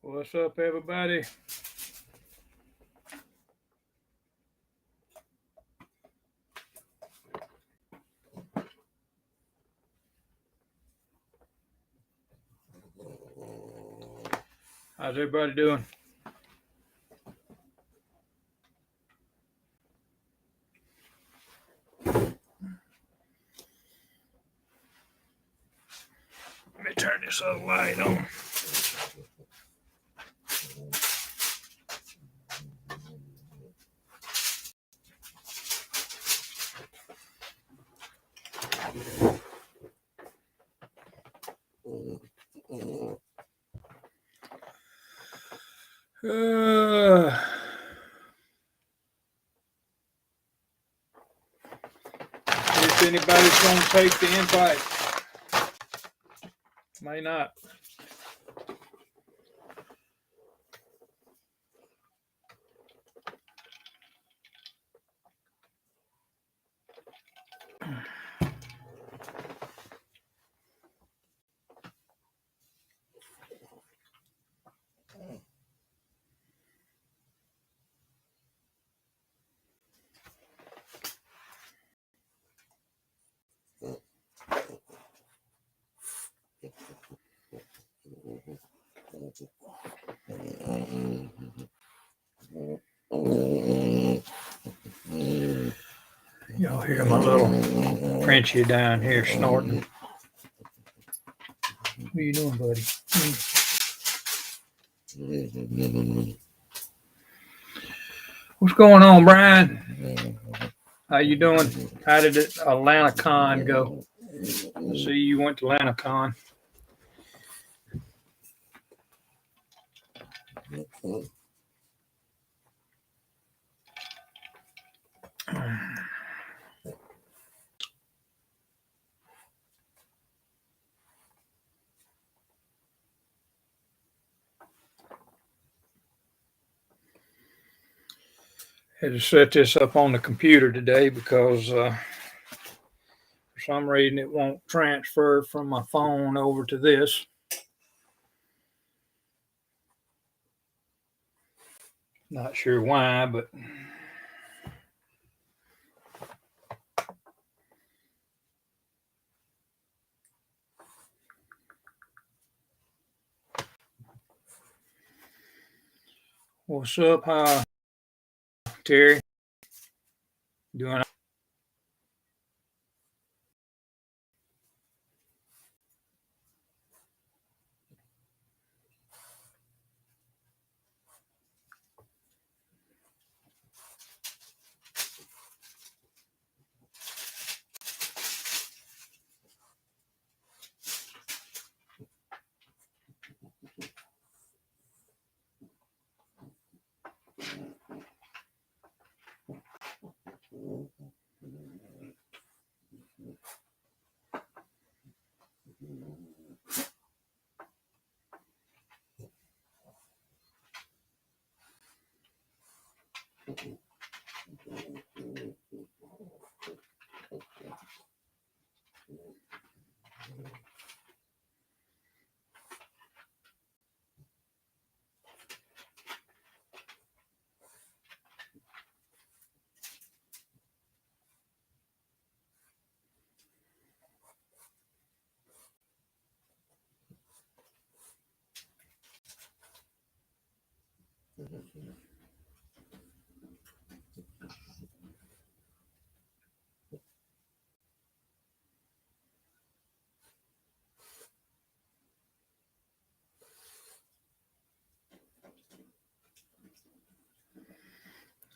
What's up, everybody? How's everybody doing? Let me turn this other light on. If anybody's going to take the invite, may not. Y'all hear my little Frenchie down here snorting. What are you doing, buddy? What's going on, Brian? How you doing? How did Atlanta Con go? I see you went to Atlanta Con. Had to set this up on the computer today because for some reason it won't transfer from my phone over to this. Not sure why, but what's up? How Terry doing?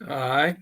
All right.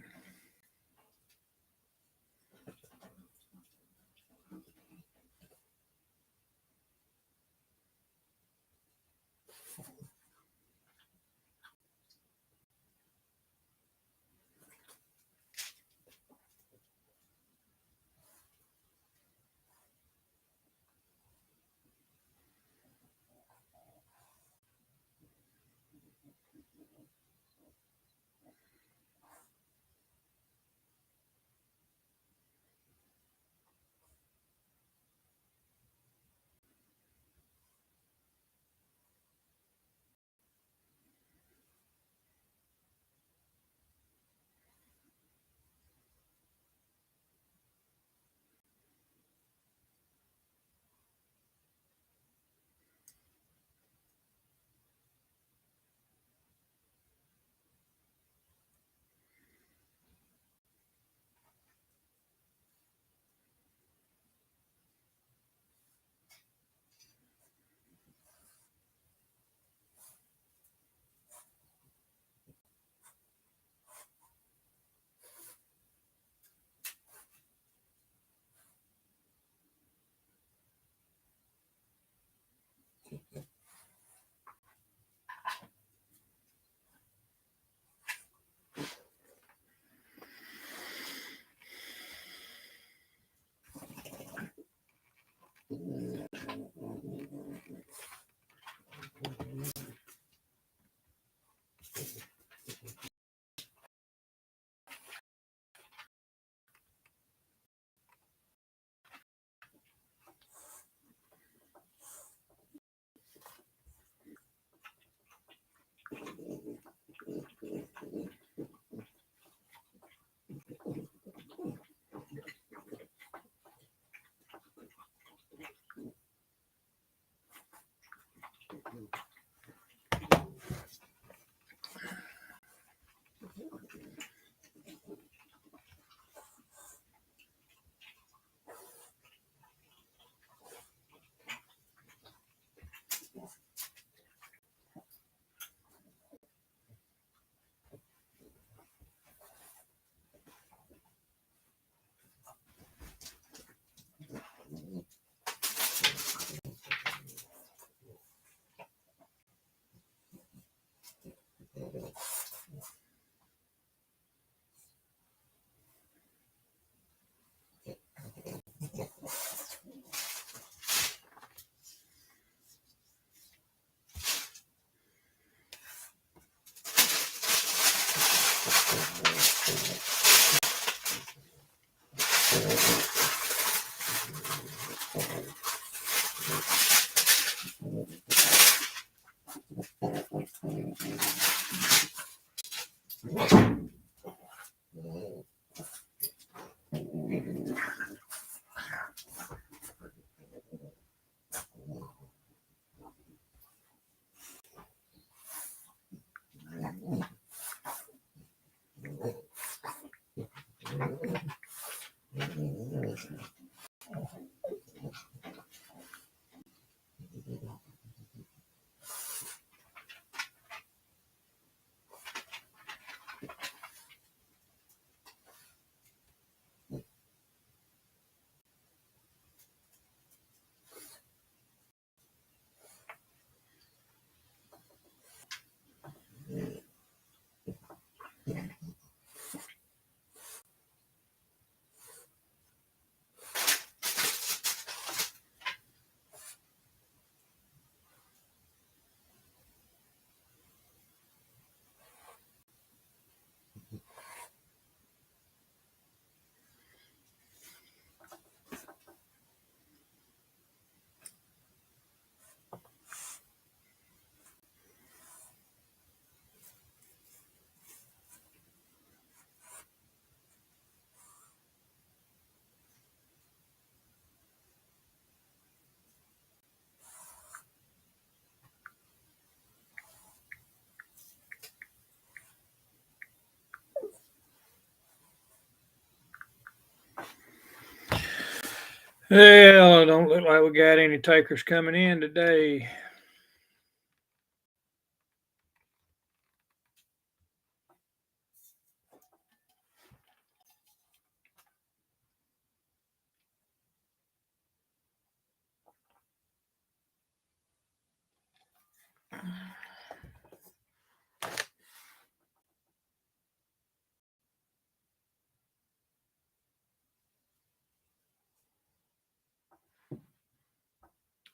Well, it don't look like we got any takers coming in today.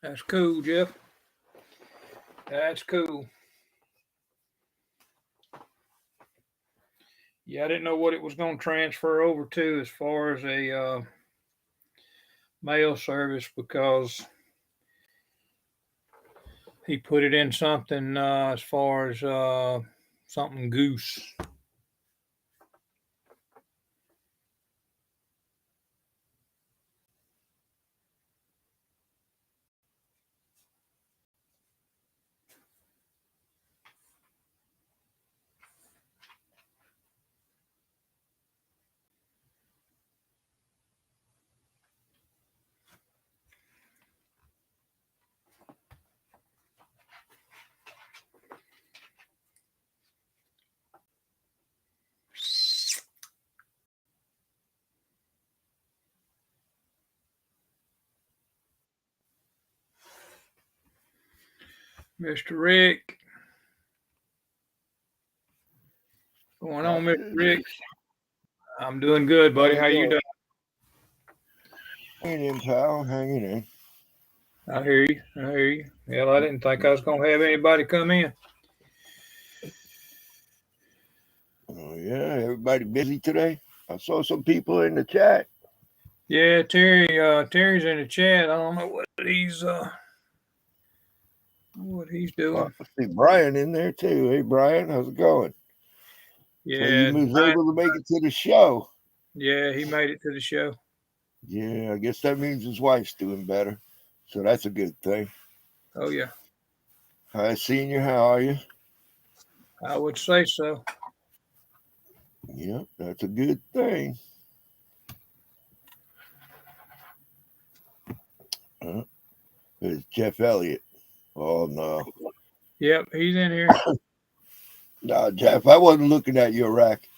That's cool, Jeff. That's cool. Yeah, I didn't know what it was going to transfer over to as far as a mail service because he put it in something as far as something goose. Mr. Rick. What's going on, Mr. Rick? I'm doing good, buddy. How you doing? Hanging in, pal. Hanging in. I hear you. I hear you. Hell, I didn't think I was going to have anybody come in. Oh, yeah. Everybody busy today? I saw some people in the chat. Yeah, Terry's in the chat. I don't know what he's doing. I see Brian in there, too. Hey, Brian. How's it going? Yeah, So you was able to make it to the show. Yeah, he made it to the show. Yeah, I guess that means his wife's doing better. So that's a good thing. Oh, yeah. Hi, Senior. How are you? I would say so. Yep, that's a good thing. It's Jeff Elliott. Oh, no. Yep, he's in here. No, Jeff, I wasn't looking at your rack.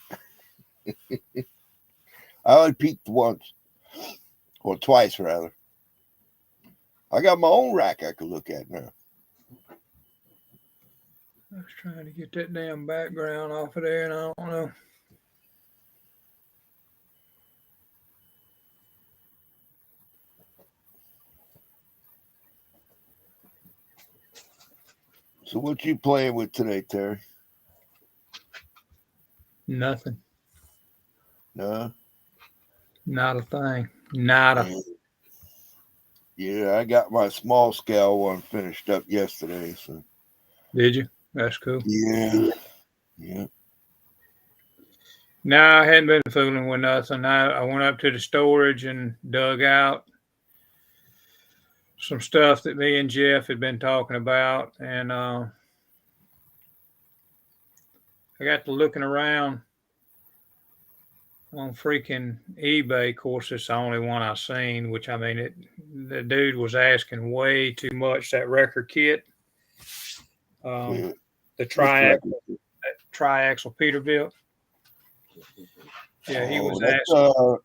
I only peeked once, or twice, rather. I got my own rack I could look at now. I was trying to get that damn background off of there, and I don't know. So what you playing with today, Terry? Nothing. No? Not a thing. Nada. Yeah, I got my small scale one finished up yesterday. So Did you? That's cool. yeah. No, I hadn't been fooling with nothing. I went up to the storage and dug out some stuff that me and Jeff had been talking about, and I got to looking around on freaking eBay. Of course, it's the only one I've seen. Which, I mean, the dude was asking way too much. That record kit, the triaxle Peterbilt. Yeah, he was asking.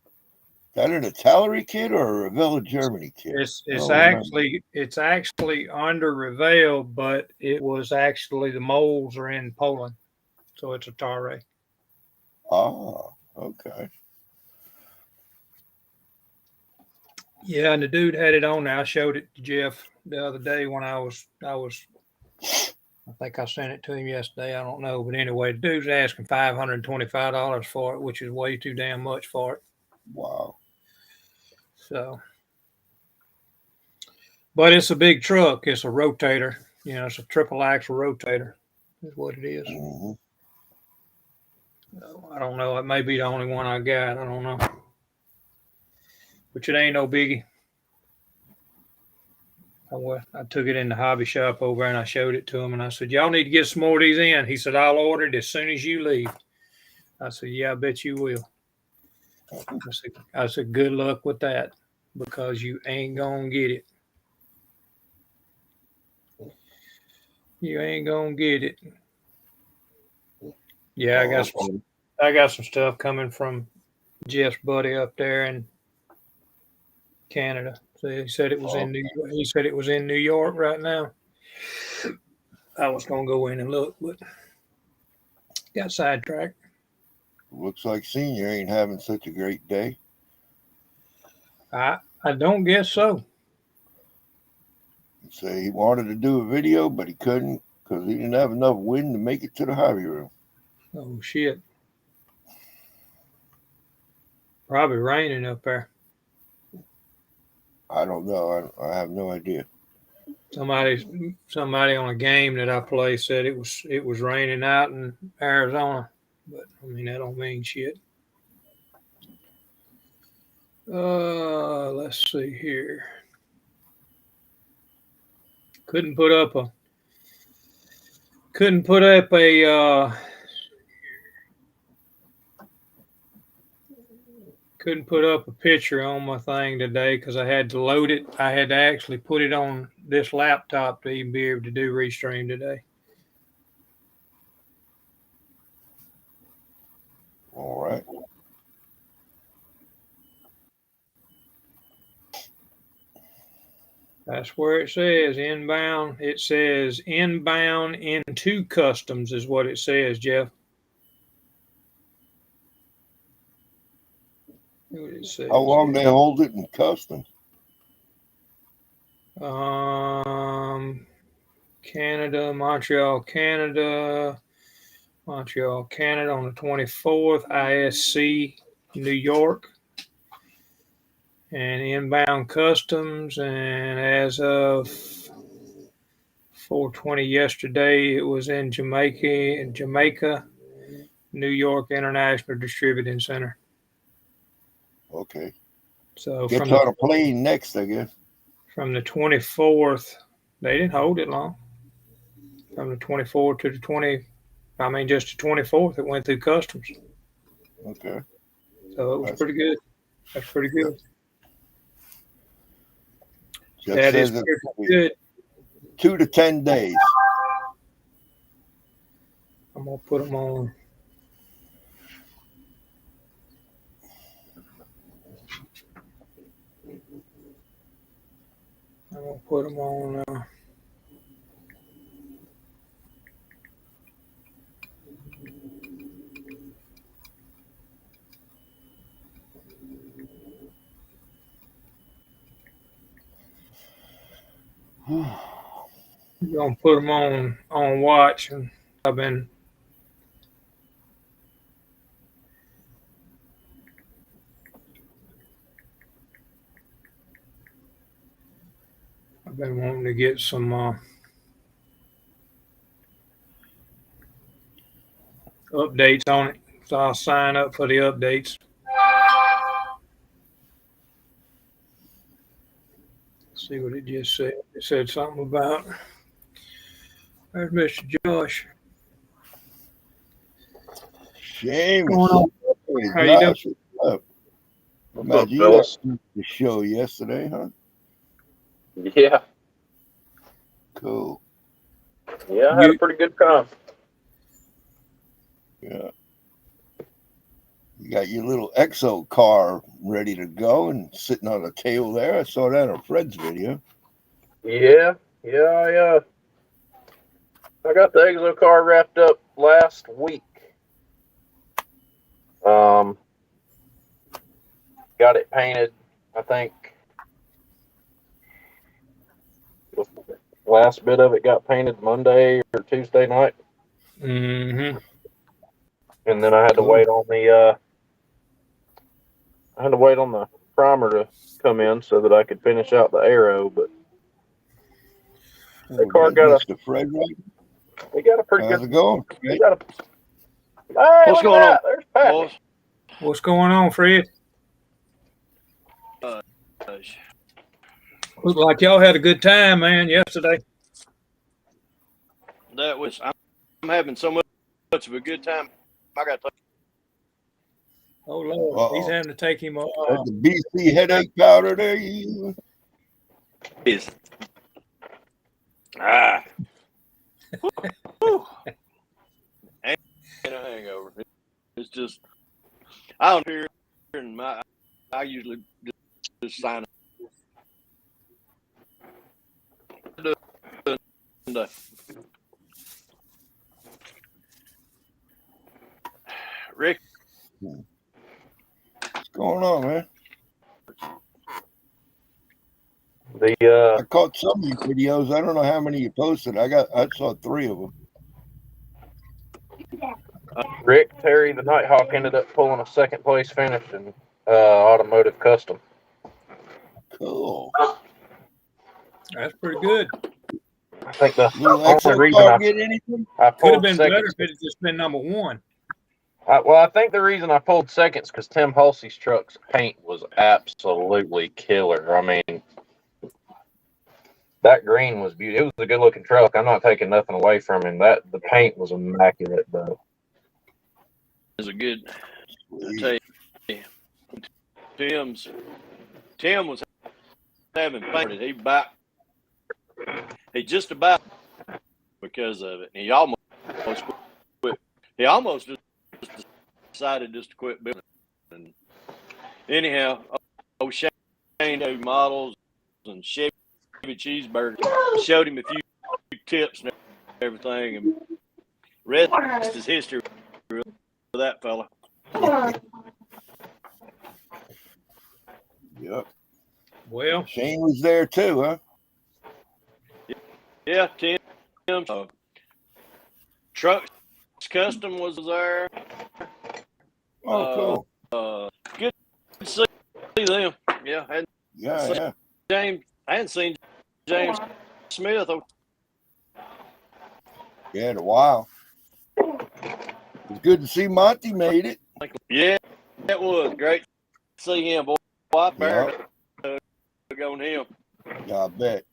That an Italy kit or a Revell Germany kit? It's actually under Revell, but it was actually the molds are in Poland, so it's a Tare. Oh, okay. Yeah, and the dude had it on there. I showed it to Jeff the other day when I think I sent it to him yesterday. I don't know, but anyway, the dude's asking $525 for it, which is way too damn much for it. Wow. So, but it's a big truck. It's a rotator. You know, it's a triple axle rotator. Is what it is. Mm-hmm. I don't know. It may be the only one I got. I don't know. But it ain't no biggie. I took it in the hobby shop over and I showed it to him and I said, y'all need to get some more of these in. He said, I'll order it as soon as you leave. I said, yeah, I bet you will. I said, good luck with that because you ain't going to get it. You ain't going to get it. Yeah, I got some stuff coming from Jeff's buddy up there in Canada. So he said it was in New York. He said it was in New York right now. I was gonna go in and look, but got sidetracked. Looks like Senior ain't having such a great day. I don't guess so. He said he wanted to do a video, but he couldn't because he didn't have enough wind to make it to the hobby room. Oh shit! Probably raining up there. I don't know. I have no idea. Somebody on a game that I play said it was raining out in Arizona, but I mean that don't mean shit. Let's see here. Couldn't put up a couldn't put up a picture on my thing today because I had to load it. I had to actually put it on this laptop to even be able to do Restream today. All right. That's where it says inbound. It says inbound into customs is what it says, Jeff. What it says. How long they hold it in customs? Canada, Montreal, Canada on the 24th, ISC, New York, and inbound customs. And as of 4:20 yesterday, it was in Jamaica, New York International Distributing Center. Okay. So gets on a plane next, I guess. From the 24th, they didn't hold it long. From the 24th to the 20, I mean, just the 24th, it went through customs. Okay. So it was That's- pretty good. That's pretty good. Jeff That is says pretty it's good. 2 to 10 days. I'm going to put them on. I'm going to put them on. I'm going to put them on watch. And I've been wanting to get some updates on it. So I'll sign up for the updates. See what it just said. It said something about. There's Mr. Josh. Shame. What's going on? Hey, How you Josh, what's up? What's up, You fellas? got the show yesterday, huh? Yeah, Cool. yeah, I had a pretty good time. Yeah. You got your little EXO car ready to go and sitting on the table there. I saw that on Fred's video. Yeah, I got the Exo car wrapped up last week. Got it painted. I think the last bit of it got painted Monday or Tuesday night, Mm-hmm. and then I had to Cool. wait on the primer to come in so that I could finish out the aero. But the car Mr. Fred, right? we got a pretty How's good. it going, We Fred? got a. Hey, What's look going at on, that. There's Pat. boys? What's going on, Fred? Looked like y'all had a good time, man, yesterday. That was I'm having so much of a good time. I got to Oh Lord, Uh-oh. he's having to take him off. That's the BC headache powder there. You is Whew. Ain't a hangover. It's just I don't hear and I usually just sign up. Rick, what's going on, man? The I caught some of your videos. I don't know how many you posted. I saw 3 of them. Rick Terry, the Nighthawk, ended up pulling a second place finish in automotive custom. Cool. That's pretty good. I think the Little only EXO reason car get anything? I Could have pulled been better seconds. if it had just been number one. I think the reason I pulled seconds because Tim Hulsey's truck's paint was absolutely killer. I mean, that green was beautiful. It was a good looking truck. I'm not taking nothing away from him. The paint was immaculate, though. is a good. I tell you, Tim was having painted. He just about because of it. And he almost quit. He almost just decided just to quit building. And anyhow, Shane models and Chevy Cheeseburger showed him a few tips and everything, and rest is history for that fella. Yep. Well, Shane was there too, huh? Yeah, Tim. Trucks Custom was there. Oh, cool. Good to see them. Yeah, Yeah. I hadn't seen James Smith. Yeah, in a while. It's good to see Monty made it. Yeah, it was great to see him. Boy, I buried Yeah. on him. Yeah, I bet.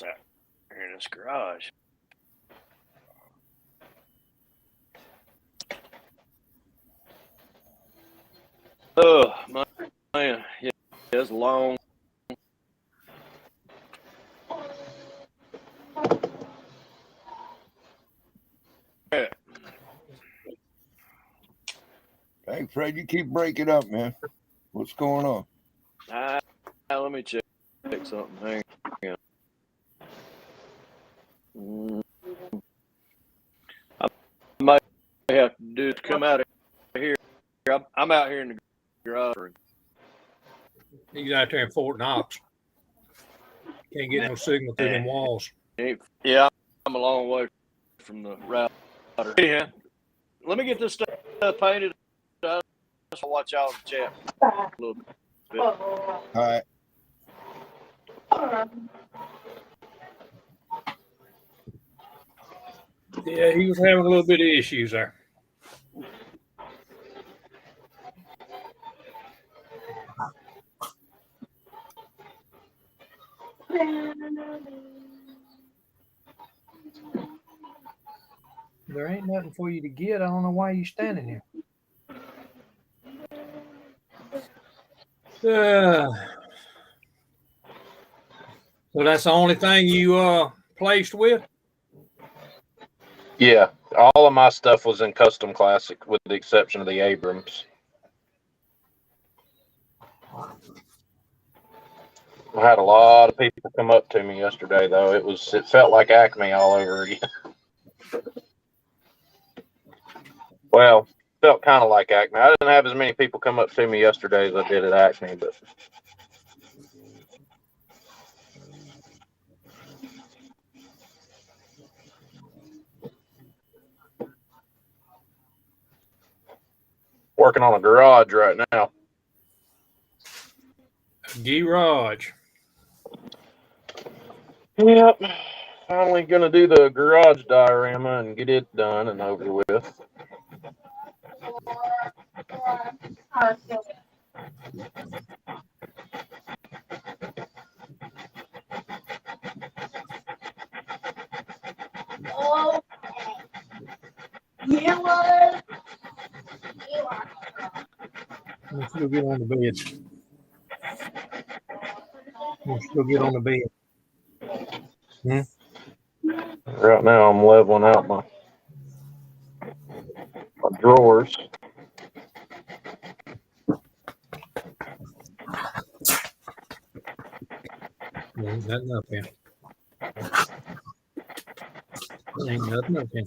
else out here in this garage. Oh, man. Yeah, it's long. Hey, Fred, you keep breaking up, man. What's going on? Let me check something. Hang on. I might have to do is come out of here. I'm out here in the garage. He's out there in Fort Knox. Can't get no signal through them walls. Yeah, I'm a long way from the router. Anyhow, let me get this stuff painted. I'll watch y'all in the chat a little bit. All right. Yeah, he was having a little bit of issues there. There ain't nothing for you to get. I don't know why you're standing here. So that's the only thing you placed with? Yeah, all of my stuff was in custom classic with the exception of the Abrams. I had a lot of people come up to me yesterday though. It felt like Acme all over again. Well, felt kind of like Acme. I didn't have as many people come up to me yesterday as I did at Acme, but working on a garage right now. Garage. Yep. Finally gonna do the garage diorama and get it done and over with. Let's go get on the bed. Let's go get on the bed. Right now I'm leveling out my drawers. Ain't nothing up here. Ain't nothing up here.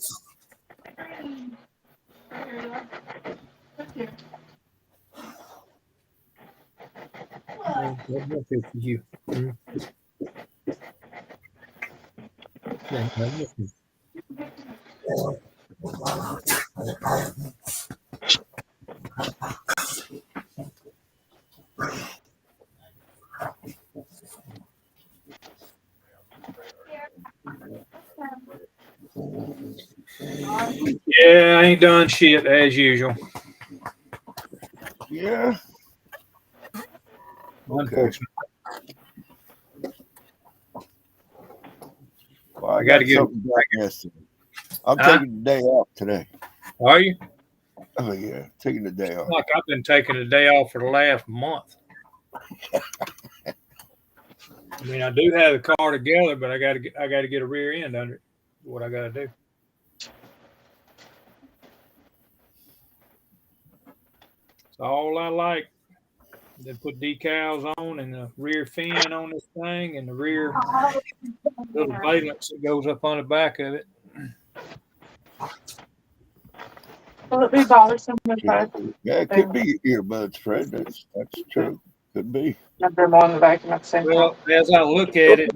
Ain't nothing up here for you. Ain't nothing up here. Yeah, I ain't done shit as usual. Yeah. Unfortunately. Well, I gotta get something back yesterday. I'm taking the day off today. Are you? Oh yeah, taking the day off. Like I've been taking a day off for the last month. I mean, I do have the car together, but I gotta get a rear end under it. What I gotta do. It's all I like. Then put decals on and the rear fin on this thing and the rear little valence that goes up on the back of it. Will it be bothersome if I Yeah, it could be earbuds, Fred. That's true. Could be. have them on the vacuum at the same time? Well, as I look at it,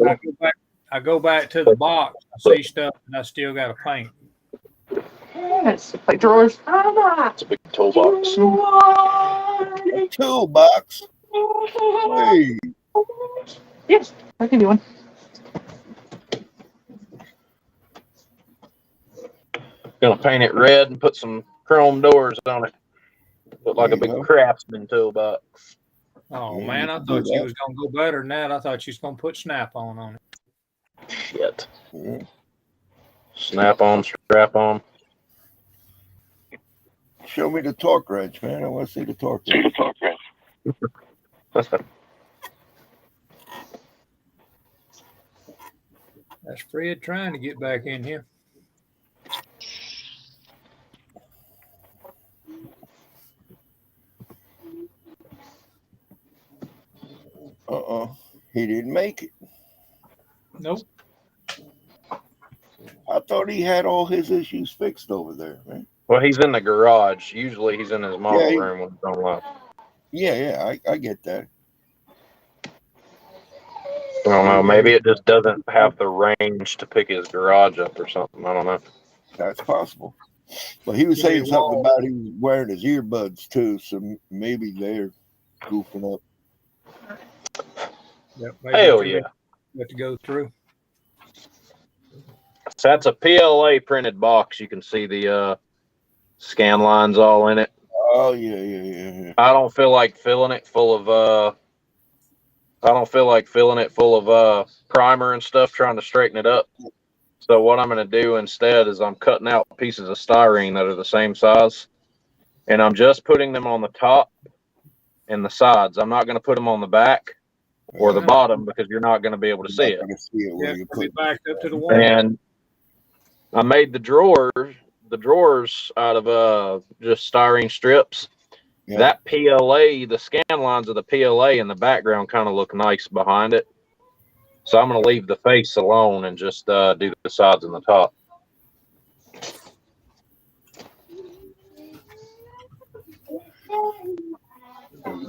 I go back to the box. I see stuff and I still got to paint. Yes, like drawers. It's a big toolbox. Toolbox. Hey. Yes, I can do one. Gonna paint it red and put some chrome doors on it. Look like a big craftsman toolbox. Oh Yeah, man, you I can thought do you that. was gonna go better than that. I thought you was gonna put Snap on it. Shit. Yeah. Snap on, strap on. Show me the torque wrench, man. I want to see the torque wrench. That's Fred trying to get back in here. He didn't make it. Nope. I thought he had all his issues fixed over there, man. Well, he's in the garage. Usually he's in his model Yeah, room when he's on live. Yeah, I get that. I don't know. Maybe it just doesn't have the range to pick his garage up or something. I don't know. That's possible. But he was saying something about he was wearing his earbuds too, so maybe they're goofing up. Yep, Hell yeah. Got to go through. So that's a PLA printed box. You can see the scan lines all in it. Oh yeah. I don't feel like filling it full of primer and stuff trying to straighten it up. So what I'm going to do instead is I'm cutting out pieces of styrene that are the same size, and I'm just putting them on the top and the sides. I'm not going to put them on the back or the bottom because you're not going to be able to see it. Where you put backed up to the wall. And I made the drawers out of just styrene strips. Yeah. That PLA, the scan lines of the PLA in the background kind of look nice behind it. So I'm going to leave the face alone and just do the sides and the top.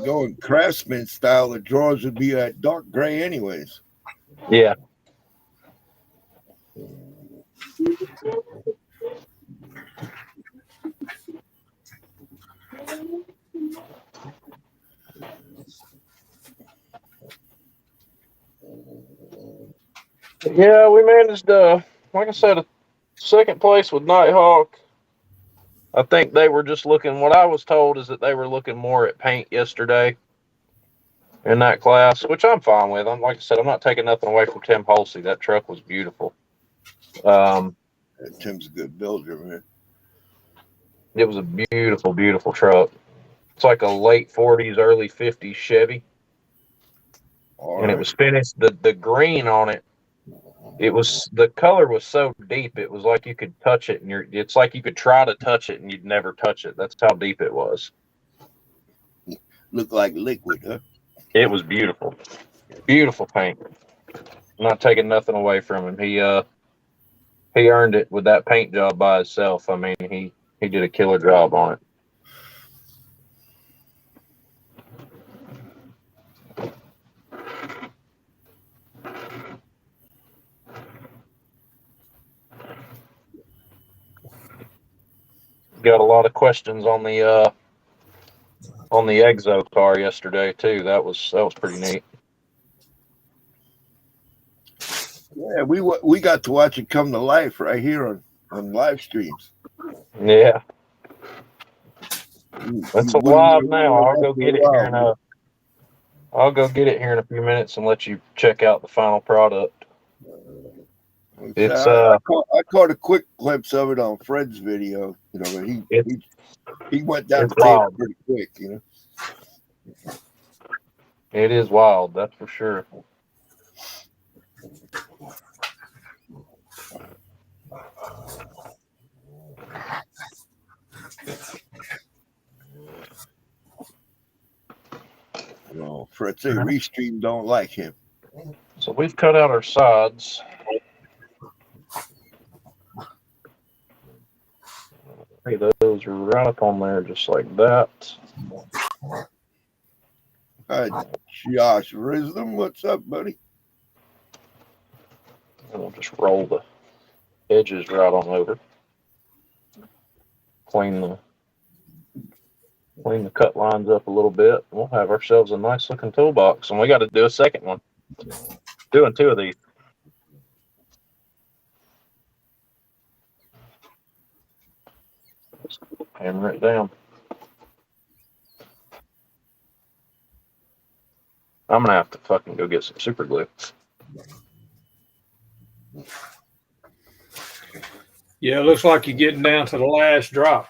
Going Craftsman style, the drawers would be that dark gray anyways. Yeah. Yeah, we managed, like I said, a second place with Nighthawk. I think they were just looking, what I was told is that they were looking more at paint yesterday in that class, which I'm fine with. I'm like I said, I'm not taking nothing away from Tim Holsey. That truck was beautiful. Tim's a good builder, man. It was a beautiful, beautiful truck. It's like a late 40s, early 50s Chevy. And it was finished, the green on it, the color was so deep, it was like you could touch it, and it's like you could try to touch it and you'd never touch it. That's how deep it was. Looked like liquid, huh? It was beautiful. Beautiful paint. I'm not taking nothing away from him. He earned it with that paint job by himself. I mean, he did a killer job on it. Got a lot of questions on the Exo car yesterday too. That was pretty neat. Yeah, we got to watch it come to life right here on live streams. Yeah, it's alive now. I'll go get it here I'll go get it here in a few minutes and let you check out the final product. It's I caught a quick glimpse of it on Fred's video. You know, he went down the pretty quick. You know, it is wild. That's for sure. No, Fred say Restream don't like him. So we've cut out our sides. Hey, those are right up on there, just like that. Josh Risdom, what's up, buddy? And we'll just roll the edges right on over. Clean the cut lines up a little bit. We'll have ourselves a nice looking toolbox. And we got to do a second one. Doing two of these. Hammer it down. I'm going to have to fucking go get some super glue. Yeah, it looks like you're getting down to the last drop.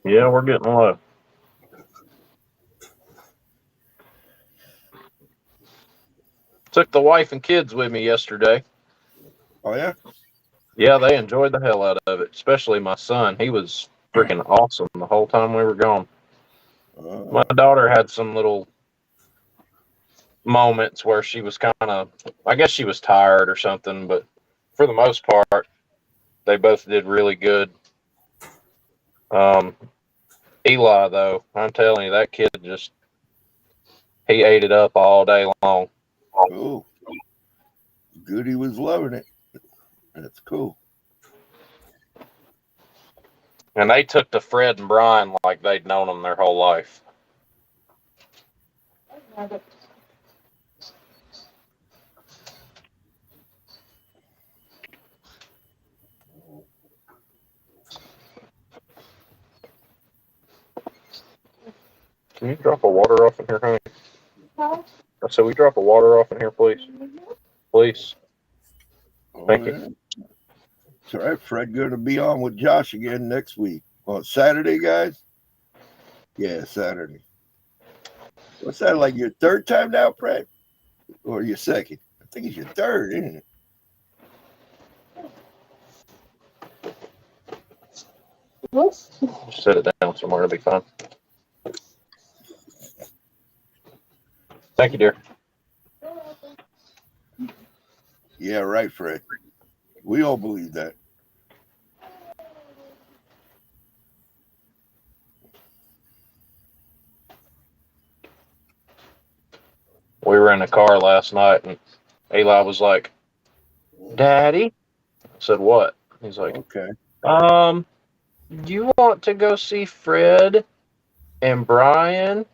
Yeah, we're getting low. Took the wife and kids with me yesterday. Oh yeah. Yeah, they enjoyed the hell out of it, especially my son. He was freaking awesome the whole time we were gone. My daughter had some little moments where she was kind of, I guess she was tired or something, but for the most part, they both did really good. Eli, though, I'm telling you, that kid just, he ate it up all day long. Cool. Good, he was loving it. That's cool. And they took to Fred and Brian like they'd known them their whole life. Can you drop a water off in here, honey? I said, we drop a water off in here, please? Please. Thank you. It's all right. Fred going to be on with Josh again next week. On Saturday, guys? Yeah, Saturday. What's that, like your third time now, Fred? Or your second? I think it's your third, isn't it? Just set it down somewhere, it'll be fine. Thank you, dear. Yeah, right, Fred. We all believe that. We were in the car last night, and Eli was like, Daddy? I said, what? He's like, Okay. do you want to go see Fred and Brian?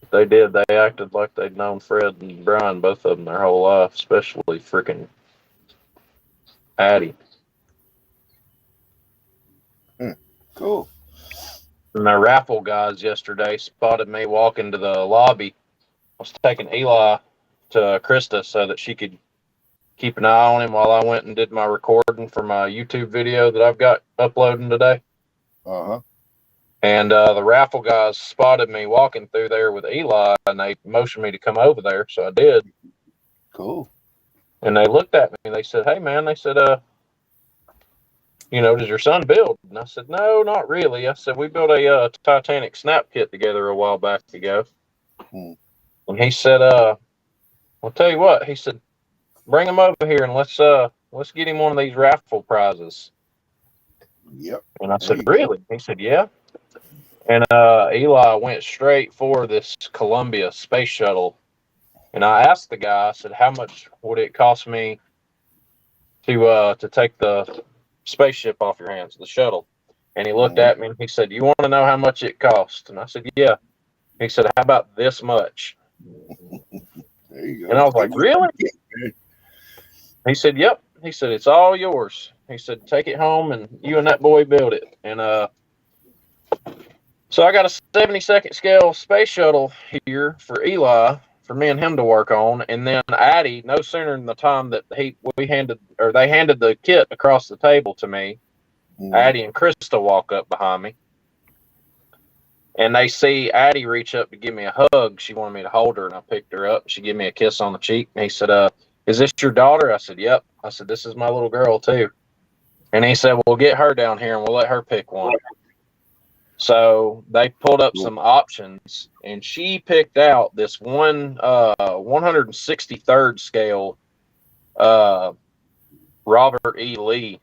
They did. They acted like they'd known Fred and Brian, both of them, their whole life, especially freaking Addie. Cool. And the raffle guys yesterday spotted me walking to the lobby. I was taking Eli to Krista so that she could keep an eye on him while I went and did my recording for my YouTube video that I've got uploading today. Uh-huh. And the raffle guys spotted me walking through there with Eli, and they motioned me to come over there, so I did. Cool. And they looked at me and they said, hey, man, they said, does your son build? And I said, no, not really. I said, we built a Titanic snap kit together a while back ago. And he said, I'll tell you what, he said, bring him over here and let's get him one of these raffle prizes. Yep. And I said, really? He said, yeah. And Eli went straight for this Columbia space shuttle. And I asked the guy, I said, how much would it cost me to take the spaceship off your hands, the shuttle? And he looked at me and he said, you want to know how much it cost? And I said, yeah. He said, how about this much? There you go. And I was like, really? He said, yep. He said, it's all yours. He said, take it home and you and that boy build it. And so I got a 72nd scale space shuttle here for Eli, for me and him to work on. And then Addie, no sooner than the time that they handed the kit across the table to me, Addie and Krista walk up behind me. And they see Addie reach up to give me a hug. She wanted me to hold her, and I picked her up. She gave me a kiss on the cheek. And he said, is this your daughter? I said, yep. I said, this is my little girl, too. And he said, we'll get her down here, and we'll let her pick one. So they pulled up some options, and she picked out this one 163rd scale Robert E. Lee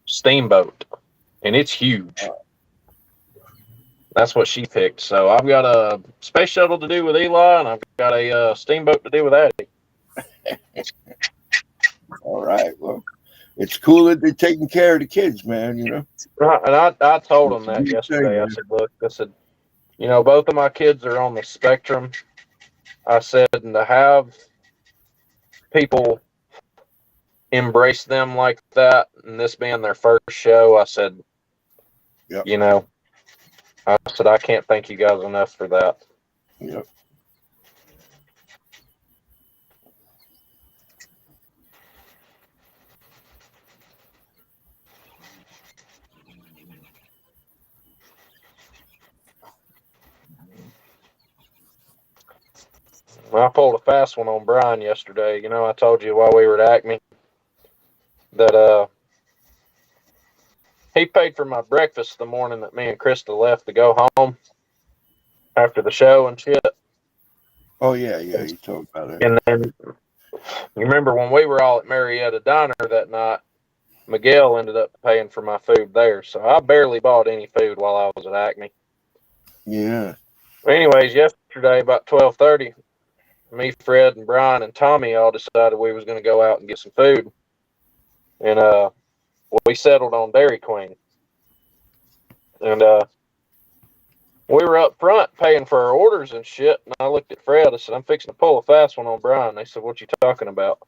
steamboat, and it's huge. That's what she picked. So I've got a space shuttle to do with Eli, and I've got a steamboat to do with Addie. All right. Well, it's cool that they're taking care of the kids, man, And I told them that yesterday. I said, look, both of my kids are on the spectrum. I said, and to have people embrace them like that, and this being their first show, I said, Yep. you know, I said, I can't thank you guys enough for that. Yep. Well, I pulled a fast one on Brian yesterday. You know, I told you while we were at Acme that he paid for my breakfast the morning that me and Krista left to go home after the show and shit. Oh yeah, you talked about it. And then you remember when we were all at Marietta Diner that night, Miguel ended up paying for my food there. So I barely bought any food while I was at Acme. Yeah. Anyways, yesterday about 12:30, me, Fred, and Brian and Tommy all decided we was going to go out and get some food. And we settled on Dairy Queen. And we were up front paying for our orders and shit. And I looked at Fred. I said, I'm fixing to pull a fast one on Brian. They said, what you talking about?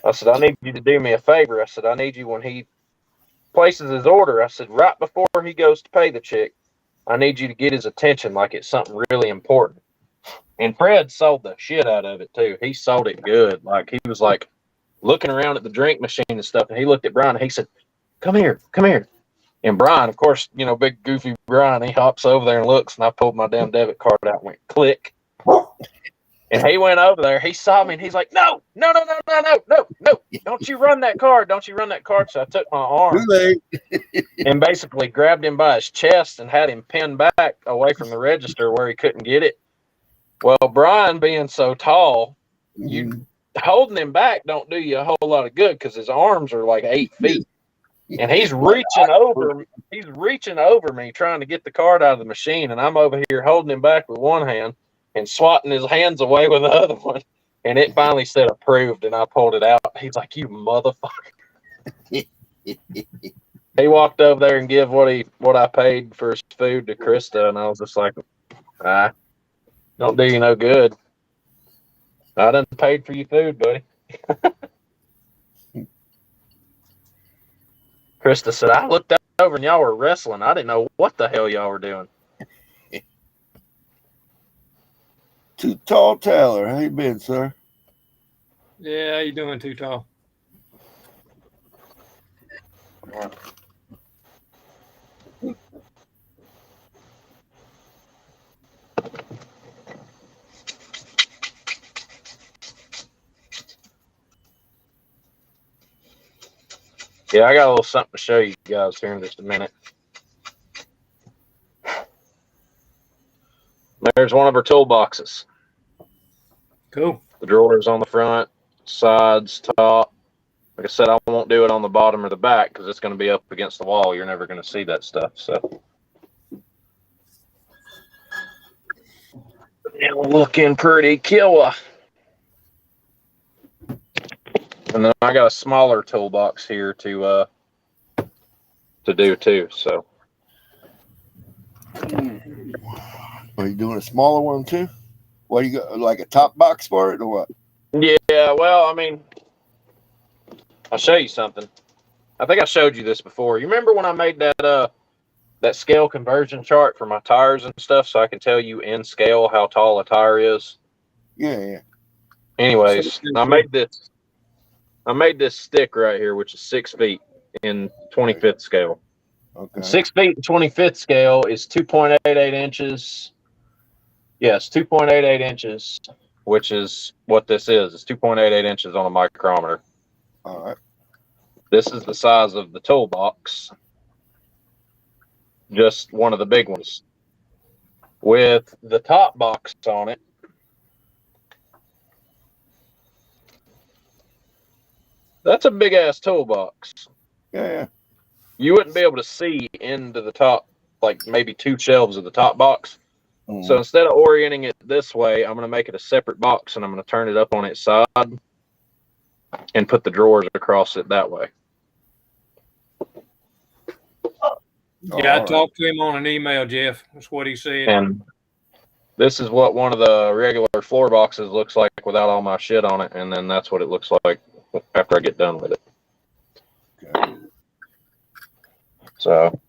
I said, I need you to do me a favor. I said, I need you when he places his order. I said, right before he goes to pay the chick, I need you to get his attention like it's something really important. And Fred sold the shit out of it too. He sold it good. Like he was like looking around at the drink machine and stuff. And he looked at Brian and he said, come here, come here. And Brian, of course, you know, big goofy Brian, he hops over there and looks, and I pulled my damn debit card out and went click. And he went over there, he saw me, and he's like, no, don't you run that card. So I took my arm and basically grabbed him by his chest and had him pinned back away from the register where he couldn't get it. Well, Brian being so tall, you holding him back don't do you a whole lot of good because his arms are like 8 feet. And he's reaching over me trying to get the card out of the machine, and I'm over here holding him back with one hand and swatting his hands away with the other one. And it finally said approved, and I pulled it out. He's like, you motherfucker. He walked over there and gave what I paid for his food to Krista, and I was just like, don't do you no good. I done paid for your food, buddy. Krista said, I looked over and y'all were wrestling. I didn't know what the hell y'all were doing. Too Tall Taylor, how you been, sir? Yeah, how you doing, Too Tall? Yeah, I got a little something to show you guys here in just a minute. There's one of our toolboxes. Cool. The drawers on the front, sides, top. Like I said, I won't do it on the bottom or the back because it's going to be up against the wall. You're never going to see that stuff. So, it'll looking pretty killer. And then I got a smaller toolbox here to do too. So, Are you doing a smaller one too? What you got, like a top box for it or what? yeah, well, I mean, I'll show you something. I think I showed you this before. You remember when I made that scale conversion chart for my tires and stuff, so I can tell you in scale how tall a tire is? Yeah. Anyways, I made this stick right here, which is 6 feet in 25th scale. Okay. 6 feet in 25th scale is 2.88 inches. Yes, 2.88 inches, which is what this is. It's 2.88 inches on a micrometer. All right. This is the size of the toolbox. Just one of the big ones. With the top box on it. That's a big ass toolbox. Yeah. You wouldn't be able to see into the top, like maybe 2 shelves of the top box. Mm-hmm. So instead of orienting it this way, I'm going to make it a separate box and I'm going to turn it up on its side and put the drawers across it that way. Yeah, I talked to him on an email, Jeff. That's what he said. And this is what one of the regular floor boxes looks like without all my shit on it. And then that's what it looks like after I get done with it. Okay. So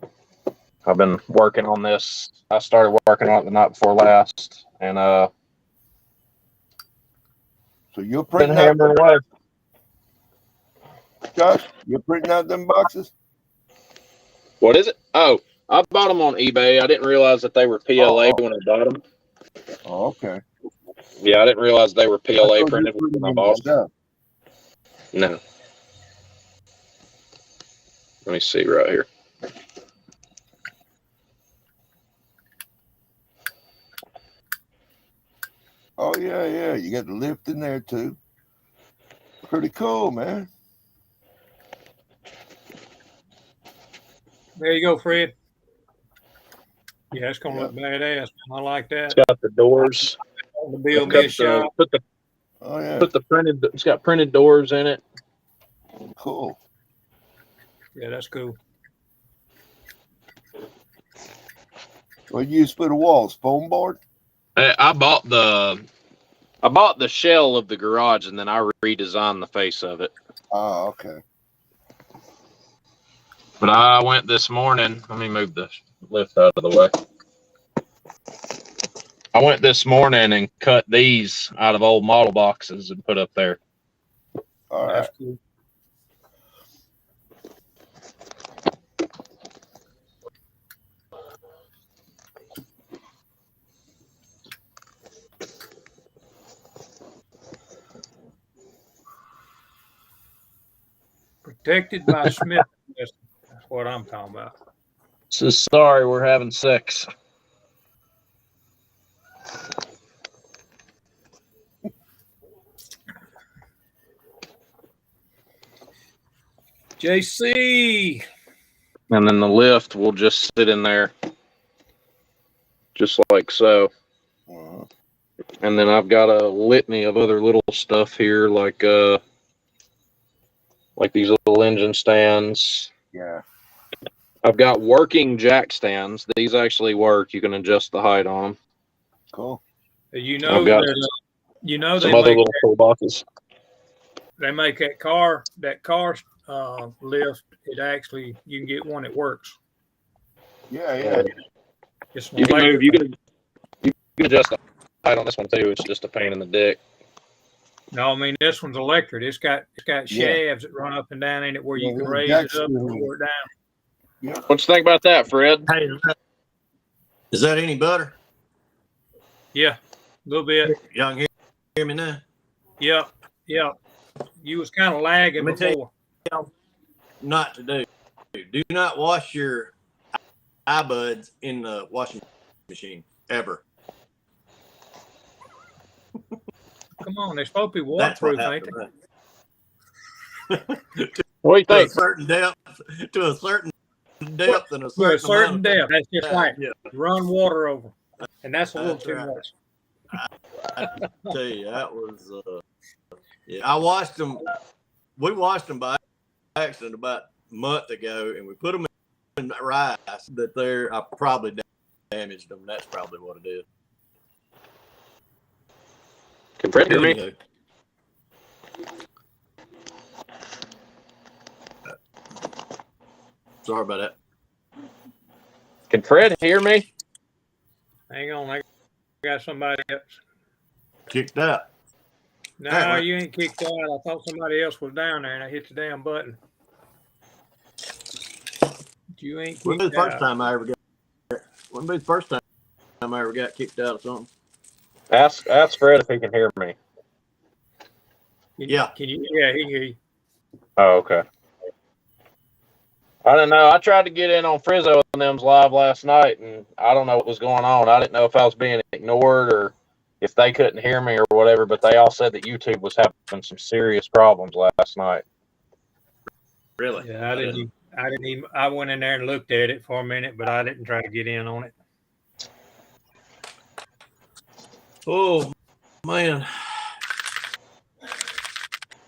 I've been working on this. I started working on it the night before last, and So you're been printing out, hammering away. Josh? You're printing out them boxes? What is it? Oh, I bought them on eBay. I didn't realize that they were PLA when I bought them. Oh, okay. Yeah, I didn't realize they were I PLA thought you printed put them when I in bought them. yourself. No. Let me see right here. Oh yeah, yeah. You got the lift in there too. Pretty cool, man. There you go, Fred. Yeah, it's gonna look badass. I like that. It's got the doors. To build me a shop. Oh yeah, Put the printed. It's got printed doors in it. cool. Yeah, that's cool. What you use for the walls? Foam board? I bought the shell of the garage, and then I redesigned the face of it. Oh, okay. But I went this morning. Let me move the lift out of the way. I went this morning and cut these out of old model boxes and put up there. All right. That's cool. Protected by Smith. That's what I'm talking about. So sorry, we're having sex. JC. And then the lift will just sit in there, just like so. Uh-huh. And then I've got a litany of other little stuff here, like these little engine stands. Yeah. I've got working jack stands. These actually work. You can adjust the height on them. Cool. You know I've got that. You know some they other make little toolboxes. they make that car lift. It actually you can get one that works. Yeah, yeah. It's You can move. You can adjust the height on this one too. It's just a pain in the dick. No, I mean this one's electric. It's got Yeah. shafts that run up and down in it where you Yeah, can little raise jacks it up in and it. lower it down. Yeah. What you think about that, Fred? Hey, is that any better? Yeah, a little bit. Y'all can hear me now? Yeah, yeah. You was kind of lagging Let me tell you- before. Not to do. Do not wash your iBuds in the washing machine ever. Come on, they're supposed to be That's what waterproof, ain't happened. they? What do you To a think? certain depth, and a certain To a certain certain amount of depth. That's just time. right. Yeah, Run water over, and that's a little That's too right. much. I tell you, that was. Yeah, I watched them. We watched them by accident about a month ago, and we put them in rice that I probably damaged them. That's probably what it is. Can Fred hear me? Anywho. Sorry about that. Can Fred hear me? Hang on, I got somebody else. Kicked out. No, Apparently. you ain't kicked out. I thought somebody else was down there, and I hit the damn button. You ain't Wouldn't be kicked the first out. time I ever got. Wouldn't be the first time I ever got kicked out of something. Ask Fred if he can hear me. Yeah. Can you? Yeah, he can hear you. Oh, okay. I don't know. I tried to get in on Frizzo and them's live last night, and I don't know what was going on. I didn't know if I was being ignored or if they couldn't hear me or whatever, but they all said that YouTube was having some serious problems last night. Really? Yeah, I didn't even. I went in there and looked at it for a minute, but I didn't try to get in on it. Oh man.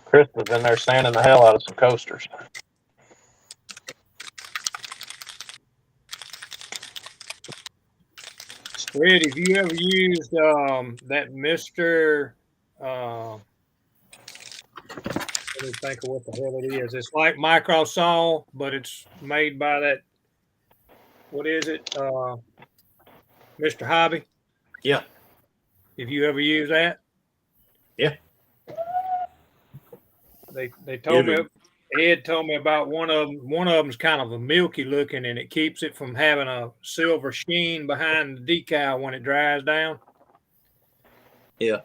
Chris was in there sanding the hell out of some coasters. Fred, have you ever used that Mr. Let me think of what the hell it is. It's like Microsoft, but it's made by that. What is it, Mr. Hobby? Yeah. Have you ever used that? Yeah. They told me. Giving. Ed told me about one of them. One of them's kind of a milky looking, and it keeps it from having a silver sheen behind the decal when it dries down. Yeah.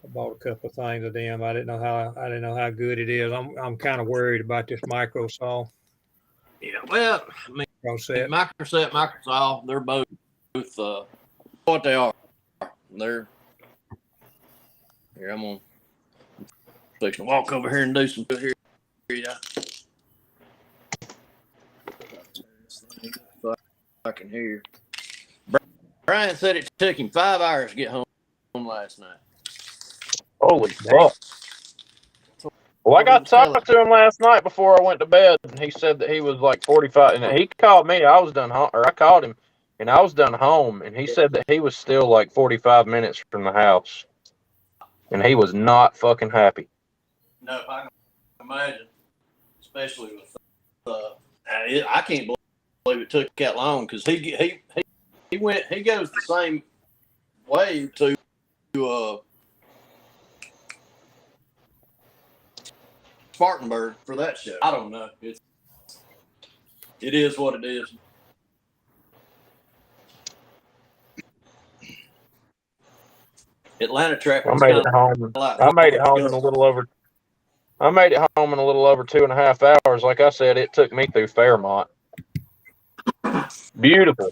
I bought a couple of things of them. I didn't know how good it is. I'm kind of worried about this Microsoft Yeah. Well, I mean, set. Microsoft, they're both what they are. They're here. I'm gonna fixing to walk over here and do some here. Yeah. If I can hear. Brian said it took him 5 hours to get home last night. Holy fuck. Well, I got to talk to him last night before I went to bed, and he said that he was like 45, and he called me. I was done home, or I called him, and I was done home, and he said that he was still like 45 minutes from the house, and he was not fucking happy. No, I can imagine, especially with I can't believe it took that long because he goes the same way to Spartanburg for that show. I don't know. It is what it is. Atlanta track. I made it home. I made it home in a little over. I made it home in a little over 2.5 hours. Like I said, it took me through Fairmont. Beautiful,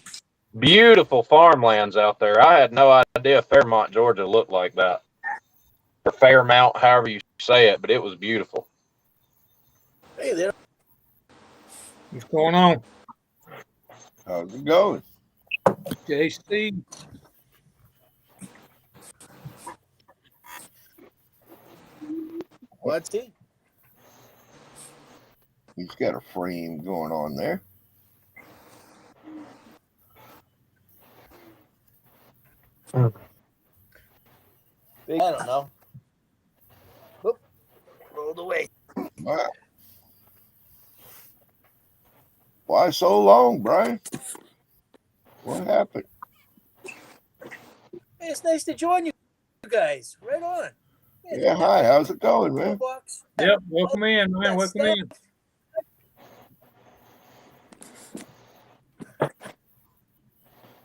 beautiful farmlands out there. I had no idea Fairmont, Georgia looked like that. Or Fairmount, however you say it, but it was beautiful. Hey there. What's going on? How's it going? JC. What's he? He's got a frame going on there. I don't know. Oop. Rolled away. Wow. Why so long, Brian? What happened? Hey, it's nice to join you guys. Right on. Yeah, hi. How's it going, man? Box. Yep, welcome in, man. Welcome in.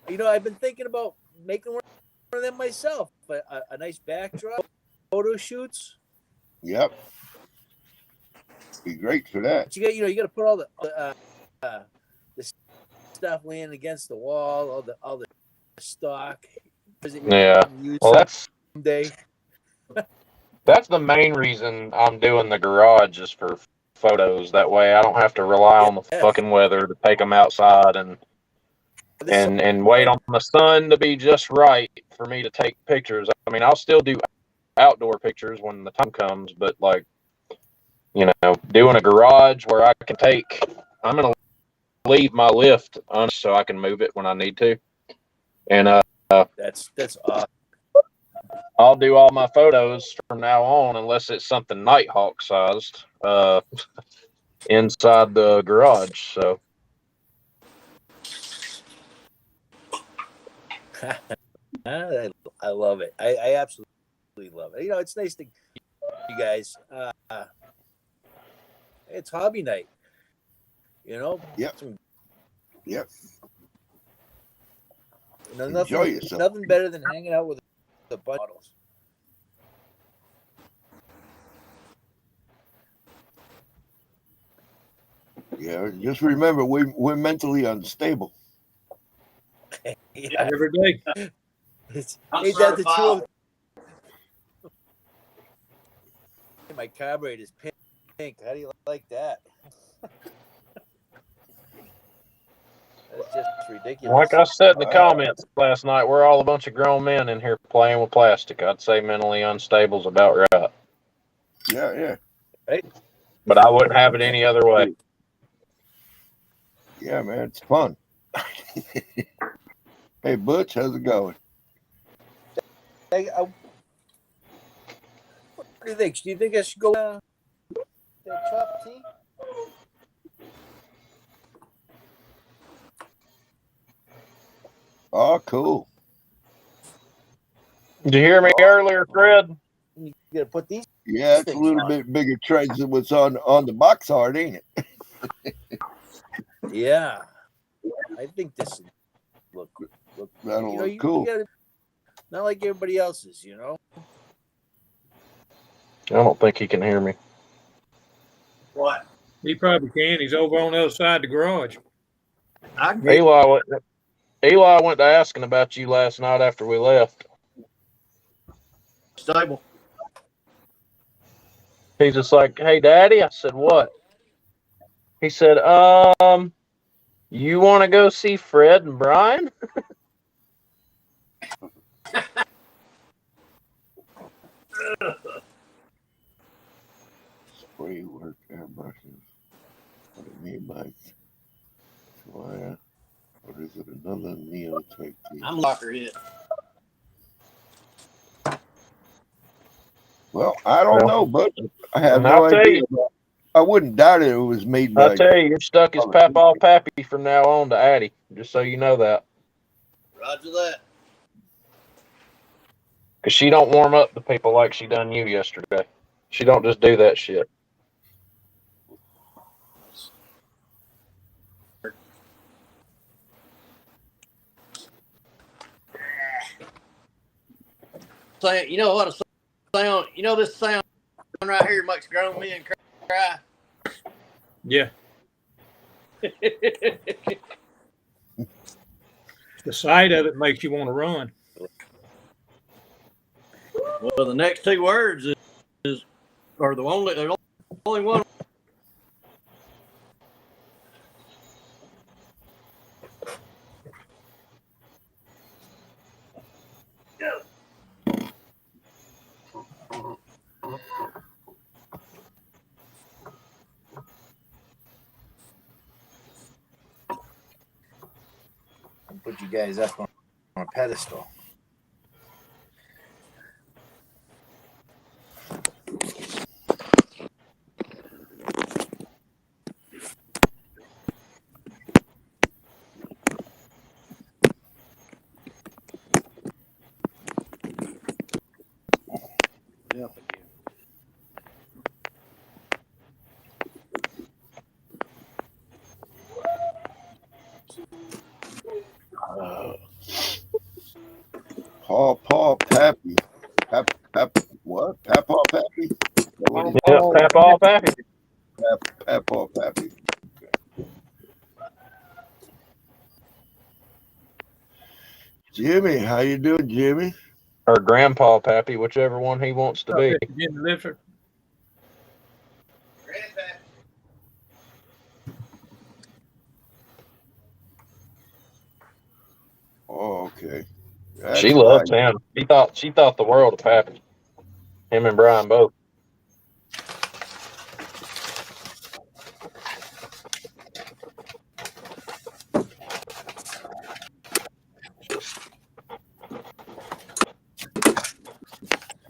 You know, I've been thinking about making one of them myself. A nice backdrop, photo shoots. Yep. Be great for that. But you got to put all the stuff laying against the wall, all the stock. Yeah. Well, that's someday. That's the main reason I'm doing the garage is for photos. That way I don't have to rely on the fucking weather to take them outside and wait on the sun to be just right for me to take pictures. I mean, I'll still do outdoor pictures when the time comes, but like, you know, doing a garage where I'm going to leave my lift on so I can move it when I need to. And that's awesome. I'll do all my photos from now on, unless it's something Nighthawk sized, inside the garage. So I love it. I absolutely love it. You know, it's nice to you guys. It's hobby night. You know. Yep. Yep. You know, Enjoy yourself. Nothing better than hanging out with the bottles. Yeah, just remember we're mentally unstable. Yeah. Every day. Ain't that the truth? My carburetor is pink. How do you like that? That's just ridiculous. like I said in the comments last night, we're all a bunch of grown men in here playing with plastic. I'd say mentally unstable is about right. Yeah. Right? But I wouldn't have it any other way. Yeah, man, it's fun. Hey, Butch, how's it going? do you think? Do you think I should go that chop tea? Oh, cool. Did you hear me earlier, Fred? You gotta put these. Yeah, it's a things little on. bit bigger treads than what's on the box art, ain't it? Yeah, I think this look. That'll You know, look cool. you gotta, not like everybody else's. You know. I don't think he can hear me. What? He probably can. He's over on the other side of the garage. I get Eli went to asking about you last night after we left. stable. He's just like, "Hey, Daddy." I said, "What?" He said, you want to go see Fred and Brian?" Spray work airbrushes. What do you mean by wire? Or is it another Neo type thing? I'm locker hit. Well, I don't know, but I have And no I'll tell idea. you, I wouldn't doubt it was made I'll by. tell you, you're stuck as Papaw Pappy from now on to Addie. Just so you know that. Roger that. Because she don't warm up to people like she done you yesterday. She don't just do that shit. Saying, you know what a sound? You know this sound right here makes grown men cry. Yeah. The sight of it makes you want to run. Well, the next two words is or the only one. Put you guys up on a pedestal. Yeah. Paw Pappy. What? Papaw Pappy? Yep, Papaw Pappy. Papaw Pappy. Jimmy, how you doing, Jimmy? Or Grandpa Pappy, whichever one he wants to be. Jimmy Lifter. Oh, okay. She That's loves right. him. She thought the world of Pappy. Him and Brian both.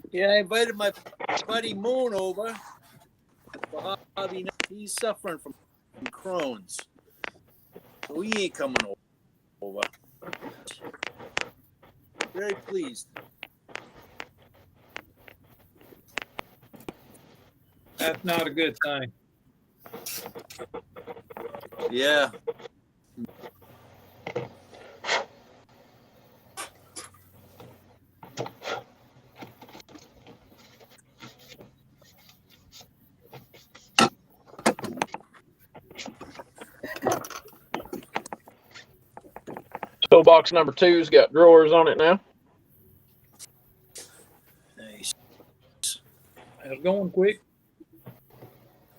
Yeah, I invited my buddy Moon over. Bobby, he's suffering from Crohn's, so he ain't coming over. Very pleased. That's not a good thing. Yeah. Toolbox number 2's got drawers on it now. Nice. It's going quick.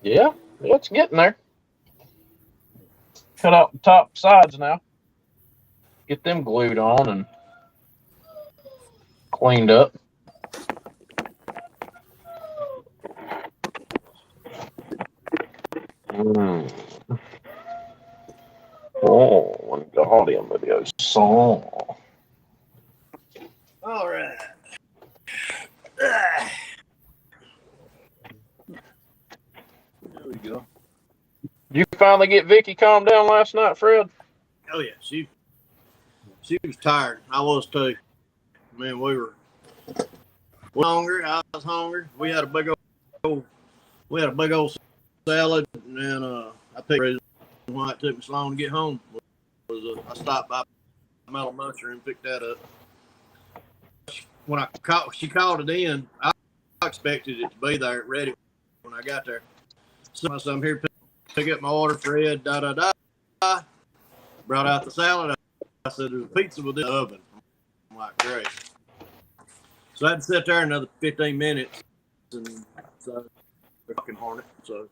Yeah, it's getting there. Cut out the top sides now. Get them glued on and cleaned up. Oh, Wingardium Leviosa. All right. finally get Vicky calmed down last night, Fred? Oh yeah, she was tired. I was too. Man, we were hungry. I was hungry. We had a big old salad, and I picked the reason why it took me so long to get home was I stopped by Mellow Mushroom and picked that up. When she called it in, I expected it to be there ready when I got there. So I'm here to pick up my order, Fred. Brought out the salad. I said, "There's a pizza within the oven." I'm like, "Great." So I had to sit there another 15 minutes, and so fucking hornet. So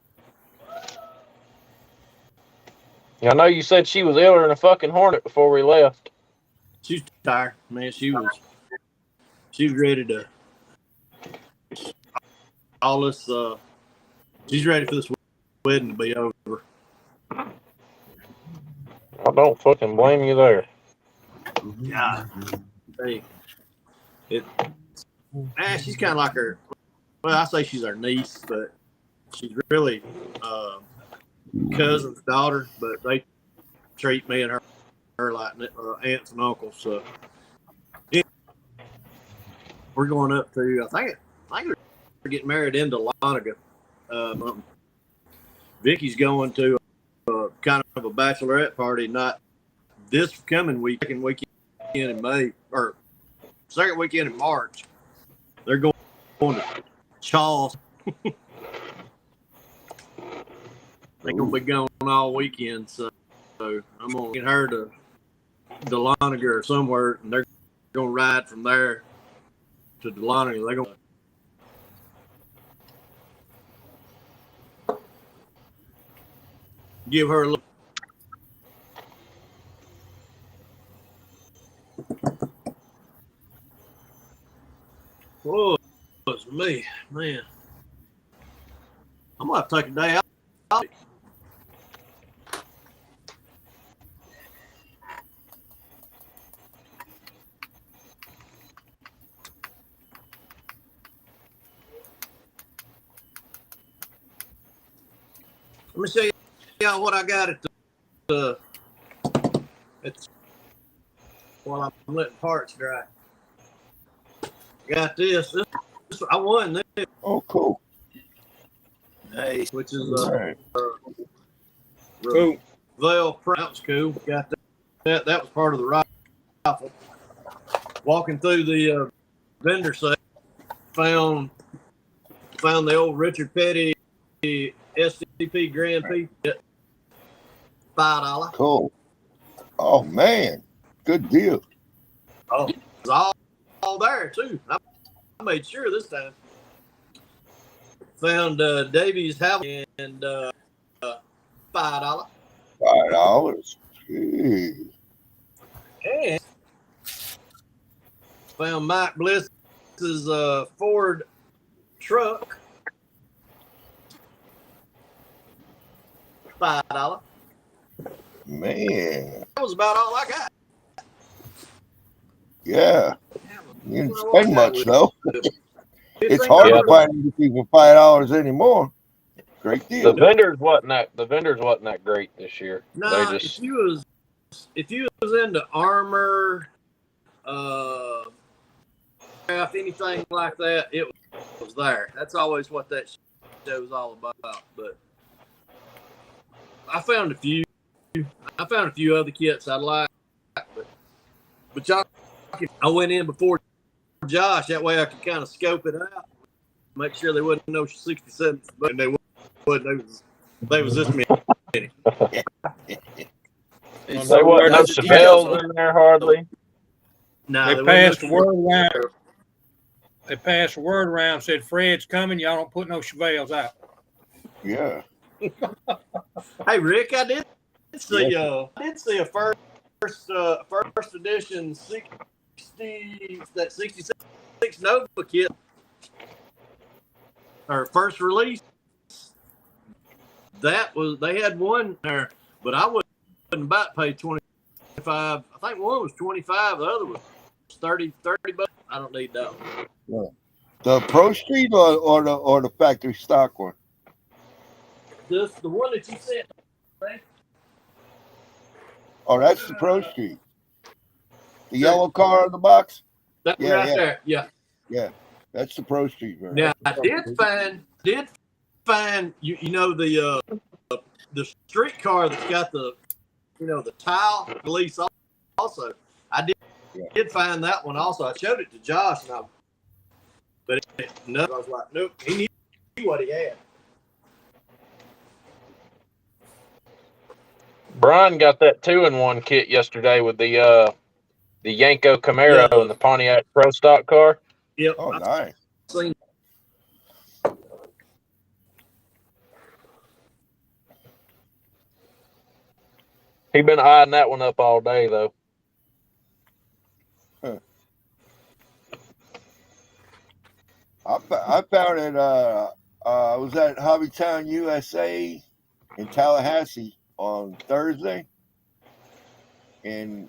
I know you said she was iller than a fucking hornet before we left. she's tired, man. She was ready to all this. She's ready for this wedding to be over. I don't fucking blame you there. God, she's kind of like her. Well, I say she's our niece, but she's really cousin's daughter. But they treat me and her like aunts and uncles. So yeah, we're going up to. I think we're getting married in Dahlonega. Vicky's going to kind of a bachelorette party, not this coming weekend in May or second weekend in March. They're going to Charles. They're going to be going all weekend, so I'm going to get her to Dahlonega or somewhere, and they're going to ride from there to Dahlonega. They're going to give her a little. Whoa, it's me, man. I'm gonna take a day out. Let me show y'all what I got at the while I'm letting parts dry. Got this. I won this. Oh, cool. Nice. Which is All right. Cool. Veil. That was cool. Got that. That was part of the raffle. Walking through the vendor set, found the old Richard Petty SCP Grand Prix at $5. Cool. Oh man, good deal. Oh, it was all there too. I made sure this time. Found Davies House and $5. $5. Jeez. And found Mike Bliss's Ford truck. $5. Man. That was about all I got. Yeah. You didn't spend much though. It's $15. hard to find anything for $5 anymore. Great deal. The vendors wasn't that great this year. No, They just if you was into armor, anything like that, it was there. That's always what that show's all about. But I found a few other kits I like. But y'all, I went in before Josh. That way I could kind of scope it out, make sure there wasn't no 67, but they wasn't. They was this many. They wasn't no Chevelles in there hardly. No, They there passed the wasn't word around. They passed the word around, said Fred's coming. Y'all don't put no Chevelles out. Yeah. Hey Rick, I did see a first edition 66 Nova kit, or first release. They had one there, but I wouldn't about pay 25. I think one was 25, the other was 30 bucks. I don't need that one. The Pro Street or the factory stock one? The one that you sent Oh, that's the Pro Street. The yellow car on the box? That Yeah, right yeah. there. Yeah. Yeah. That's the Pro Street version. Now I did find you know the streetcar that's got the the tile release also. I did find that one also. I showed it to Josh no, I was like, nope, he knew what he had. Brian got that 2-in-1 kit yesterday with the Yanko Camaro and the Pontiac Pro Stock car. Yep. Oh, nice. Seen. He been eyeing that one up all day though. Huh. I found it. I was at Hobbytown USA in Tallahassee on Thursday, and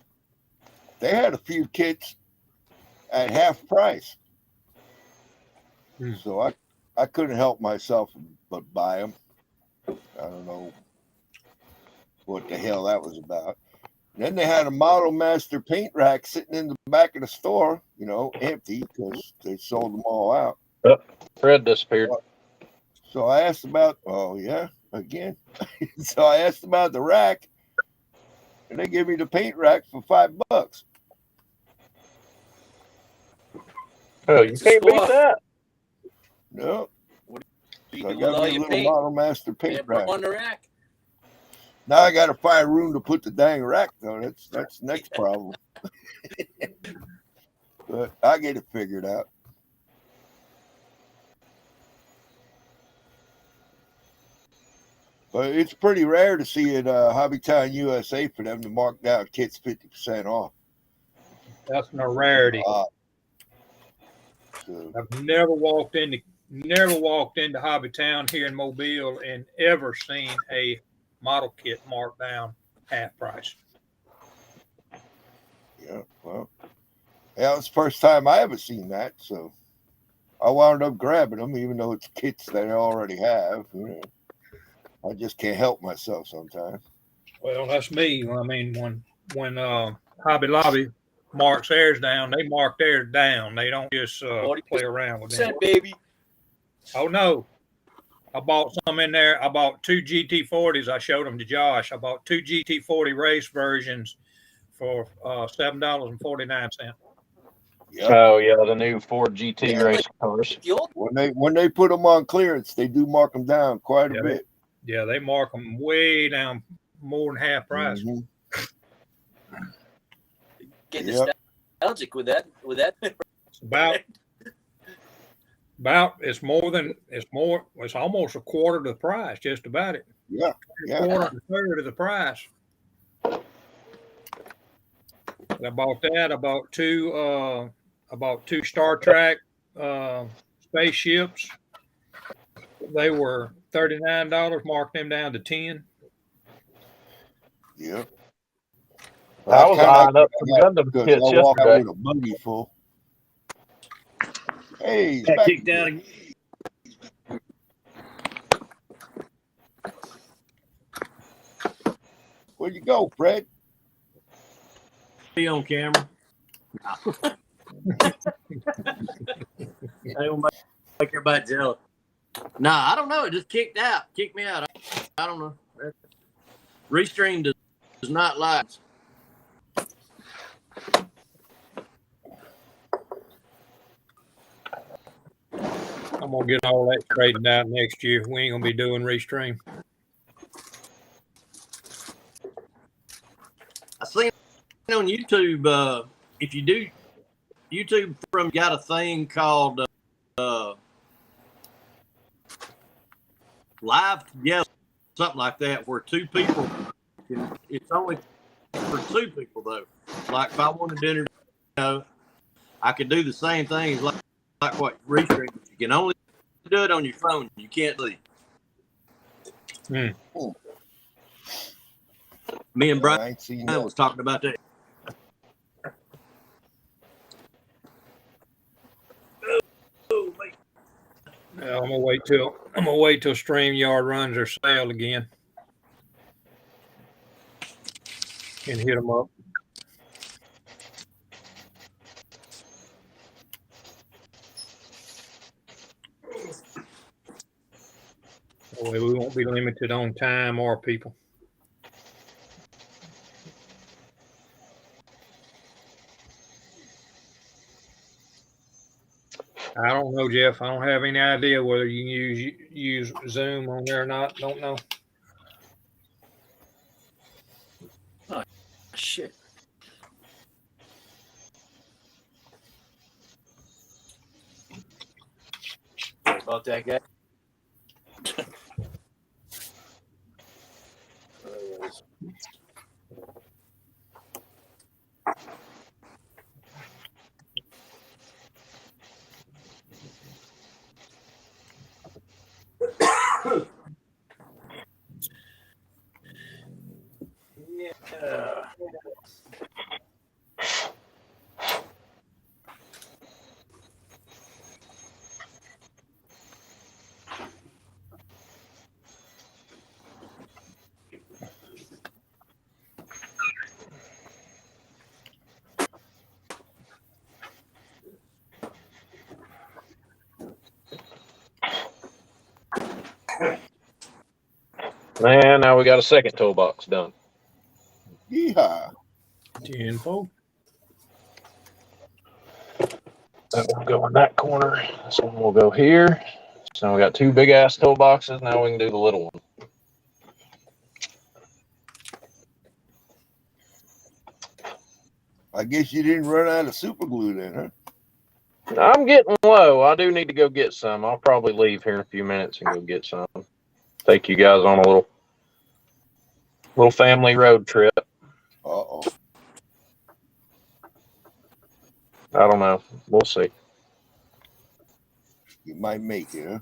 they had a few kits at half price. So I couldn't help myself but buy them. I don't know what the hell that was about. And then they had a Model Master paint rack sitting in the back of the store, empty because they sold them all out. Fred disappeared. So I asked about, again. So I asked about the rack, and they gave me the paint rack for $5. Oh, you can't beat that. No. What do So you I do with got all me a your little paint? Model Master paint rack. On the rack. Now I got to find room to put the dang rack, though. That's the next problem. But I get it figured out. But it's pretty rare to see at Hobbytown USA for them to mark down kits 50% off. That's a rarity. So, I've never walked into Hobbytown here in Mobile and ever seen a model kit marked down half price. yeah, well, it's the first time I ever seen that. So I wound up grabbing them, even though it's kits that I already have. I just can't help myself sometimes. Well, that's me. I mean, when Hobby Lobby marks theirs down, they mark theirs down. They don't just play around with them. Baby. Oh no, I bought some in there. I bought 2 GT40s. I showed them to Josh. I bought 2 GT40 race versions for $7.49. Yep. Oh yeah, the new Ford GT race cars. When they put them on clearance, they do mark them down quite a bit. Yeah, they mark them way down, more than half price. Mm-hmm. Get nostalgic with that. It's about it's almost a quarter of the price, just about it. Yeah. Quarter to a third of the price. I bought that. I bought two Star Trek spaceships. They were $39, marked them down to $10. Yep. I was eyeing up some Gundam kits I walk out yesterday. with a buggy full. Hey, he's Got back kicked down again. Where'd you go, Fred? Be on camera. I don't make everybody jealous. Nah, I don't know. It just kicked me out. I don't know. Restream does not like. I'm gonna get all that straightened out next year. We ain't gonna be doing Restream. I seen on YouTube. If you do YouTube from got a thing called Live Together, something like that, where two people it's only for two people though. Like if I wanted dinner, I could do the same thing as like what Restream. You can only do it on your phone. You can't leave. Me and Brian I ain't seen that. was talking about that. I'm gonna wait till StreamYard runs their sale again. and hit them up. That way we won't be limited on time or people. I don't know, Jeff. I don't have any idea whether you can use Zoom on there or not. Don't know. Shit. Sorry about that, guy. Yeah. Man, now we got a second toolbox done. Yeehaw. 10-4. That will go in that corner. This one will go here. So we got two big ass toolboxes. Now we can do the little one. I guess you didn't run out of super glue then, huh? I'm getting low. I do need to go get some. I'll probably leave here in a few minutes and go get some. Take you guys on a little family road trip. Uh-oh. I don't know. We'll see. You might make it, huh?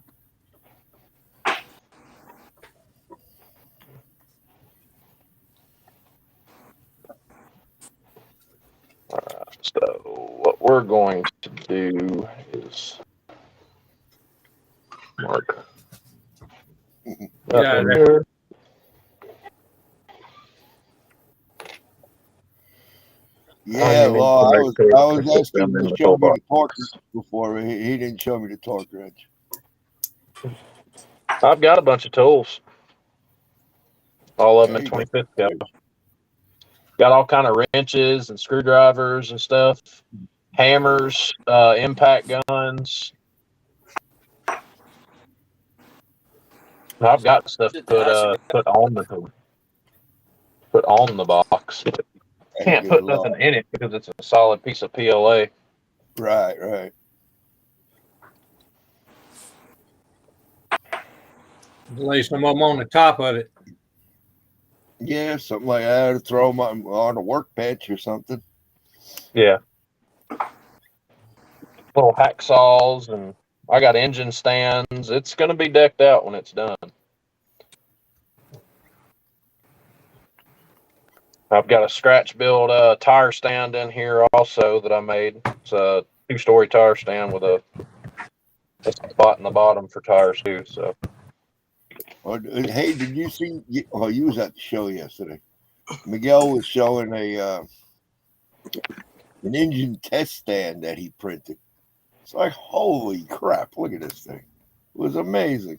So what we're going to do is mark Yeah, here. Yeah, need well, to I make was sure I was it's asking him down in to the show me toolbox. the torque before. He didn't show me the torque wrench. I've got a bunch of tools. All of them Okay, at 25th scale. Got all kind of wrenches and screwdrivers and stuff. Hammers, impact guns. I've got stuff to put on the box. Hey, Can't good put Lord. nothing in it because it's a solid piece of PLA. Right. lay some of them on the top of it. Yeah, something like that. To throw them on a workbench or something. Yeah. Little hacksaws, and I got engine stands. It's going to be decked out when it's done. I've got a scratch build tire stand in here also that I made. It's a 2-story tire stand with a spot in the bottom for tires too. So Hey, did you see? Oh, you was at the show yesterday. Miguel was showing an engine test stand that he printed. It's like, holy crap! Look at this thing. It was amazing.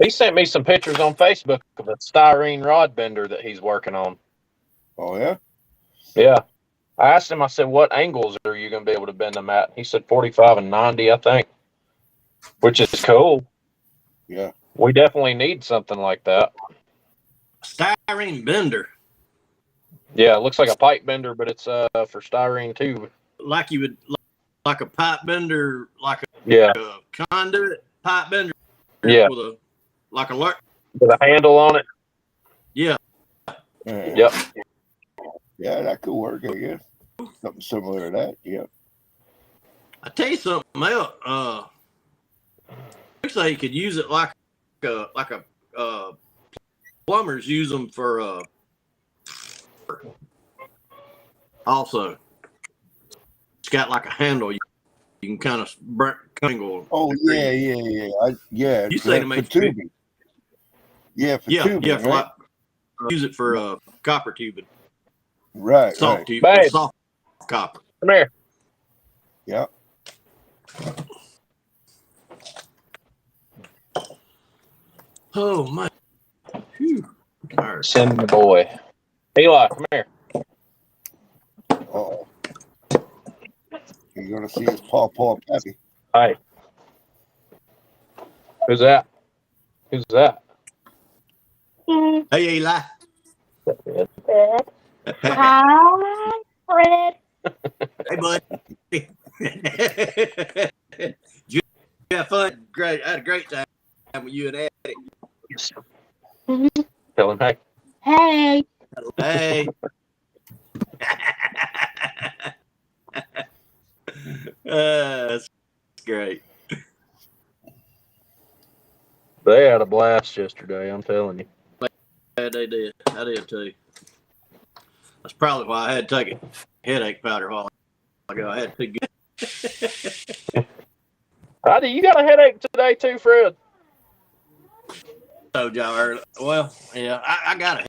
he sent me some pictures on Facebook of a styrene rod bender that he's working on. Oh yeah. Yeah. I asked him, I said, what angles are you going to be able to bend them at? He said 45 and 90, I think, which is cool. Yeah. We definitely need something like that. Styrene bender. Yeah, it looks like a pipe bender, but it's for styrene too. Like you would, like a pipe bender, like Yeah. a conduit pipe bender. Yeah. With a, like a lark. With a handle on it. Yeah. Yep. Yeah, that could work, I guess. Something similar to that. Yeah. I tell you something else. Looks like you could use it like a plumbers use them for also. It's got like a handle. You can kind of angle. Oh yeah. You say to make tubing. Yeah, for Yeah, tubing, yeah, right? use it for copper tubing, Right, soft right. tube, Babe. soft copper. Come here. Yeah. Oh man, Phew. Tired. Send the boy. Eli, come here. Uh-oh. You're gonna see his paw pappy. Hi. Who's that? Who's that? Hey Eli. Fred. Hey Hi, Fred. bud. You have fun? Great. I had a great time with you and Eddie. Tell him hey. Hey. Hey. That's great. They had a blast yesterday, I'm telling you. Yeah, they did. I did too. That's probably why I had to take a headache powder a while ago. I had to get. Heidi, you got a headache today too, Fred? Told y'all earlier. Well, yeah, I got a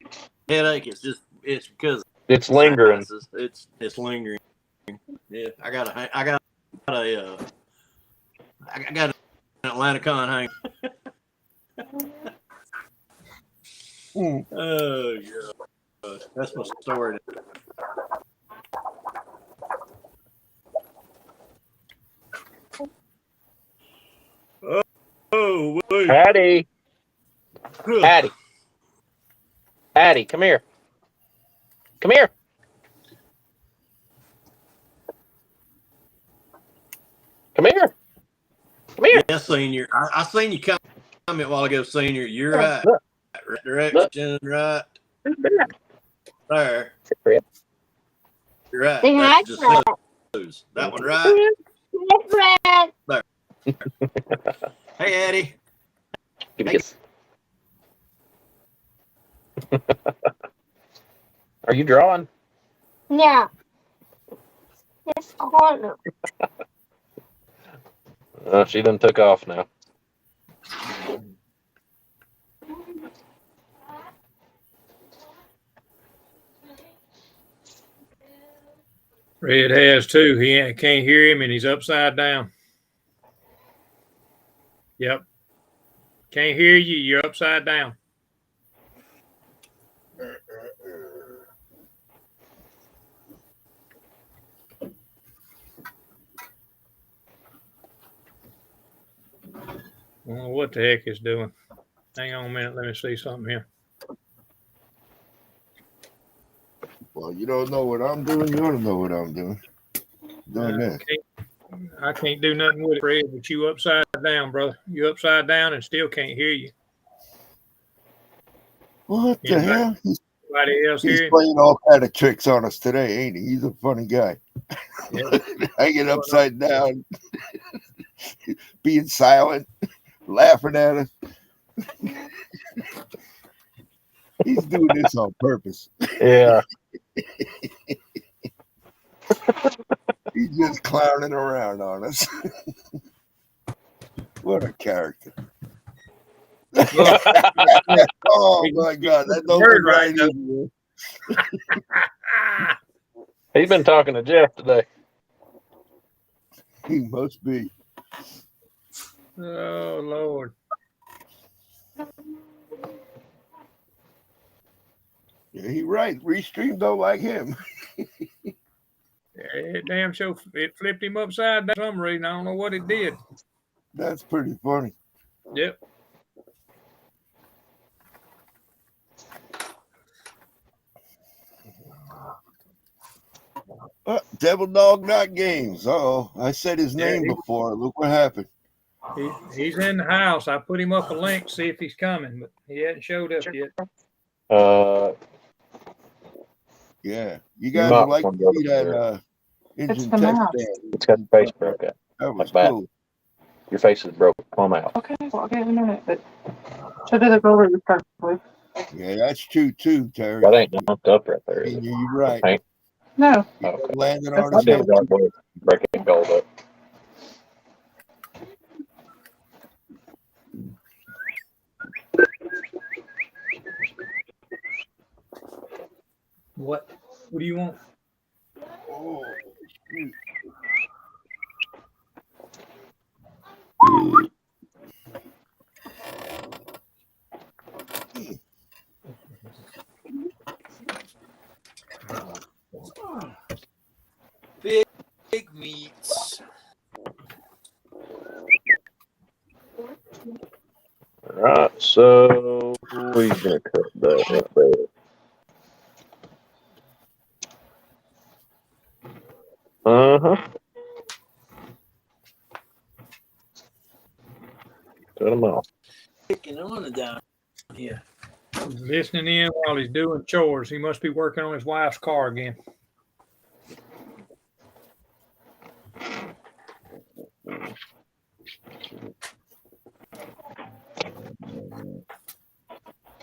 headache. It's because of It's lingering. sinuses. It's lingering. Yeah, I got an Atlanticon hang. Oh yeah, that's my story. Oh wait. Hattie. Hattie. Hattie, come here. Come here. Come here. Come here. Yeah, senior. I seen you comment a while ago, senior. You're right. Look. Right direction, right there. Fred. You're right. Say hi, That's just Fred. nose. That one right. Hi, Fred. Hey, Eddie. Give me a kiss. Are you drawing? Yeah. This corner. She done took off now. Red has too. Can't hear him and he's upside down. Yep. Can't hear you. You're upside down. I don't know what the heck it's doing. Hang on a minute. Let me see something here. Well, you don't know what I'm doing. You want to know what I'm doing. Doing this. I can't do nothing with it, Fred, but you upside down, brother. You upside down and still can't hear you. What the hell? Anybody else He's hear him? playing all kind of tricks on us today, ain't he? He's a funny guy. Yeah. Hanging upside down, being silent, laughing at us. He's doing this on purpose. Yeah. He's just clowning around on us. What a character. Oh my God, that don't Bird look right right either. He's been talking to Jeff today. He must be. Oh, Lord. Yeah, he right. Restream don't like him. It damn show it flipped him upside down for some reason. I don't know what it did. That's pretty funny. Yep. Devil Dog Not Games. Uh-oh. I said his name before. Look what happened. He's in the house. I put him up a link to see if he's coming, but he hasn't showed up yet. Yeah. You guys would like to see that It's engine the tech mouse. stand. It's got your face broke out. That was Like that. cool. Your face is broke. Plumb out. Okay, well, I'll get in a minute, but should I go over this perfectly? Yeah, that's true too, Terry. That ain't jumped up right there. Is it? You're right. Paint? No. Okay. Landing That's on I his did head. it right way. Break it gold up. What? What do you want? Oh, shoot. Big meats. All right, so we're gonna cut that right there. Cut them off. Picking on down here. He's listening in while he's doing chores. He must be working on his wife's car again.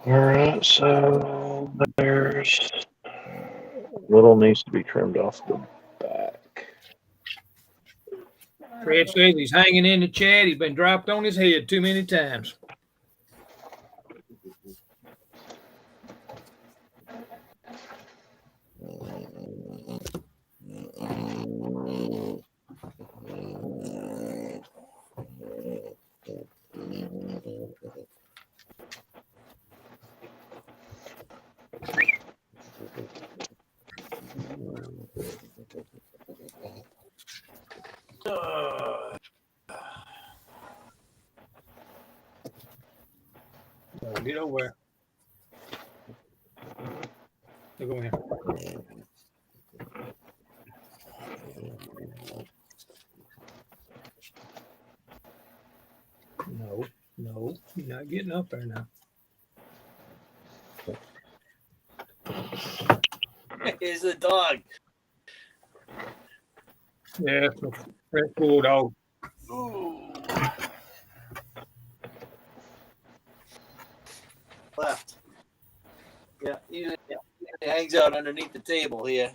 All right, so there's little needs to be trimmed off the back. Fred says he's hanging in the chat. He's been dropped on his head too many times. Get over there. Look over here. No, you're not getting up there now. Here's the dog. Yeah, it's a Fred bulldog. Left. Yeah, he hangs out underneath the table here.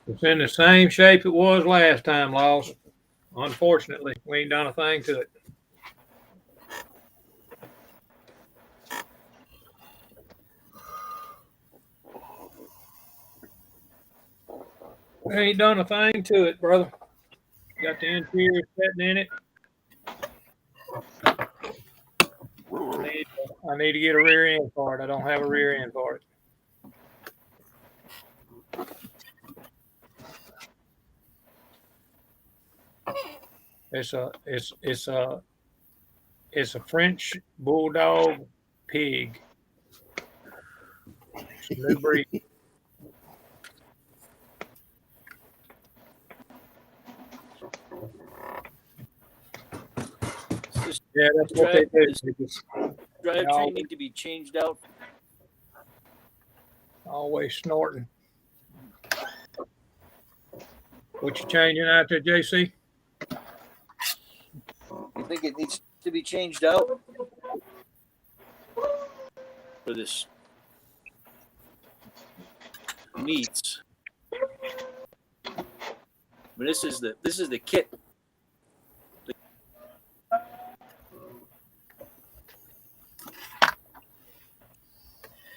It's in the same shape it was last time, Laws. Unfortunately, we ain't done a thing to it. We ain't done a thing to it, brother. Got the interior setting in it. I need to get a rear end for it. I don't have a rear end for it. It's a French bulldog pig. It's a new breed. Yeah, that's what they do. They just Drivetrain need to be changed out. always snorting. What you changing out there, JC? You think it needs to be changed out for this meats? But this is the kit.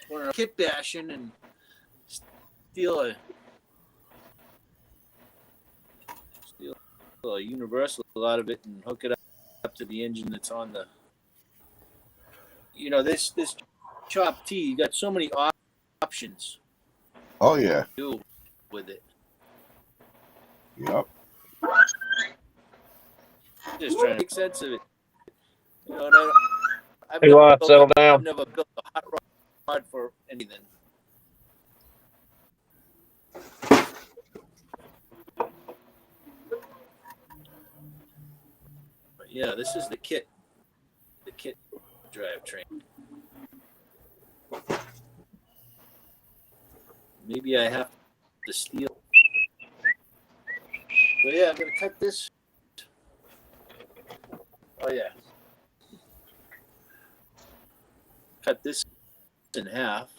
We're kit bashing and steal a universal out of it and hook it up to the engine that's on the. You know, this Chop T, you got so many options Oh, yeah. to do with it. Yep. Just trying to make sense of it. You know, Hey, Lyle, settle I've down. never built a hot rod for anything. Yeah, this is the kit drivetrain. Maybe I have to steal. But yeah, I'm gonna cut this. Oh yeah. Cut this in half.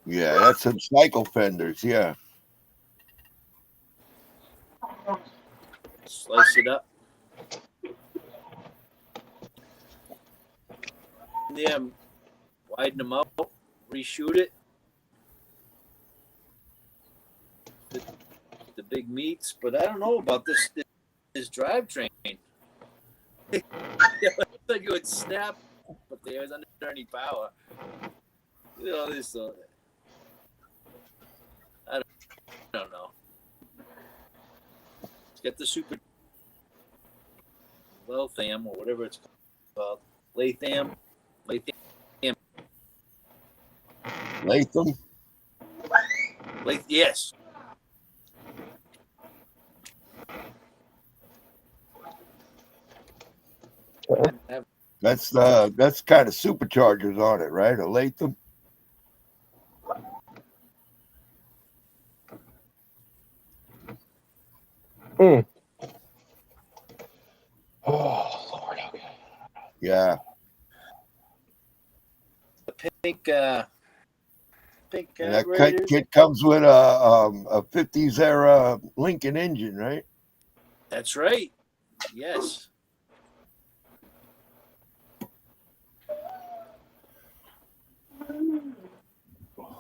Yeah, that's some cycle fenders. Yeah. Slice it up. Yeah, widen them out. Reshoot it. The big meats, but I don't know about this drivetrain. Like it would snap, but there was under any power. You know this. I don't know. It's got the super Latham or whatever it's called. Latham. Latham. Yes. That's kind of superchargers on it, right? A Latham. Oh Lord, okay. Yeah. The pink And that carburetors. kit comes with a 50s era Lincoln engine, right? That's right. Yes.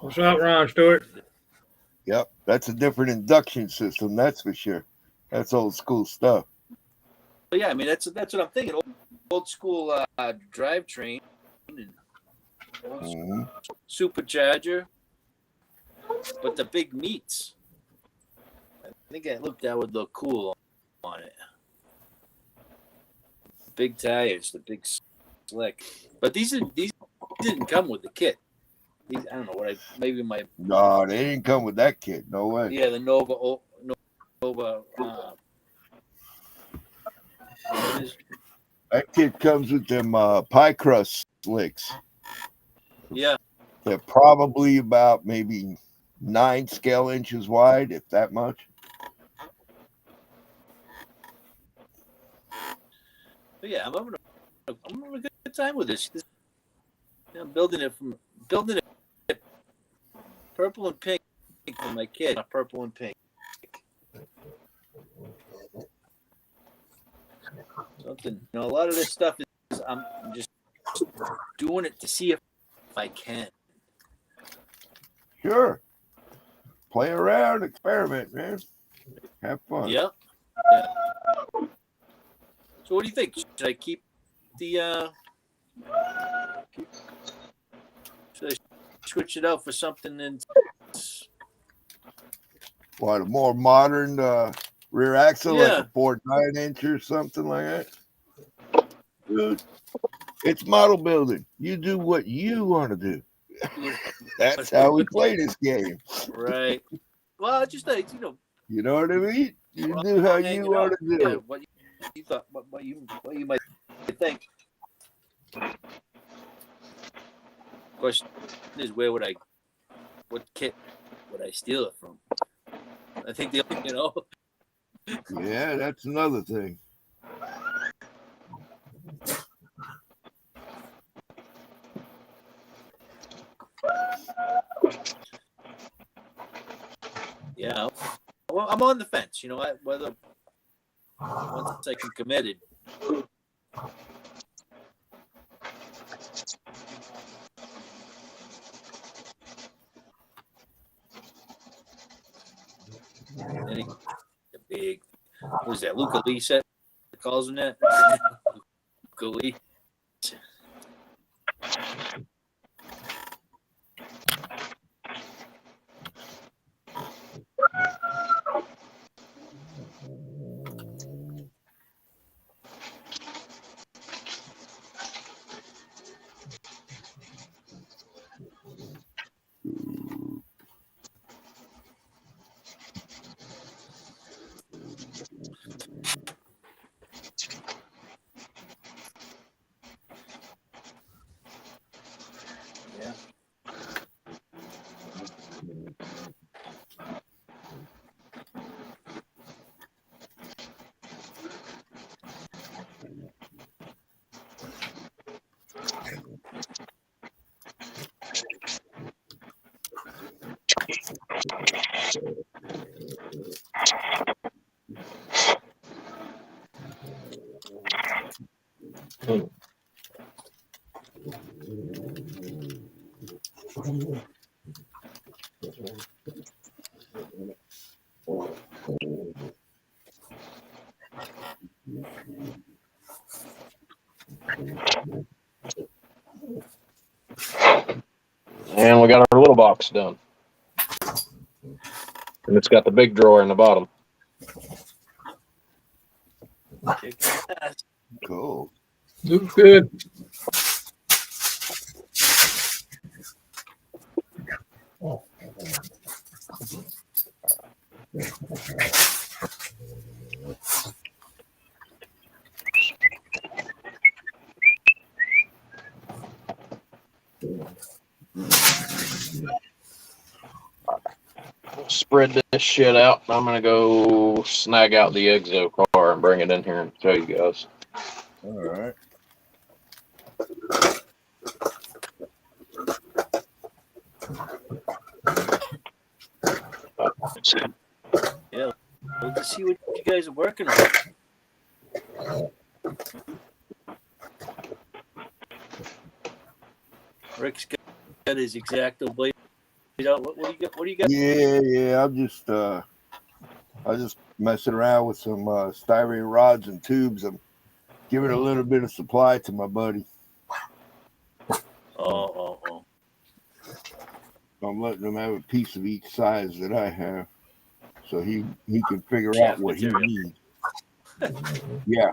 What's up, Ron Stewart? Yep. That's a different induction system, that's for sure. That's old school stuff. But yeah, I mean that's what I'm thinking. Old school drivetrain and supercharger, but the big meats. I think that would look cool on it. Big tires, the big slick. But these didn't come with the kit. I don't know what No, they didn't come with that kit. No way. Yeah, the Nova. That kit comes with them pie crust slicks. Yeah. They're probably about maybe 9 scale inches wide, if that much. But yeah, I'm having a good time with this. I'm building it purple and pink for my kid. Purple and pink. Something, a lot of this stuff is I'm just doing it to see if I can. Sure. Play around, experiment, man. Have fun. Yep. Yeah. So what do you think? Should I keep the should I switch it out for something What, a more modern rear axle, Yeah. like a Ford 9-inch or something like that? Dude, it's model building. You do what you want to do. That's how we play this game. Right. Well, just You know what I mean? You do how you want to do. Yeah, what you thought, what you might think. Question is, what kit would I steal it from? I think Yeah, that's another thing. Yeah. Well, I'm on the fence. Whether once I can committed. Big, what is that? Luca Lee set calls him that. Luca Lee. And we got our little box done. And it's got the big drawer in the bottom. Cool. Looks good. Spread this shit out. I'm gonna go snag out the Exo car and bring it in here and show you guys. All right. Yeah, let's see what you guys are working on. Rick's got his X-Acto blade out. What do you got? What do you got? Yeah. I'm just messing around with some styrene rods and tubes. I'm giving a little bit of supply to my buddy. Oh. I'm letting him have a piece of each size that I have, so he can figure out what he Cafeteria. needs. Yeah.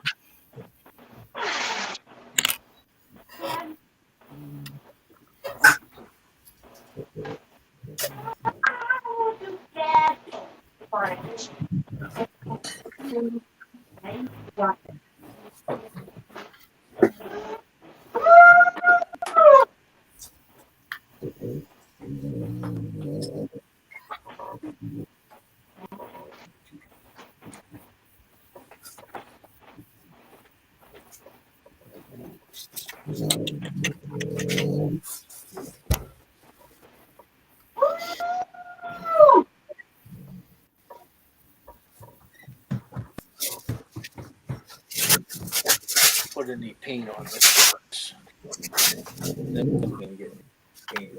Put any paint on this. Then we're gonna get paint.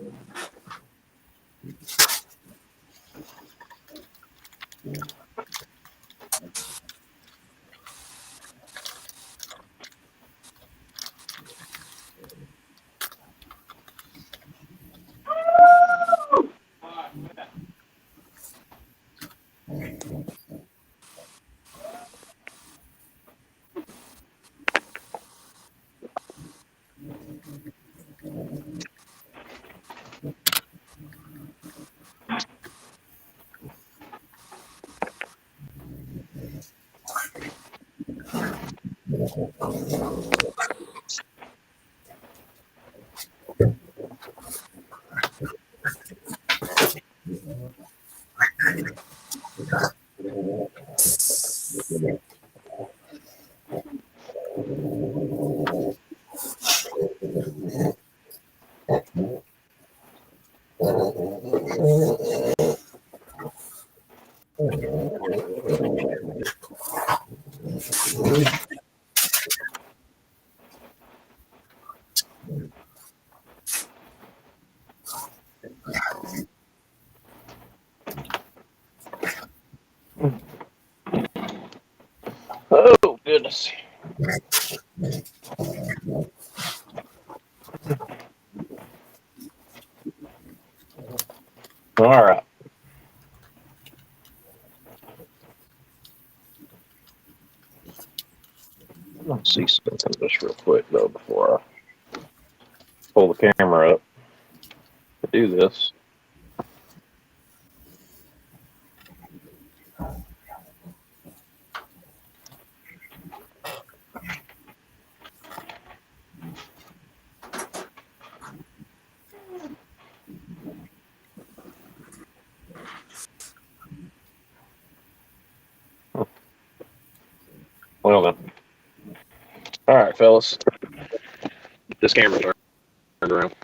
Oh, goodness. All right. Let's see something just real quick, though, before I pull the camera up to do this. Well, then. All right, fellas. This camera turned around.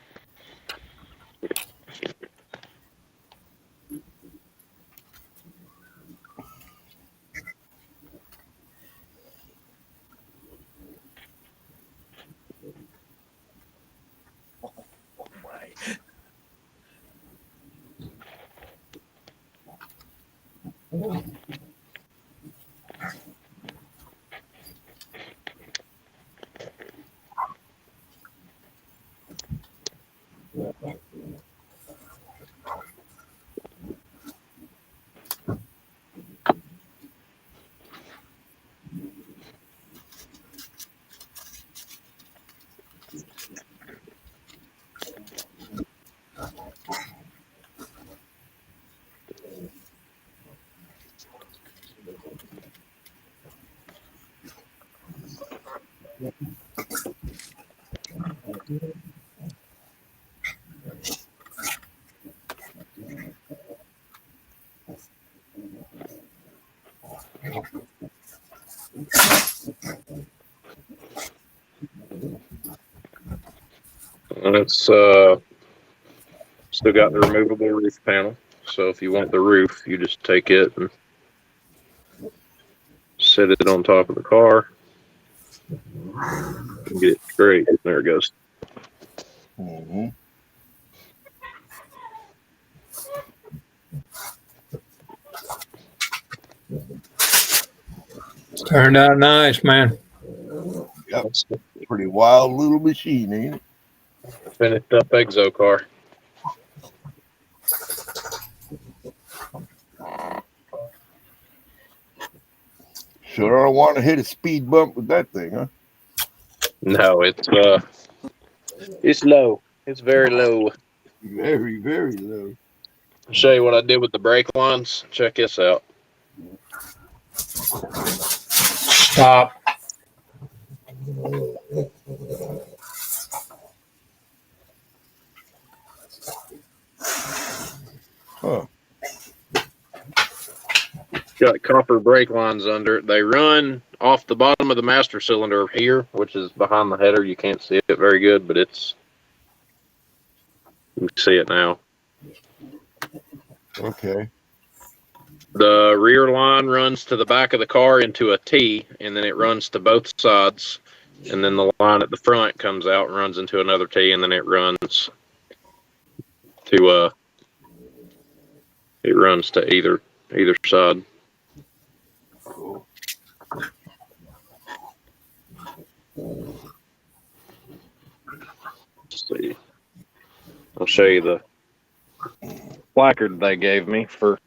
And it's still got the removable roof panel. So if you want the roof, you just take it and set it on top of the car and get it straight. There it goes. Mm-hmm. Turned out nice, man. Yep. Pretty wild little machine, ain't it? Finished up exo car. Sure don't want to hit a speed bump with that thing, huh? No, it's low. It's very low. Very, very low. I'll show you what I did with the brake lines. Check this out. Stop. Huh. Got copper brake lines under it. They run off the bottom of the master cylinder here, which is behind the header. You can't see it very good, but it's, you can see it now. Okay. The rear line runs to the back of the car into a T, and then it runs to both sides. And then the line at the front comes out and runs into another T, and then it runs to either side. Cool. Let's see. I'll show you the placard they gave me for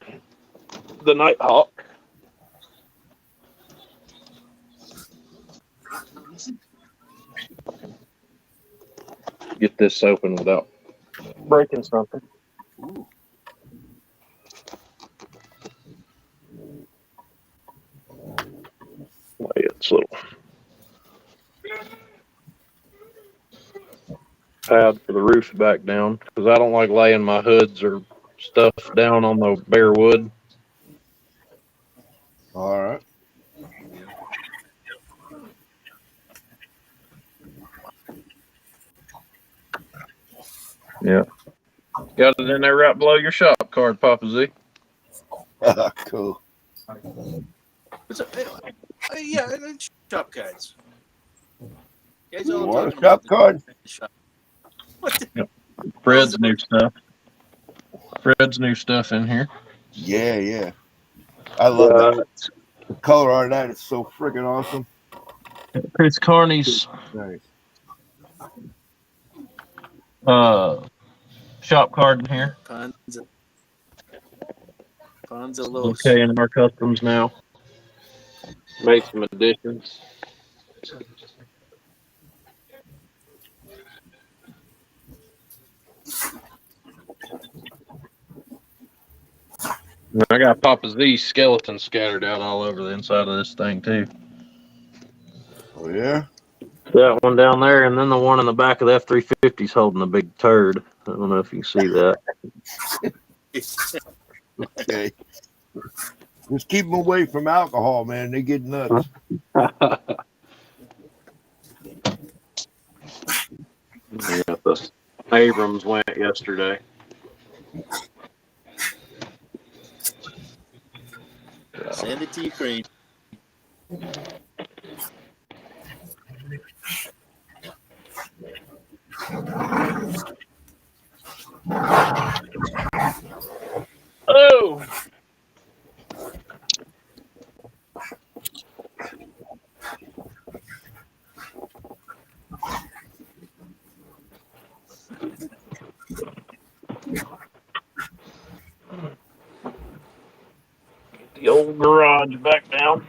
the Nighthawk. Get this open without breaking something. It's little pad for the roof back down because I don't like laying my hoods or stuff down on the bare wood. All right. Yeah. Got it in there right below your shop card, Papa Z. Cool. Yeah, shop cards. Guys You all want a talking shop about card? the shop. What the Yep. Fred's new stuff. Fred's new stuff in here. Yeah, yeah. I love that. The color on that is so freaking awesome. Chris Carney's Nice. shop card in here. Ponza Los. Okay, in our customs now. Made some additions. I got Papa Z's skeleton scattered out all over the inside of this thing too. Oh yeah. That one down there, and then the one in the back of the F-350 is holding a big turd. I don't know if you see that. Okay. Just keep them away from alcohol, man. They get nuts. Yeah, the Abrams went yesterday. Send it to Ukraine. Oh! the old garage back down.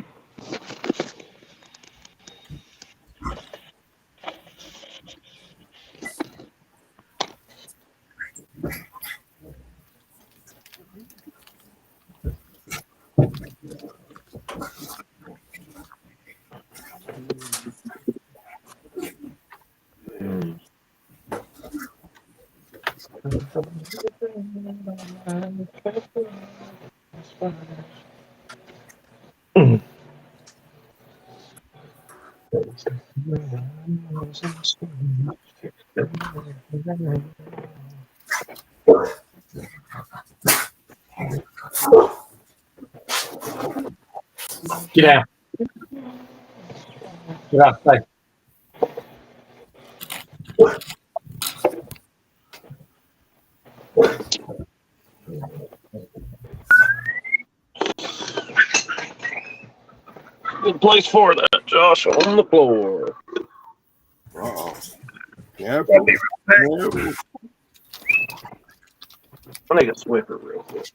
Get out. Get out. Hey. Good place for that, Josh, on the floor. Uh-oh. Careful. Careful. I need a Swiffer real quick.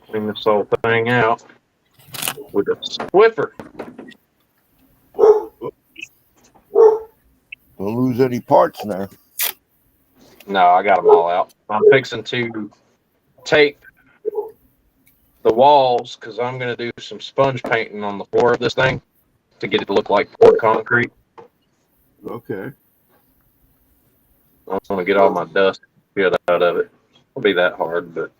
Clean this whole thing out with a Swiffer. Don't lose any parts now. No, I got them all out. I'm fixing to tape the walls because I'm going to do some sponge painting on the floor of this thing to get it to look like poured concrete. Okay. I want to get all my dust out of it. It'll be that hard, but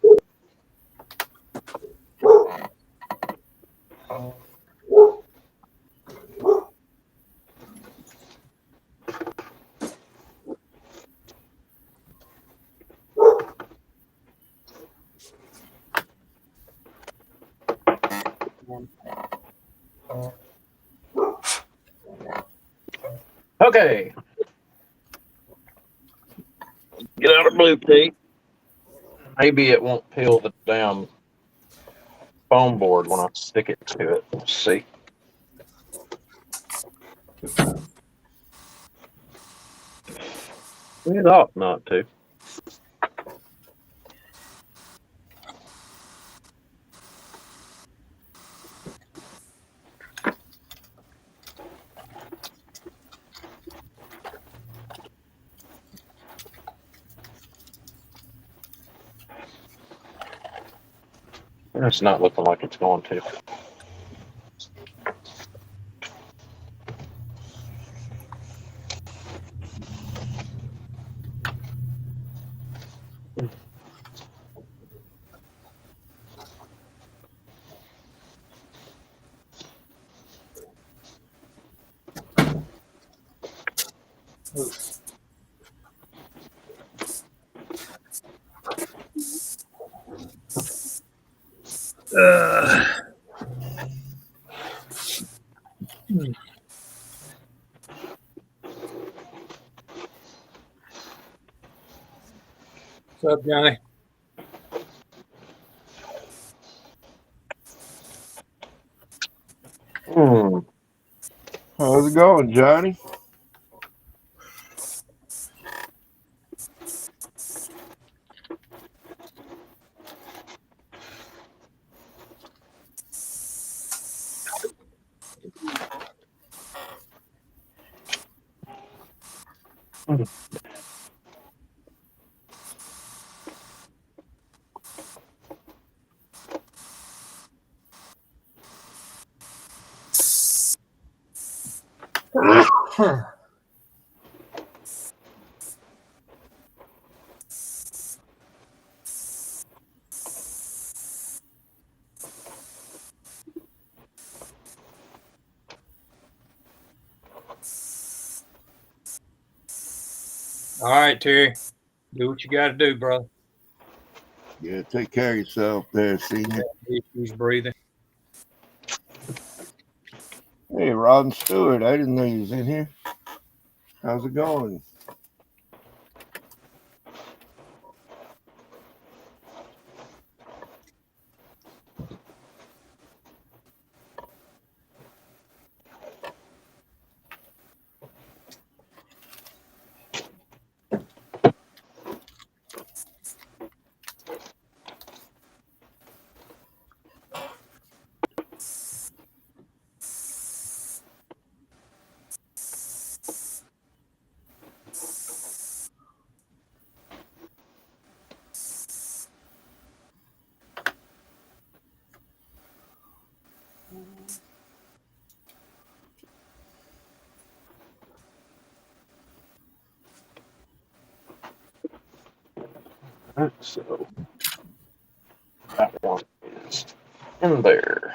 okay. Get out of blue tape. Maybe it won't peel the damn foam board when I stick it to it. Let's see. It ought not to. It's not looking like it's going to. What's up, Johnny? How's it going, Johnny? All right, Terry. Do what you got to do, brother. Yeah, take care of yourself there, senior. He's breathing. Hey, Ron Stewart. I didn't know you was in here. How's it going? So that one is in there.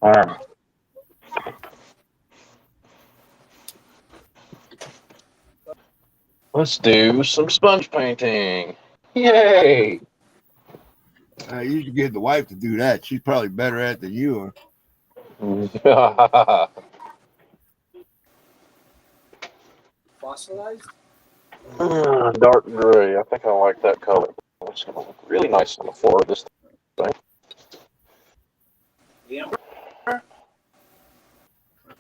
All right. Let's do some sponge painting. Yay! You should get the wife to do that. She's probably better at it than you are. Fossilized? Dark gray. I think I like that color. It's going to look really nice on the floor of this thing. Amber?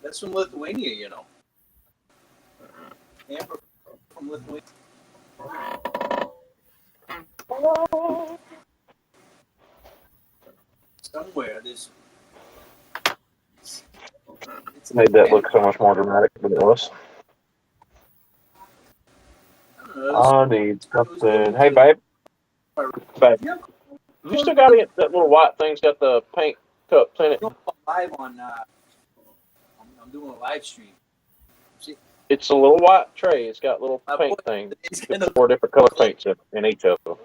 That's from Lithuania, you know. Amber from Lithuania. Somewhere there's. Made that look so much more dramatic than it was. I need something. Hey, babe. Babe. Yeah. You still got it? That little white thing's got the paint cups in it. Live on. I'm doing a live stream. See? It's a little white tray. It's got little paint things. It's 4 different color paints in each of them.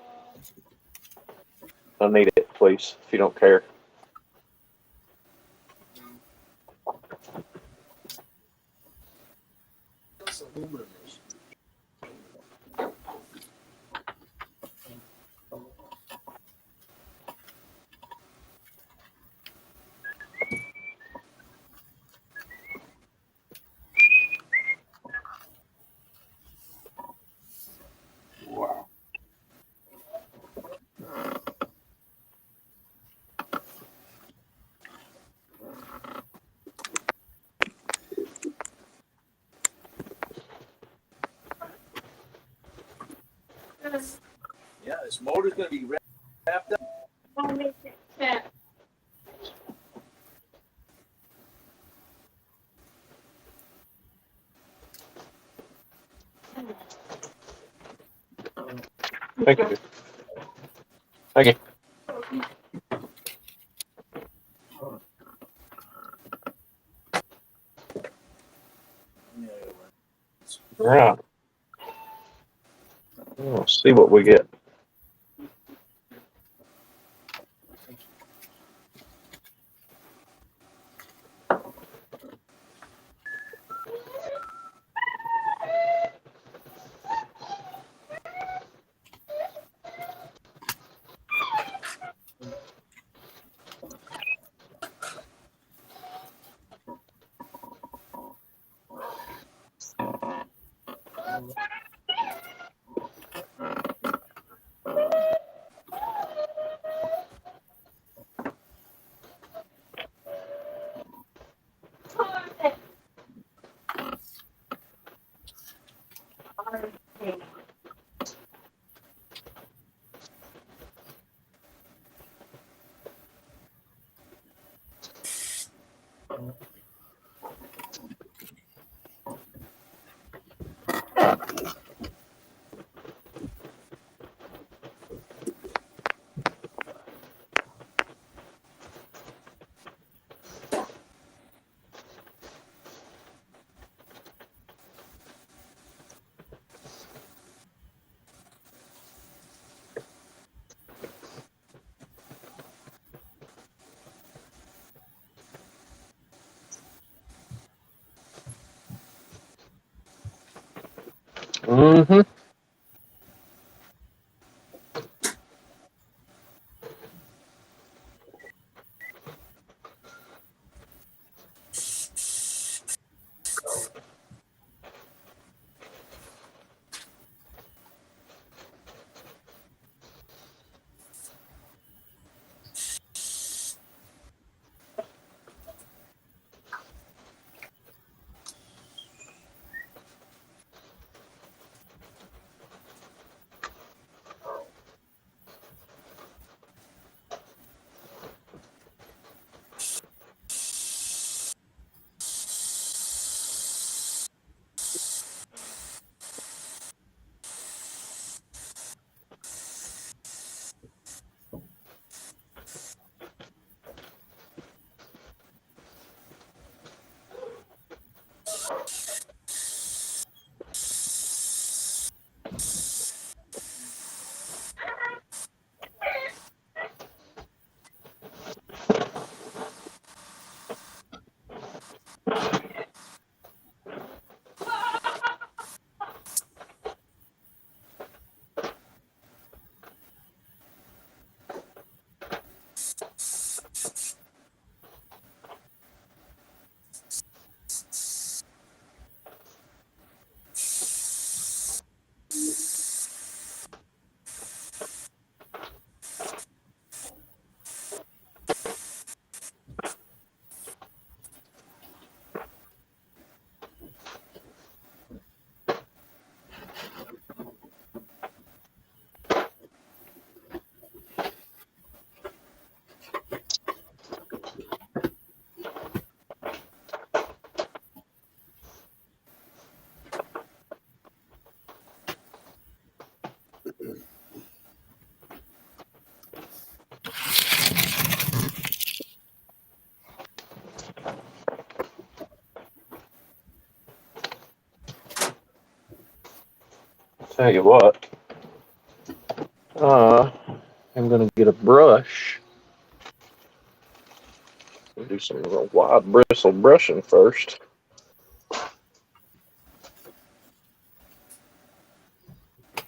I need it, please, if you don't care. Wow. Yeah, this motor's gonna be wrapped up. Thank you. Thank you. All right. Let's see what we get. Mm-hmm. Tell you what. I'm gonna get a brush. We'll do some real wide bristle brushing first.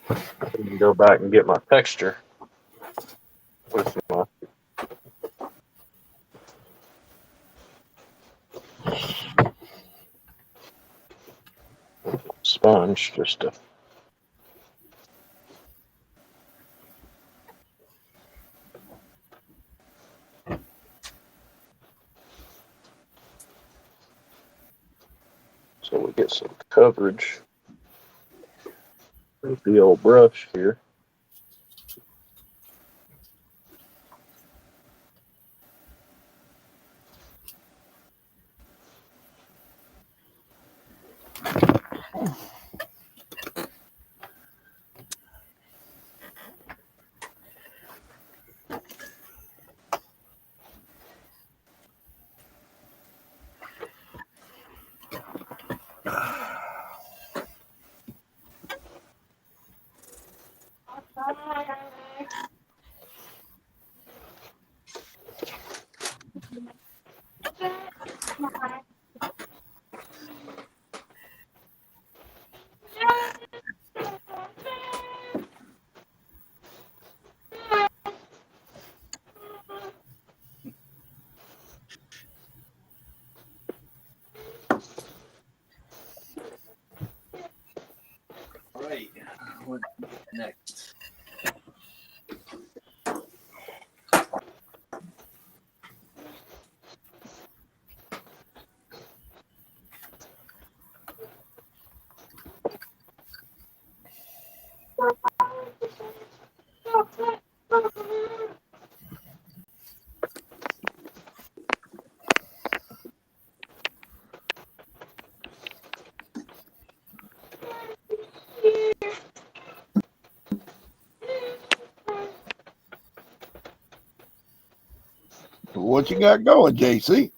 And go back and get my texture with my sponge just to so we get some coverage with the old brush here. All right. What next? What you got going, JC?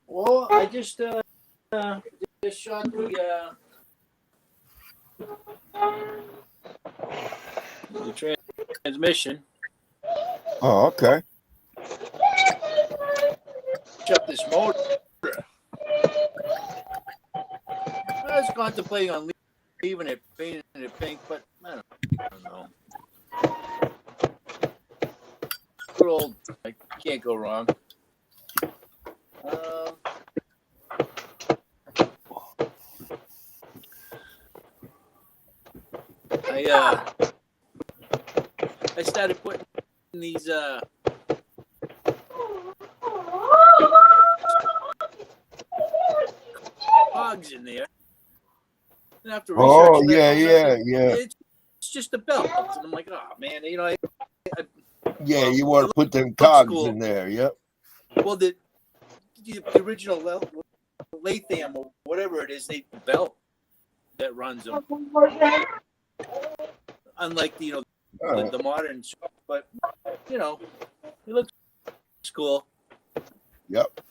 Well, I just shot the transmission. Oh, okay. Shut this motor. I was contemplating on leaving it, painting it pink, but I don't know. Good old, I can't go wrong. I started putting these cogs in there. And after Oh, researching yeah. it's just a belt. And I'm like, oh man, Yeah, you want to put them looks cogs cool. in there. Yep. Well, the original Latham or whatever it is, the belt that runs them. Unlike the modern, but it looks cool. Yep.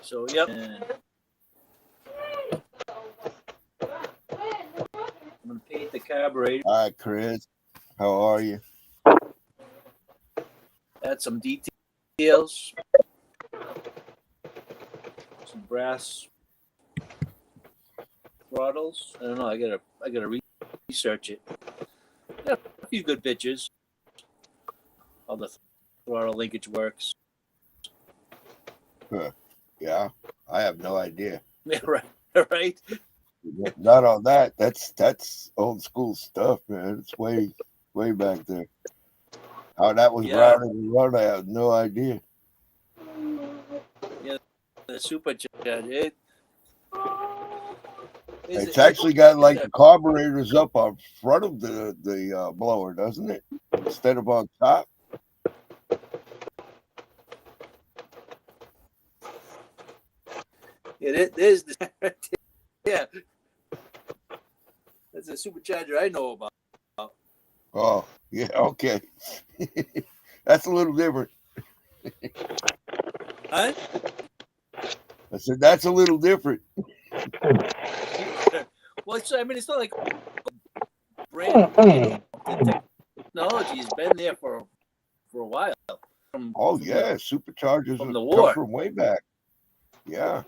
So yep. I'm gonna paint the carburetor. All right, Chris. How are you? Add some details. Some brass throttles. I don't know. I gotta research it. Got a few good pictures. How the throttle linkage works. Huh. Yeah, I have no idea. Yeah, right. Not on that. That's old school stuff, man. It's way back there. How that was routed and run, I have no idea. Yeah, the supercharger. It's actually got like the carburetors up on front of the blower, doesn't it? Instead of on top. It is. Yeah. That's a supercharger I know about. Oh, yeah, okay. That's a little different. Huh? I said that's a little different. Well, it's not like brand new. The technology has been there for a while. Oh yeah, superchargers from the come war. from way back. Yeah.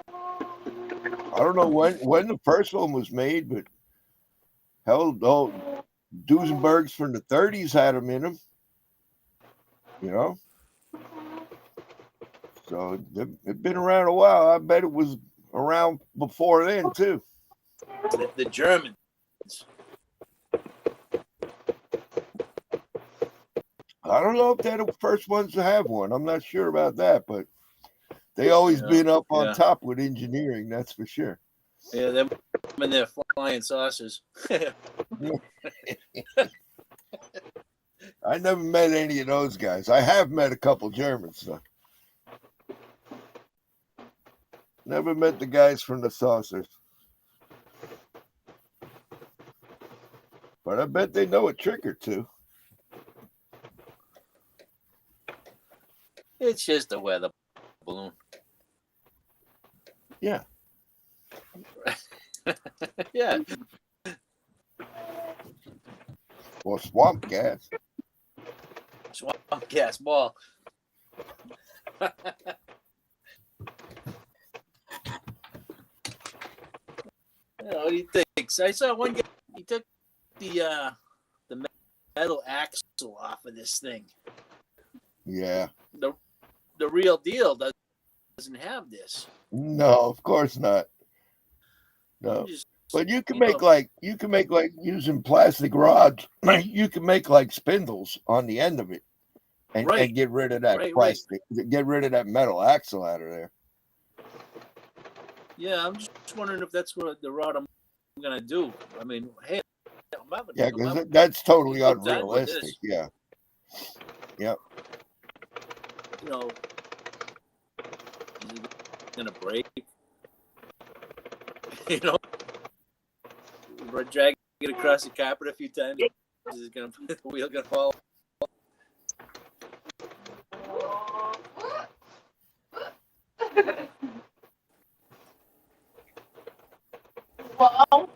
I don't know when the first one was made, but hell, Duesenbergs from the 30s had them in them. You know, so they've been around a while. I bet it was around before then too. The Germans. I don't know if they're the first ones to have one. I'm not sure about that, but they always been up on top with engineering. That's for sure. Yeah, they've been there flying saucers. I never met any of those guys. I have met a couple Germans, though. Never met the guys from the saucers. But I bet they know a trick or two. It's just a weather balloon. Yeah. Yeah. Or swamp gas. Swamp gas ball. What do you think? So I saw one guy. He took the metal axle off of this thing. Yeah. The real deal doesn't have this. No, of course not. No. But you can make like using plastic rods. You can make like spindles on the end of it, and get rid of that plastic. Get rid of that metal axle out of there. Yeah, I'm just wondering if that's what the rod I'm gonna do. I mean, hey, yeah, because that's totally unrealistic. Yeah. Yep. You know, is it gonna break? You know, drag it across the carpet a few times. Is it gonna the wheel gonna fall? Well,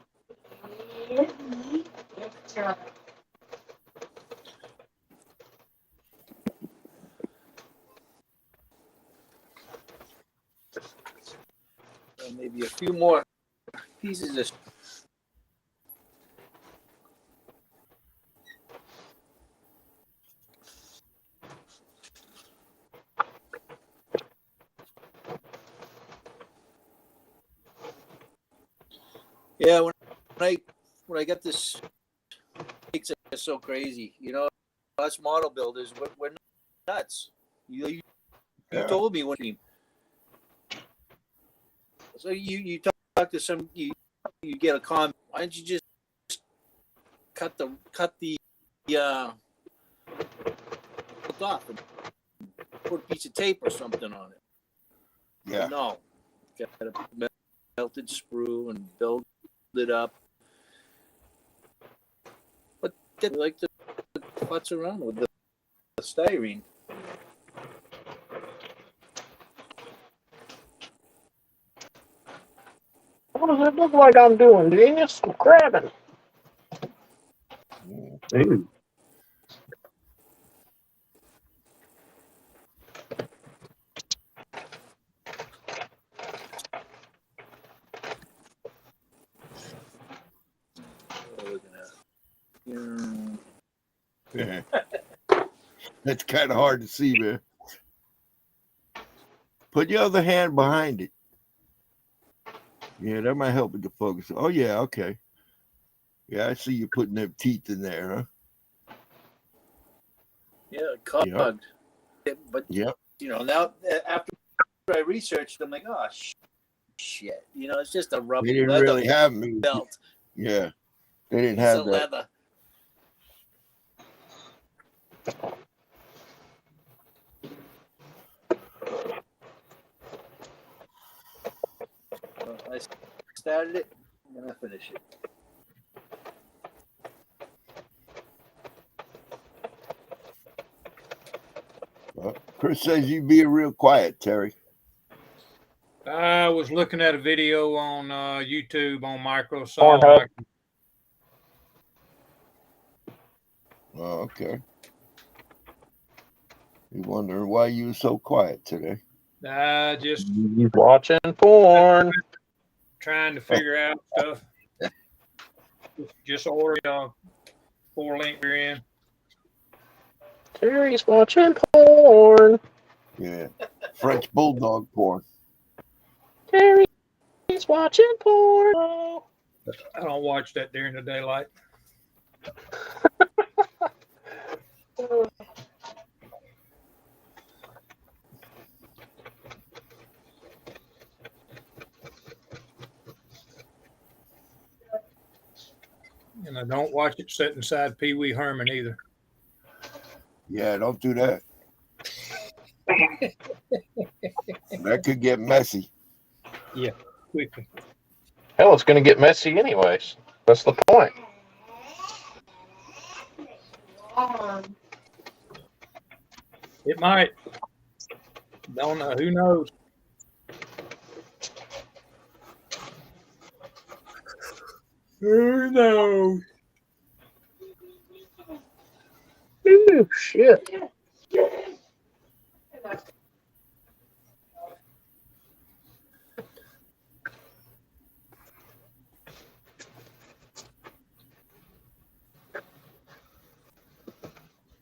Maybe a few more pieces of. Yeah, when I got this, it's so crazy. You know, us model builders, we're nuts. You told me when so you talk to some you get a comment. Why don't you just cut the off and put a piece of tape or something on it? Yeah. No, got a melted sprue and build it up. But they like to futz around with the styrene. What does it look like I'm doing, Genius? I'm crabbing. Dude. Yeah. That's kind of hard to see, man. Put your other hand behind it. Yeah, that might help with the focus. Oh, yeah, okay. Yeah, I see you putting them teeth in there, huh? Yeah, clogged. Yep. But, you know, now after I researched, I'm like, oh, shit. You know, it's just a rubber They didn't leather really have belt. Yeah, they didn't Piece have of that. leather. I started it, and I finish it. Chris says you being real quiet, Terry. I was looking at a video on YouTube on Microsoft. Pornhub. Oh, okay. You wondering why you were so quiet today? Just He's watching porn. trying to figure out stuff. Just ordered a 4-link beer in. Terry's watching porn. Yeah. French bulldog porn. Terry's watching porn. I don't watch that during the daylight. And I don't watch it sitting inside Pee Wee Herman either. Yeah, don't do that. That could get messy. Yeah, quickly. Hell, it's going to get messy anyways. That's the point. It might. Don't know. Who knows? Who knows? Ooh, shit.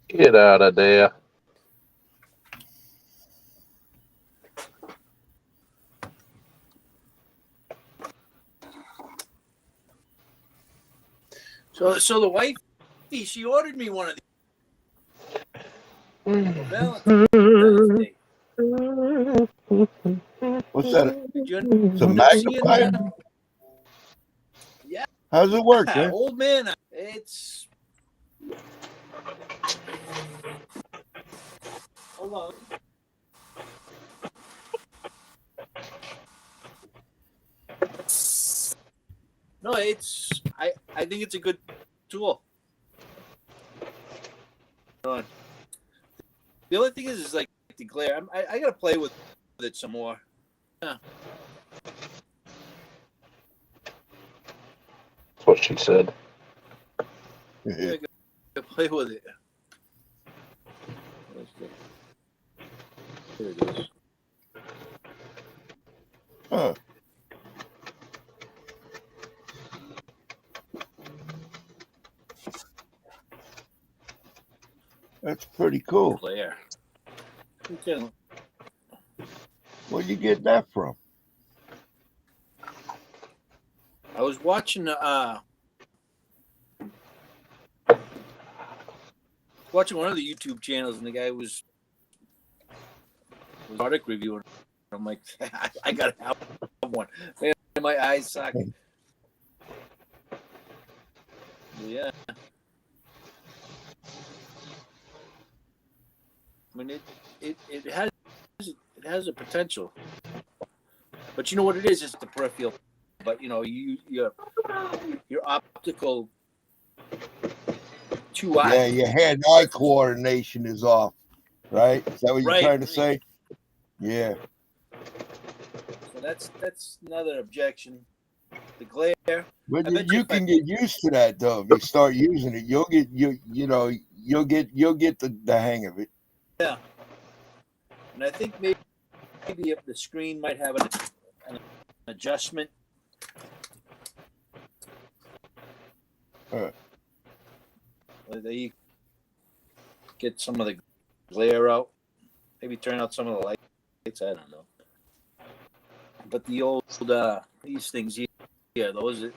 Get out of there. So the wife, she ordered me one of these for Valentine's Day. What's that? Did you Some end up seeing magnifier? that? Yeah, How's it work, man? old man. It's hold on. No, it's I think it's a good tool. The only thing is like the glare. I gotta play with it some more. Yeah. That's what she said. Yeah. I gotta play with it. There it is. Huh. That's pretty cool. Glare. Okay. Where'd you get that from? I was watching one of the YouTube channels, and the guy was product reviewing. I'm like, I gotta have one. Man, my eyes suck. Yeah. I mean, it has a potential, but you know what it is? It's the peripheral. But you know, your optical 2 eyes. Yeah, your hand-eye coordination is off, right? Is that what you're Right, trying to right. say? Yeah. So that's another objection. The glare. But I bet you if I- can get used to that though. If you start using it, you'll get you'll get the hang of it. Yeah. And I think maybe if the screen might have an adjustment. Whether you get some of the glare out, maybe turn out some of the lights. I don't know. But the old these things here, those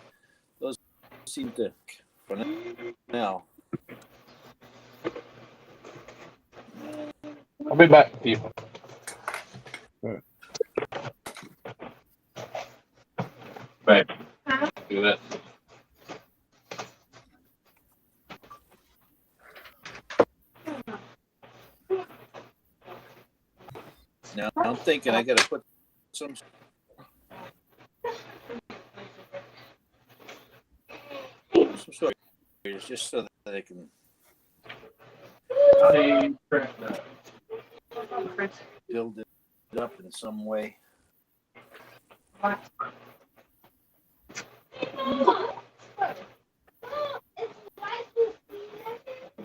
seem to for now. I'll be back with you. Babe, do that. Now I'm thinking I got to put some. Some sort of just so that they can. build it up in some way.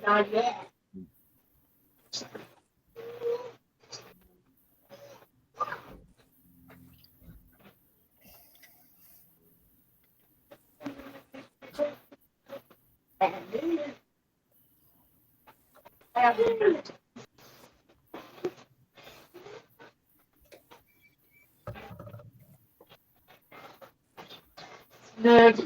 Not yet. Next.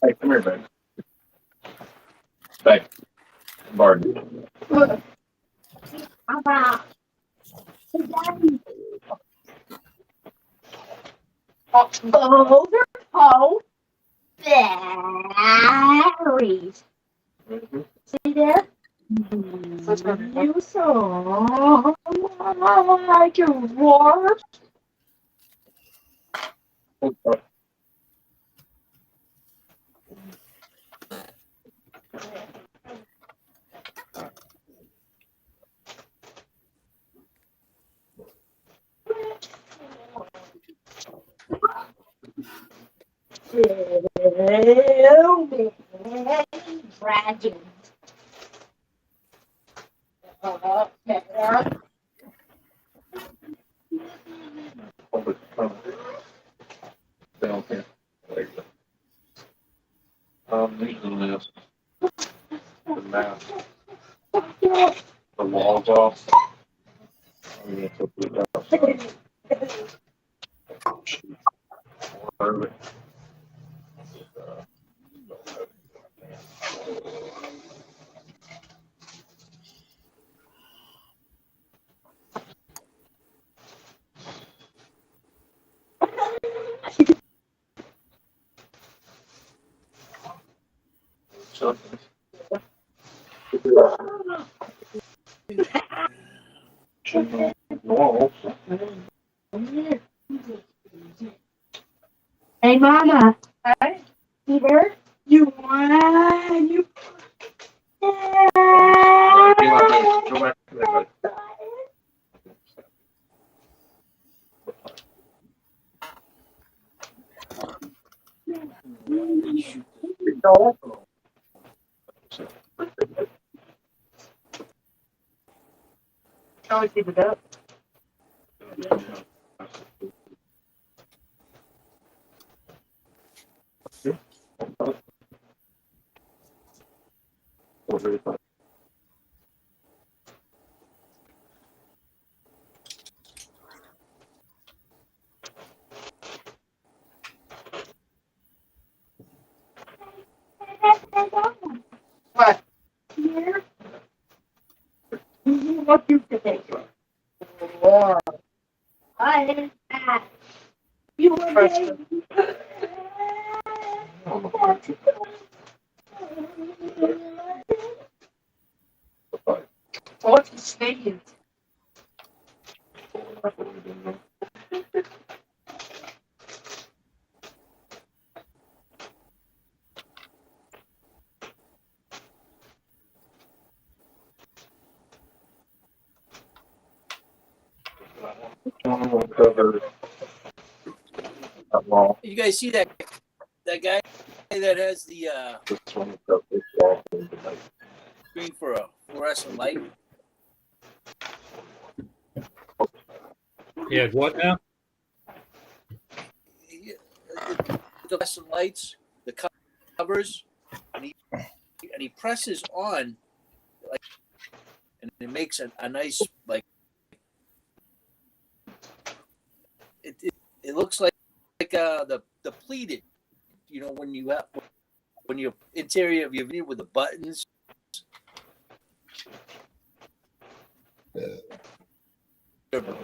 Hey, come here, baby. Hey, Barton. Papa. Daddy. Those are Poe batteries. Mm-hmm. See there? You saw like your war. Dragon. Down here. There you go. Using this, the map, the walls off. I'm gonna put this outside. Perfect. So, walls. Hey, Mama. Hey. You there? You want you. Go back to that, buddy. Always keep it up. What? Here. What you today? War. I You were there. What's the stadium? Cover that wall. You guys see that guy that has the This one, this wall. screen for a fluorescent light? Yeah, what now? The fluorescent lights, the covers, and he presses on, like, and it makes a nice, like, it it looks like the pleated. You know, when your interior of your video with the buttons.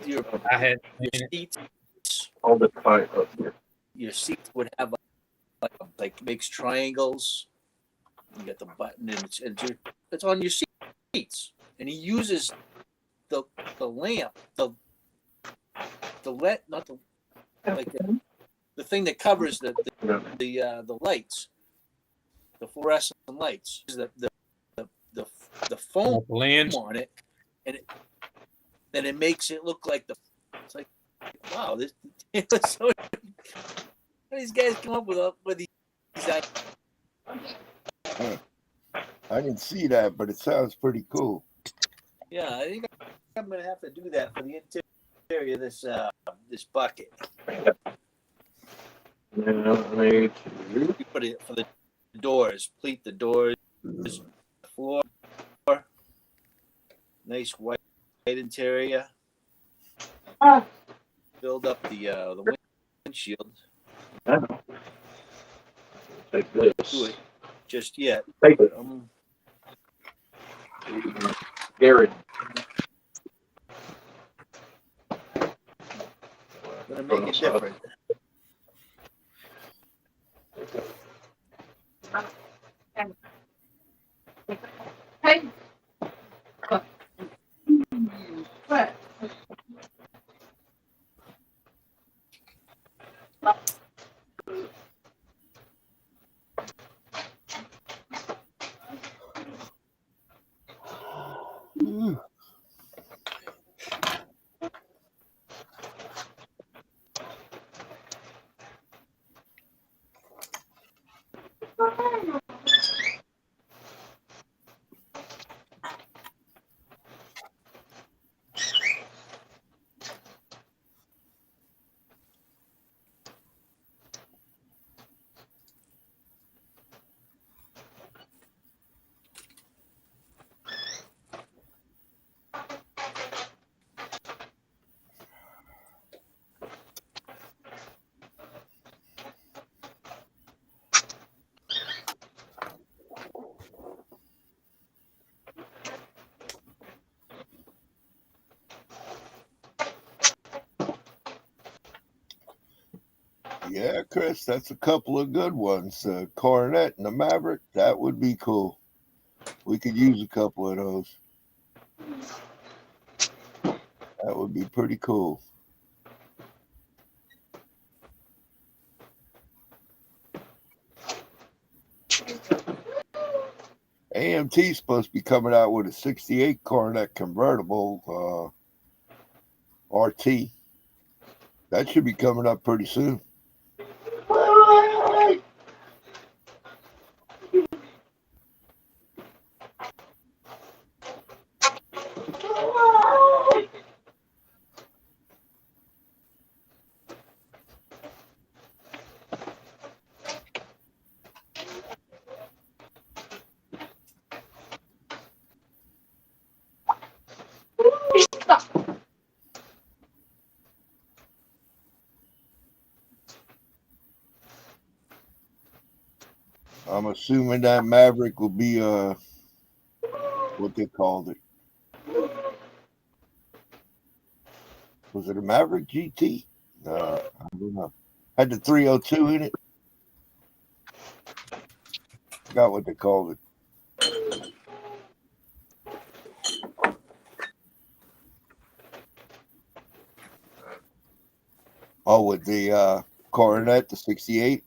Your I had seen it. seats, All the time up here. your seats would have like makes triangles. You got the button and it's on your seats, and he uses the lamp, the LED, not the like the thing that covers the lights, the fluorescent lights. The foam Lens. on it, and then it makes it look like it's like, wow, this so these guys come up with these I didn't see that, but it sounds pretty cool. yeah, I think I'm gonna have to do that for the interior of this bucket. You Put it for the doors, pleat the doors, the floor, nice white interior. Build up the windshield. Take Do this. it just yet. Take it. Gary. Gonna make it different. Hey. What? Yeah, Chris, that's a couple of good ones. Coronet and the Maverick, that would be cool. We could use a couple of those. That would be pretty cool. AMT's supposed to be coming out with a 68 Coronet convertible RT. That should be coming up pretty soon. I'm assuming that Maverick will be what they called it. Was it a Maverick GT? I don't know. Had the 302 in it. Forgot what they called it. Oh, with the Coronet, the 68.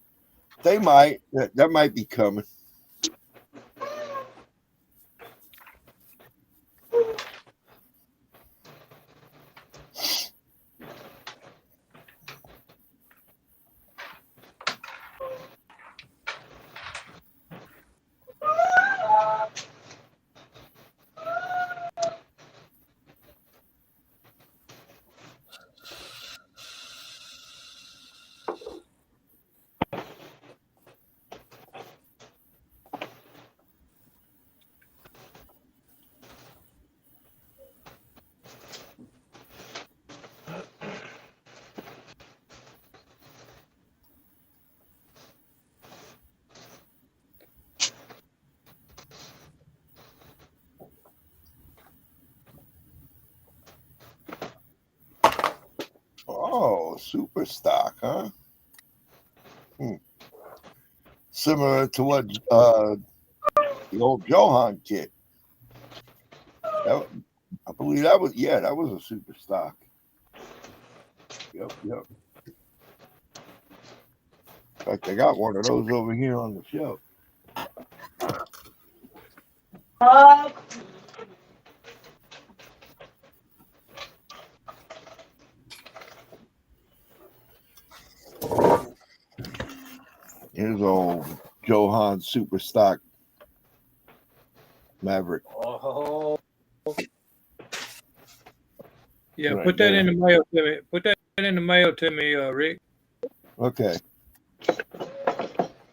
They might. That might be coming. Oh, super stock, huh? Similar to what the old Johan kit. I believe that was a super stock. Yep. In fact, I got one of those over here on the shelf. Here's old Johan super stock Maverick. Oh, Yeah, Right put that there. in the mail to me. Put that in the mail to me, Rick. Okay.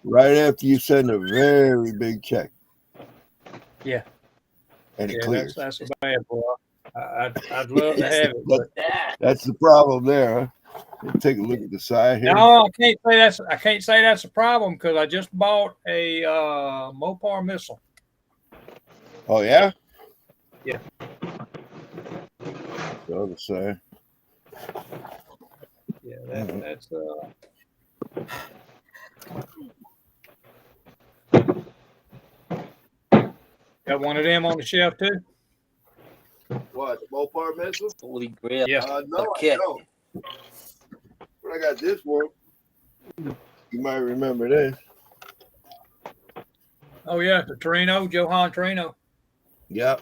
Right after you send a very big check. Yeah. And it Yeah, clears. that's a bad boy. I'd love to have it, but That's the problem there, huh? Take a look at the side here. no, I can't say that's a problem because I just bought a Mopar missile. Oh yeah? Yeah. The other side. Yeah, that's got one of them on the shelf too. What, the Mopar missile? holy grail. Yeah. No, I kit. don't. But I got this one. You might remember this. Oh yeah, the Torino, Johan Torino. Yep.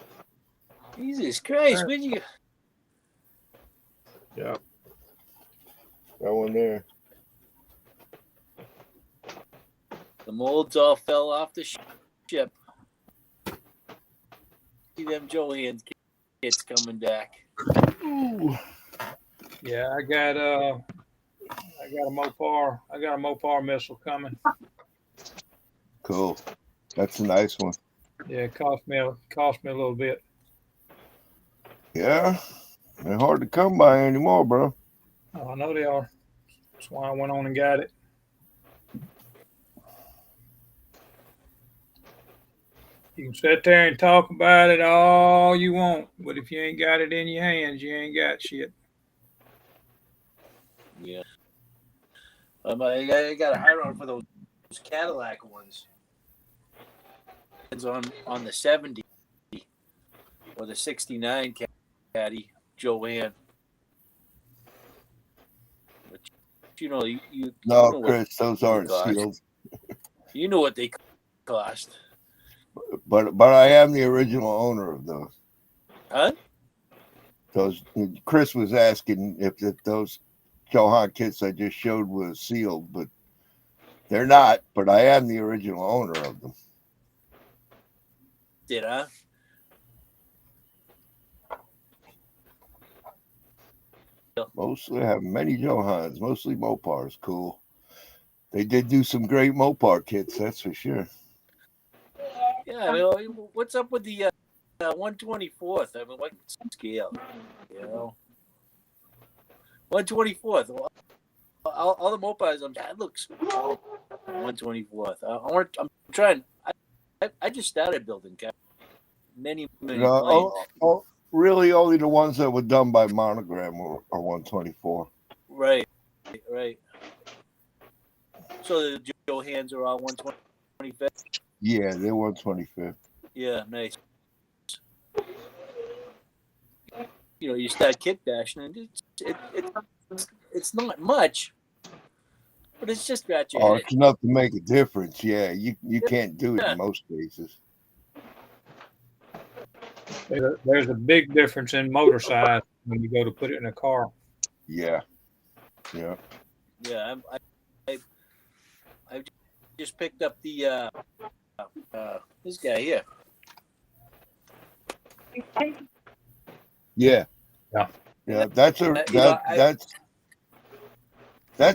Jesus Christ, would you? Yep. That one there. The molds all fell off the ship. See them Johan's kits coming back. Ooh. Yeah, I got a Mopar missile coming. Cool. That's a nice one. Yeah, it cost me a little bit. Yeah. They're hard to come by anymore, bro. Oh, I know they are. That's why I went on and got it. You can sit there and talk about it all you want, but if you ain't got it in your hands, you ain't got shit. Yeah. I got a hard on for those Cadillac ones. It's on the 70 or the 69 Caddy Joanne. But you know, you No, know Chris, those aren't sealed. You know what they cost. But I am the original owner of those. Huh? Those Chris was asking if those Johan kits I just showed was sealed, but they're not. But I am the original owner of them. Did I? Mostly I have many Johans, mostly Mopars. Cool. They did do some great Mopar kits, that's for sure. Yeah. I mean, what's up with the 124th? I mean, what scale? You know, 124th. All the Mopars. That looks 124th. I'm trying. I just started building many planes. Really, only the ones that were done by Monogram are 124. Right. So the Johans are all 125th. Yeah, they're 125th. Yeah, nice. You know, you start kit bashing, and it's not much, but it's just got your head. It's enough to make a difference. Yeah, you can't do it in most cases. There's a big difference in motor size when you go to put it in a car. Yeah. Yeah, I just picked up the this guy here. Yeah. That's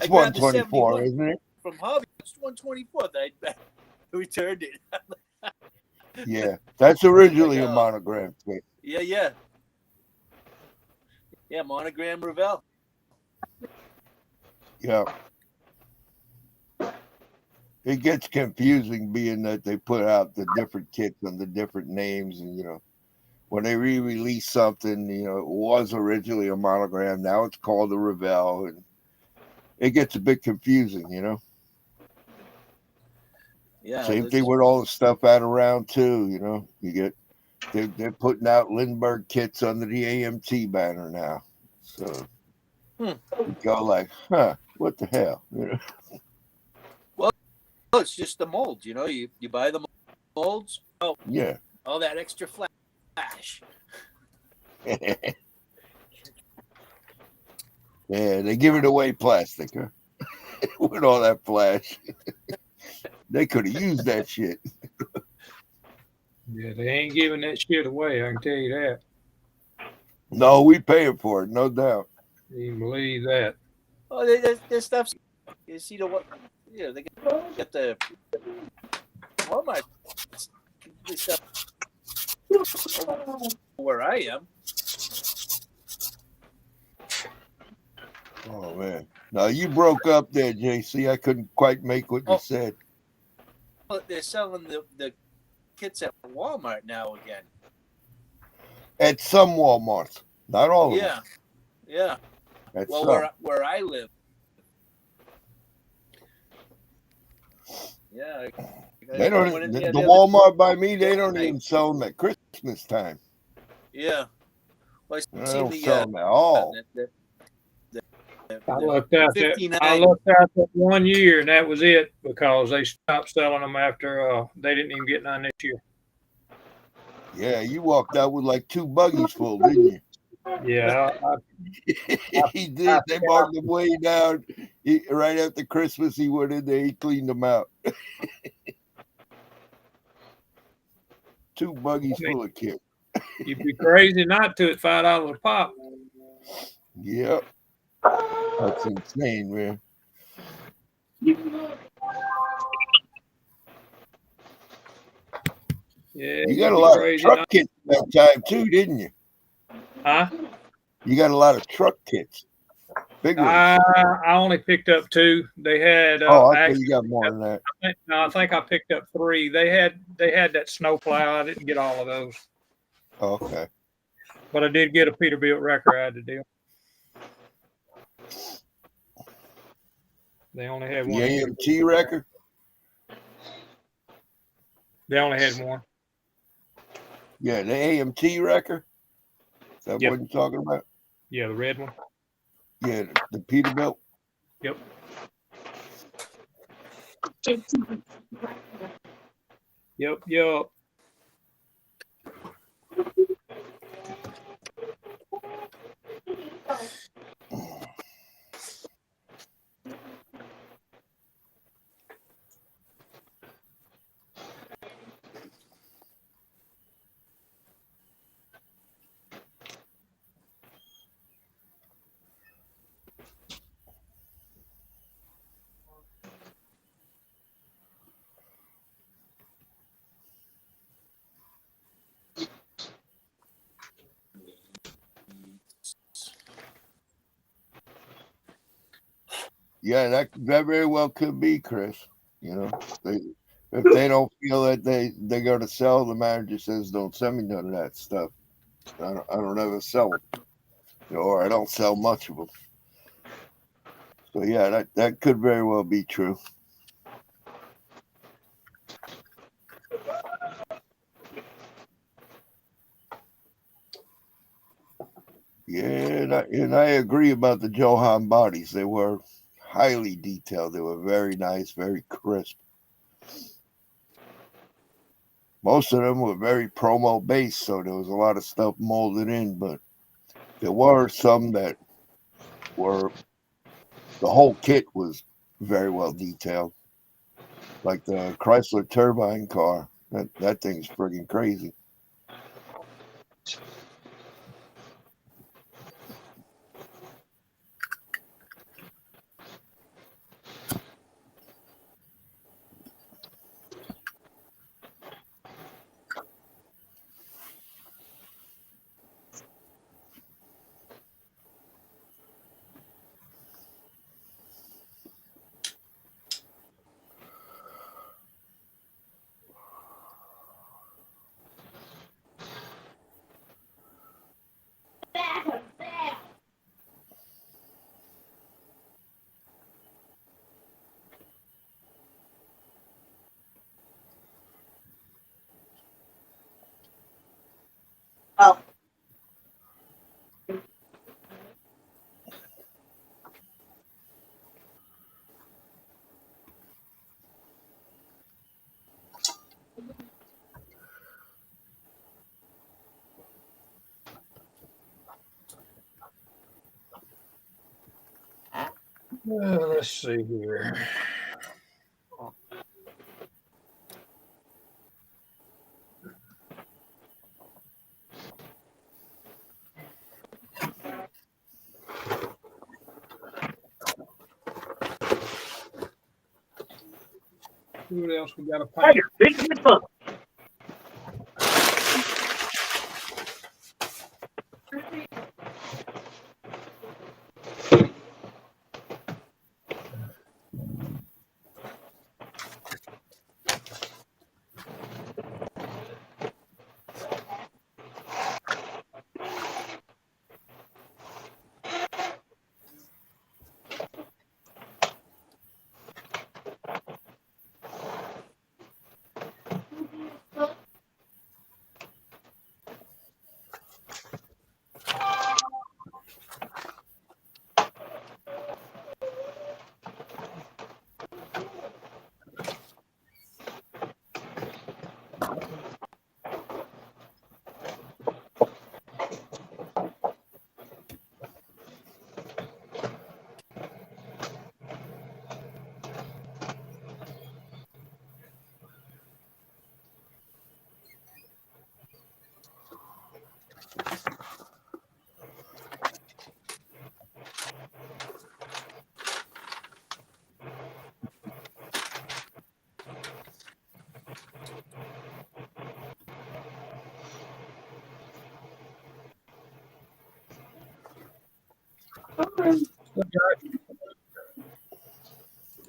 124, isn't it? From Hobby, it's 124. I returned it. Yeah, that's originally a Monogram kit. Yeah, Monogram Revell. Yeah. It gets confusing being that they put out the different kits under different names, and when they re-release something, it was originally a monogram. Now it's called a Revell, and it gets a bit confusing, Yeah. Same thing with all the stuff out around too, You get they're putting out Lindbergh kits under the AMT banner now, so you go like, what the hell, Well, it's just the molds. You buy the molds. Oh, Yeah. all that extra flash. Yeah, they give it away plastic, huh? With all that flash. They could have used that shit. Yeah, they ain't giving that shit away. I can tell you that. No, we paying for it, no doubt. You can believe that. Oh, this stuff's. You see what? They get the Walmart stuff where I am. Oh man. Now you broke up there, JC. I couldn't quite make what you said. They're selling the kits at Walmart now again. At some Walmarts. Not all of them. Yeah. At Well, some. where I live. Yeah. They don't. The Walmart by me, they don't even sell them at Christmas time. Yeah. Well, They don't sell them at all. I looked out that 1 year, and that was it, because they stopped selling them after they didn't even get none this year. Yeah, you walked out with like 2 buggies full, didn't you? Yeah, he did. They marked him way down. Right after Christmas, he went in there. He cleaned them out. 2 buggies full of kits. You'd be crazy not to at $5 a pop. Yep. That's insane, man. Yeah, you got a lot of truck kits that time too, didn't you? Huh? You got a lot of truck kits. Big ones. I only picked up 2. They had. I think you got more than that. I think I picked up 3. They had that snowplow. I didn't get all of those. Okay. But I did get a Peterbilt wrecker out of the deal. They only had one. The AMT wrecker? They only had one. Yeah, the AMT wrecker? Is that what you're talking about? Yeah, the red one. Yeah, the Peterbilt? Yep. Yep. Yeah, that very well could be, Chris. If they don't feel that they're going to sell, the manager says, "Don't send me none of that stuff. I don't ever sell them, or I don't sell much of them." So yeah, that could very well be true. Yeah, and I agree about the Johan bodies. They were highly detailed. They were very nice, very crisp. Most of them were very promo based, so there was a lot of stuff molded in, but there were some that were, the whole kit was very well detailed. Like the Chrysler turbine car. That thing's friggin' crazy. Let's see here. What else we got to paint? Tiger, big good fun.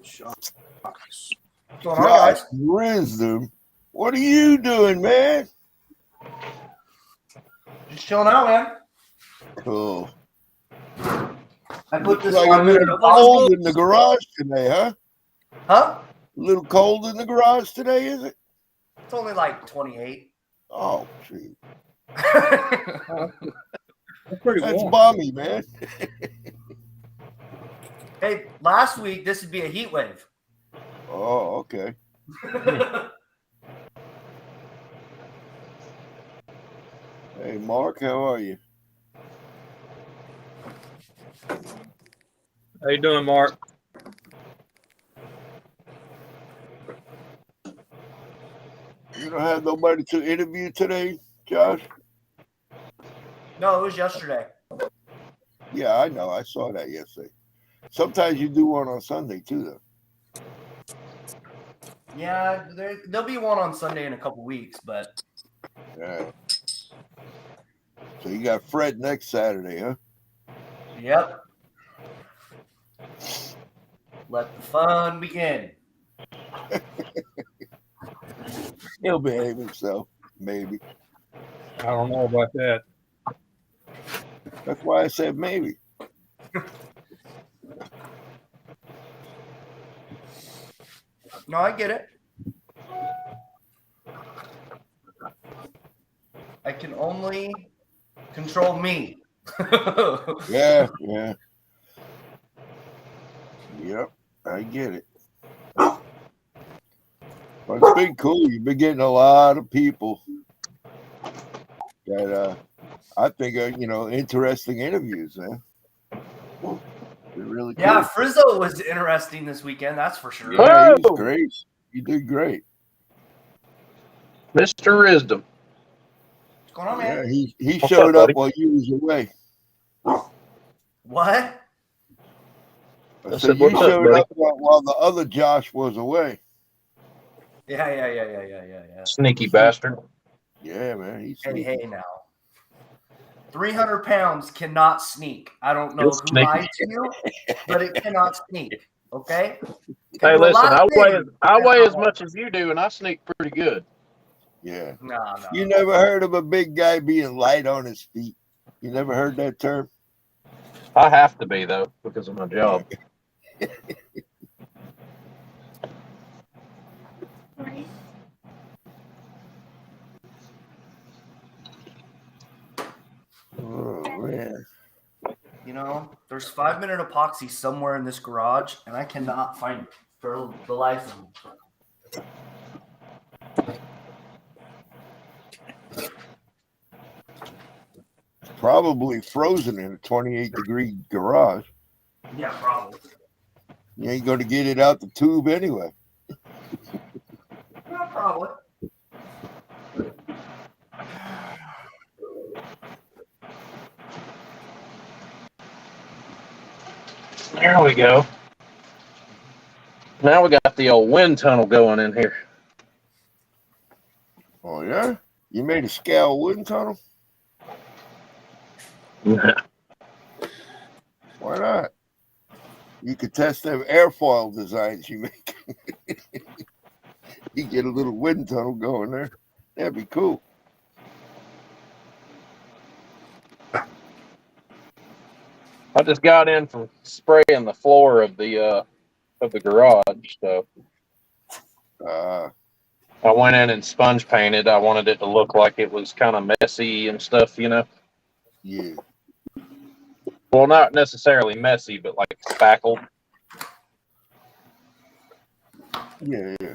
Shucks. What's going on, Josh guys? Wisdom, what are you doing, man? Just chilling out, man. Cool. I put this Like a on. little cold in the garage today, huh? Huh? A little cold in the garage today, is it? It's only like 28. Oh, gee. That's pretty That's warm. balmy, man. Hey, last week this would be a heat wave. Oh, okay. Hey, Mark, how are you? How you doing, Mark? You don't have nobody to interview today, Josh? No, it was yesterday. Yeah, I know. I saw that yesterday. Sometimes you do one on Sunday, too, though. Yeah, there'll be one on Sunday in a couple weeks, but Yeah. So you got Fred next Saturday, huh? yep. Let the fun begin. He'll behave himself, maybe. I don't know about that. That's why I said maybe. No, I get it. I can only control me. Yeah. Yep, I get it. But it's been cool. You've been getting a lot of people that I think are, interesting interviews, man. They're really cool. Yeah, Frizzo was interesting this weekend, that's for sure. Yeah, he was great. He did great. Mr. Wisdom. What's going on, Yeah, man? he What's showed up, up buddy? while you was away. What? I said, said you "What's up, showed buddy?" up while the other Josh was away. Yeah. Sneaky bastard. Yeah, man. He's Hey, sneaky. hey now. 300 pounds cannot sneak. I don't know It's who sneaky. lied to you, but it cannot sneak. Okay? Hey, Do a listen, lot of things, I but weigh not as one. much as you do, and I sneak pretty good. Yeah. No. You never heard of a big guy being light on his feet? You never heard that term? I have to be, though, because of my job. Oh, man. You know, there's 5-minute epoxy somewhere in this garage, and I cannot find it for the life of me. Probably frozen in a 28-degree garage. Yeah, probably. You ain't going to get it out the tube anyway. Well, probably. There we go. Now we got the old wind tunnel going in here. Oh, yeah? You made a scale wind tunnel? Why not? You could test them airfoil designs you make. You get a little wind tunnel going there. That'd be cool. I just got in from spraying the floor of the garage, so I went in and sponge painted. I wanted it to look like it was kind of messy and stuff, you know. Yeah. Well, not necessarily messy, but like spackled. Yeah, yeah.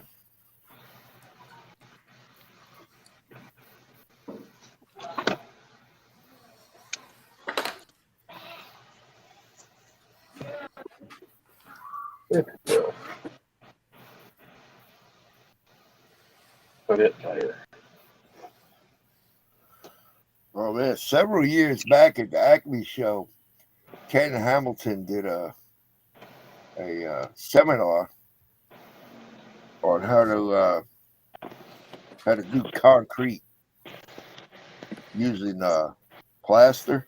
Put it there. Oh man, several years back at the Acme show, Ken Hamilton did a seminar on how to do concrete using plaster.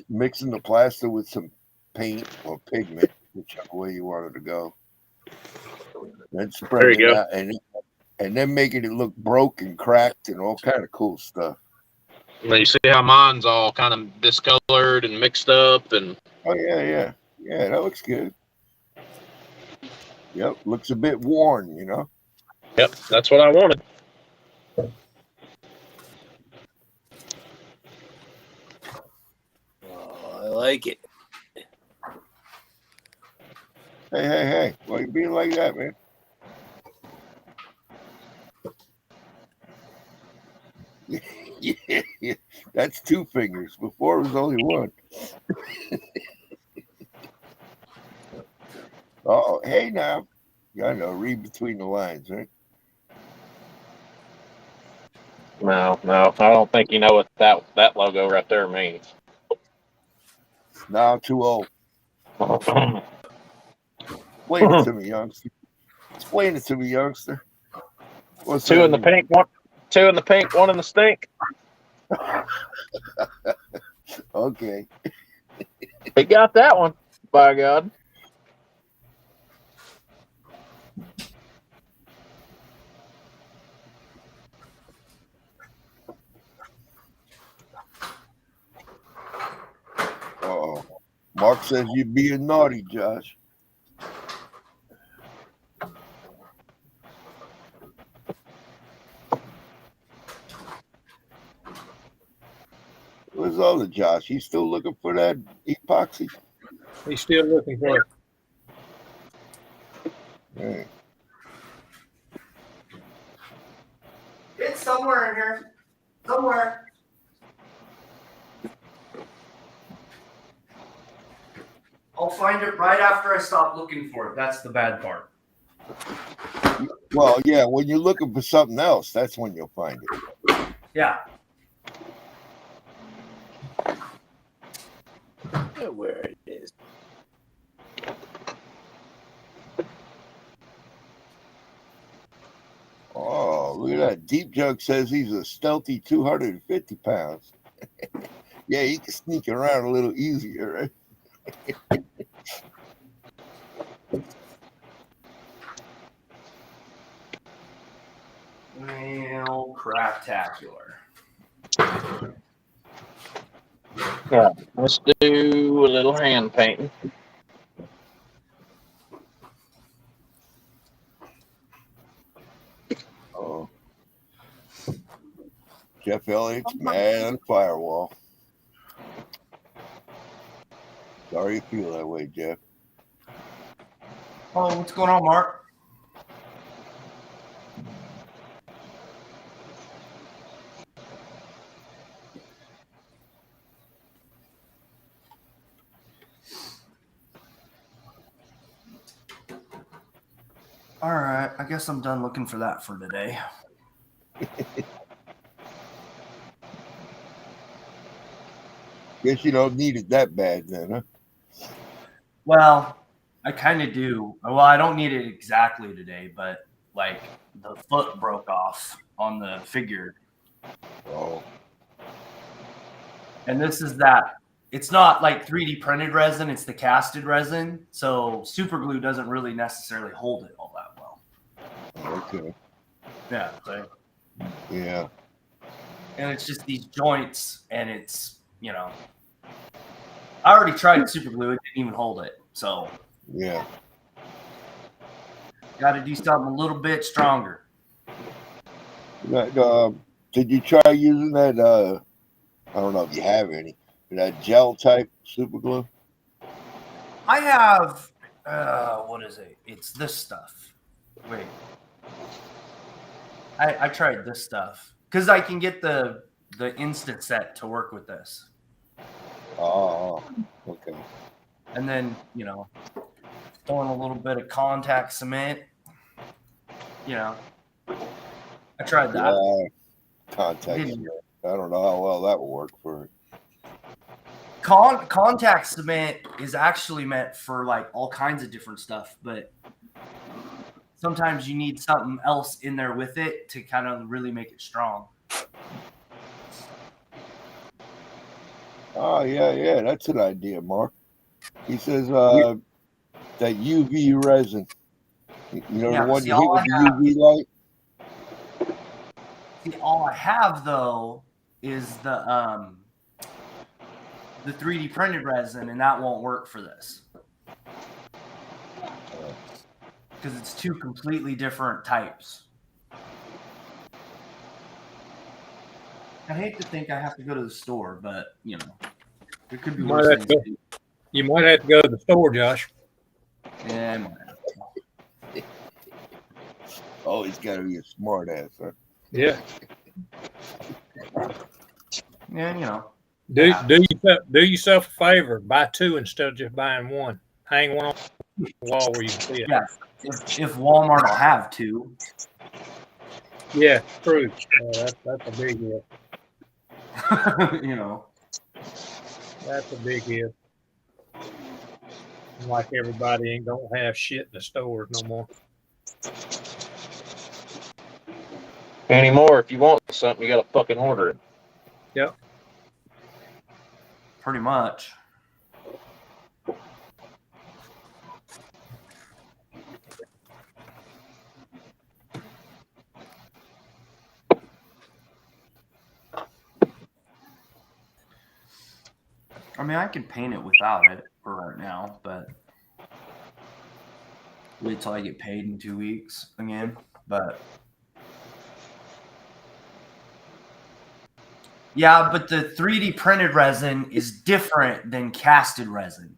Mixing the plaster with some paint or pigment, whichever way you wanted to go. Then spreading it out and then making it look broke and cracked and all kind of cool stuff. You see how mine's all kind of discolored and mixed up, and Oh yeah. That looks good. Yep, looks a bit worn, you know. yep, that's what I wanted. Oh, I like it. Hey, why you being like that, man? Yeah, that's 2 fingers. Before it was only 1. Oh, hey now. I know, read between the lines, right? No, I don't think you know what that logo right there means. Now I'm too old. Explain it to me, youngster. Explain it to me, youngster. What's Two that in the mean? pink, one in the stink. Okay. He got that one, by God. Uh-oh. Mark says you're being naughty, Josh. Where's all the Josh? He's still looking for that epoxy? He's still looking for it. Yeah. It's somewhere in here. Somewhere. I'll find it right after I stop looking for it. That's the bad part. Well, yeah, when you're looking for something else, that's when you'll find it. Yeah. Where it is. Oh, look at that. Deep Jug says he's a stealthy 250 pounds. Yeah, he can sneak around a little easier, right? Well, craptacular. Yeah, let's do a little hand painting. Oh. Jeff Elliott's mad on the firewall. Sorry you feel that way, Jeff. Oh, what's going on, Mark? All right, I guess I'm done looking for that for today. Guess you don't need it that bad then, huh? Well, I kind of do. Well, I don't need it exactly today, but like the foot broke off on the figure. Oh, And this is that. It's not like 3D printed resin, it's the casted resin. So super glue doesn't really necessarily hold it all that well. okay. Yeah. So, Yeah. and it's just these joints, and it's, you know, I already tried super glue, it didn't even hold it. So Yeah. got to do something a little bit stronger. Did you try using that? I don't know if you have any, but that gel type super glue. I have, what is it? It's this stuff. Wait. I tried this stuff because I can get the instant set to work with this. Oh, okay. And then, you know, throwing a little bit of contact cement. You know, I tried that. Yeah, contact Didn't- cement. I don't know how well that will work for it. Contact cement is actually meant for like all kinds of different stuff, but sometimes you need something else in there with it to kind of really make it strong. Oh, yeah, that's an idea, Mark. He says that UV resin. You know, Yeah, the one see, you hit with the UV light? all I have though is the 3D printed resin, and that won't work for this because it's two completely different types. I hate to think I have to go to the store, but you know, there could be You worse might have things to to do. You might have to go to the store, Josh. Yeah, I might have. Oh, he's got to be a smart ass, huh? Yeah. Yeah, you know. Do yourself a favor. Buy two instead of just buying one. Hang one on the wall where you can see it. Yeah, if Walmart will have two. Yeah, true. That's a big if. You know. That's a big if. Like everybody ain't gonna have shit in the stores no more. Anymore, if you want something, you got to fucking order it. Yep. Pretty much. I mean, I can paint it without it for right now, but wait till I get paid in 2 weeks again. But yeah, but the 3D printed resin is different than casted resin.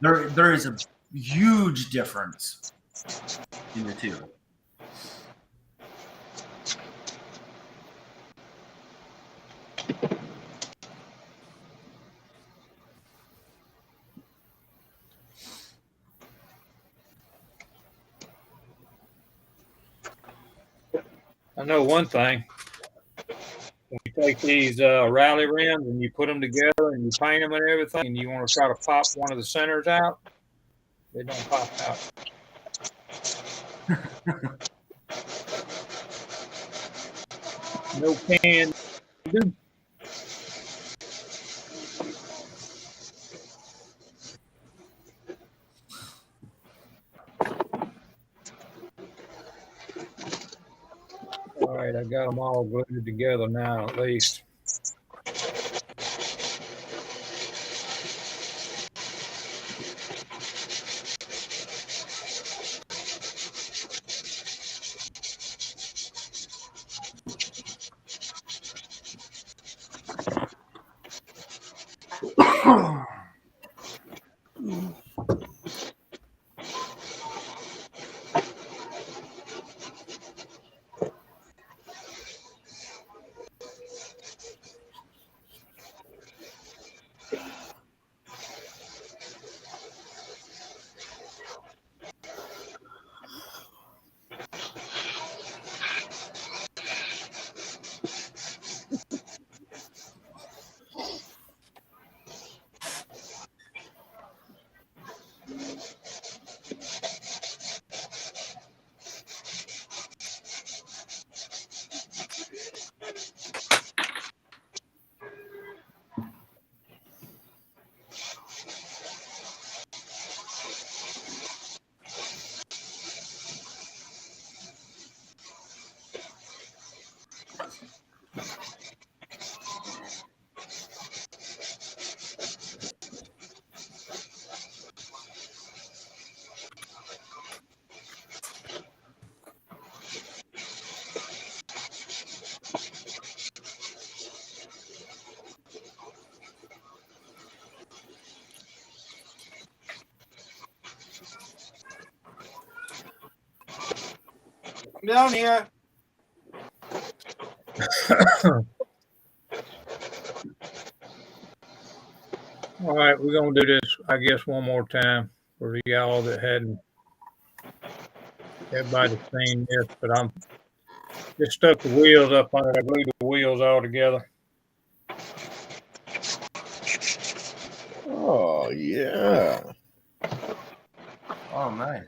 There is a huge difference in the two. I know one thing. When you take these rally rims and you put them together and you paint them and everything, and you want to try to pop one of the centers out, they don't pop out. No can do. All right, I got them all glued together now, at least. Come down here. All right, we're gonna do this, I guess, one more time for y'all that hadn't. Everybody's seen this, but I'm just stuck the wheels up on it. I glued the wheels all together. Oh yeah. Oh, nice.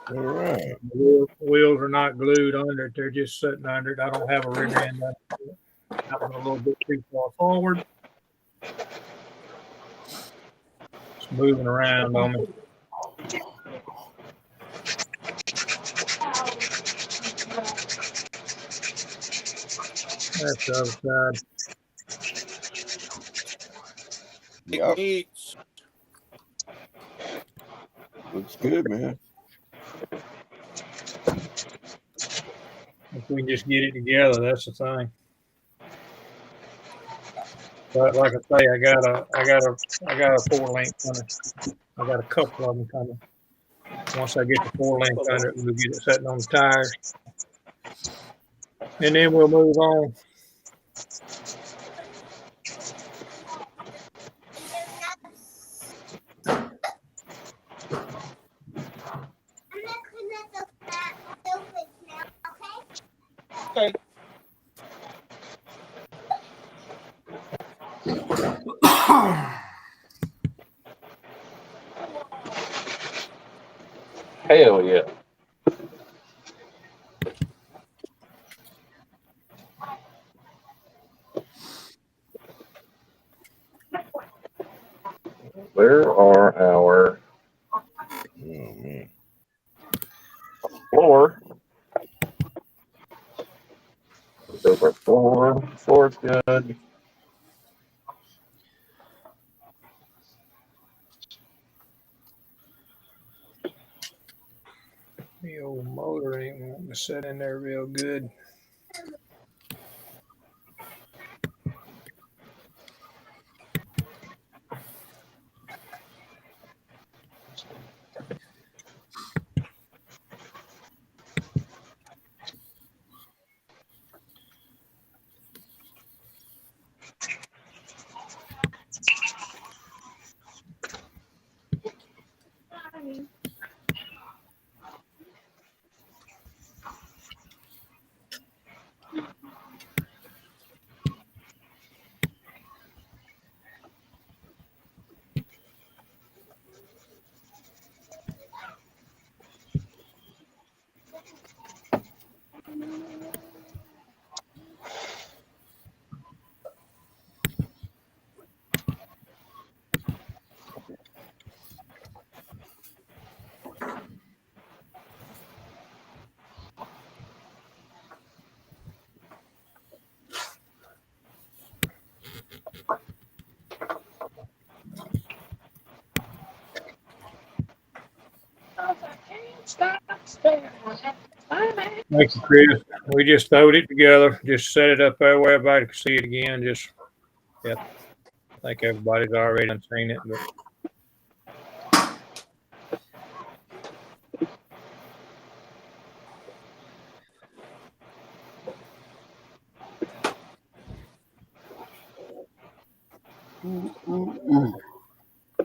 All right. The wheels are not glued under it; they're just sitting under it. I don't have a rear end. That was a little bit too far forward. It's moving around on me. That's the other side. Yep. Eats. Looks good, man. If we can just get it together, that's the thing. But like I say, I got a 4-link coming. I got a couple of them coming. Once I get the 4-link under it, we'll get it sitting on the tires, and then we'll move on. Okay. Hell yeah. Where are our Oh man. floor? Those are floor. Floor's good. The old motor ain't wanting to sit in there real good. Thank you, Chris. We just throwed it together, just set it up there where everybody can see it again. Just, yeah, I think everybody's already done seen it, but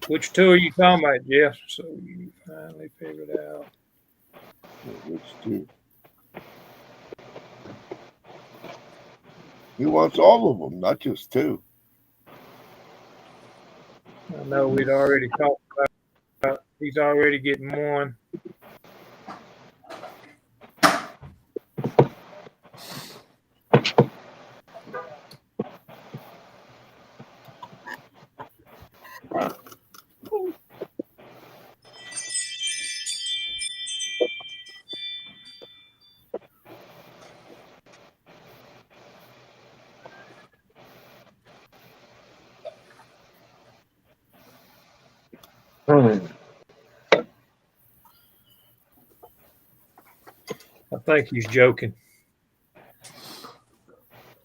which two are you talking about, Jeff? So you finally figured out. Which two? He wants all of them, not just two. I know we'd already talked about he's already getting one. I think he's joking.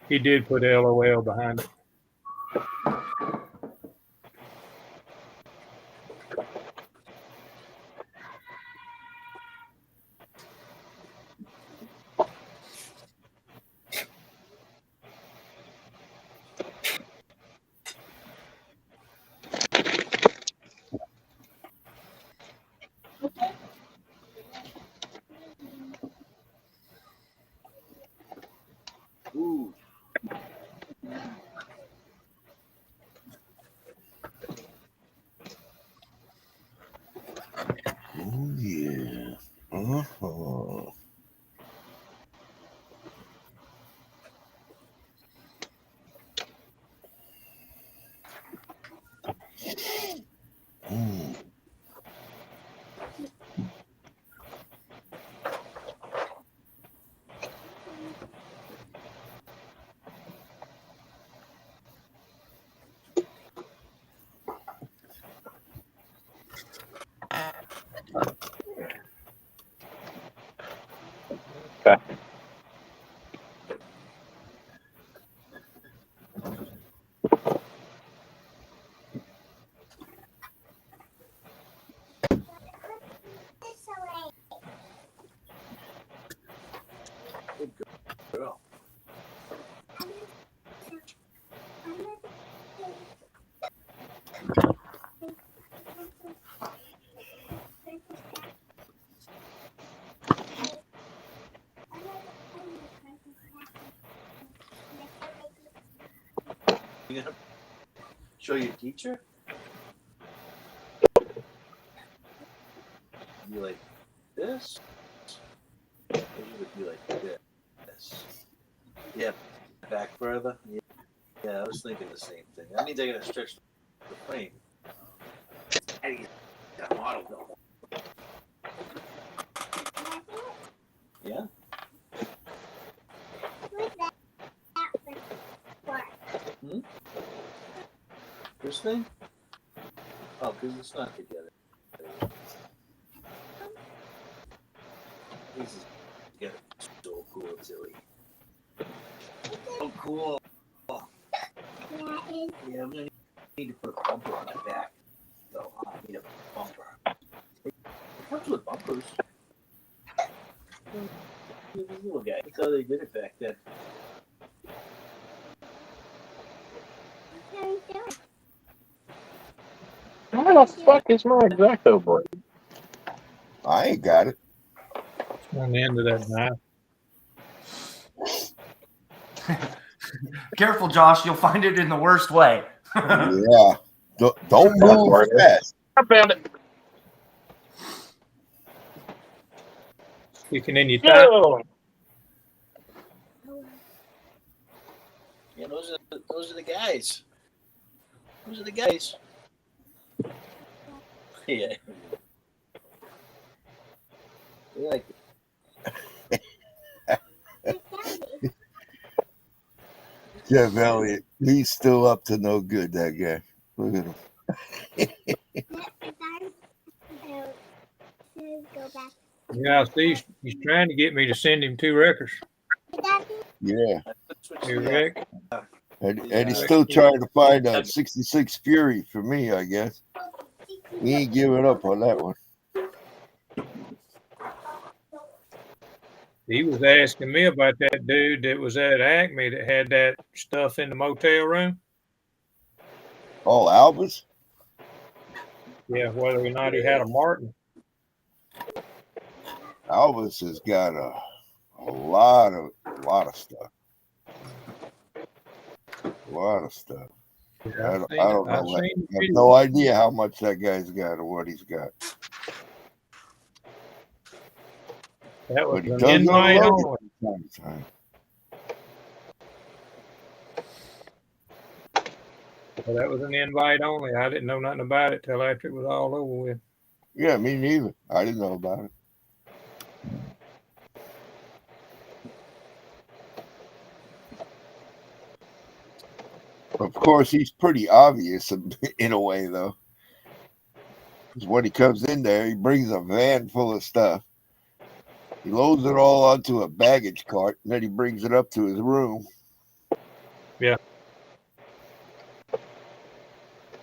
He did put LOL behind it. Good girl. You gonna show your teacher? You like this? Or you would be like this? Yeah, back further. Yeah, I was thinking the same thing. That means I gotta stretch the frame. Eddie's got model though. Yeah. Hmm? This thing? Oh, because it's not together. This is together. So cool, silly. Oh, cool. Yeah, I'm gonna need to put a bumper on my back. So I need a bumper. It comes with bumpers. This little guy. That's how they did it back then. How the fuck is my Exacto board? I ain't got it. On the end of that knife. Careful, Josh. You'll find it in the worst way. Yeah. Don't move fast. I found it. Sticking in your thigh. Go. Yeah, those are the guys. Those are the guys. Yeah. They like it. Jeff Elliott, he's still up to no good, that guy. Look at him. Yeah, see, he's trying to get me to send him 2 records. Yeah. Hey, Rick. And he's still trying to find a 66 Fury for me, I guess. He ain't giving up on that one. He was asking me about that dude that was at Acme that had that stuff in the motel room. Oh, Albus? Yeah, whether or not he had a Martin. Albus has got a lot of stuff. A lot of stuff. Yeah, I don't know. I have video. no idea how much that guy's got or what he's got. That was But he an does invite unload only. it from time to time. Well, that was an invite only. I didn't know nothing about it till after it was all over with. Yeah, me neither. I didn't know about it. Of course, he's pretty obvious in a way, though. Because when he comes in there, he brings a van full of stuff. He loads it all onto a baggage cart, and then he brings it up to his room. Yeah.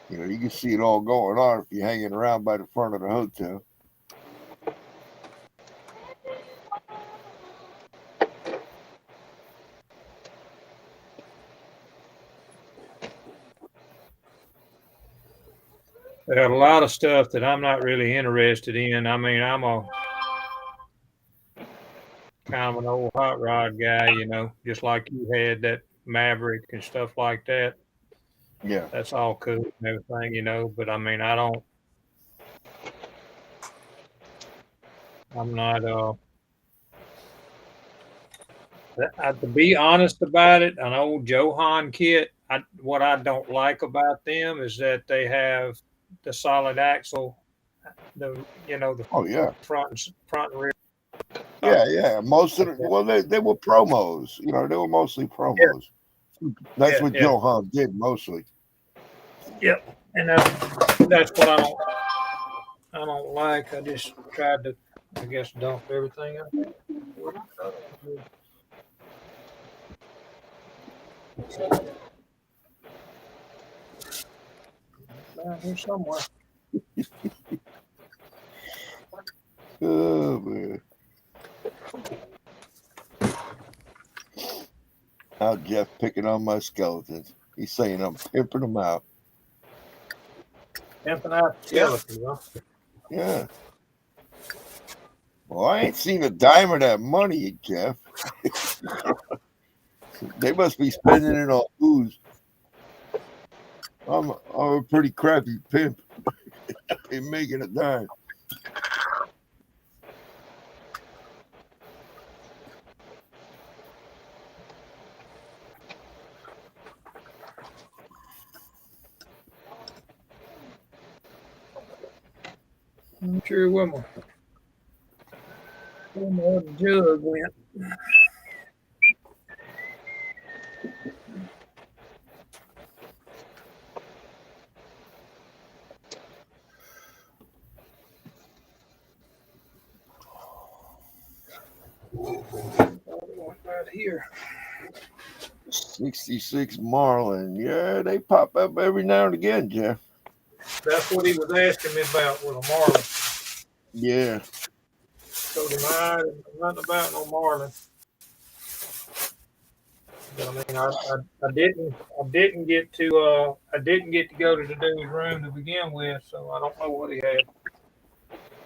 You know, you can see it all going on if you're hanging around by the front of the hotel. They had a lot of stuff that I'm not really interested in. I mean, I'm a kind of an old hot rod guy, you know, just like you had that Maverick and stuff like that. Yeah. That's all cool and everything, you know, but I mean, I'm not, to be honest about it, an old Johan kit, what I don't like about them is that they have the solid axle, the Oh, yeah. front and rear. Yeah. Most of the, they were promos. You know, they were mostly promos. Yeah. That's what Johan did mostly. Yep. And that's what I don't like. I just tried to, I guess, dump everything out. Down here somewhere. Oh man. Now Jeff picking on my skeletons. He's saying I'm pimping them out. Pimping out the skeletons, huh? Yeah. Well, I ain't seen a dime of that money, Jeff. They must be spending it on booze. I'm a pretty crappy pimp. Ain't making a dime. I'm sure where my jug went. Right here. 66 Marlin. Yeah, they pop up every now and again, Jeff. That's what he was asking me about with a marlin. Yeah. So tonight, nothing about no marlin. But I mean, I didn't get to go to the dude's room to begin with, so I don't know what he had.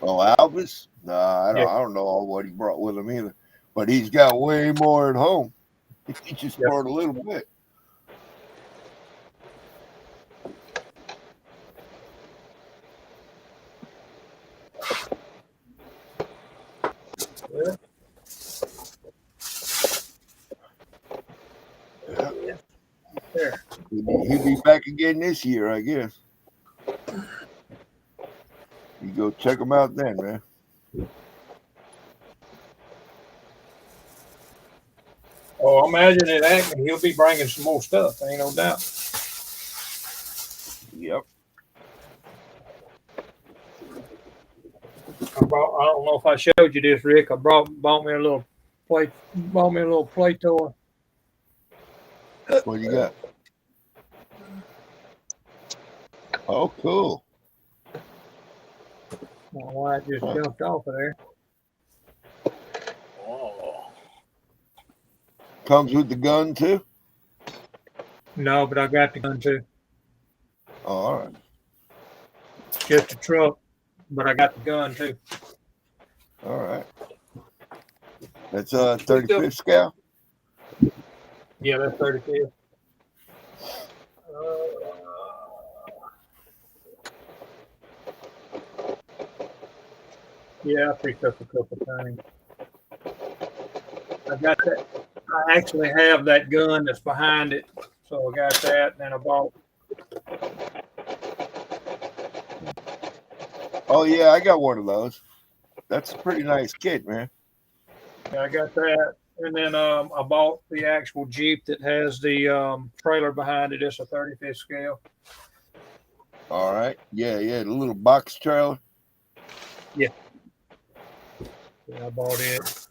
Oh, Alvis? Nah, Yeah. I don't know what he brought with him either. But he's got way more at home. He just brought a little bit. Yeah. Yeah. There. He'll be back again this year, I guess. You go check him out then, man. Oh, I imagine at Acme he'll be bringing some more stuff. Ain't no doubt. Yep. I don't know if I showed you this, Rick. I bought me a little play toy. What you got? Oh, cool. My wife just jumped off of there. Oh. Comes with the gun too? No, but I got the gun too. Oh, all right. Just a truck, but I got the gun too. All right. That's 35th scale? Yeah, that's 35. Yeah, I picked up a couple things. I got that. I actually have that gun that's behind it, so I got that. And then I bought. Oh yeah, I got one of those. That's a pretty nice kit, man. Yeah, I got that, and then I bought the actual Jeep that has the trailer behind it. It's a 35th scale. All right. Yeah, the little box trailer. Yeah, I bought it.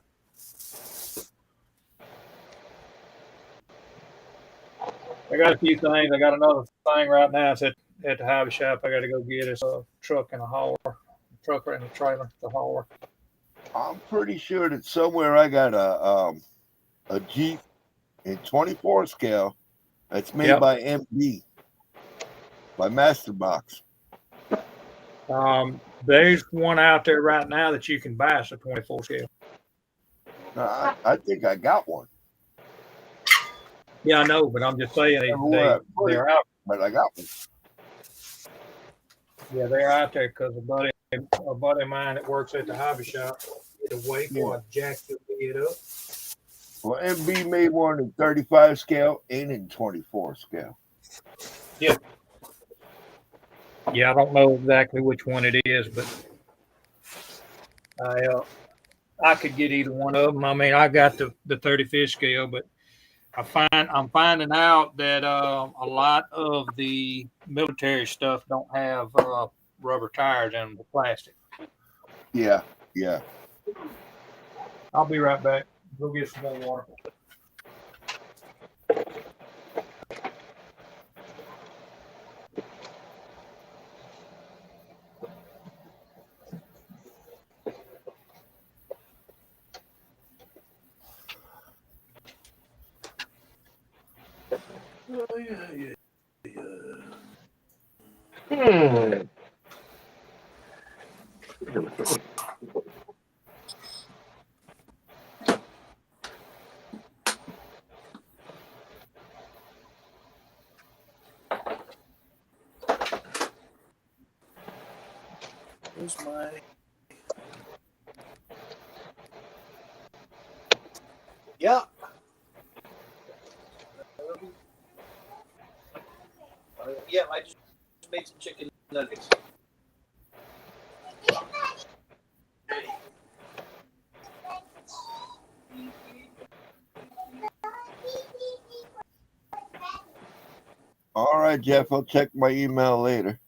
I got a few things. I got another thing right now. It's at the hobby shop. I got to go get. It's a truck and a hauler, truck and a trailer, the hauler. I'm pretty sure that somewhere I got a Jeep in 24 scale that's made by MB, by Masterbox. There's one out there right now that you can buy. It's a 24 scale. I think I got one. Yeah, I know, but I'm just saying they're out. But I got one. Yeah, they're out there because a buddy of mine that works at the hobby shop had to wait for I jacked the bid up. Well, MB made one in 35 scale and in 24 scale. Yeah. Yeah, I don't know exactly which one it is, but I could get either one of them. I mean, I got the 35th scale, but I'm finding out that a lot of the military stuff don't have rubber tires in them, the plastic. Yeah. I'll be right back. Go get some more water. Oh, yeah. Hmm. Where's my... Yeah. Yeah, I just made some chicken nuggets. All right, Jeff. I'll check my email later.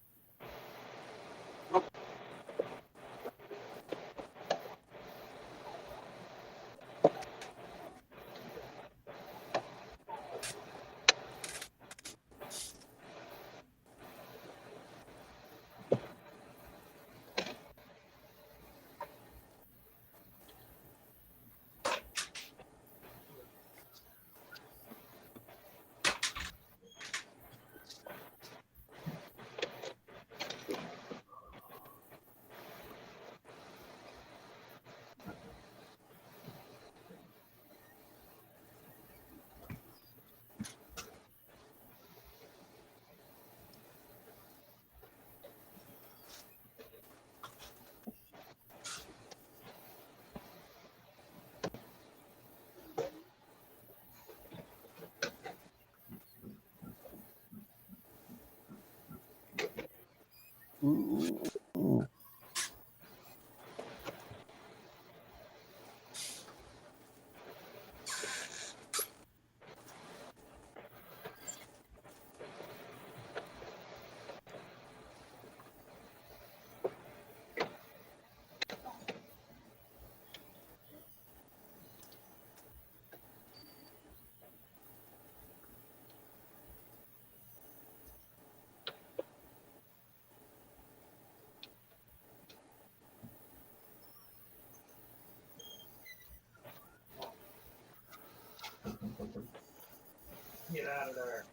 Ooh. Get out of there.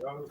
Uh-oh.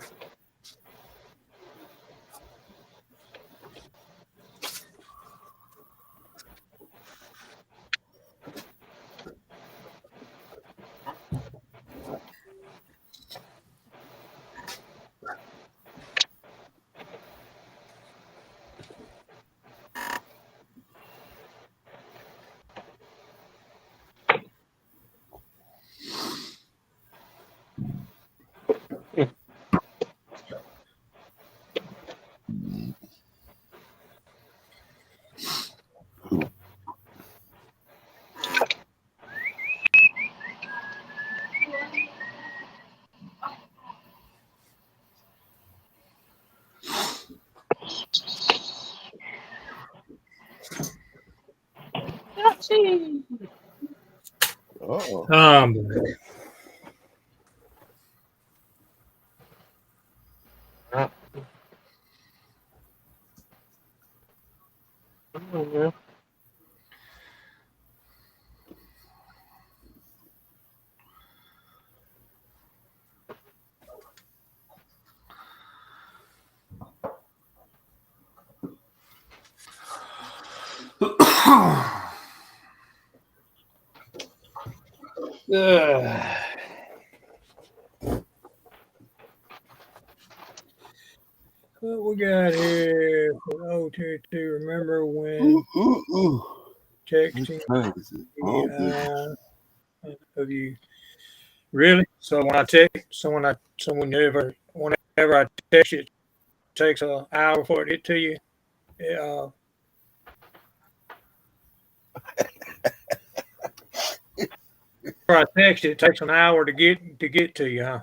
What we got here for 022? Remember when Ooh. texting What time is it? Oh, goodness. of you? Really? So when I text, whenever I text you, it takes an hour for it to get to you. Whenever I text it takes an hour to get to you, huh?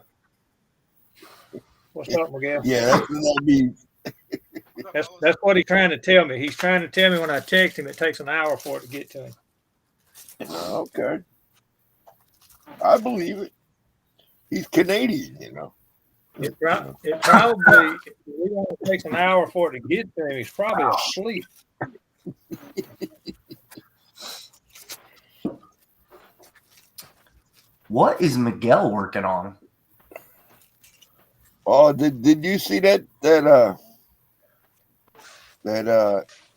What's up, Miguel? Yeah, that's what that means. That's what he's trying to tell me. He's trying to tell me when I text him, it takes an hour for it to get to him. Okay. I believe it. He's Canadian, you know. It probably if it only takes an hour for it to get to him, he's probably asleep. What is Miguel working on? Oh, did you see that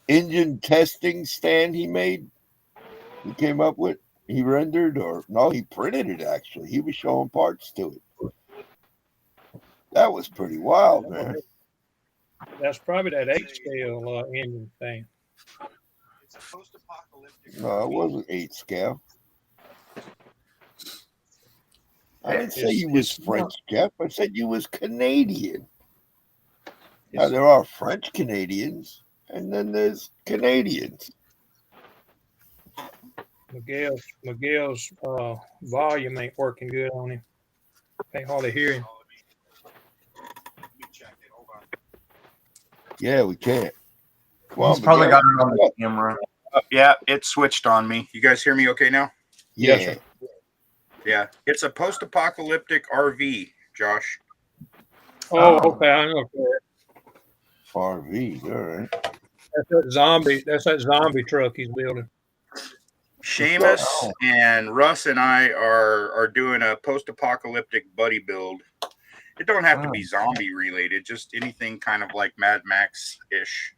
engine testing stand he made? He came up with. He rendered, or no, he printed it. Actually, he was showing parts to it. That was pretty wild, man. That's probably that 8-scale engine thing. No, it wasn't 8 scale. I didn't say you was French, Jeff. I said you was Canadian. Now, there are French Canadians, and then there's Canadians. Miguel's volume ain't working good on him. Can't hardly hear him. Yeah, we can't. He's probably got it on the camera. Yeah, it switched on me. You guys hear me okay now? Yeah. Yes, sir. Yeah. It's a post-apocalyptic RV, Josh. Oh, okay. I know. RV, all right. That's that zombie truck he's building. Seamus and Russ and I are doing a post-apocalyptic buddy build. It don't have to be zombie related, just anything kind of like Mad Max-ish.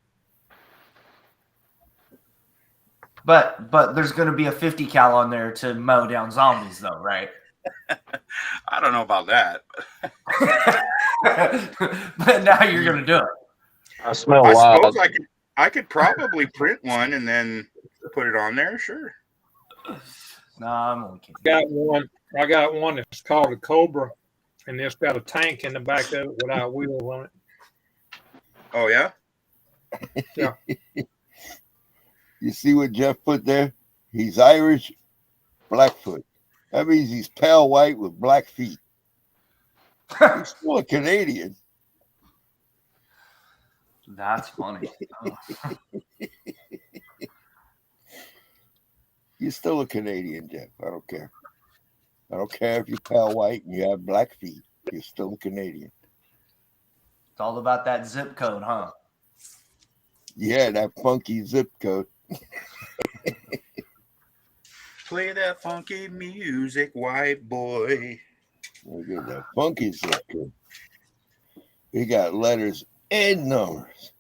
But there's going to be a 50 cal on there to mow down zombies, though, right? I don't know about that. But now you're going to do it. I smell I wild. suppose I could probably print one and then put it on there. Sure. No, I'm only kidding. I got one that's called a Cobra, and it's got a tank in the back of it without wheels on it. Oh yeah. Yeah. You see what Jeff put there? He's Irish, Blackfoot. That means he's pale white with black feet. He's still a Canadian. That's funny. You're still a Canadian, Jeff. I don't care. I don't care if you're pale white and you have black feet. You're still a Canadian. It's all about that zip code, huh? Yeah, that funky zip code. Play that funky music, white boy. Look at that funky zip code. We got letters and numbers.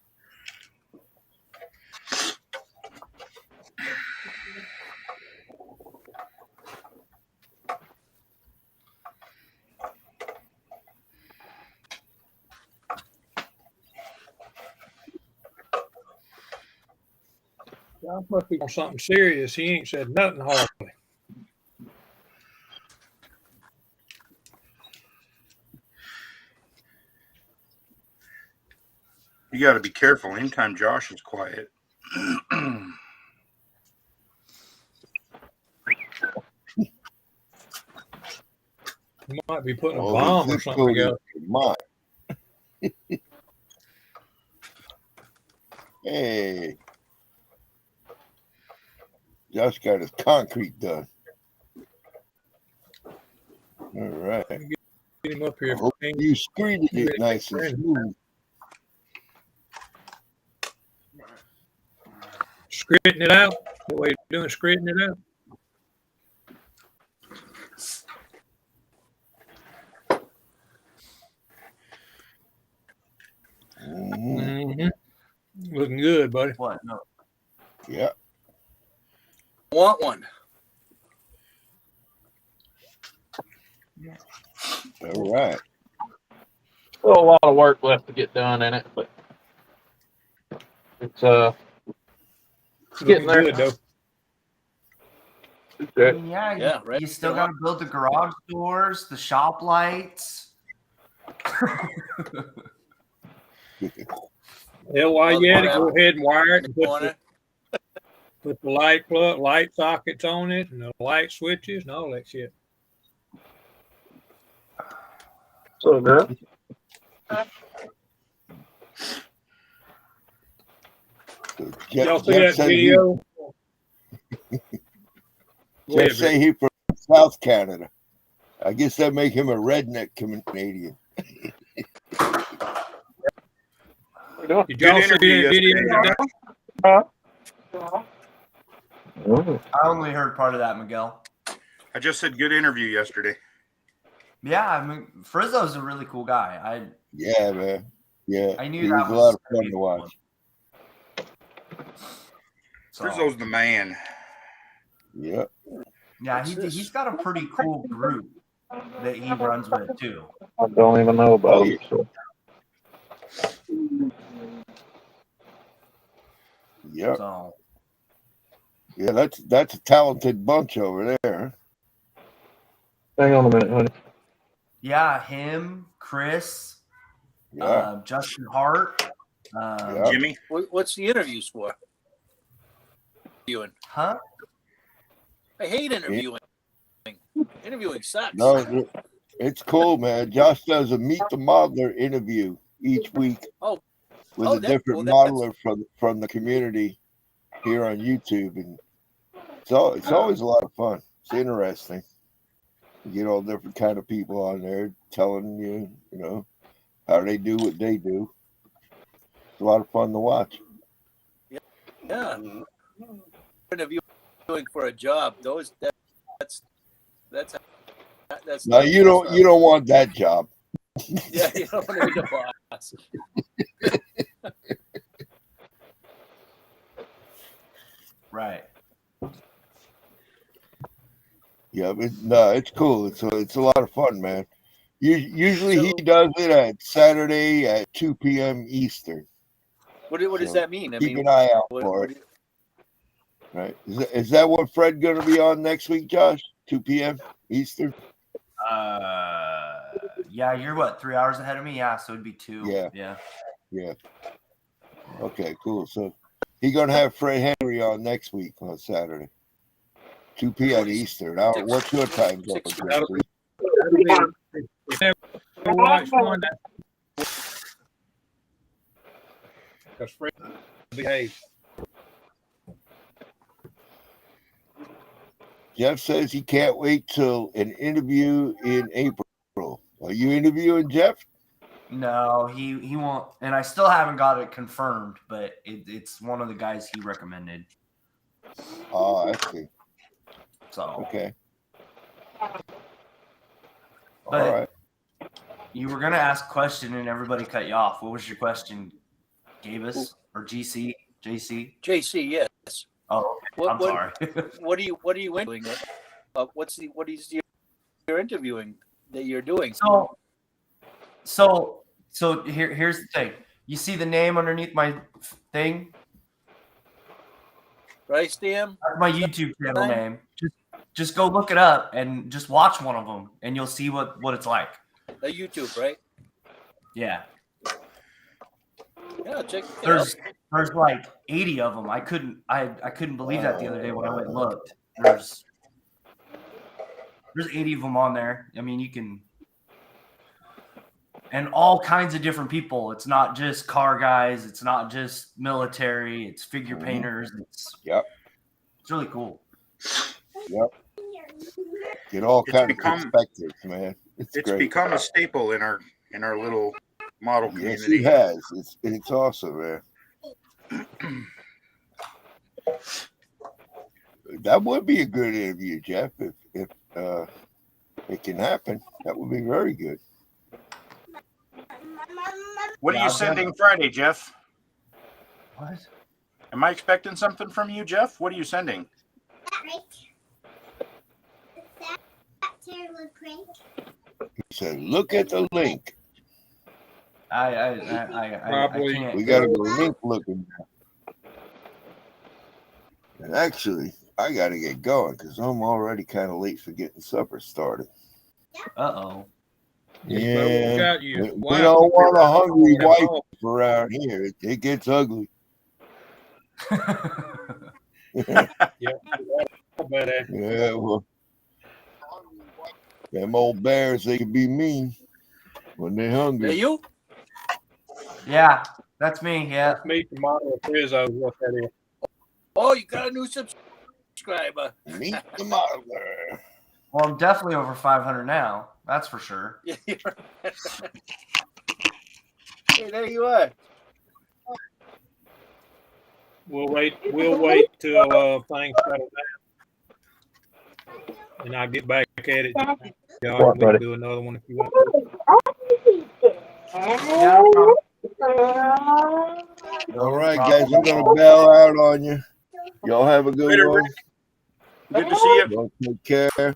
Y'all must be on something serious. He ain't said nothing hardly. You got to be careful anytime Josh is quiet. He might be putting a bomb or something together. Hey. Josh got his concrete done. All right. Get him up here. Hope you screened it nice and smooth. Scritting it out. The way you're doing, scritting it out. Mm-hmm. Looking good, buddy. What? No. Yeah. Want one? All right. Still a lot of work left to get done in it, but it's getting there. Good, though. I mean, Yeah, right. You still got to build the garage doors, the shop lights. Yeah, while you at it, go ahead and wire it and put the light sockets on it and the light switches and all that shit. So good. Y'all see that video? Jeff say he from South Canada. I guess that make him a redneck Canadian. Did y'all see that video? I only heard part of that, Miguel. I just said good interview yesterday. Yeah, I mean, Frizzo's a really cool guy. Yeah, man. Yeah, I knew he that was a was lot of gonna fun be to a watch. So, Frizzo's the man. Yep. yeah, he's got a pretty cool group that he runs with too. I don't even know about Oh, it. So. Yep. So Yeah, that's a talented bunch over there. Hang on a minute, honey. yeah, him, Chris, Yeah. Justin Hart, Yeah. Jimmy. What's the interviews for? huh? I hate interviewing. Interviewing sucks. No, it's cool, man. Josh does a Meet the Modeler interview each week with a different modeler from the community here on YouTube, and so it's always a lot of fun. It's interesting. You get all different kind of people on there telling you, how they do what they do. It's a lot of fun to watch. Yeah. Interviewing for a job. That's No, you don't want that job. Yeah, you don't want to be the boss. Right. Yeah, it's cool. It's a lot of fun, man. Usually he does it at Saturday at 2 p.m. Eastern. What does that mean? Keep an eye out for it. Right? Is that what Fred going to be on next week, Josh? 2 p.m. Eastern. Yeah, you're what, 3 hours ahead of me? Yeah, so it'd be 2. Yeah. Okay, cool. So he's going to have Fred Henry on next week on Saturday, 2 p.m. Eastern. Now, what's your time difference? If they watch one, because Fred behaves. Jeff says he can't wait till an interview in April. Are you interviewing Jeff? No, he won't, and I still haven't got it confirmed, but it's one of the guys he recommended. Oh, I see. So okay. But all right. You were gonna ask a question and everybody cut you off. What was your question, Gabus or GC? JC? JC, yes. Oh, I'm sorry. What are you doing? What is your interviewing that you're doing? So here's the thing. You see the name underneath my thing? Rice Dam? That's my YouTube channel name. Just go look it up and just watch one of them, and you'll see what it's like. YouTube, right? Yeah. Yeah, check it There's like 80 of them. I couldn't believe that the other day when I went and looked. There's 80 of them on there. I mean, you can, and all kinds of different people. It's not just car guys. It's not just military. It's figure painters. It's really cool. Yep. Get all kinds of perspectives, man. It's great. Become a staple in our little model community. Yes, he has. It's awesome, man. That would be a good interview, Jeff. If it can happen, that would be very good. What are you sending Friday, Jeff? What? Am I expecting something from you, Jeff? What are you sending? He said, "Look at the link." I can't. We got to go link looking. And actually, I got to get going because I'm already kind of late for getting supper started. Uh-oh. Yeah, we don't want a hungry wife around here. It gets ugly. Yeah, well, them old bears, they can be mean when they're hungry. Are you? Yeah, that's me. Yeah. Meet the model of Frizzo. What that is? Oh, you got a new subscriber. Meet the modeler. Well, I'm definitely over 500 now. That's for sure. Yeah. Hey, there you are. We'll wait till things settle down. and I'll get back at it. Y'all, What, we can buddy? do another one if you want. Yeah, no All right, guys, I'm gonna bail out on you. Y'all have a good Later, one. Good to see you. Y'all take care.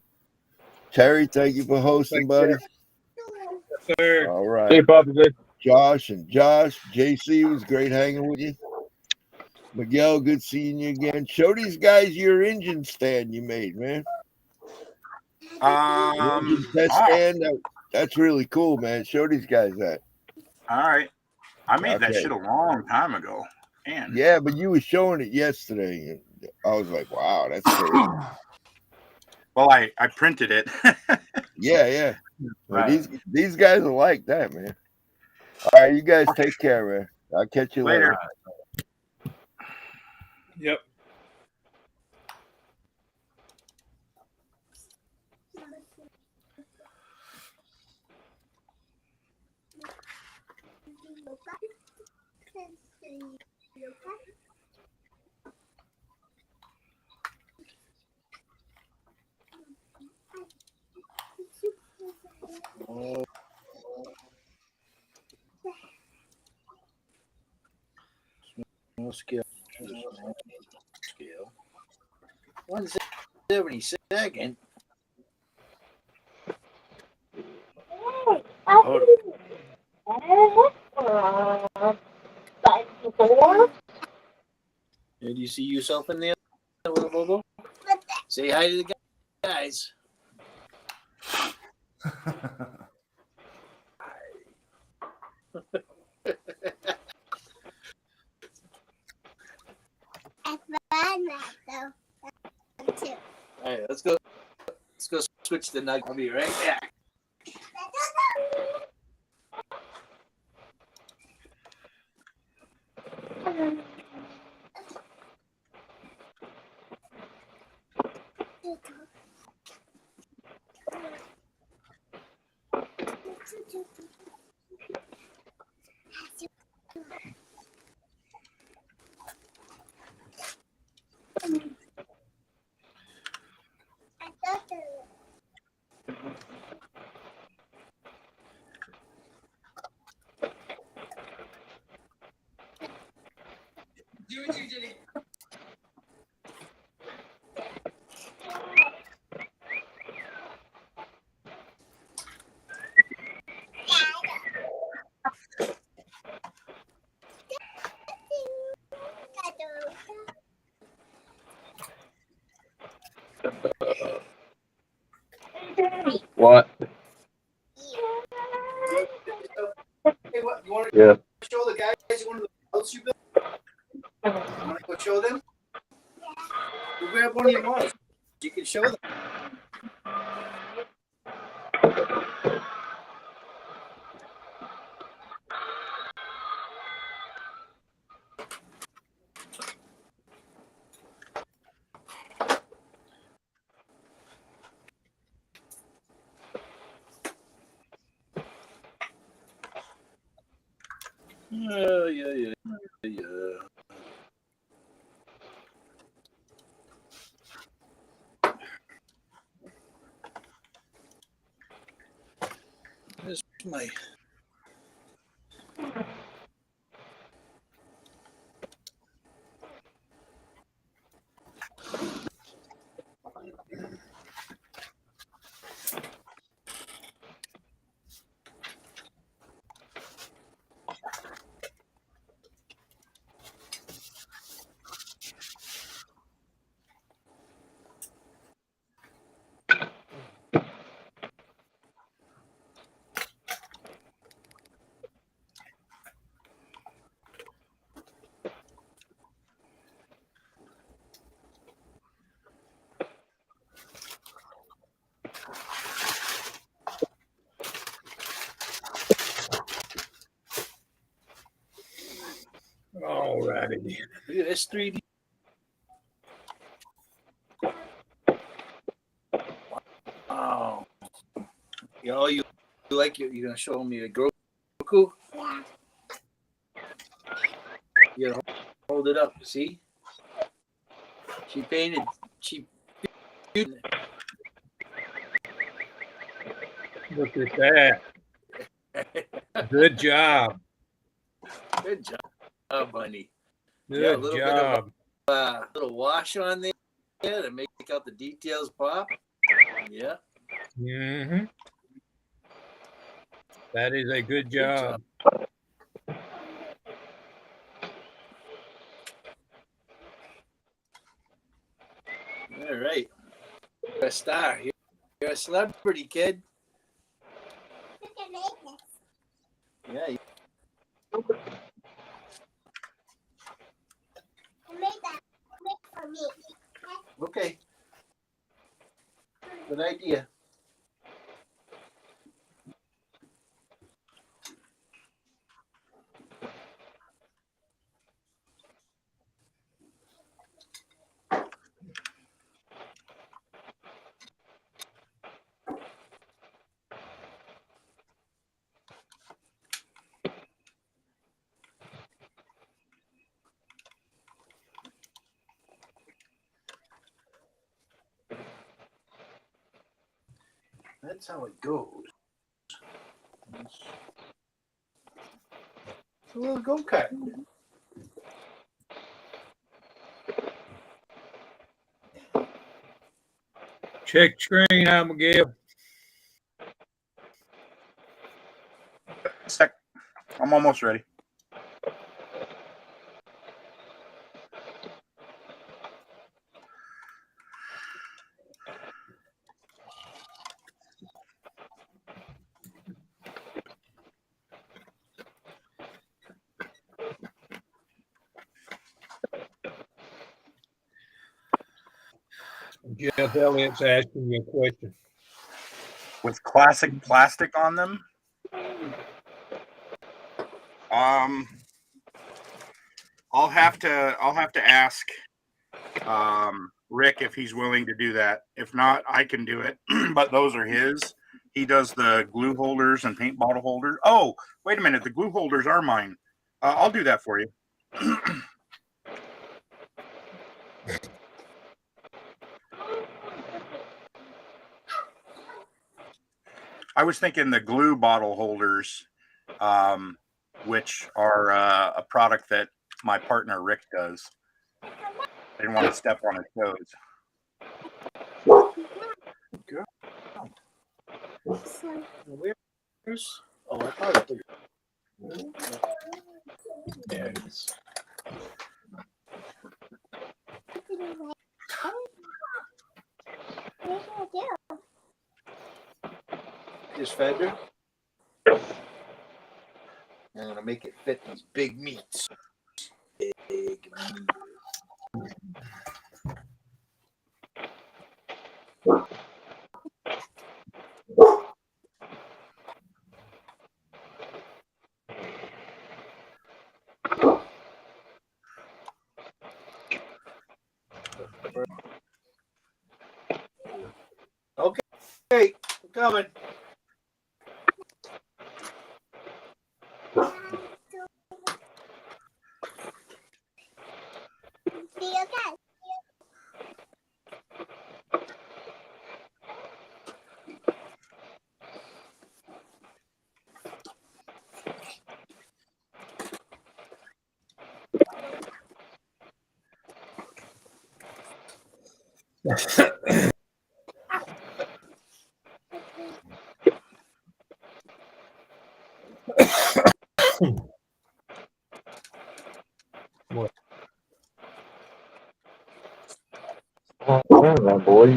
Terry, thank you for hosting, buddy. Sir, All See right. you, Papa G. Josh, JC, it was great hanging with you. Miguel, good seeing you again. Show these guys your engine stand you made, man. Your engine test stand. That's really cool, man. Show these guys that. All right. I made that Okay. shit a long time ago. Man. Yeah, but you were showing it yesterday. And I was like, wow, that's crazy. Well, I printed it. Yeah. Well, Right. these guys are like that, man. All right, you guys take care, man. I'll catch you later. yep. Small scale. Scale. 1/72. Did you see yourself in there, little Bobo? Say hi to the guys. All right, let's go. Let's go switch the nug. I'll be right back. What? Hey, what? You want Yeah. to show the guys one of the boats you built? You want to go show them? We'll grab one of your models. You can show them. Yeah. This is my. All righty. Look at this 3D. Wow. You like it? You're gonna show me a Groku? Yeah. You gotta hold it up. See? She painted. She. Look at that. Good job. Good job, honey. Yeah, a Good little job. bit of little wash on there to make out the details pop. Yeah. Mm-hmm. That is a good job. All right. You're a star. You're a celebrity, kid. Yeah. Okay. Good idea. That's how it goes. It's a little go-kart. Check screen, Abigail. Sec. I'm almost ready. Jeff Elliott's asking you a question. With classic plastic on them? I'll have to ask Rick if he's willing to do that. If not, I can do it. But those are his. He does the glue holders and paint bottle holders. Oh, wait a minute. The glue holders are mine. I'll do that for you. I was thinking the glue bottle holders, which are a product that my partner Rick does. I didn't want to step on his toes. Girl. Where's? Oh, I thought it was. There it is. This fender. I'm gonna make it fit these big meats. Big meat. Okay, I'm coming. What? Oh, boy.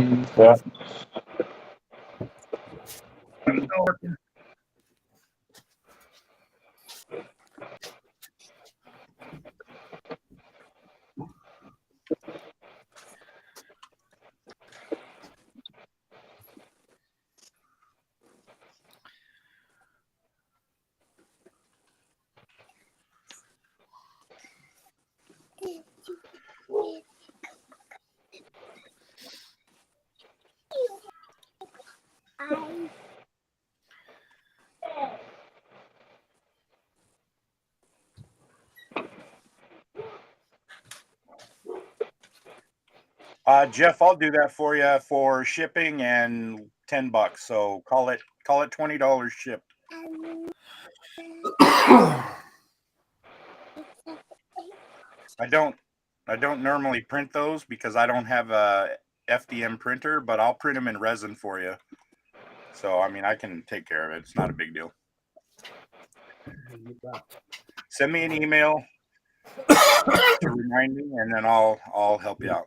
Jeff, I'll do that for you for shipping and $10. So call it $20 shipped. I don't normally print those because I don't have a FDM printer, but I'll print them in resin for you. So I mean, I can take care of it. It's not a big deal. Send me an email to remind me, and then I'll help you out.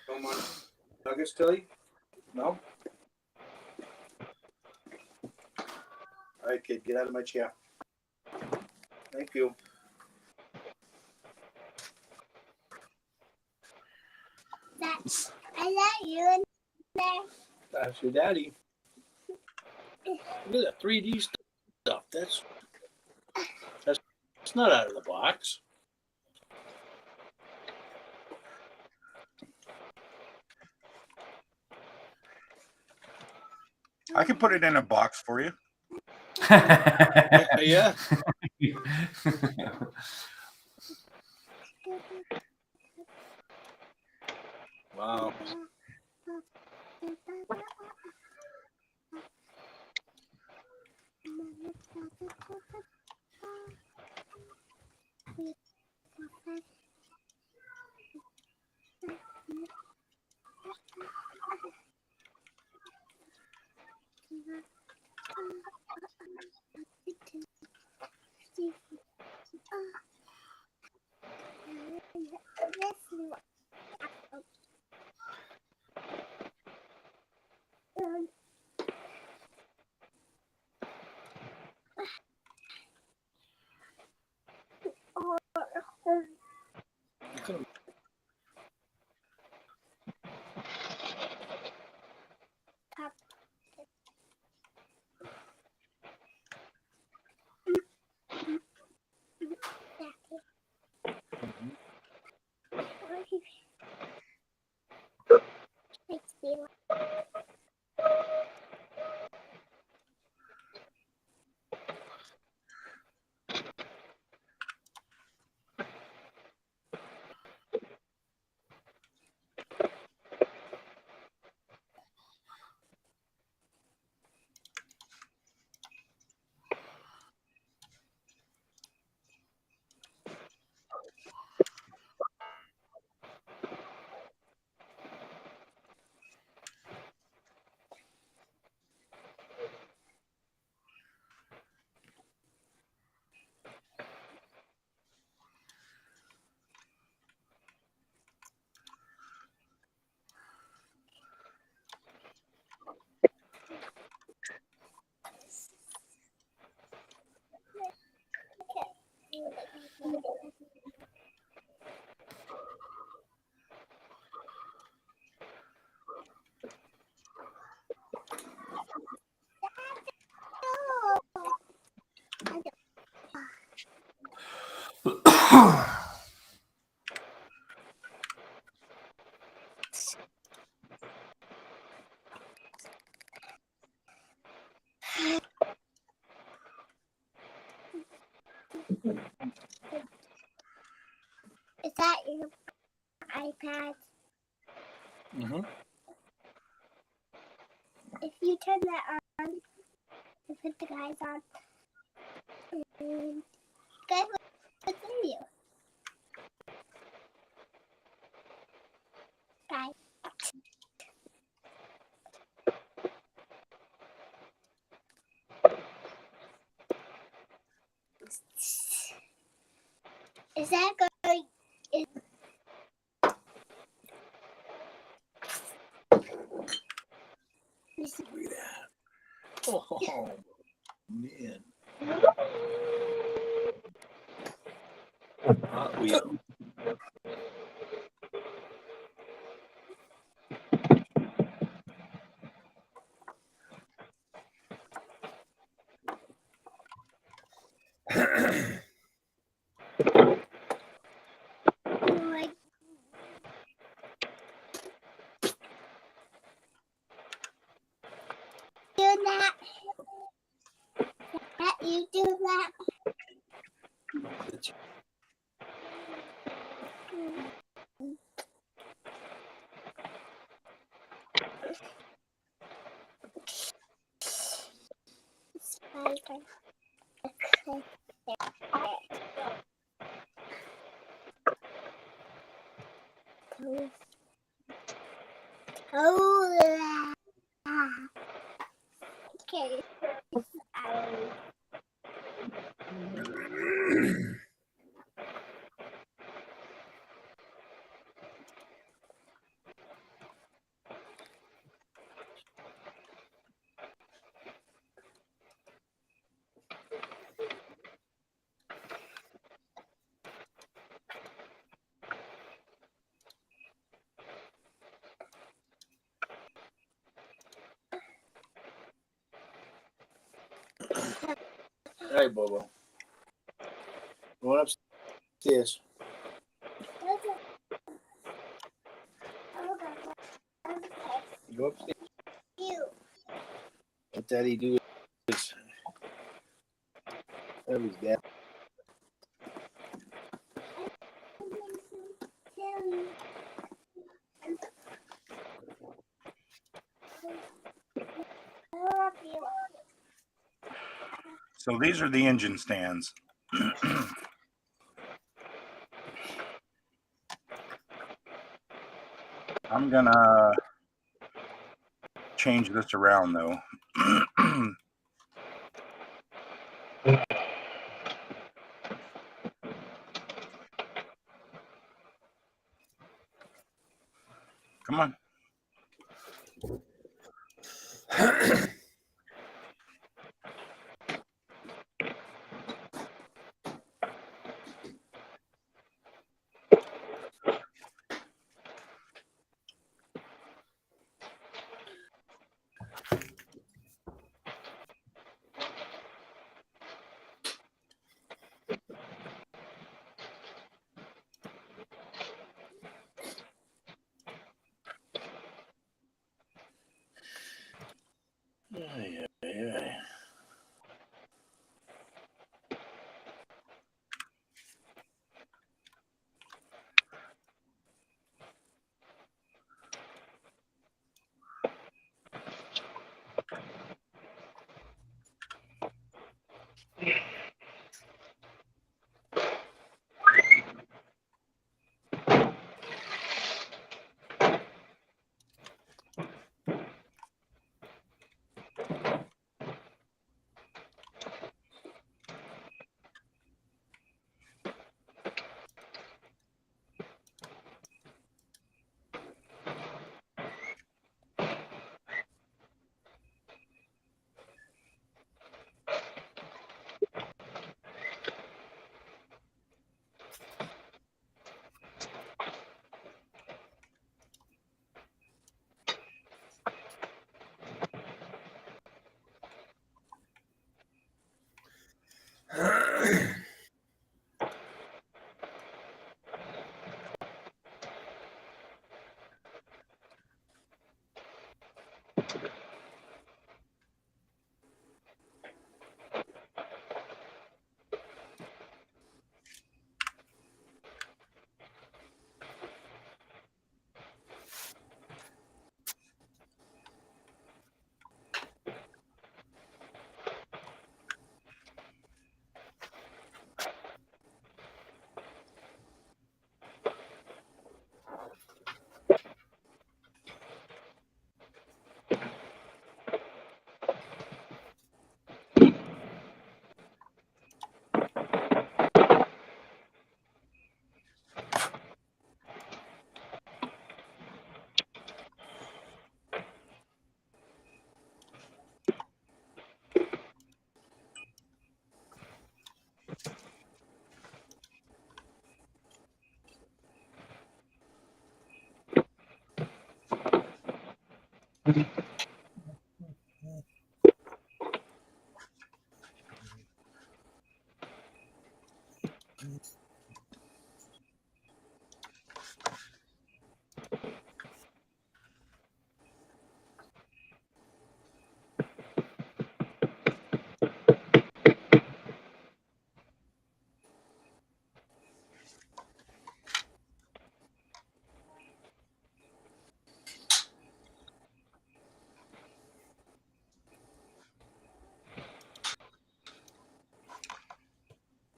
Don't want nuggets, Tilly? No? All right, kid, get out of my chair. Thank you. That's, I let you in there. That's your daddy. Look at that 3D stuff. That's not out of the box. I can put it in a box for you. Yeah. Wow. Is that your iPad? Mm-hmm. If you turn that on, you put the guys on. Guys, what's in you? Guys. Is that going? Oh, man. Hot wheel. Do that. You do that. Oh, okay. Hey, Bobo. Going upstairs. Go upstairs. Let Daddy do his. That was bad. So these are the engine stands. I'm gonna change this around though. Come on. Ay, ay, ay.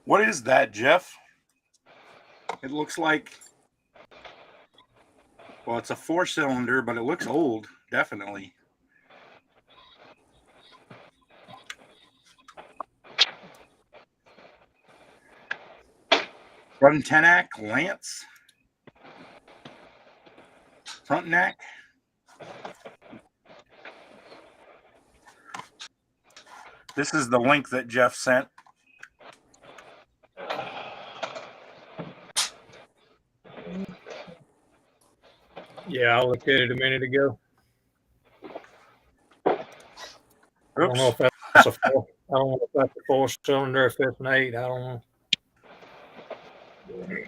What is that, Jeff? It looks like, well, it's a 4-cylinder, but it looks old, definitely. Frontenac Lance. Frontenac. This is the link that Jeff sent. Yeah, I looked at it a minute ago. I don't know Oops. if that's a four. I don't know if that's a 4-cylinder, if it's an 8. I don't know.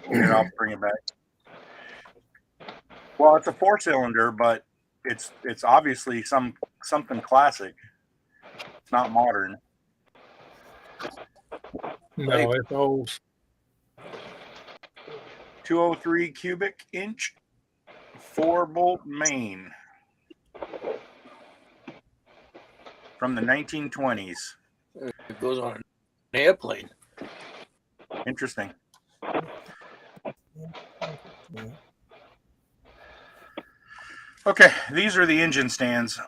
Here, I'll bring it back. Well, it's a 4-cylinder, but it's obviously something classic. It's not modern. No, it's old. 203 cubic inch, 4-bolt main from the 1920s. It goes on an airplane. Interesting. Okay, these are the engine stands.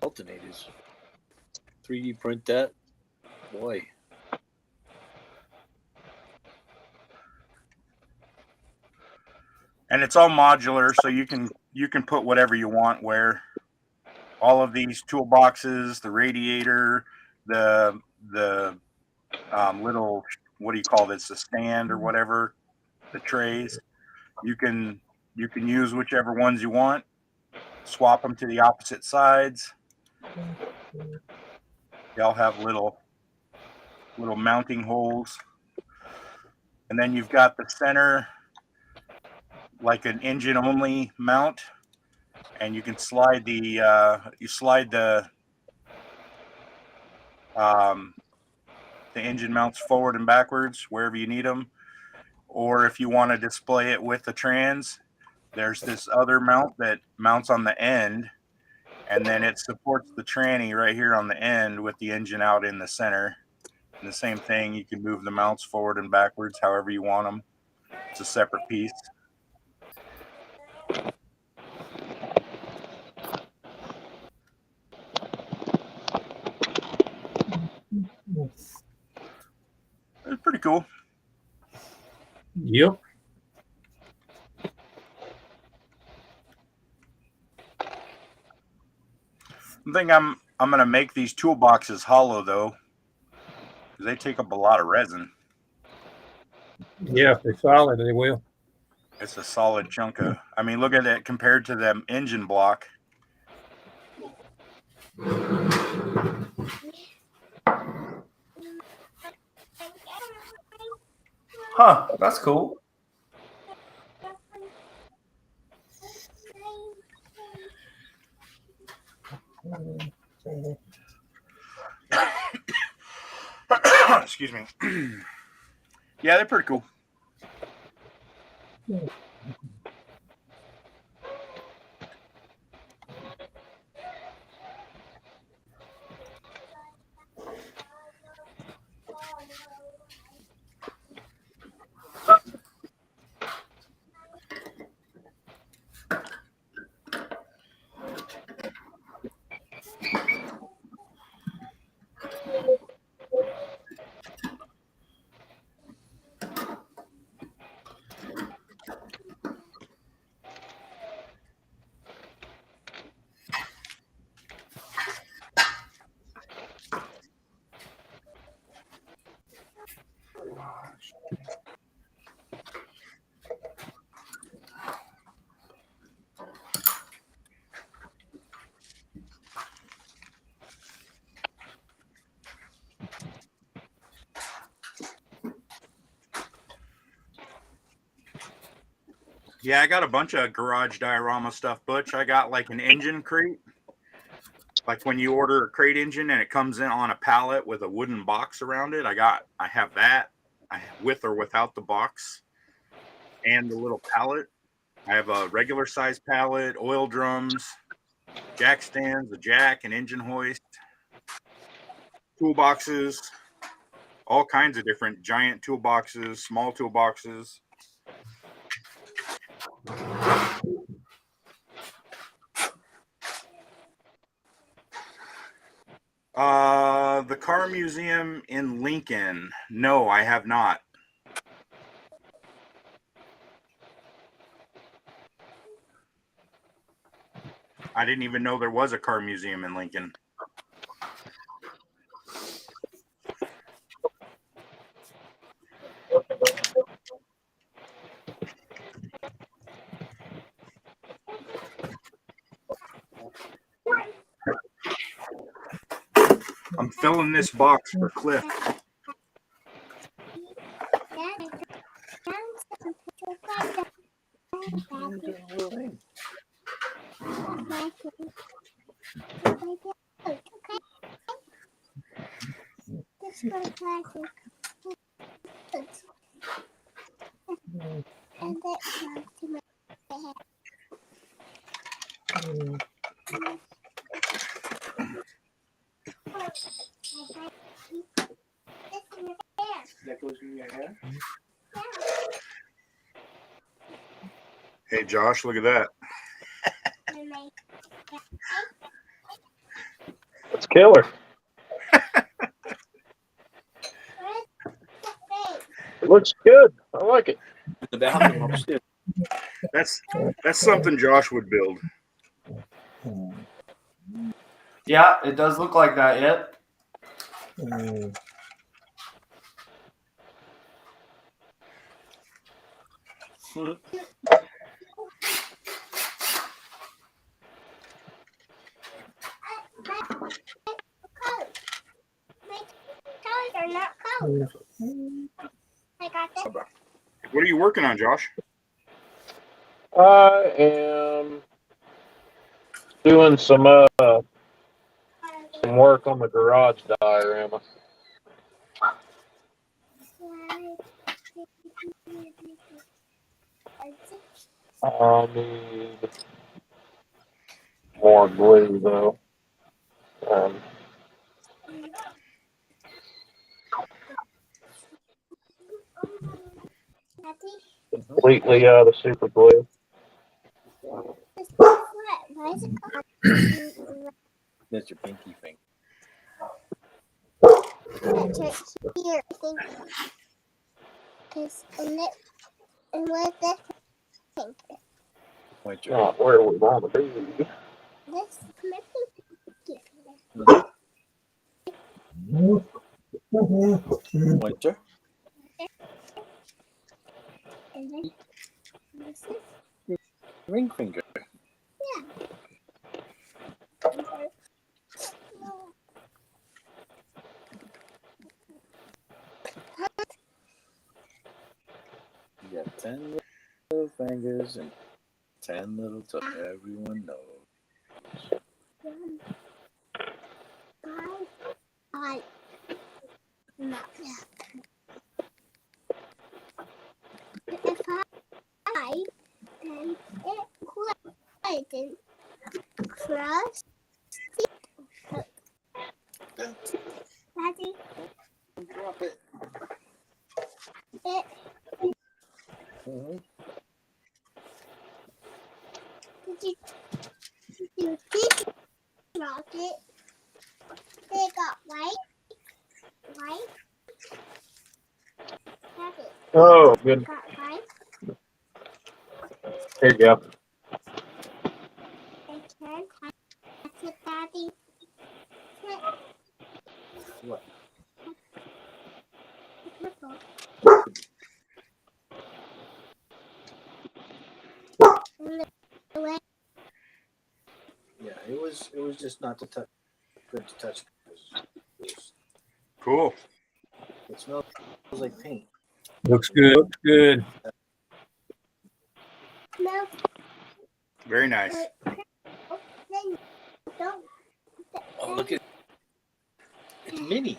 Alternators. 3D print that. Boy. And it's all modular, so you can put whatever you want where. All of these toolboxes, the radiator, the little, what do you call this, a stand or whatever, the trays. You can use whichever ones you want. Swap them to the opposite sides. They all have little mounting holes. And then you've got the center, like an engine only mount, and you can slide the engine mounts forward and backwards wherever you need them. Or if you want to display it with the trans, there's this other mount that mounts on the end, and then it supports the tranny right here on the end with the engine out in the center. And the same thing, you can move the mounts forward and backwards however you want them. It's a separate piece. It's pretty cool. Yep. I think I'm gonna make these toolboxes hollow though, because they take up a lot of resin. Yeah, if they're solid, they will. It's a solid chunk of. I mean, look at it compared to the engine block. Huh, that's cool. Excuse me. Yeah, they're pretty cool. Yeah, I got a bunch of garage diorama stuff, Butch. I got like an engine crate. Like when you order a crate engine and it comes in on a pallet with a wooden box around it. I have that with or without the box and the little pallet. I have a regular size pallet, oil drums, jack stands, a jack, an engine hoist, toolboxes, all kinds of different giant toolboxes, small toolboxes. The car museum in Lincoln. No, I have not. I didn't even know there was a car museum in Lincoln. I'm filling this box for Cliff. That goes in your hair? Hey, Josh, look at that. It's killer. It looks good. I like it. The bathroom upstairs. That's something Josh would build. Yeah, it does look like that. Yep. Are not cold. I got this. What are you working on, Josh? I am doing some work on the garage diorama. I'll need more glue though. Completely out of super glue. Why is it called? That's your pinky finger. That's right here, I think. Because and where's this finger? Point your Not where we want to be. This is my pinky finger. pointer. And then this is Ring finger. yeah. You got 10 little fingers and 10 little toes. Everyone knows. I not if I then it couldn't cross Daddy, Drop it. it Mm-hmm. you did drop it. They got white. Daddy, Oh, good. got white. Here you go. I can touch it, Daddy. What? Purple. Yeah, it was just not to touch. Good to touch. Cool. It smells like paint. Looks good. Looks good. Very nice. Oh, look at it's mini.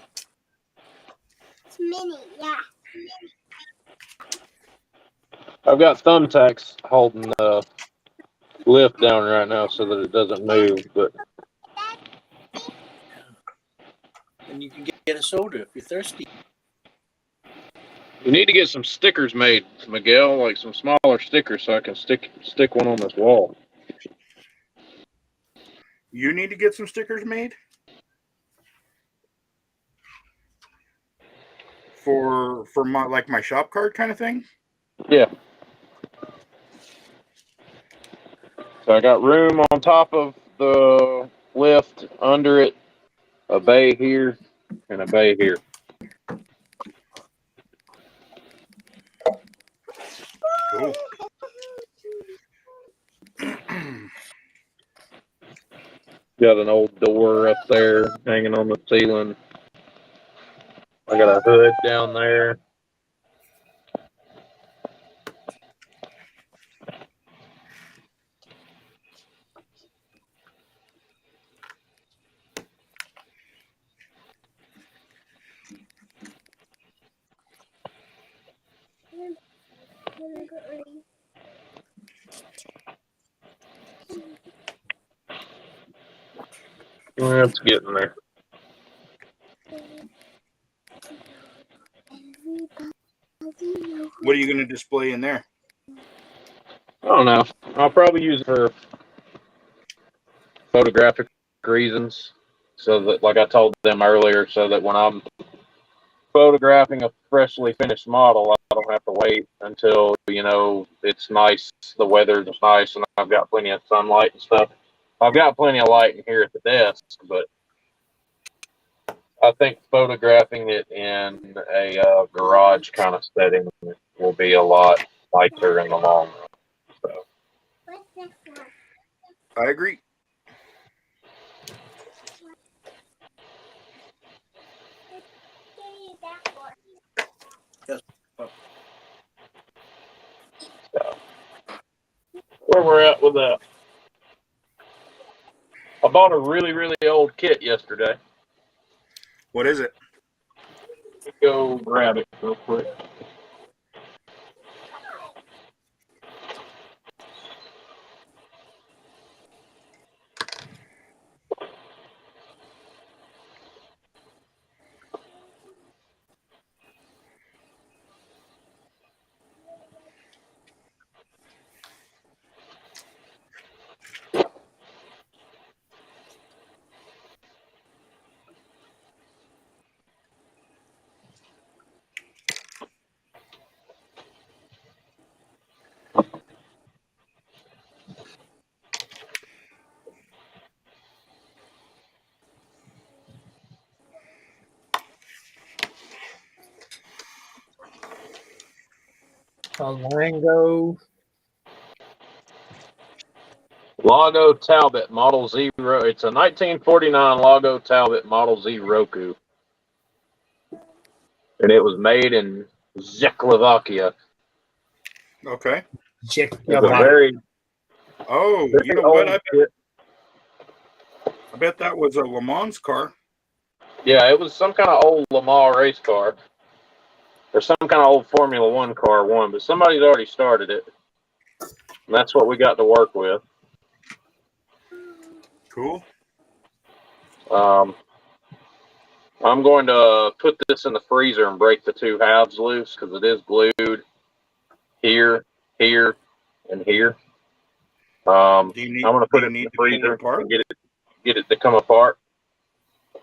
It's mini, yeah. I've got thumbtacks holding the lift down right now so that it doesn't move. But And you can get a soda if you're thirsty. you need to get some stickers made, Miguel, like some smaller stickers so I can stick one on this wall. You need to get some stickers made for my like my shop card kind of thing. Yeah. So I got room on top of the lift, under it, a bay here, and a bay here. Cool. Got an old door up there hanging on the ceiling. I got a hood down there. It's getting there. What are you going to display in there? I don't know. I'll probably use it for photographic reasons. So that, like I told them earlier, so that when I'm photographing a freshly finished model, I don't have to wait until, it's nice, the weather's nice, and I've got plenty of sunlight and stuff. I've got plenty of light in here at the desk, but I think photographing it in a garage kind of setting will be a lot lighter in the long run. So. I agree. Where we're at with that. I bought a really, really old kit yesterday. What is it? Let me go grab it real quick. Lango. Lago Talbot Model Z. It's a 1949 Lago Talbot Model Z Roku. And it was made in Czechoslovakia. Okay. It's a very, Oh, very you know old what? kit. I bet that was a Le Mans car. Yeah, it was some kind of old Le Mans race car. Or some kind of old Formula One car one, but somebody's already started it. And that's what we got to work with. Cool. I'm going to put this in the freezer and break the two halves loose because it is glued here, here, and here. I'm going to put it in the freezer and get it to come apart.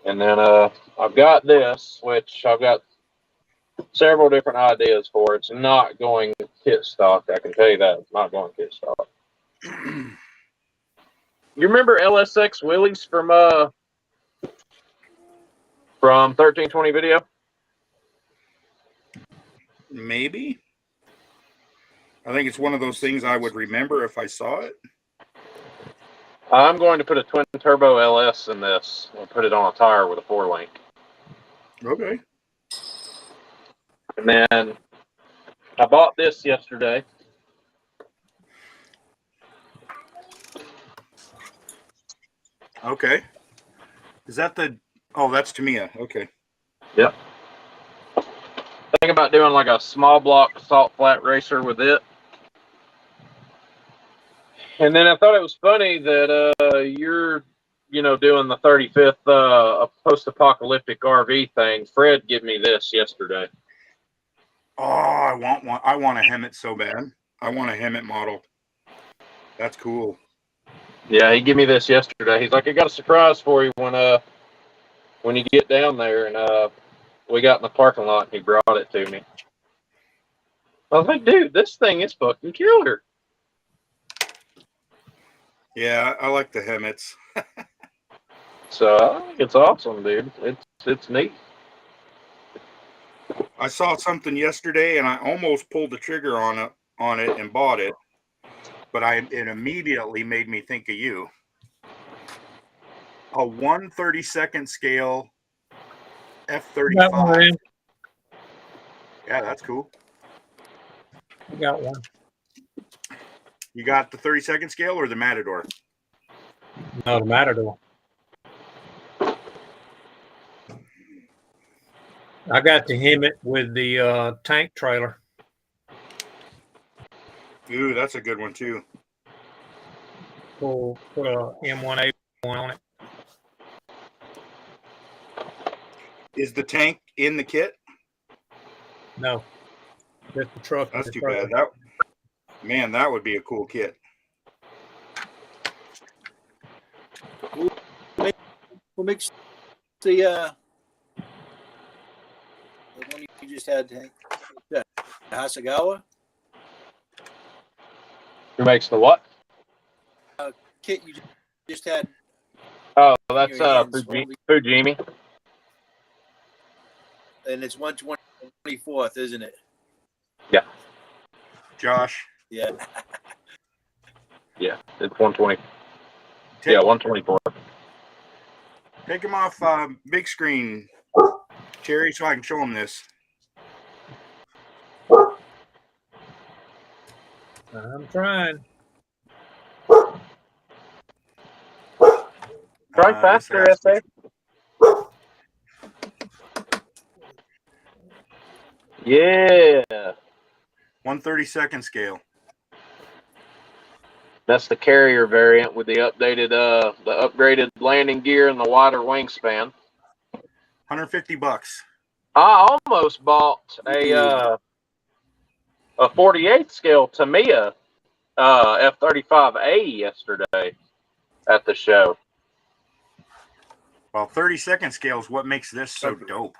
And then I've got this, which I've got several different ideas for. It's not going kit stock. I can tell you that. It's not going kit stock. You remember LSX Willys from 1320 Video? Maybe. I think it's one of those things I would remember if I saw it. I'm going to put a twin turbo LS in this and put it on a tire with a 4-link. Okay. And then I bought this yesterday. Okay. Is that the? Oh, that's Tamiya. Okay. Yep. Think about doing like a small block salt flat racer with it. And then I thought it was funny that you're, doing the 35th post-apocalyptic RV thing. Fred gave me this yesterday. Oh, I want one. I want a Hemet so bad. I want a Hemet model. That's cool. Yeah, he gave me this yesterday. He's like, I got a surprise for you when you get down there. And we got in the parking lot and he brought it to me. I was like, dude, this thing is fucking killer. Yeah, I like the Hemets. So I think it's awesome, dude. It's neat. I saw something yesterday and I almost pulled the trigger on it and bought it, but it immediately made me think of you. A 1/32 scale F-35. Yeah, that's cool. I got one. You got the 32nd scale or the Matador? No, the Matador. I got the Hemet with the tank trailer. Ooh, that's a good one too. Put a M1A1 on it. Is the tank in the kit? No, just the truck. That's too bad. That would be a cool kit. What makes the one you just had, the Hasagawa Who makes the what? kit you just had? Oh, that's your hands, Fujimi. And it's 1/24th, isn't it? Yeah. Josh. Yeah. Yeah, it's 120. Yeah, 124. Take him off big screen, Terry, so I can show him this. I'm trying. Try faster, SA. Yeah. 1/32 scale. That's the carrier variant with the upgraded landing gear and the wider wingspan. $150. I almost bought a 48 scale Tamiya F-35A yesterday at the show. Well, 32nd scale is what makes this so dope.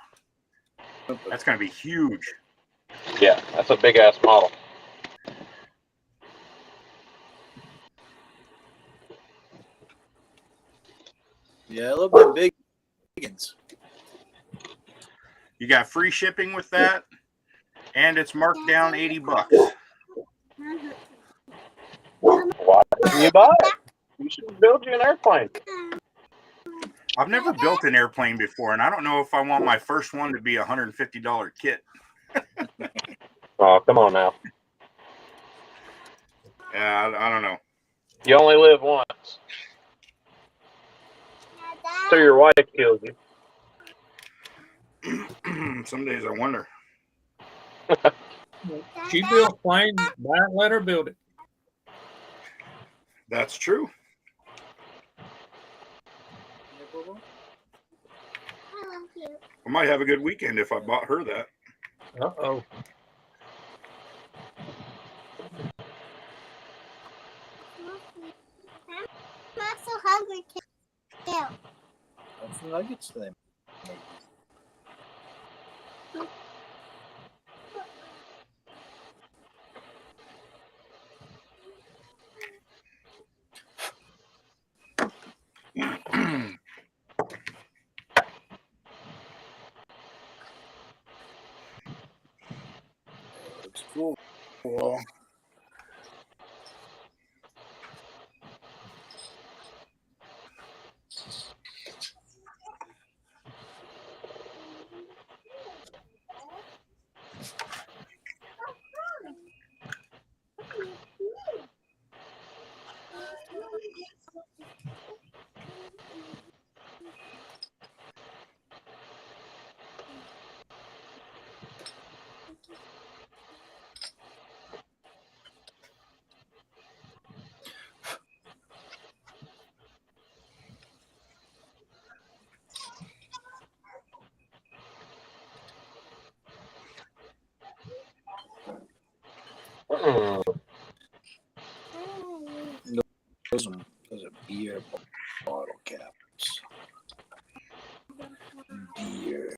That's going to be huge. Yeah, that's a big ass model. Yeah, I love the big ones. You got free shipping with that, and it's marked down $80. Why didn't you buy it? You should build you an airplane. I've never built an airplane before, and I don't know if I want my first one to be a $150 kit. Oh, come on now. Yeah, I don't know. You only live once. So your wife kills you. Some days I wonder. She built a plane, buy it, let her build it. That's true. I might have a good weekend if I bought her that. Uh-oh. I'm not so hungry too. What's the nuggets then? Looks cool. Those are beer bottle caps. Beer.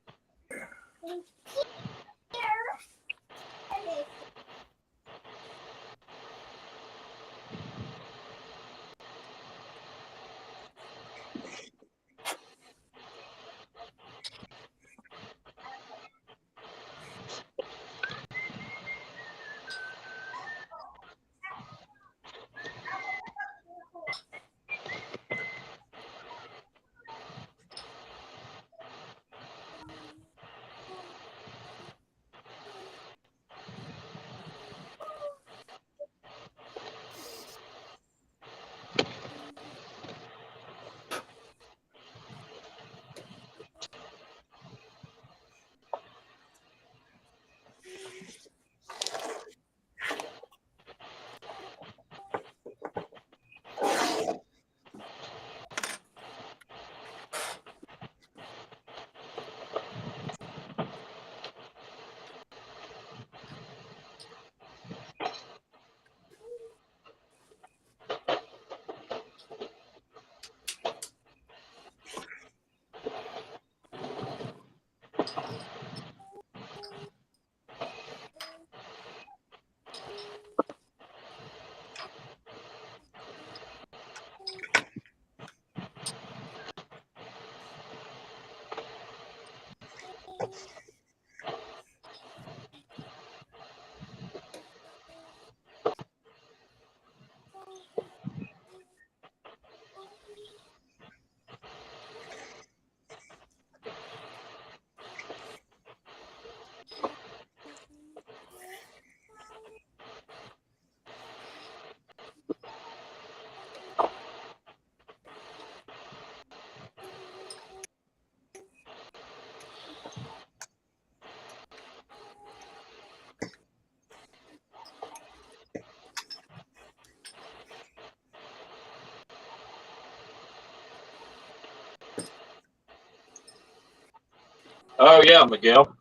Oh yeah, Miguel.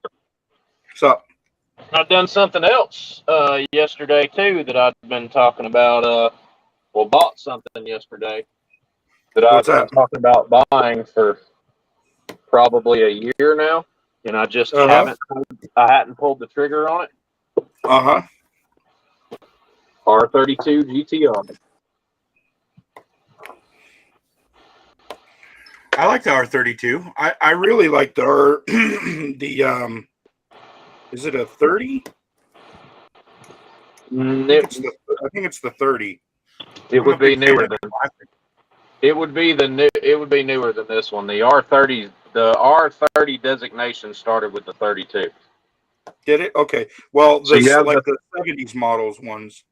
What's up? I've done something else yesterday too that I've been talking about. Well, bought something yesterday that What's I've been that? talking about buying for probably a year now, and I just Uh-huh. hadn't pulled the trigger on it. Uh-huh. R32 GTR. I like the R32. I really like the is it a 30? I think it's the 30. It I'm a would be big fan newer of the than classic. it would be newer than this one. The R30 designation started with the 32. Did it? Okay. Well, So you have like the 70s models ones.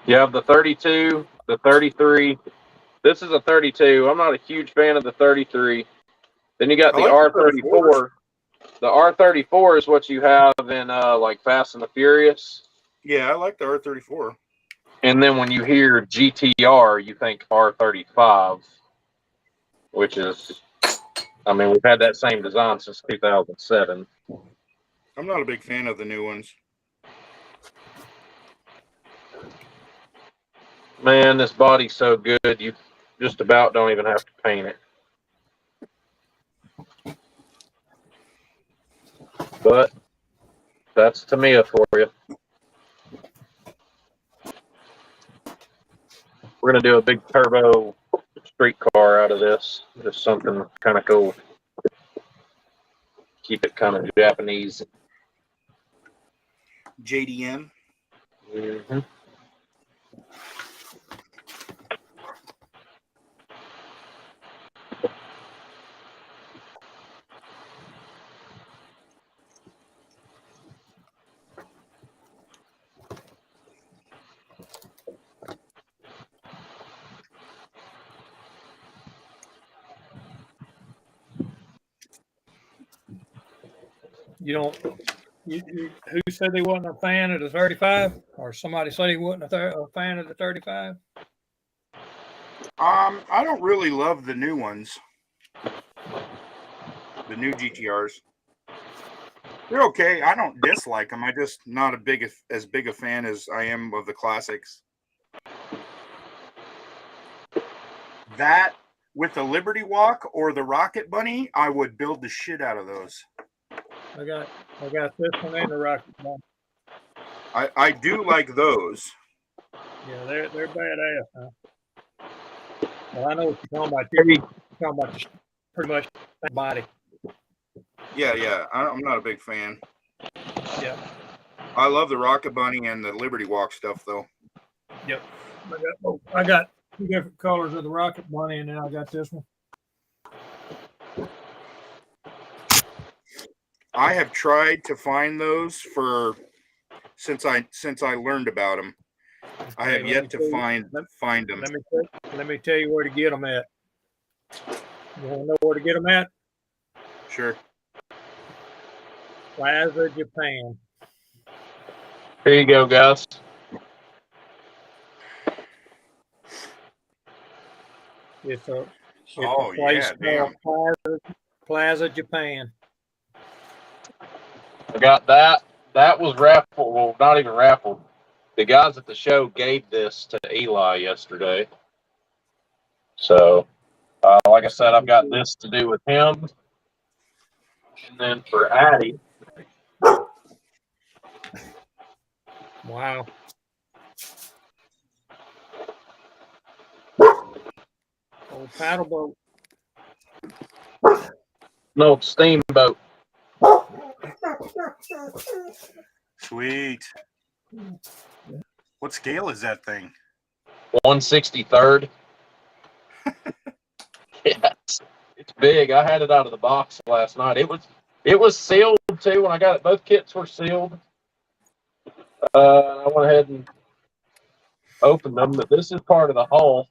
you have the 32, the 33. This is a 32. I'm not a huge fan of the 33. Then you got I the like the 34s. R34. The R34 is what you have in like Fast and the Furious. Yeah, I like the R34. And then when you hear GTR, you think R35, which is, I mean, we've had that same design since 2007. I'm not a big fan of the new ones. Man, this body's so good, you just about don't even have to paint it. But that's Tamiya for you. We're going to do a big turbo street car out of this. Just something kind of cool. Keep it kind of Japanese. JDM. Mm-hmm. You don't. Who said they wasn't a fan of the 35, or somebody said he wasn't a fan of the 35? I don't really love the new ones. The new GTRs. They're okay. I don't dislike them. I just not as big a fan as I am of the classics. That with the Liberty Walk or the Rocket Bunny, I would build the shit out of those. I got this one and the Rocket Bunny. I do like those. Yeah, they're badass, huh? Well, I know what you're talking about. You're talking about the pretty much the body. Yeah. I'm not a big fan. Yeah. I love the Rocket Bunny and the Liberty Walk stuff, though. Yep. I got 2 different colors of the Rocket Bunny, and then I got this one. I have tried to find those since I learned about them. I have yet to find them. Let me tell you where to get them at. You want to know where to get them at? Sure. Plaza, Japan. Here you go, guys. It's a Oh, place yeah, called Plaza, Japan. I got that. That was raffled. Well, not even raffled. The guys at the show gave this to Eli yesterday. So, like I said, I've got this to do with him. And then for Addie. Wow. Old paddle boat. No, steamboat. Sweet. What scale is that thing? 163rd. Yes, it's big. I had it out of the box last night. It was sealed too. When I got it, both kits were sealed. I went ahead and opened them, but this is part of the hull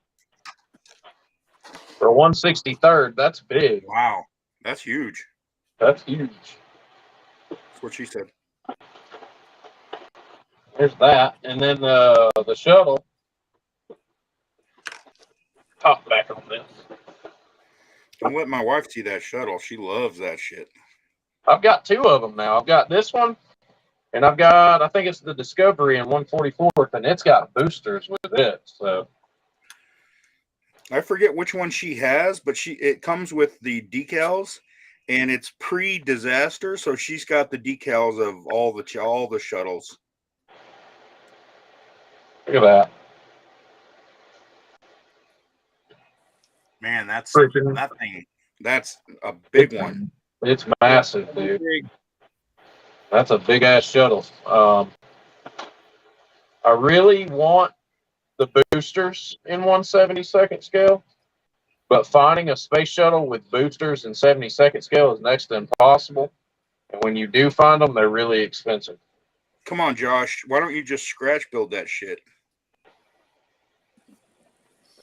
for 163rd. That's big. Wow, that's huge. That's huge. That's what she said. There's that, and then the shuttle. Top back on this. Don't let my wife see that shuttle. She loves that shit. I've got 2 of them now. I've got this one, and I've got, I think it's the Discovery in 144th, and it's got boosters with it. So I forget which one she has, but it comes with the decals, and it's pre-disaster, so she's got the decals of all the shuttles. look at that. Man, that thing. That's a big one. It's massive, dude. That's a big ass shuttle. I really want the boosters in 1/72nd scale, but finding a space shuttle with boosters in 72nd scale is next to impossible. And when you do find them, they're really expensive. Come on, Josh. Why don't you just scratch build that shit?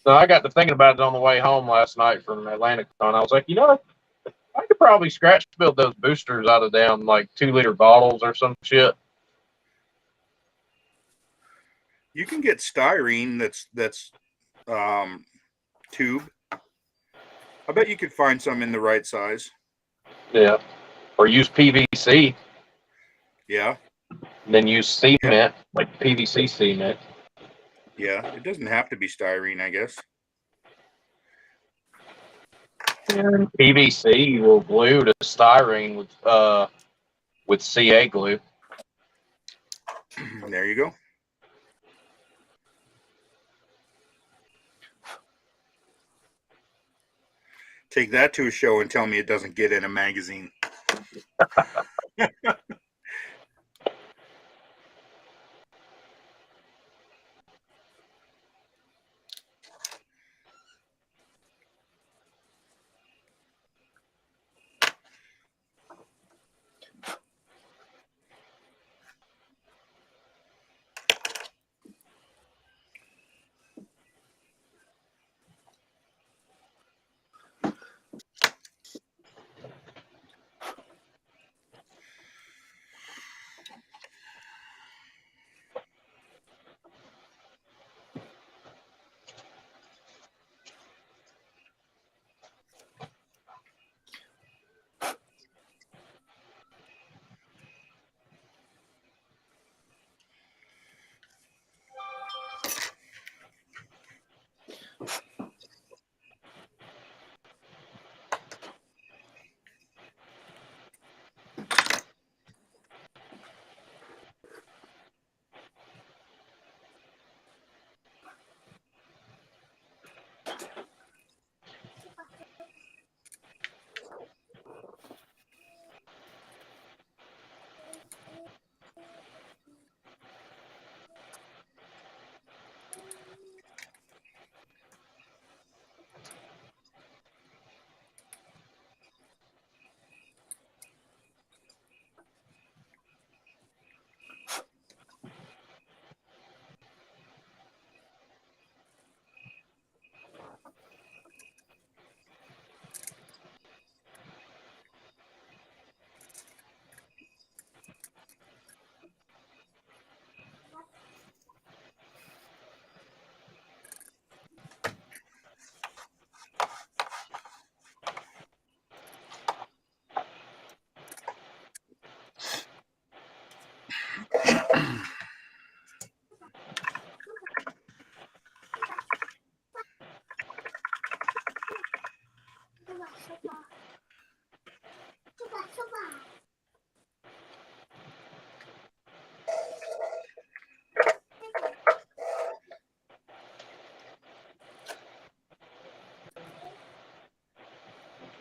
So I got to thinking about it on the way home last night from Atlantic Con. I was like, I could probably scratch build those boosters out of down like 2-liter bottles or some shit. You can get styrene that's tube. I bet you could find some in the right size. Yeah. Or use PVC. Yeah. And then use cement, like PVC cement. Yeah. It doesn't have to be styrene, I guess. And PVC will glue to styrene with CA glue. There you go. Take that to a show and tell me it doesn't get in a magazine.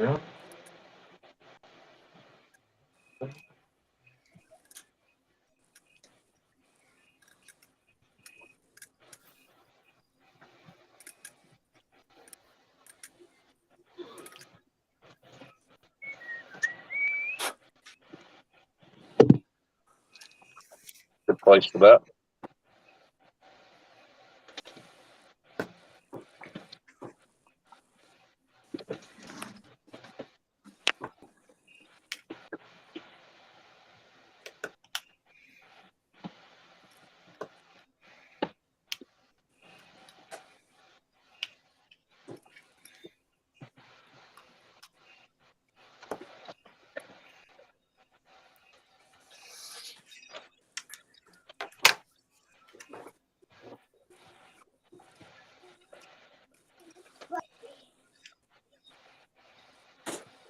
Yeah. Good place for that.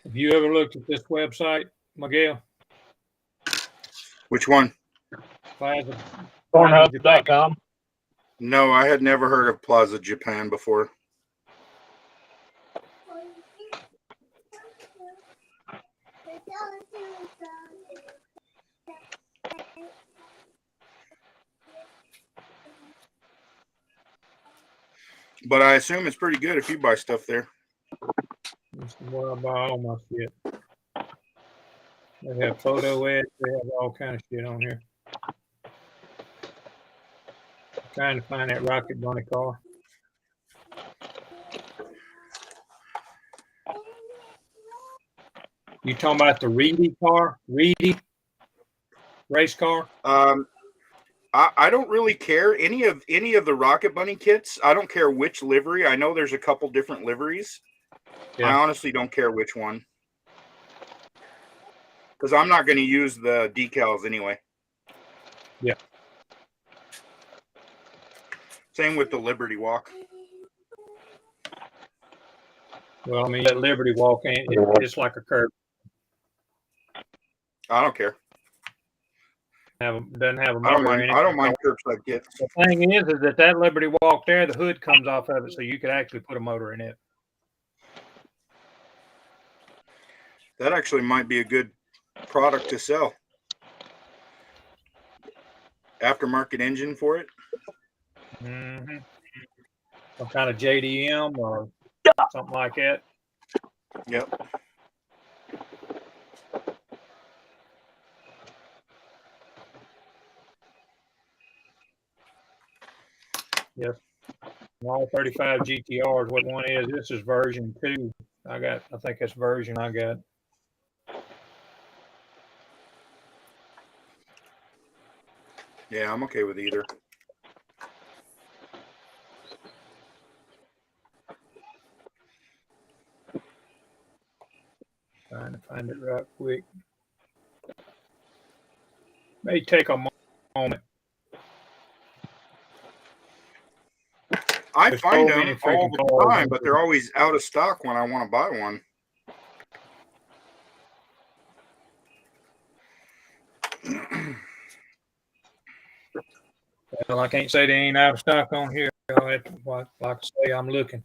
Have you ever looked at this website, Miguel? Which one? Plaza. Pornhub.com. No, I had never heard of Plaza Japan before. But I assume it's pretty good if you buy stuff there. This is where I buy all my shit. They have photo edits. They have all kind of shit on here. I'm trying to find that Rocket Bunny car. You talking about the Reedy car? Reedy race car? I don't really care any of the Rocket Bunny kits. I don't care which livery. I know there's a couple different liveries. Yeah. I honestly don't care which one, because I'm not going to use the decals anyway. Yeah. Same with the Liberty Walk. Well, I mean, that Liberty Walk ain't it's like a curb. I don't care. Doesn't have a I don't motor mind. in it. I don't mind curbside kits. The thing is that Liberty Walk there, the hood comes off of it, so you could actually put a motor in it. That actually might be a good product to sell. Aftermarket engine for it. Mm-hmm. Some kind of JDM or something like that. Yep. Yes. All 35 GTRs. What one is? This is version 2. I think that's version I got. Yeah, I'm okay with either. Trying to find it right quick. May take a moment. I There's find so them many all freaking the cars time, on but here. they're always out of stock when I want to buy one. Well, I can't say they ain't out of stock on here. Like I say, I'm looking.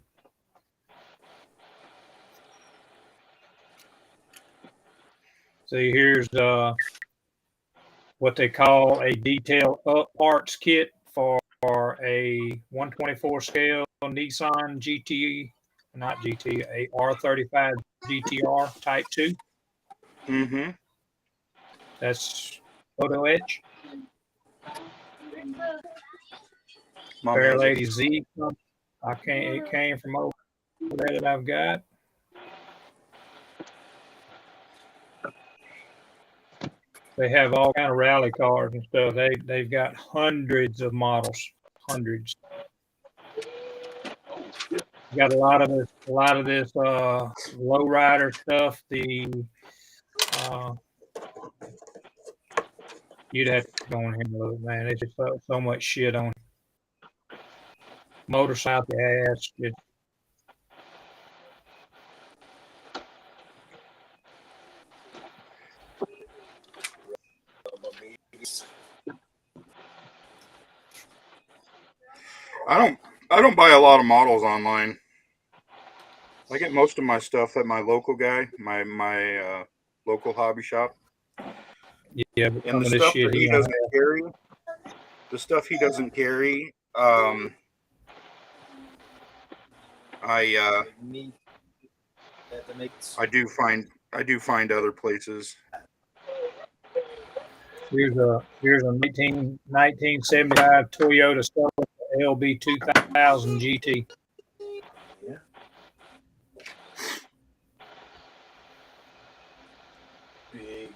See, here's what they call a detail up parts kit for a 124 scale Nissan GT, not GT, a R35 GTR Type 2. Mm-hmm. That's photo etch. Mom Fair has it. Lady Z. It came from over there that I've got. They have all kind of rally cars and stuff. They've got hundreds of models, hundreds. Got a lot of this lowrider stuff. You'd have to go in here and look, man. There's just so much shit on motorcycle ass. I don't buy a lot of models online. I get most of my stuff at my local guy, my local hobby shop. Yeah, but some And the of this stuff shit that he he don't doesn't carry, the stuff he doesn't carry, I do find other places. Here's a 1975 Toyota Celica LB 2000 GT. Big.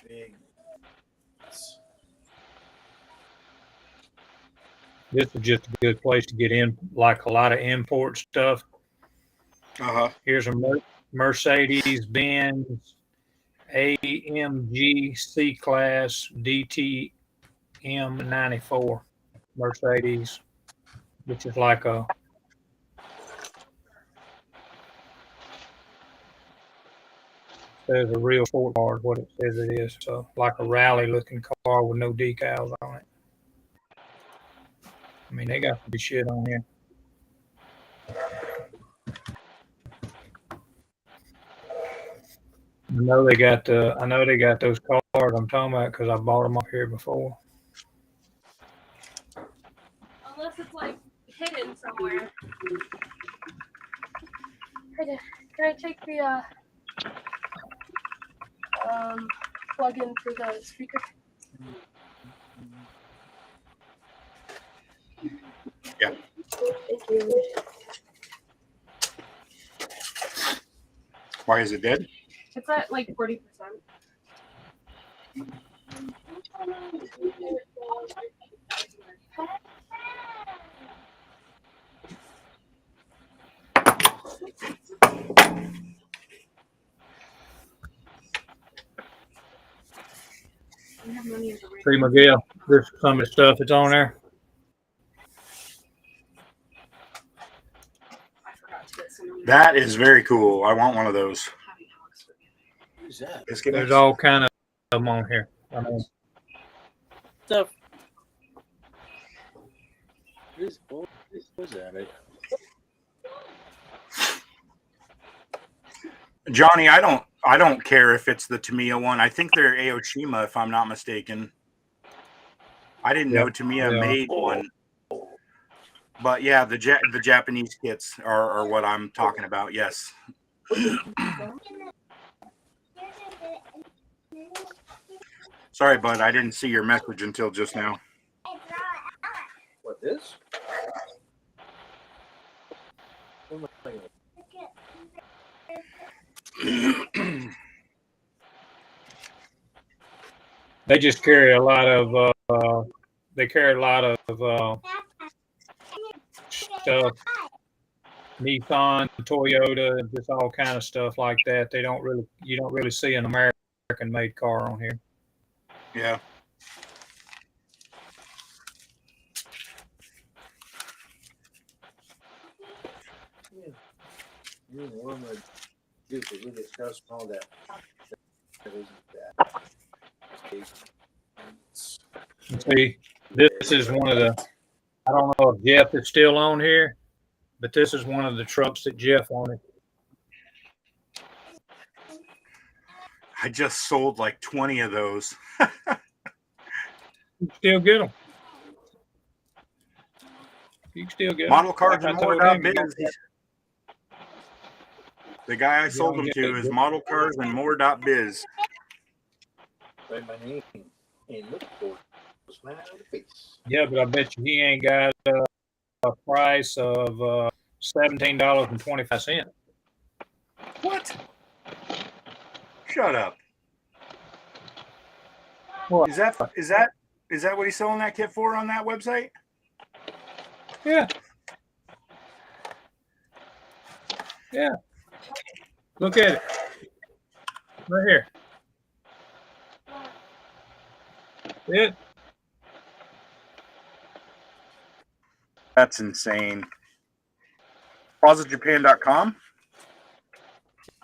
Big. This is just a good place to get in, like a lot of import stuff. Here's a Mercedes Benz AMG C Class DTM 94 Mercedes, which is like a says a real sport car is what it says it is. So like a rally looking car with no decals on it. I mean, they got some good shit on here. I know they got those cars I'm talking about because I bought them up here before. Unless it's like hidden somewhere. Can I take the plug in for the speaker? Yeah. Thank you. Why is it dead? It's at like 40%. See, Miguel, this is some of the stuff that's on there. That is very cool. I want one of those. Who's that? There's all kind of them on here. I mean, Stuff. Who's that? Johnny, I don't care if it's the Tamiya one. I think they're Aoshima, if I'm not mistaken. I didn't know Tamiya made one. But yeah, the Japanese kits are what I'm talking about. Yes. Sorry, bud. I didn't see your message until just now. What, this? they just carry a lot of stuff. Nissan, Toyota, just all kind of stuff like that. You don't really see an American made car on here. Yeah. We discussed all that. See, this is one of the. I don't know if Jeff is still on here, but this is one of the trucks that Jeff wanted. I just sold like 20 of those. You can still get them. You can still get them. Model cars Like and I told more him, you biz. The guy I sold them to is Model Cars and More.biz. Write my name and look for it. Smile on the face. Yeah, but I bet you he ain't got a price of $17.25. What? Shut up. What? Is that what he's selling that kit for on that website? Yeah. Yeah. Look at it. Right here. It. That's insane. ClosetJapan.com?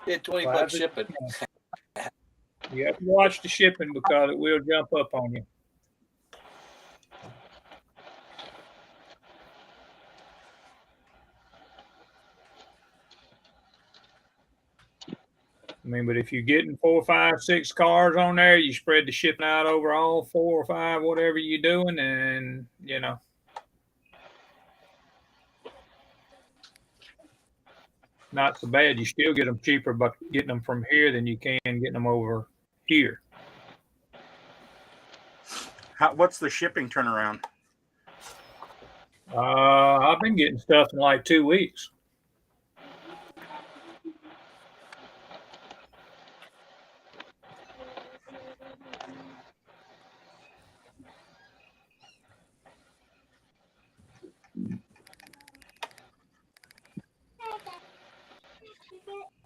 Yeah, $20 Why is it- shipping. You have to watch the shipping because it will jump up on you. I mean, but if you're getting 4, 5, 6 cars on there, you spread the shipping out over all 4 or 5, whatever you're doing, and you know. Not so bad. You still get them cheaper by getting them from here than you can getting them over here. What's the shipping turnaround? I've been getting stuff in like 2 weeks.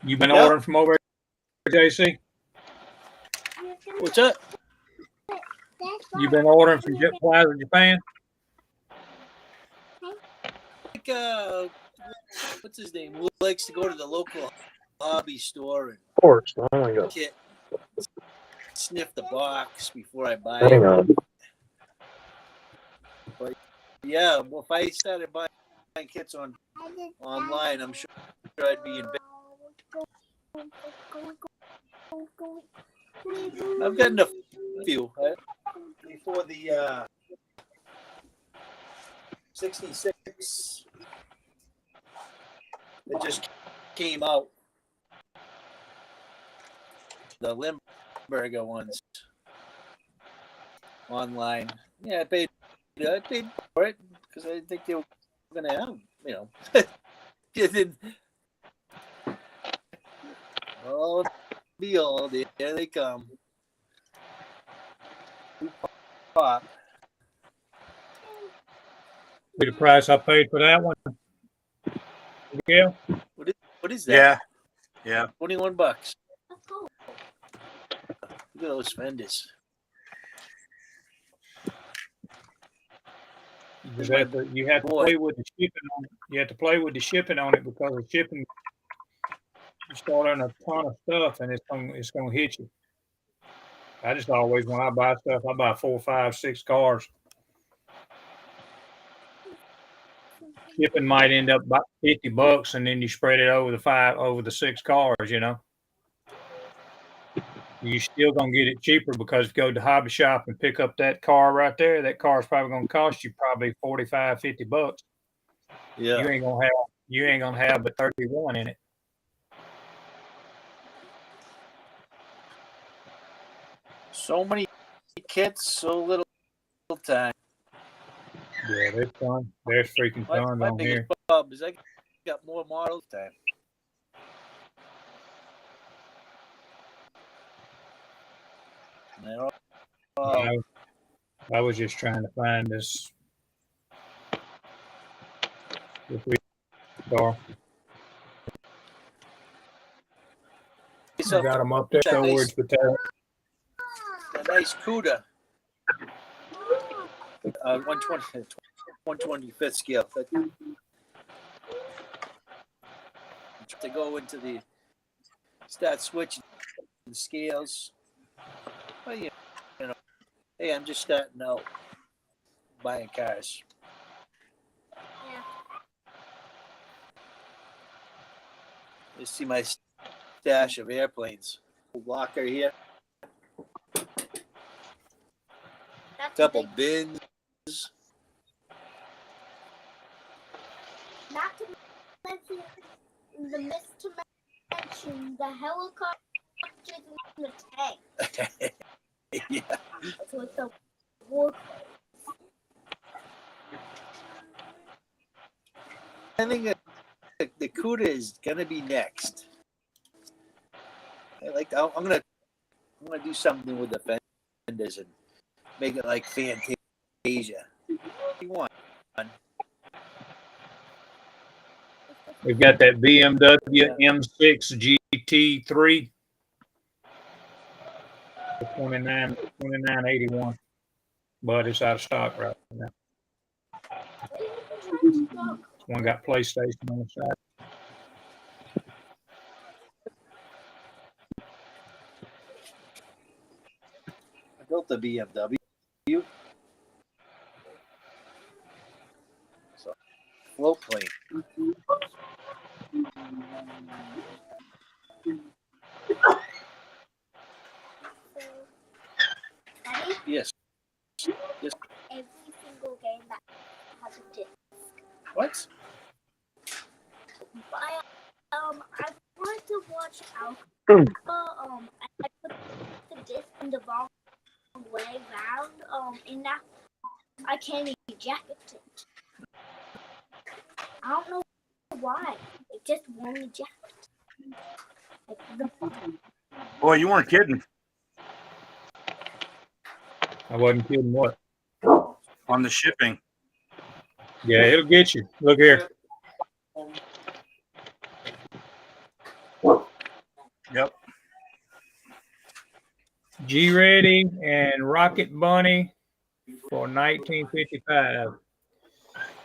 You've been ordering from over here, JC? What's up? You've been ordering from Plaza Japan? Like, what's his name? Who likes to go to the local hobby store and Of course. Oh my God. sniff the box before I buy Hang it. on. But yeah, well, if I started buying kits online, I'm sure I'd be in bed. I've gotten a few before the 66 that just came out. The Limburger ones online. Yeah, I paid for it because I didn't think they were going to have, you know. Oh, behold, here they come. Pop. The price I paid for that one. Yeah. What is that? Yeah. $21. Look at those fenders. You have to play with the shipping on it. You have to play with the shipping on it because the shipping, you start on a ton of stuff and it's gonna hit you. I just always, when I buy stuff, I buy 4, 5, 6 cars. Shipping might end up about $50, and then you spread it over the 6 cars. You know, you still gonna get it cheaper because if you go to the hobby shop and pick up that car right there, that car is probably gonna cost you probably $45, $50. Yeah, you ain't gonna have but 31 in it. so many kits, so little time. Yeah, they're fun. There's freaking tons My on biggest here. problem is I got more models time. I was just trying to find this car. I got them up there towards the tail. A nice CUDA. 125th scale. To go into the start switching the scales. Well, you know, hey, I'm just starting out buying cars. You see my stash of airplanes. Locker here. Couple bins. Not to mention the helicopters in the tank. Yeah. So it's a war. I think the CUDA is gonna be next. I'm gonna do something with the fenders and make it like Fantasia. You want? We've got that BMW M6 GT3 for $29.81, but it's out of stock right now. One got PlayStation on the side. the BMW. So, float plane. Daddy, Yes. Yes. every single game that has a disc. What? But I wanted to watch Alpha. I put the disc in the wrong way round. And that I can't eject it. I don't know why. It just won't eject. Like Boy, you weren't kidding I wasn't kidding. What? on the shipping. Yeah, it'll get you. Look here. Yep. G Ready and Rocket Bunny for 1955.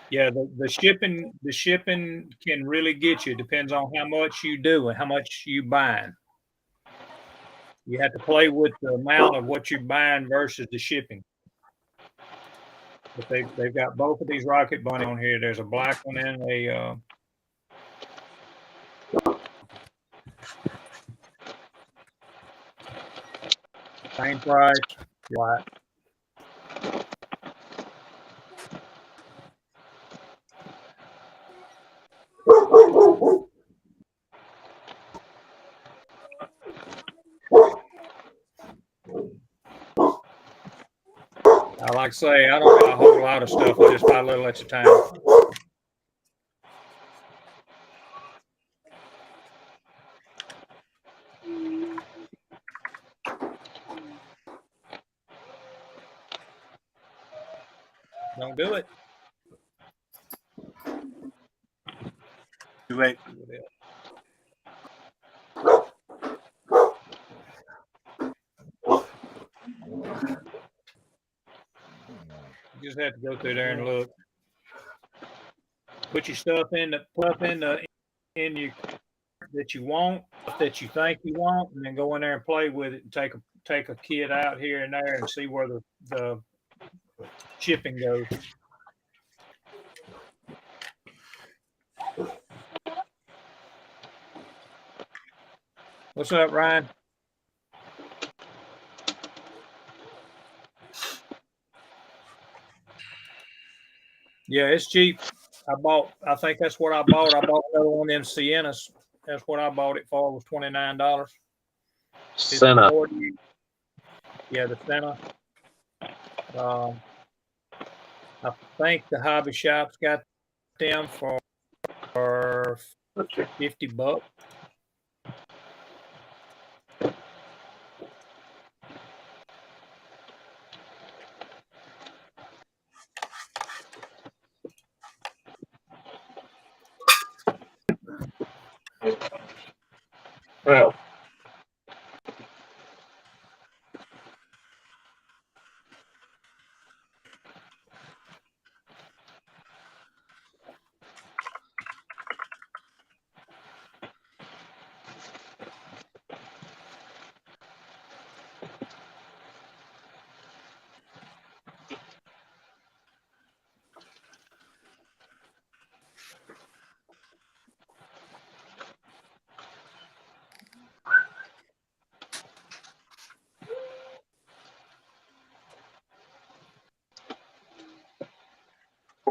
Yeah, the shipping can really get you. Depends on how much you do and how much you buying. You have to play with the amount of what you're buying versus the shipping. But they've got both of these Rocket Bunny on here. There's a black one and a same price, black. I like to say I don't buy a whole lot of stuff. I just buy a little extra time. Don't do it. Too late. You just have to go through there and look. Put your stuff in your that you want, that you think you want, and then go in there and play with it and take a kid out here and there and see where the shipping goes. What's up, Ryan? Yeah, it's cheap. I think that's what I bought. I bought another one of them Siennas. That's what I bought it for. It was $29. Senna. Yeah, the Senna. I think the hobby shop's got them for $50. Well,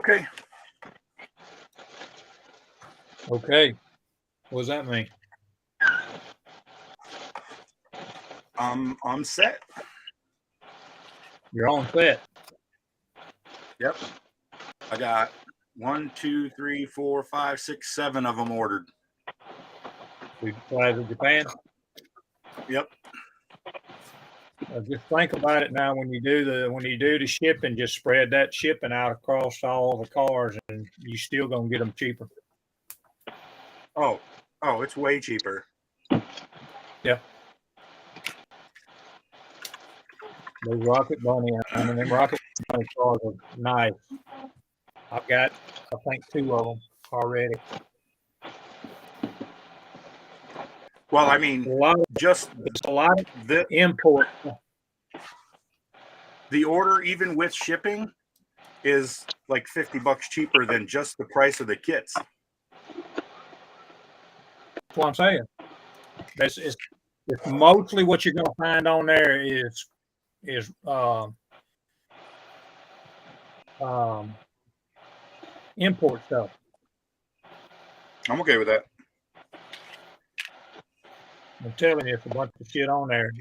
Okay. Okay. What does that mean? I'm set. You're on set. Yep. I got 1, 2, 3, 4, 5, 6, 7 of them ordered. We fly to Japan. Yep. Just think about it now when you do the shipping, just spread that shipping out across all the cars and you still gonna get them cheaper. Oh, it's way cheaper. Yeah. The Rocket Bunny, them Rocket Bunny cars are nice. I've got, I think, 2 of them already. Well, I mean, It's a lot of the import. the order, even with shipping, is like $50 cheaper than just the price of the kits. That's what I'm saying. It's mostly what you're going to find on there is import stuff. I'm okay with that. I'm telling you, it's a bunch of shit on there.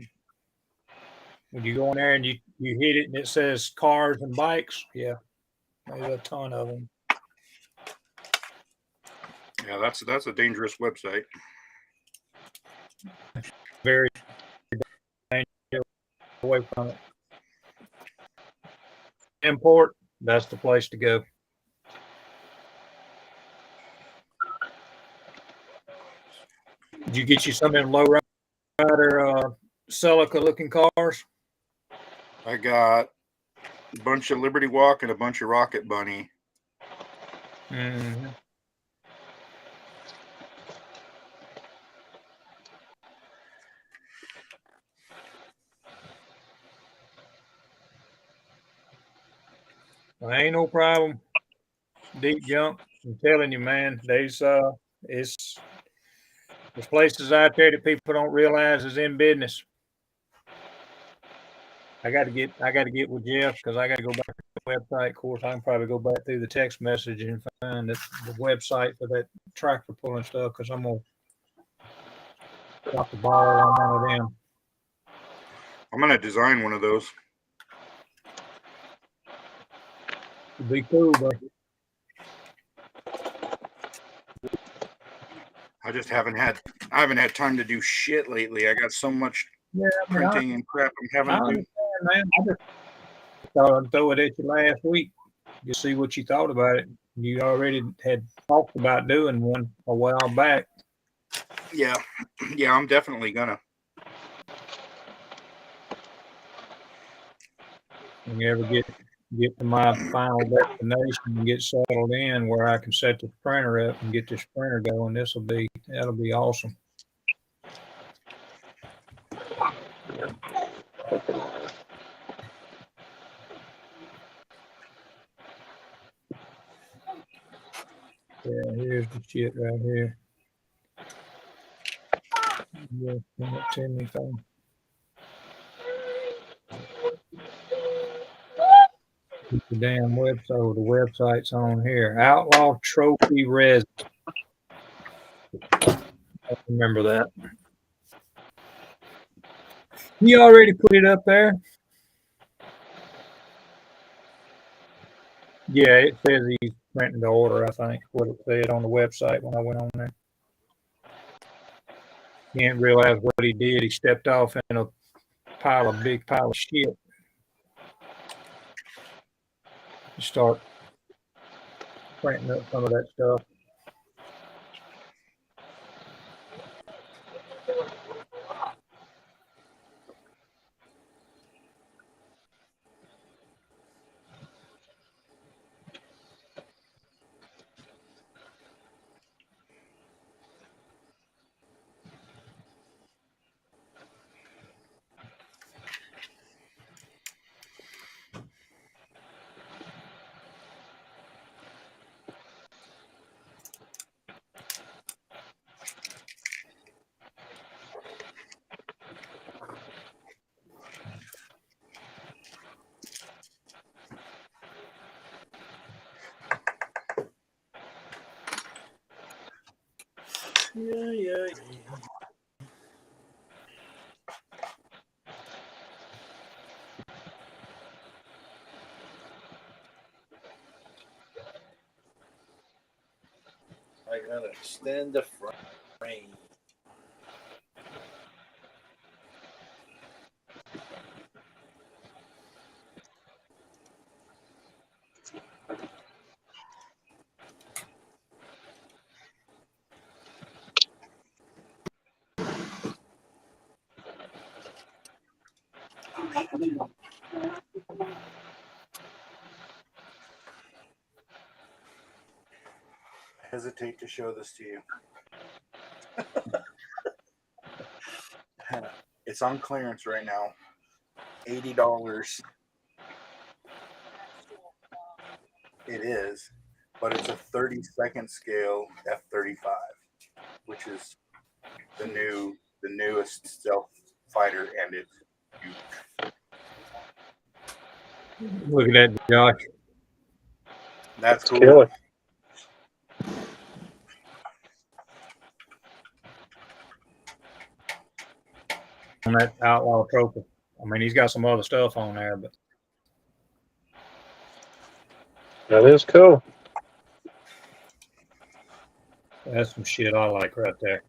When you go in there and you hit it and it says cars and bikes, yeah, there's a ton of them. Yeah, that's a dangerous website. Very dangerous. Away from it. Import, that's the place to go. Did you get you some of them low rider Celica looking cars? I got a bunch of Liberty Walk and a bunch of Rocket Bunny. Mm-hmm. Well, ain't no problem. Deep jump. I'm telling you, man, there's places out there that people don't realize is in business. I got to get with Jeff because I got to go back to the website. Of course, I can probably go back through the text message and find the website for that tractor pulling stuff because I'm gonna drop the ball on one of them. I'm gonna design one of those. It'd be cool, but I just haven't had time to do shit lately. I got so much printing and crap I'm having to do. Man, I just thought I'd throw it at you last week. Just see what you thought about it. You already had talked about doing one a while back. Yeah, I'm definitely gonna. When you ever get to my final destination and get settled in where I can set the printer up and get this printer going, that'll be awesome. Yeah, here's the shit right here. Yeah, send me thing. The damn website. Oh, the website's on here. Outlaw Trophy Res. I remember that. You already put it up there? Yeah, it says he's printing the order, I think, what it said on the website when I went on there. He didn't realize what he did. He stepped off in a big pile of shit. You start printing up some of that stuff. Yeah. I gotta extend the frame. Hesitate to show this to you. It's on clearance right now. $80. It is, but it's a 32nd scale F-35, which is the newest stealth fighter, and it's huge. Look at that, Josh. That's cool. Kill it. On that outlaw trophy. I mean, he's got some other stuff on there, but That is cool. that's some shit I like right there.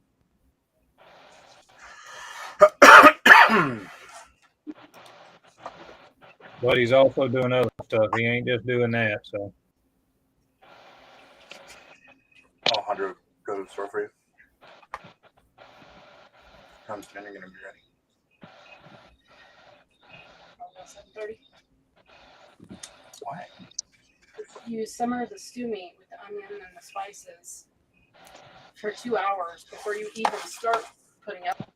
But he's also doing other stuff. He ain't just doing that. So 100 go to the store for you. I'm spending and I'm ready. 7:30. Why? You simmer the stew meat with the onion and the spices for 2 hours before you even start putting up.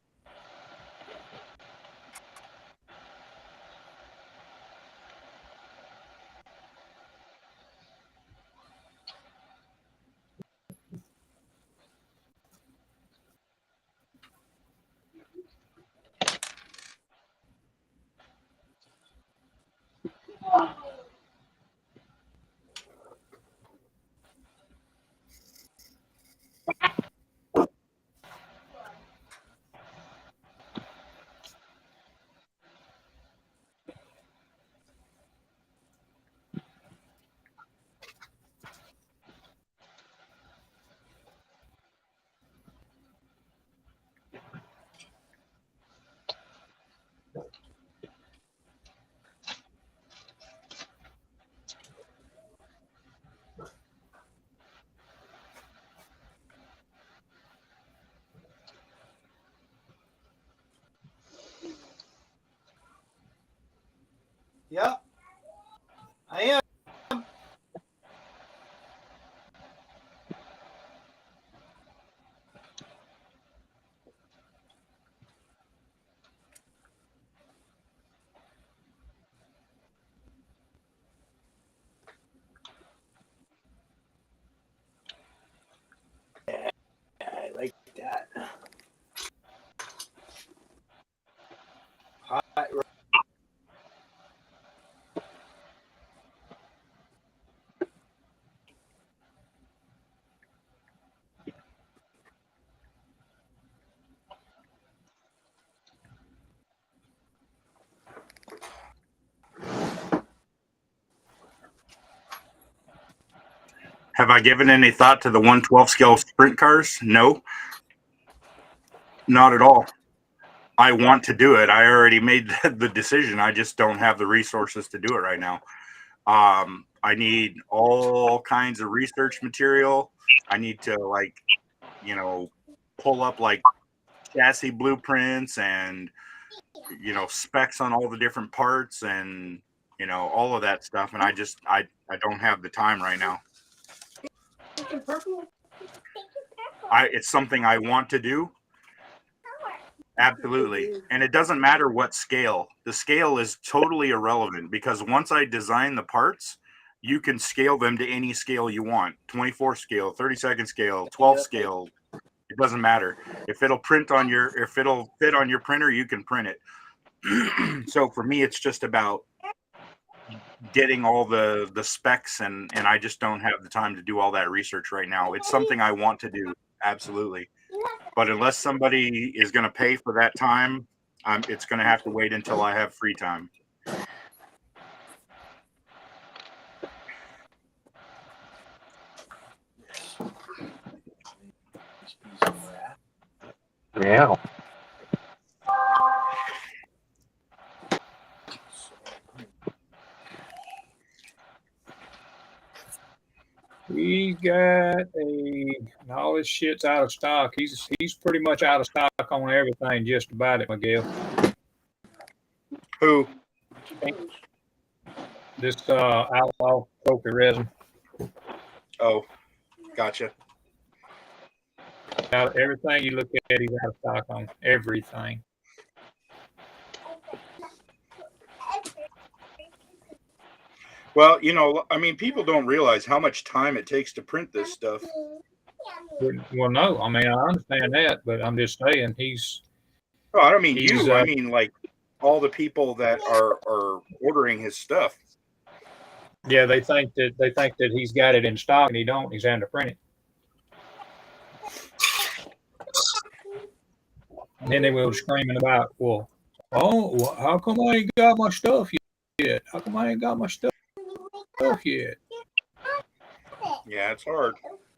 Yep. I am. I like that. Hot. Have I given any thought to the 112 scale sprint cars? No, not at all. I want to do it. I already made the decision. I just don't have the resources to do it right now. I need all kinds of research material. I need to pull up like chassis blueprints and specs on all the different parts and all of that stuff. And I don't have the time right now. It's something I want to do. Absolutely. And it doesn't matter what scale. The scale is totally irrelevant because once I design the parts, you can scale them to any scale you want. 24 scale, 32nd scale, 12 scale. It doesn't matter. If it'll fit on your printer, you can print it. So for me, it's just about getting all the specs and I just don't have the time to do all that research right now. It's something I want to do. Absolutely. But unless somebody is going to pay for that time, it's going to have to wait until I have free time. Yeah. he's got all his shit's out of stock. He's pretty much out of stock on everything, just about it, Miguel. Who? This outlaw trophy resin. Oh, gotcha. Everything you look at, he's out of stock on everything. Well, you know, I mean, people don't realize how much time it takes to print this stuff. Well, no, I mean, I understand that, but I'm just saying Oh, I don't mean he's, you. I mean, like all the people that are ordering his stuff. yeah, they think that he's got it in stock and he don't. He's having to print it. And then they were screaming about, well, how come I ain't got my stuff yet? How come I ain't got my stuff yet? Yeah, it's hard.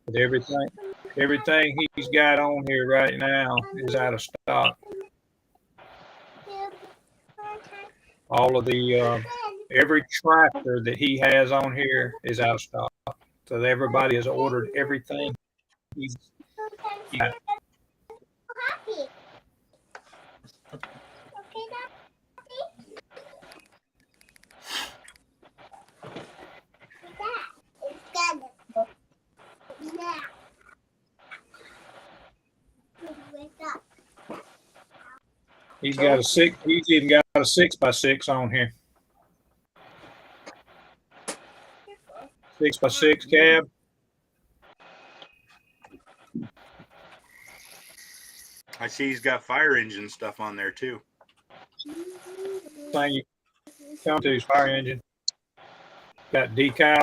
But everything he's got on here right now is out of stock. All of the every tractor that he has on here is out of stock. So everybody has ordered everything he's got. He's got a 6. He's even got a 6x6 on here. 6x6 cab. I see he's got fire engine stuff on there too. Thing you come to his fire engine. Got decal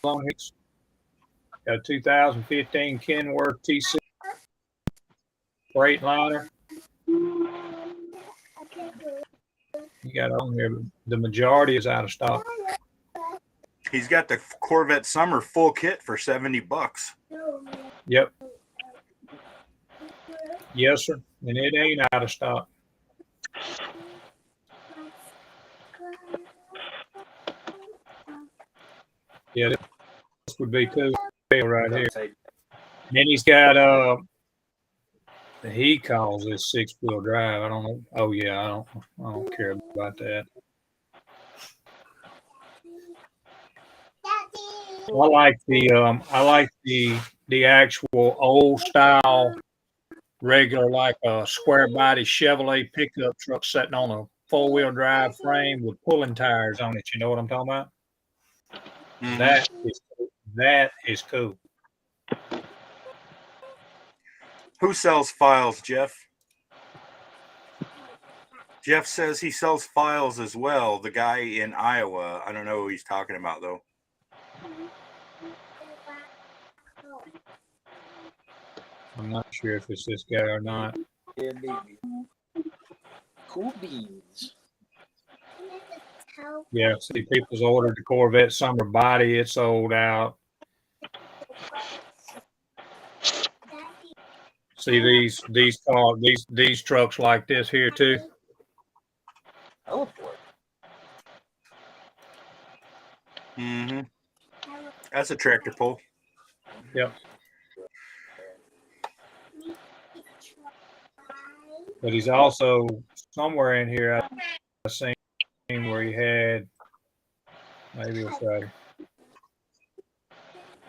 on it. Got a 2015 Kenworth T6 Freightliner. You got on there. The majority is out of stock. He's got the Corvette Summer full kit for $70. Yep. Yes, sir. And it ain't out of stock. Yeah, this would be cool right here. Then he's got he calls this 6-wheel drive. I don't know. Oh yeah, I don't care about that. I like the actual old style regular, like a square body Chevrolet pickup truck sitting on a 4-wheel drive frame with pulling tires on it. You know what I'm talking about? Mm-hmm. That is cool. Who sells files, Jeff? Jeff says he sells files as well. The guy in Iowa. I don't know who he's talking about though. I'm not sure if it's this guy or not. Yeah, maybe. Cool beans. Yeah, see, people's ordered the Corvette Summer body. It's sold out. See these trucks like this here too. Mm-hmm. That's a tractor pull. Yep. But he's also somewhere in here. I seen where he had maybe it's right,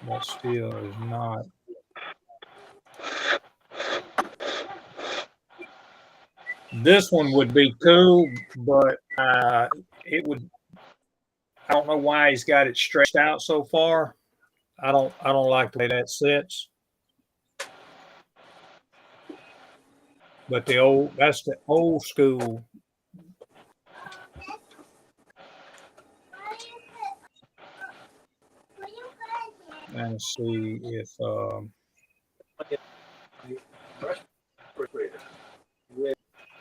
but still is not. This one would be cool, but it would. I don't know why he's got it stretched out so far. I don't like the way that sits. But that's the old school. And let's see if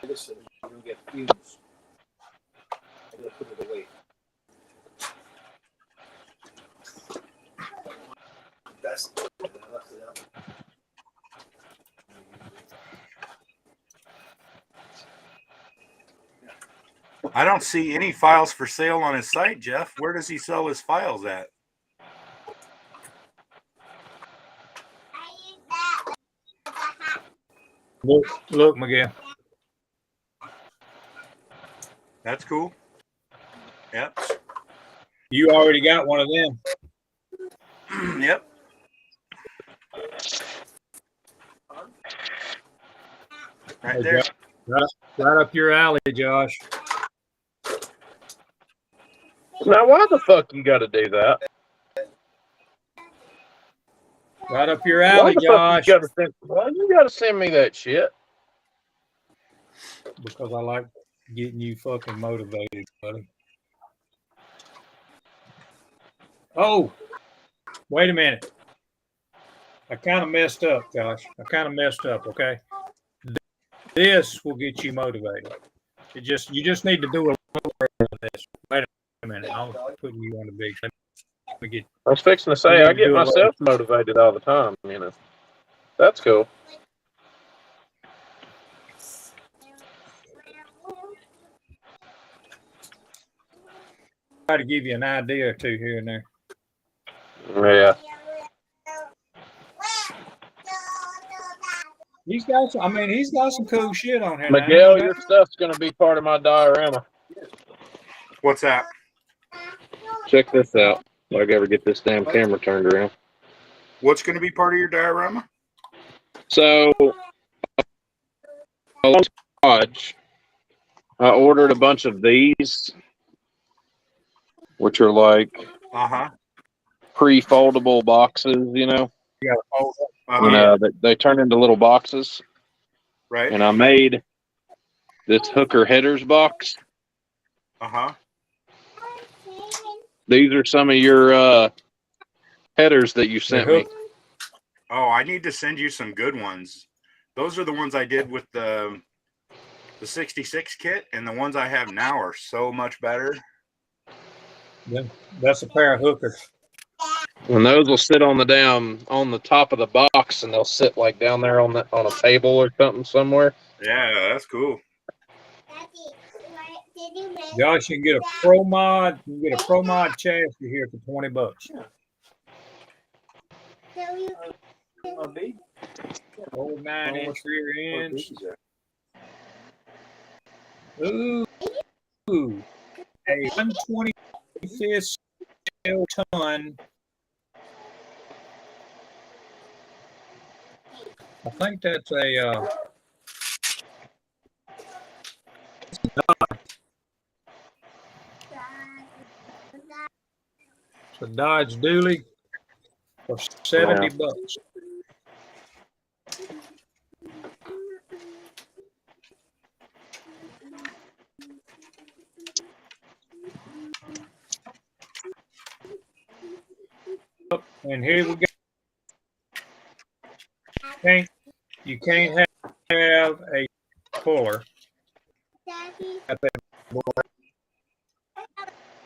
Listen, you don't get fumes. I'm gonna put it away. That's I don't see any files for sale on his site, Jeff. Where does he sell his files at? look, Miguel. That's cool. Yep. You already got one of them. Yep. Right there. Right up your alley, Josh. Now, why the fuck you got to do that? Right up your Why alley, the fuck Josh. why you got to send me that shit? Because I like getting you fucking motivated, buddy. Oh, wait a minute. I kind of messed up, Josh. I kind of messed up, okay? This will get you motivated. You just need to do a little of this. Wait a minute. I'm putting you on the big. Let me get. I was fixing to say, I get myself motivated all the time, you know. That's cool. Try to give you an idea or two here and there. Yeah. He's got some cool shit on here. Miguel, your stuff's going to be part of my diorama. What's that? Check this out. If I ever get this damn camera turned around. What's going to be part of your diorama? So, I ordered a bunch of these, which are like pre-foldable boxes, you know. They turn into little boxes. Right. And I made this hooker headers box. These are some of your headers that you sent me. Oh, I need to send you some good ones. Those are the ones I did with the 66 kit, and the ones I have now are so much better. Yeah, that's a pair of hookers. And those will sit on the top of the box, and they'll sit like down there on a table or something somewhere. Yeah, that's cool. Josh, you can get a pro mod. You can get a pro mod chassis here for $20. Old 9-inch rear ends. Ooh, a 125th scale ton. I think that's a it's a Dodge Dually for $70. And here we go. You can't have a puller.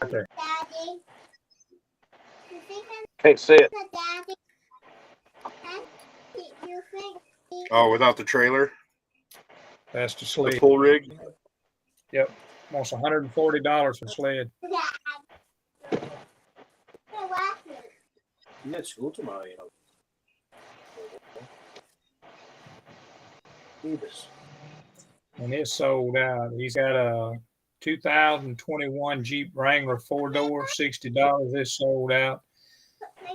Okay. Can't see it. Oh, without the trailer? That's the sled. The full rig? Yep. Almost $140 for sled. You at school tomorrow, you know. And it's sold out. He's got a 2021 Jeep Wrangler 4-door, $60. It's sold out.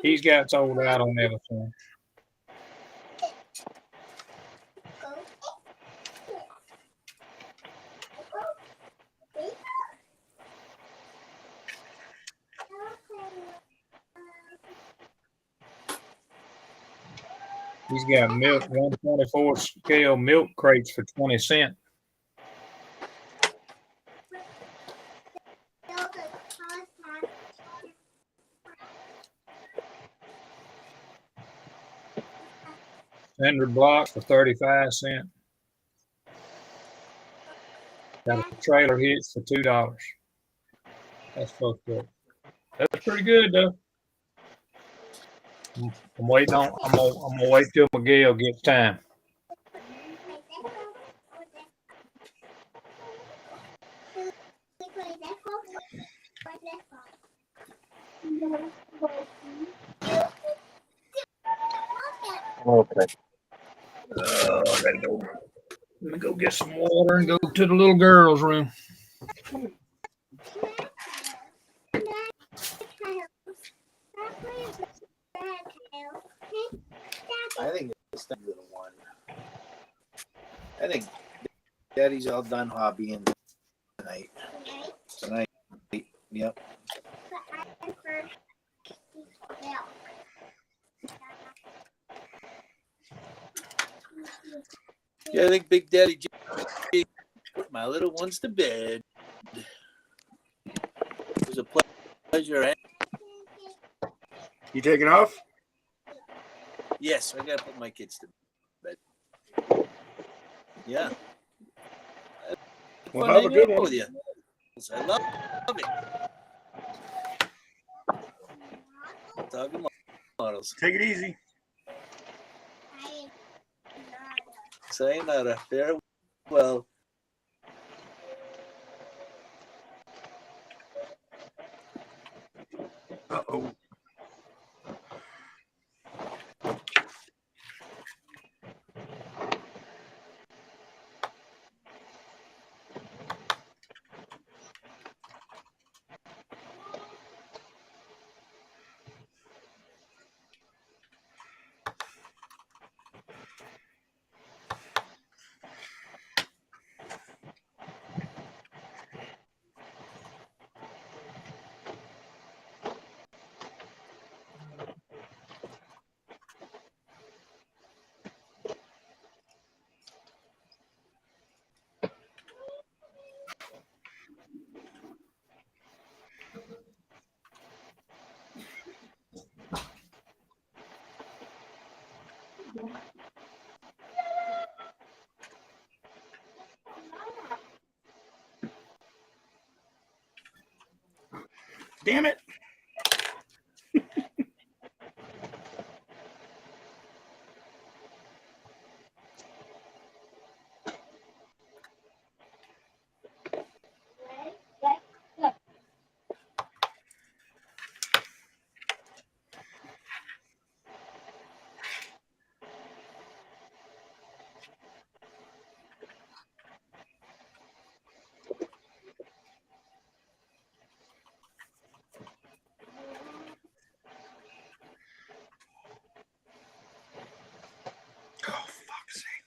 He's got sold out on everything. He's got milk, 124 scale milk crates for 20 cents. Cinder blocks for 35 cents. Got a trailer hitch for $2. That's fucked up. That's pretty good though. I'm waiting on. I'm gonna wait till Miguel gets time. Okay. Let me go get some water and go to the little girl's room. I think it's the little one. I think Daddy's all done hobbying tonight. Yep. Yeah, I think Big Daddy J put my little ones to bed. It was a pleasure. You taking off? Yes, I got to put my kids to bed. Yeah. Well, Fun have a hanging good out one. with you. I love it. Doggy models. Take it easy. Sayonara. Farewell. Uh-oh. Damn it. Oh, fuck's sake.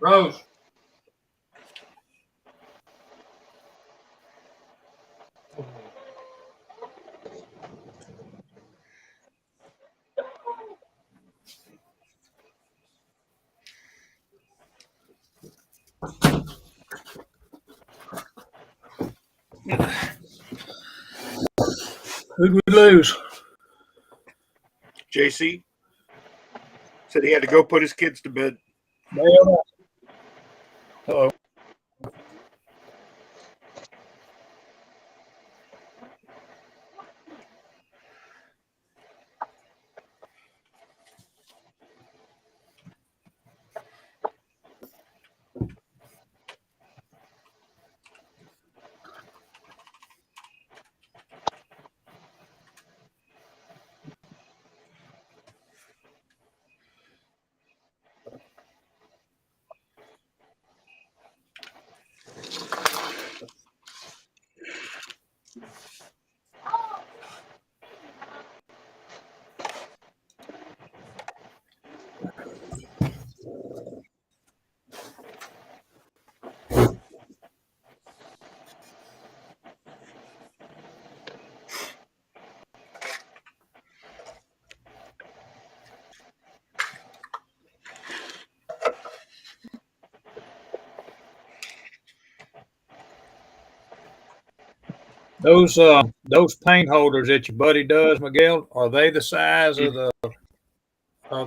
Rose. Who'd we lose? JC said he had to go put his kids to bed. Uh-oh. Those paint holders that your buddy does, Miguel, are they the size of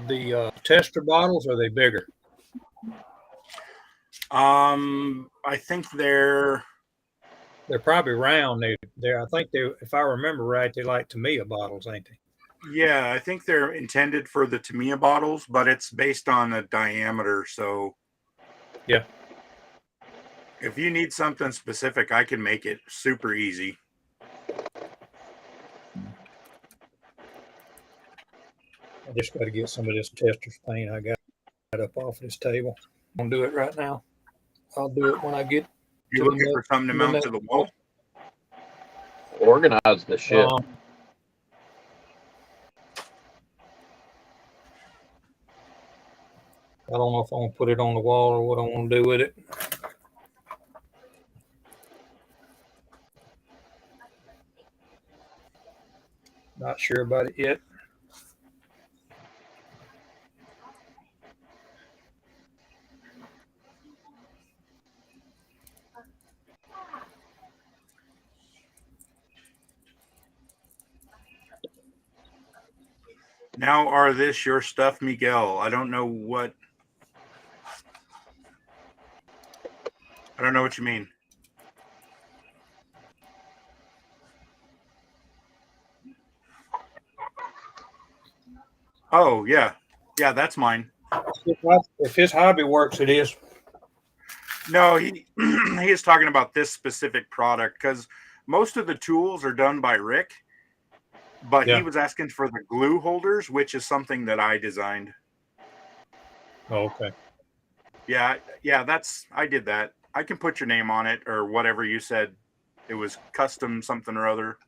the tester bottles, or are they bigger? I think they're probably round. They're I think they, if I remember right, they like Tamiya bottles, ain't they? Yeah, I think they're intended for the Tamiya bottles, but it's based on a diameter. So, yeah, if you need something specific, I can make it super easy. I just got to get some of this tester's paint I got up off this table. I'm gonna do it right now. I'll do it when I get. You're looking for something to mount to the wall? Organize the shit. I don't know if I'm gonna put it on the wall or what I want to do with it. Not sure about it yet. Now, are this your stuff, Miguel? I don't know what you mean. Oh, yeah. Yeah, that's mine. If his hobby works, it is. No, he is talking about this specific product because most of the tools are done by Rick, but Yeah. he was asking for the glue holders, which is something that I designed. Oh, okay. Yeah, I did that. I can put your name on it or whatever you said. It was custom something or other.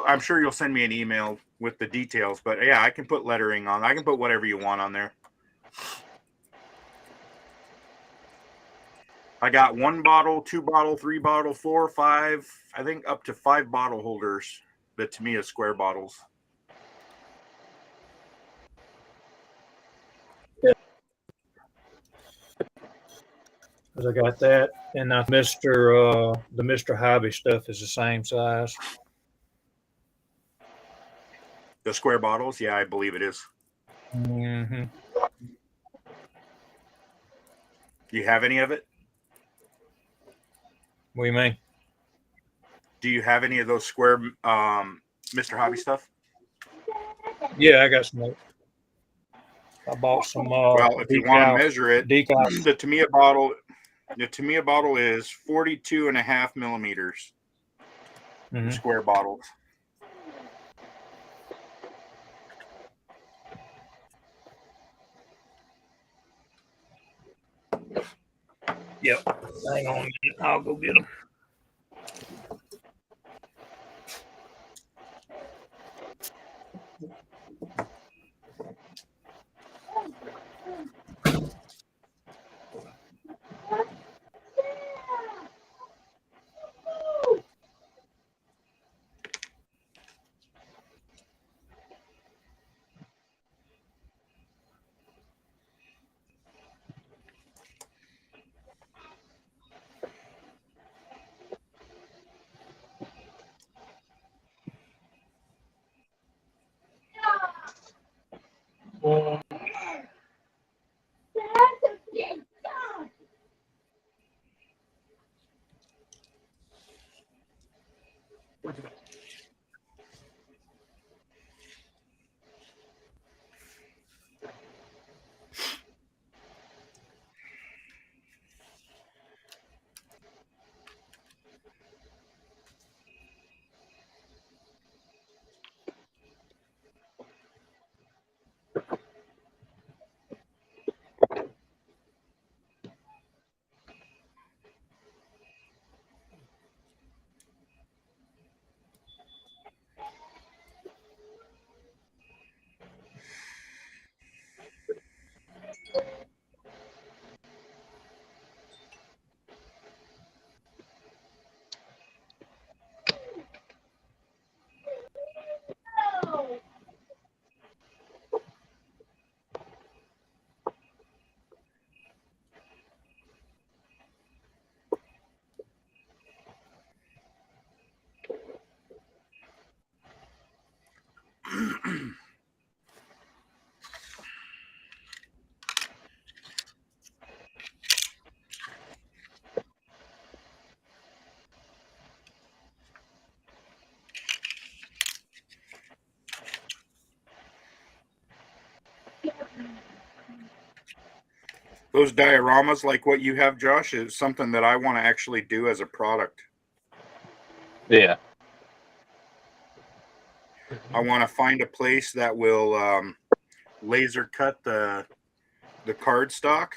I'm sure you'll send me an email with the details, but yeah, I can put lettering on. I can put whatever you want on there. I got 1 bottle, 2 bottle, 3 bottle, 4, 5, I think up to 5 bottle holders, the Tamiya square bottles. Because I got that, and the Mr. Hobby stuff is the same size. The square bottles, yeah, I believe it is. Mm-hmm. Do you have any of it? What do you mean? Do you have any of those square Mr. Hobby stuff? Yeah, I got some. I bought some. Well, if you want to measure it, decals. the Tamiya bottle is 42.5 millimeters. Mm-hmm. Square bottles. Yep. Hang on a minute. I'll go get them. Those dioramas, like what you have, Josh, is something that I want to actually do as a product. Yeah. I want to find a place that will laser cut the cardstock,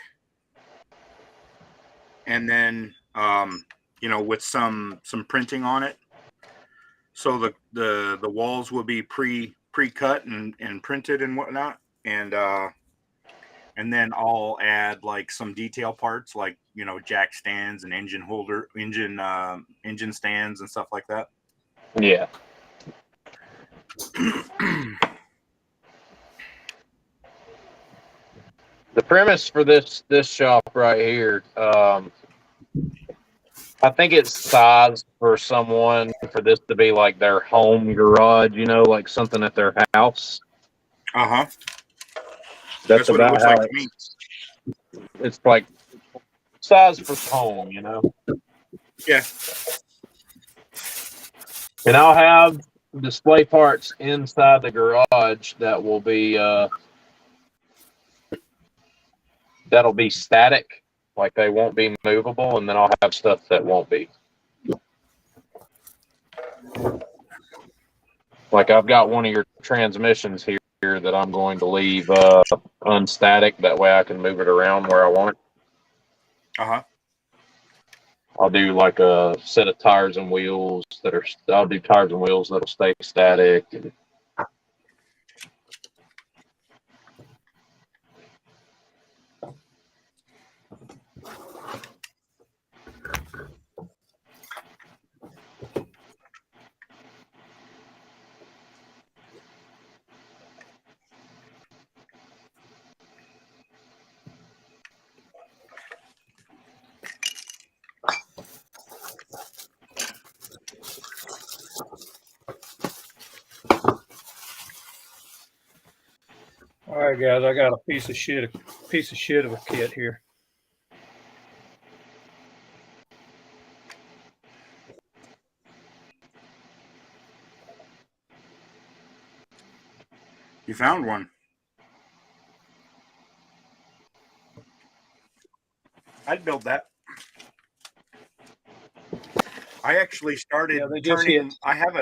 and then with some printing on it, so the walls will be pre-cut and printed and whatnot, and then I'll add like some detail parts, like jack stands and engine stands and stuff like that. Yeah. The premise for this shop right here, I think it's sized for someone for this to be like their home garage, like something at their house. Uh-huh. That's what it about looks how like to me. It's like size for home, Yeah. And I'll have display parts inside the garage that will be that'll be static, like they won't be movable, and then I'll have stuff that won't be. Like I've got one of your transmissions here that I'm going to leave unstatic. That way I can move it around where I want it. Uh-huh. I'll do like a set of tires and wheels I'll do tires and wheels that'll stay static. All right, guys, I got a piece of shit of a kit here. You found one. I'd build that. I actually started turning. I have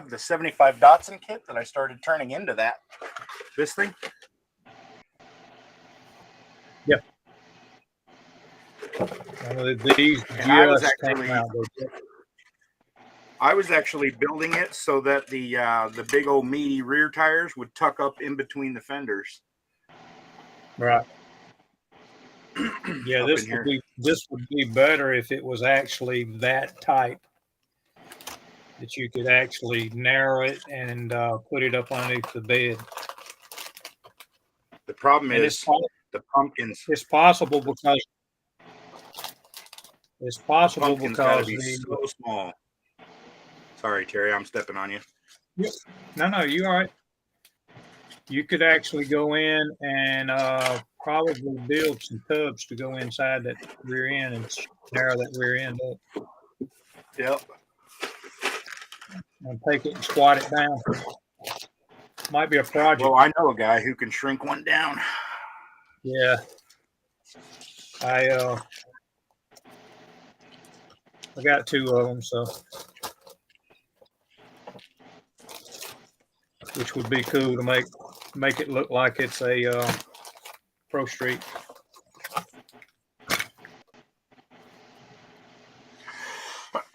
the 75 Datsun kit that I started turning into that. This thing. Yep. These I was actually building it so that the big old meaty rear tires would tuck up in between the fenders. Right. Yeah, this would be better if it was actually that type, that you could actually narrow it and put it up underneath the bed. The problem is the pumpkins. It's possible because gotta be so small. Sorry, Terry, I'm stepping on you. Yep. No, you all right. You could actually go in and probably build some tubs to go inside that rear end and narrow that rear end up. Yep. And take it and squat it down. Might be a project. Well, I know a guy who can shrink one down. Yeah. I got 2 of them, so which would be cool to make it look like it's a Pro Street.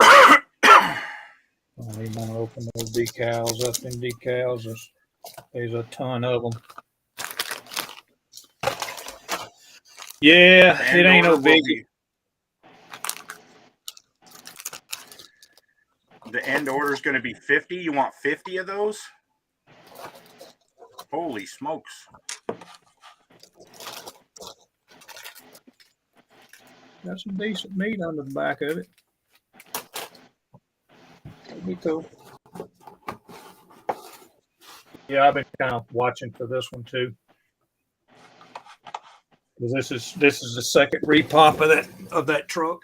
I don't even want to open those decals up. In decals, there's a ton of them. Yeah, it ain't no biggie. The end order is going to be 50. You want 50 of those? Holy smokes. Got some decent meat under the back of it. That'd be cool. Yeah, I've been kind of watching for this one too. Because this is the second repop of that truck.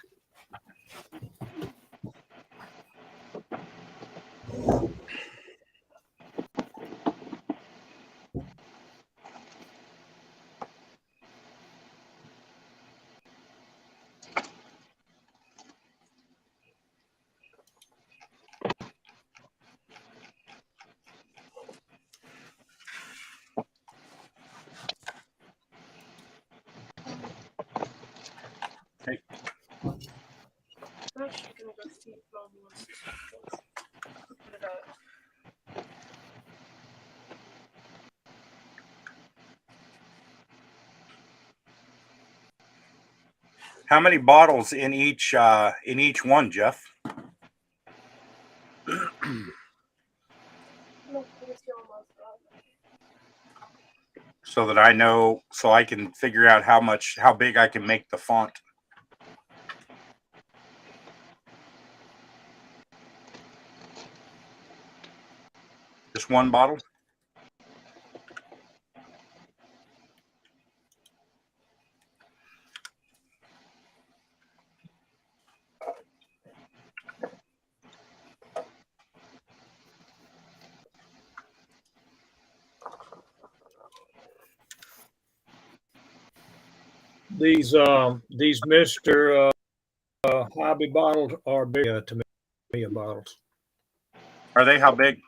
I'm actually gonna go see if Mom wants to put it up. How many bottles in each one, Jeff? No, it's your mom's dog. So that I know, so I can figure out how big I can make the font. Just one bottle? These Mr. Hobby bottles are big to me bottles. Are they how big?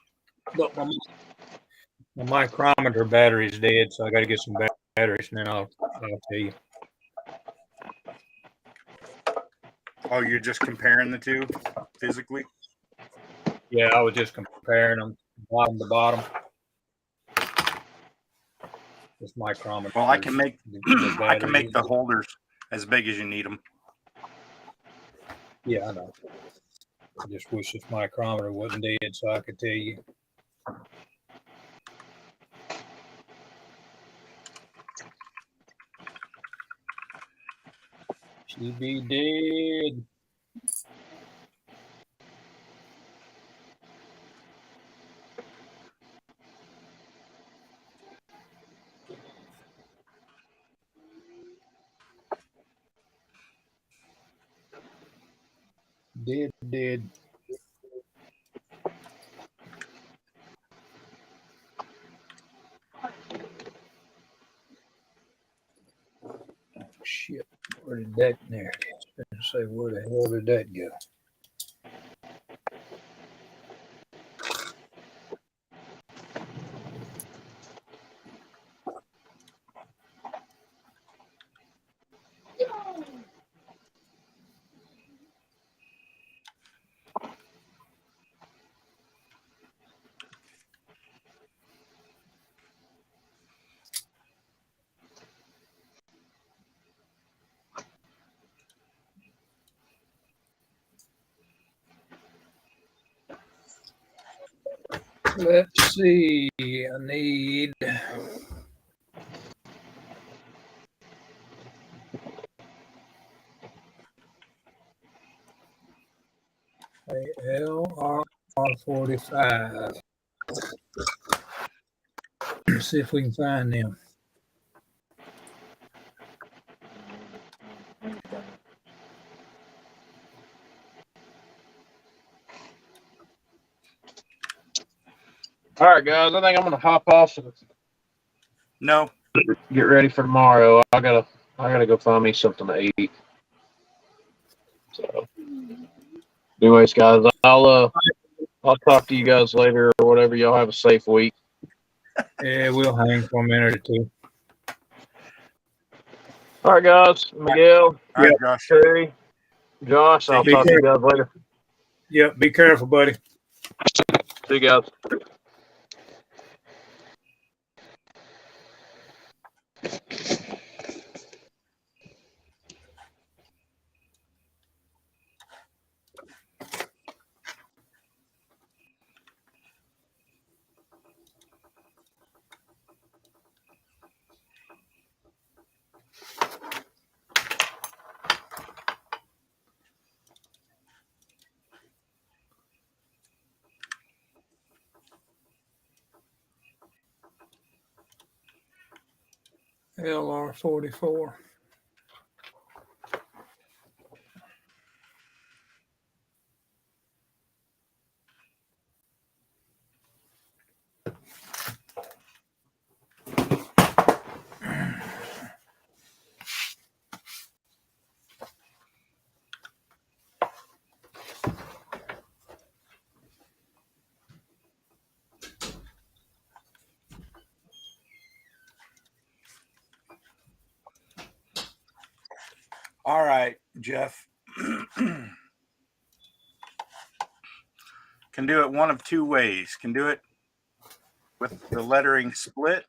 Look, my micrometer battery's dead, so I got to get some batteries, and then I'll tell you. Oh, you're just comparing the two physically? Yeah, I was just comparing them bottom to bottom. This micrometer. Well, I can make the I can make the battery. holders as big as you need them. Yeah, I know. I just wish this micrometer wasn't dead so I could tell you. She be dead. Dead. Oh, shit. Where did that? There it is. I was gonna say, where the hell did that go? Let's see. I need. LR45. Let's see if we can find them. All right, guys. I think I'm gonna hop off and No. get ready for tomorrow. I gotta go find me something to eat. So, anyways, guys, I'll talk to you guys later or whatever. Y'all have a safe week. Yeah, we'll hang for a minute or two. All right, guys. Miguel, All right, Josh. Terry, Josh. I'll Take talk to you care. guys later. Yep, be careful, buddy. See you guys. LR44. All right, Jeff. Can do it one of two ways. Can do it with the lettering split,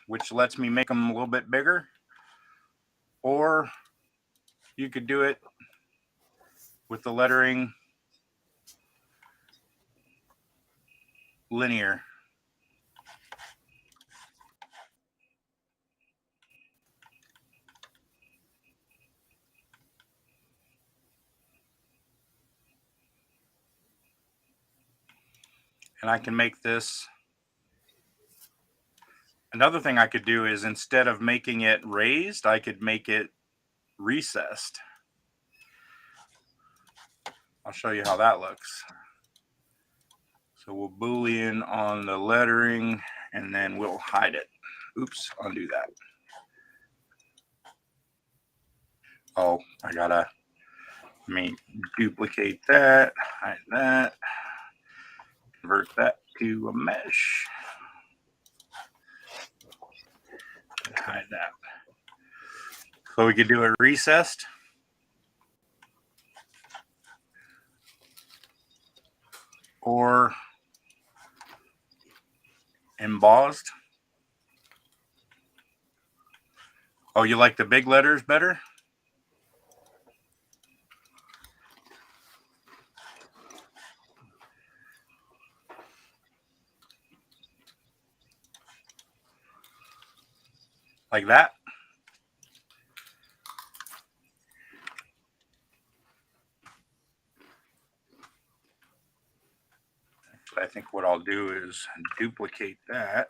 which lets me make them a little bit bigger, or you could do it with the lettering linear. And I can make this. Another thing I could do is instead of making it raised, I could make it recessed. I'll show you how that looks. So we'll Boolean on the lettering and then we'll hide it. Oops, undo that. Oh, let me duplicate that, hide that, convert that to a mesh, and hide that. So we could do it recessed. Or embossed. Oh, you like the big letters better? Like that? I think what I'll do is duplicate that.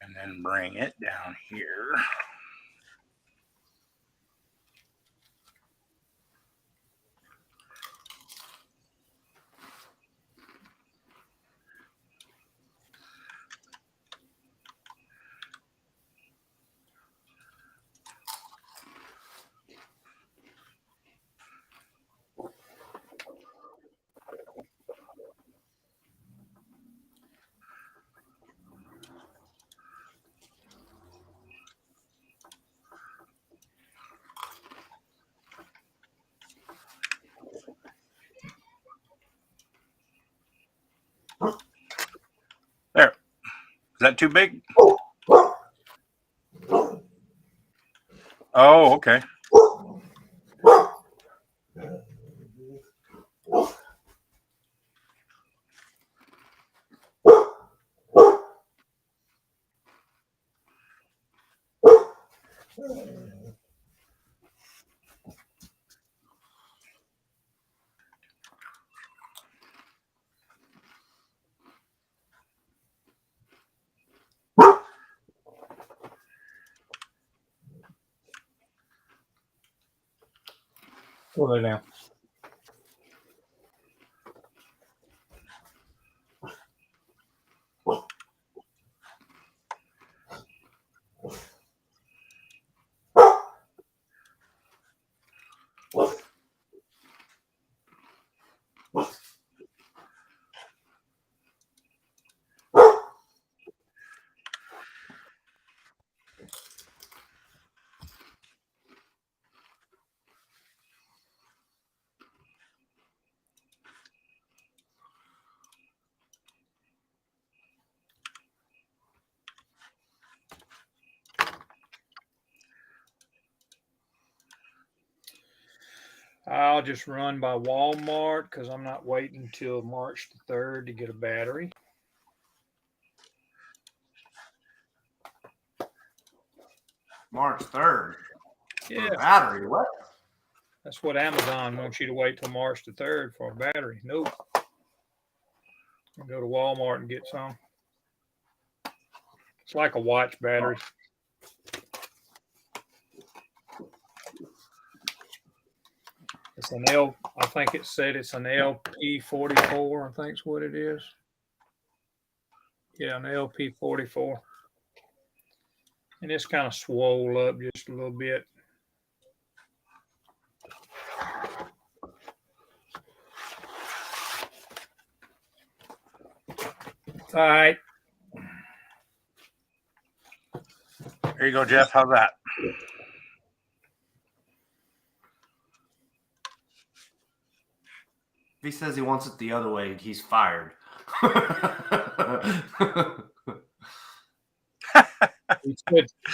And then bring it down here. There. Is that too big? Oh, okay. Pull it down. I'll just run by Walmart because I'm not waiting until March the 3rd to get a battery. March 3rd. Yeah. Battery, what? That's what Amazon wants you to wait till March the 3rd for a battery. Nope. Go to Walmart and get some. It's like a watch battery. It's an I think it said it's an LP44, I think is what it is. Yeah, an LP44. And it's kind of swole up just a little bit. All right. There you go, Jeff. How's that? If he says he wants it the other way, he's fired.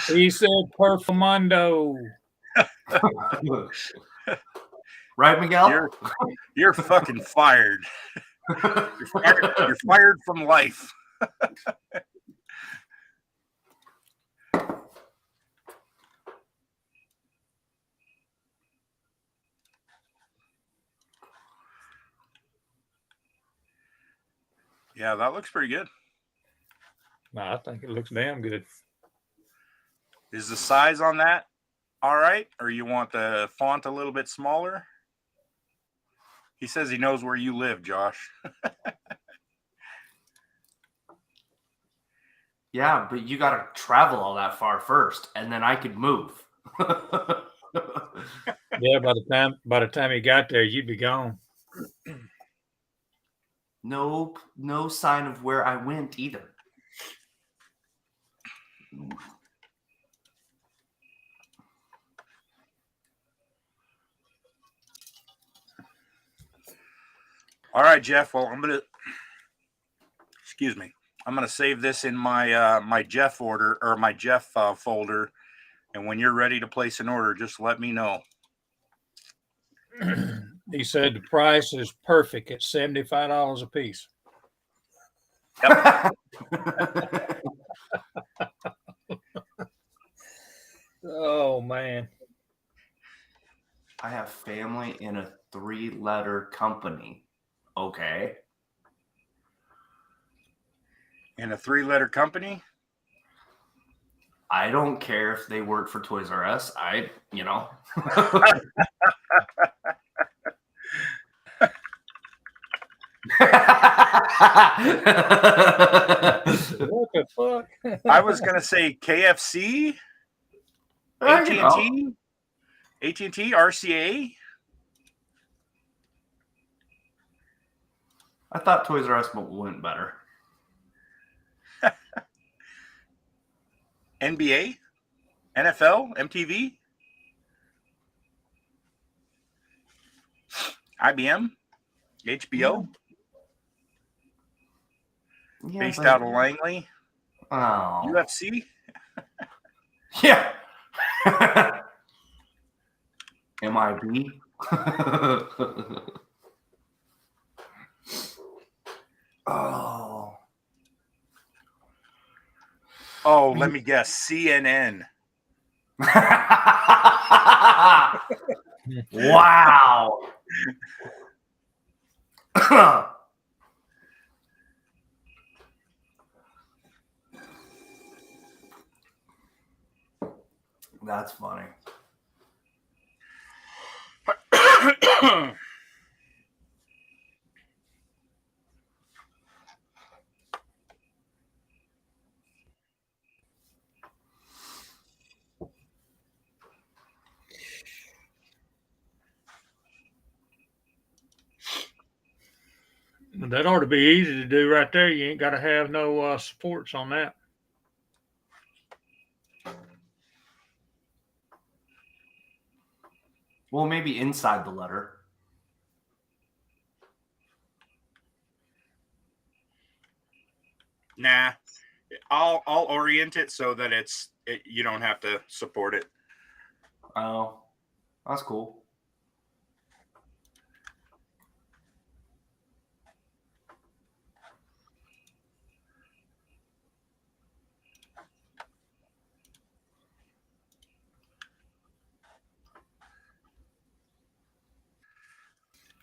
He said Perfumondo. Right, Miguel? You're fucking fired. You're fired from life. Yeah, that looks pretty good. No, I think it looks damn good. Is the size on that all right? Or you want the font a little bit smaller? He says he knows where you live, Josh. Yeah, but you got to travel all that far first, and then I could move. Yeah, by the time you got there, you'd be gone. No sign of where I went either. All right, Jeff. Well, I'm gonna save this in my my Jeff order or my Jeff folder, and when you're ready to place an order, just let me know. He said the price is perfect at $75 a piece. Yep. Oh man. I have family in a 3-letter company. Okay. In a 3-letter company? I don't care if they work for Toys R Us. You know. What the fuck? I was gonna say KFC, AT&T, RCA. I thought Toys R Us went better. NBA, NFL, MTV, IBM, HBO, Yeah, based but- out of Langley, Oh. UFC. Yeah. MIB. Oh. Oh, let me guess. CNN. Wow. That's funny. That ought to be easy to do right there. You ain't got to have no supports on that. Well, maybe inside the letter. Nah, I'll orient it so that you don't have to support it. Oh, that's cool.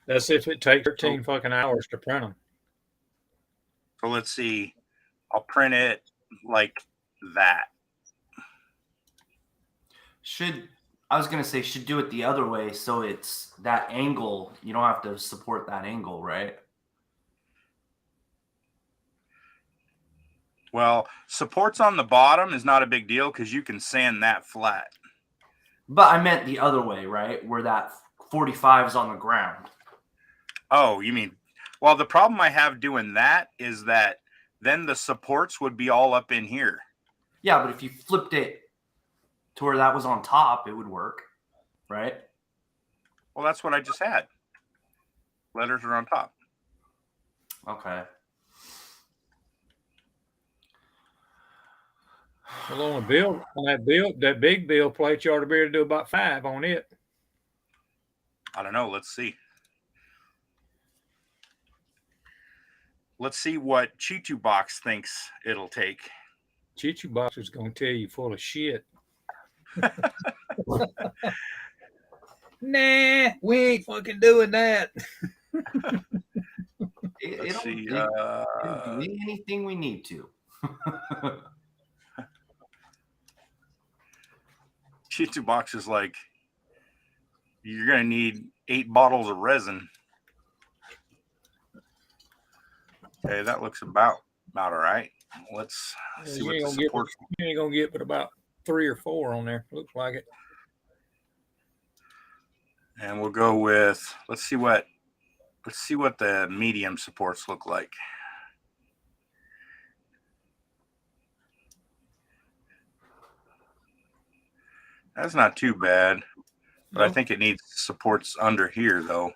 That's if it takes 13 fucking hours to print them. So let's see. I'll print it like that. I was gonna say should do it the other way, so it's that angle. You don't have to support that angle, right? Well, supports on the bottom is not a big deal because you can sand that flat. But I meant the other way, right? Where that 45 is on the ground. Oh, you mean, well, the problem I have doing that is that then the supports would be all up in here. Yeah, but if you flipped it to where that was on top, it would work, right? Well, that's what I just had. Letters are on top. Okay. Well, on that big build plate, you ought to be able to do about 5 on it. I don't know. Let's see. Let's see what Chichu Box thinks it'll take. Chichu Box is going to tell you full of shit. Nah, we ain't fucking doing that. Let's see. It'll do anything we need to. Chichu Box is like, you're going to need 8 bottles of resin. Okay, that looks about all right. Let's see what the support. You ain't gonna get but about 3 or 4 on there. Looks like it. And we'll go with, let's see what the medium supports look like. That's not too bad, but I think it needs supports under here though.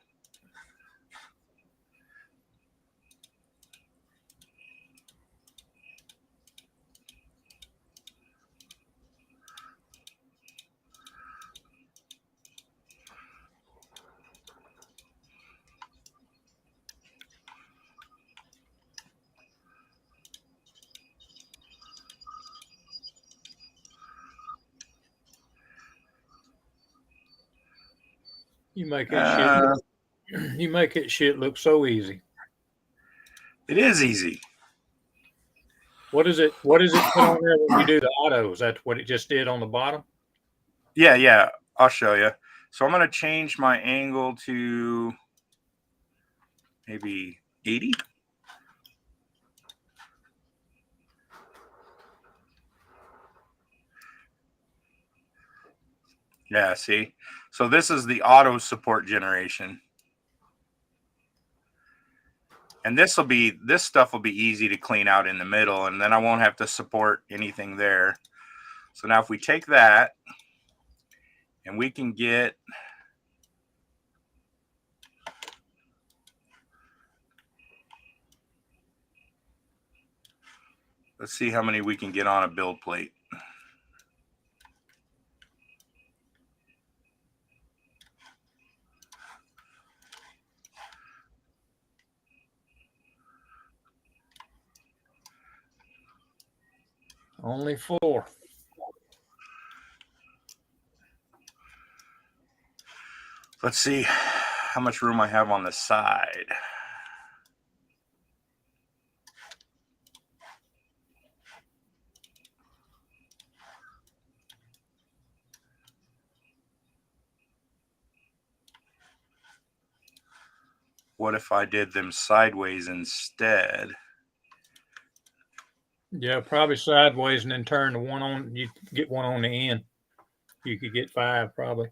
You make that you make that shit look so easy. It is easy. What is it put on there when you do the autos? That's what it just did on the bottom? Yeah. I'll show you. So I'm going to change my angle to maybe 80. Yeah, see? So this is the auto support generation. And this stuff will be easy to clean out in the middle, and then I won't have to support anything there. So now if we take that and we can get, let's see how many we can get on a build plate. Only 4. Let's see how much room I have on the side. What if I did them sideways instead? Yeah, probably sideways and then turn the one on. You get one on the end. You could get 5 probably.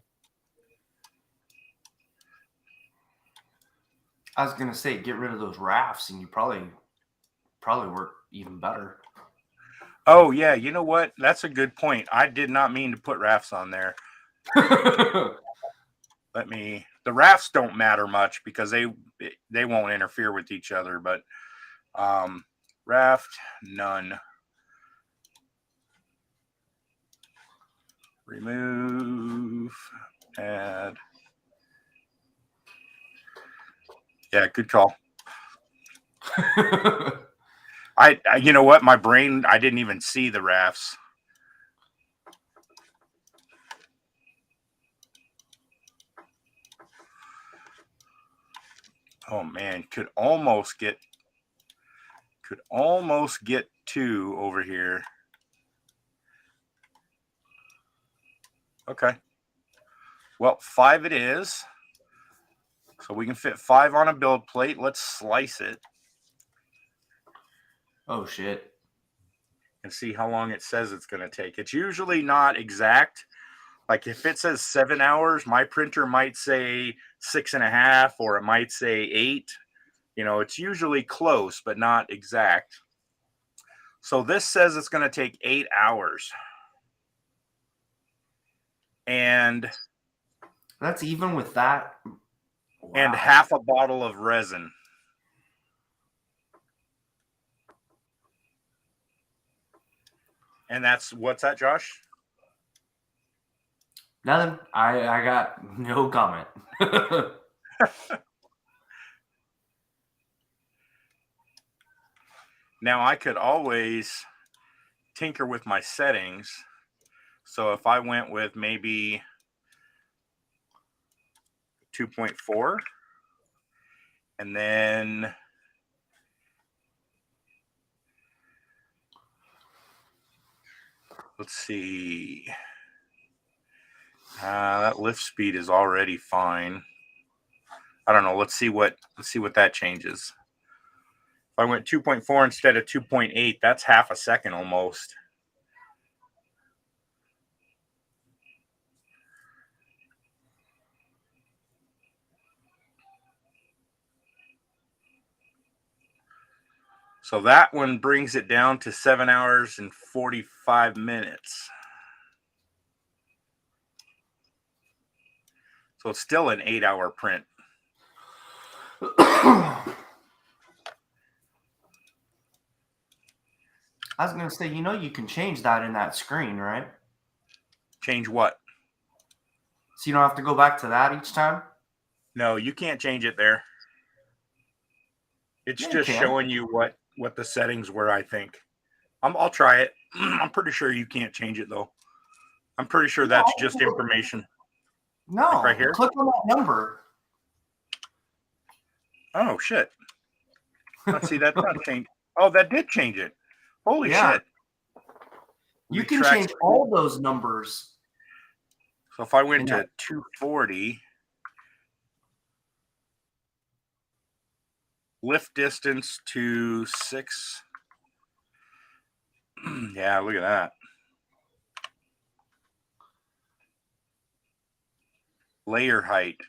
I was gonna say get rid of those rafts, and you probably work even better. Oh yeah, you know what? That's a good point. I did not mean to put rafts on there. The rafts don't matter much because they won't interfere with each other, but raft none. Remove, add. Yeah, good call. I you know what? My brain, I didn't even see the rafts. Oh man, could almost get 2 over here. Okay. Well, 5 it is. So we can fit 5 on a build plate. Let's slice it. Oh shit. And see how long it says it's going to take. It's usually not exact. Like if it says 7 hours, my printer might say 6.5, or it might say 8. You know, it's usually close, but not exact. So this says it's going to take 8 hours. and That's even with that. and Wow. half a bottle of resin. And that's what's that, Josh? Nothing. I got no comment. Now I could always tinker with my settings. So if I went with maybe 2.4 and then let's see. That lift speed is already fine. I don't know. Let's see what that changes. If I went 2.4 instead of 2.8, that's half a second almost. So that one brings it down to 7 hours and 45 minutes. So it's still an 8-hour print. I was going to say, you can change that in that screen, right? Change what? So you don't have to go back to that each time? No, you can't change it there. It's Yeah, you just can. showing you what the settings were, I think. I'll try it. I'm pretty sure you can't change it, though. I'm pretty sure that's just information. No, Like right here? click on that number. Oh, shit. Let's see, that's not changed. Oh, that did change it. Holy Yeah. shit. You can Retract. change all those numbers. So if I went Yeah. to 240, lift distance to 6. Yeah, look at that. Layer height.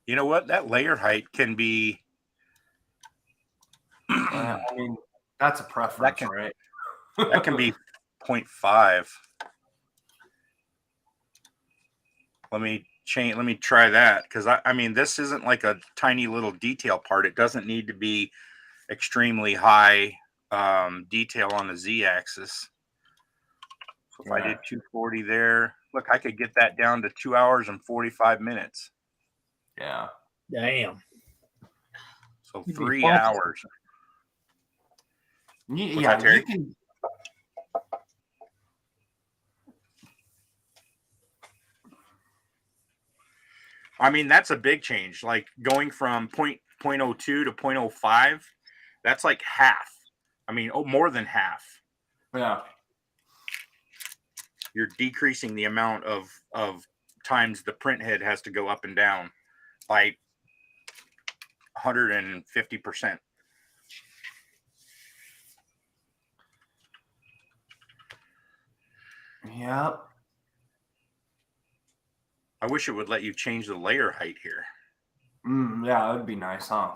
You know what? That layer height can be. I mean, that's a preference, right? That can be 0.5. Let me try that, because I mean, this isn't like a tiny little detail part. It doesn't need to be extremely high detail on the z-axis. So if I did 240 there, look, I could get that down to 2 hours and 45 minutes. Yeah. Damn. So You'd be 3 funky. hours. Yeah, Terry? you can. I mean, that's a big change. Like going from 0.02 to 0.05, that's like half. I mean, more than half. Yeah. You're decreasing the amount of times the print head has to go up and down by 150%. Yep. I wish it would let you change the layer height here. Yeah, that would be nice, huh?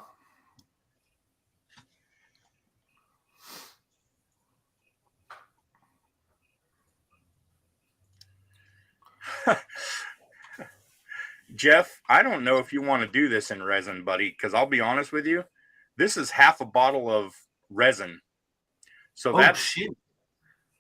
Jeff, I don't know if you want to do this in resin, buddy, because I'll be honest with you. This is half a bottle of resin. So Shit.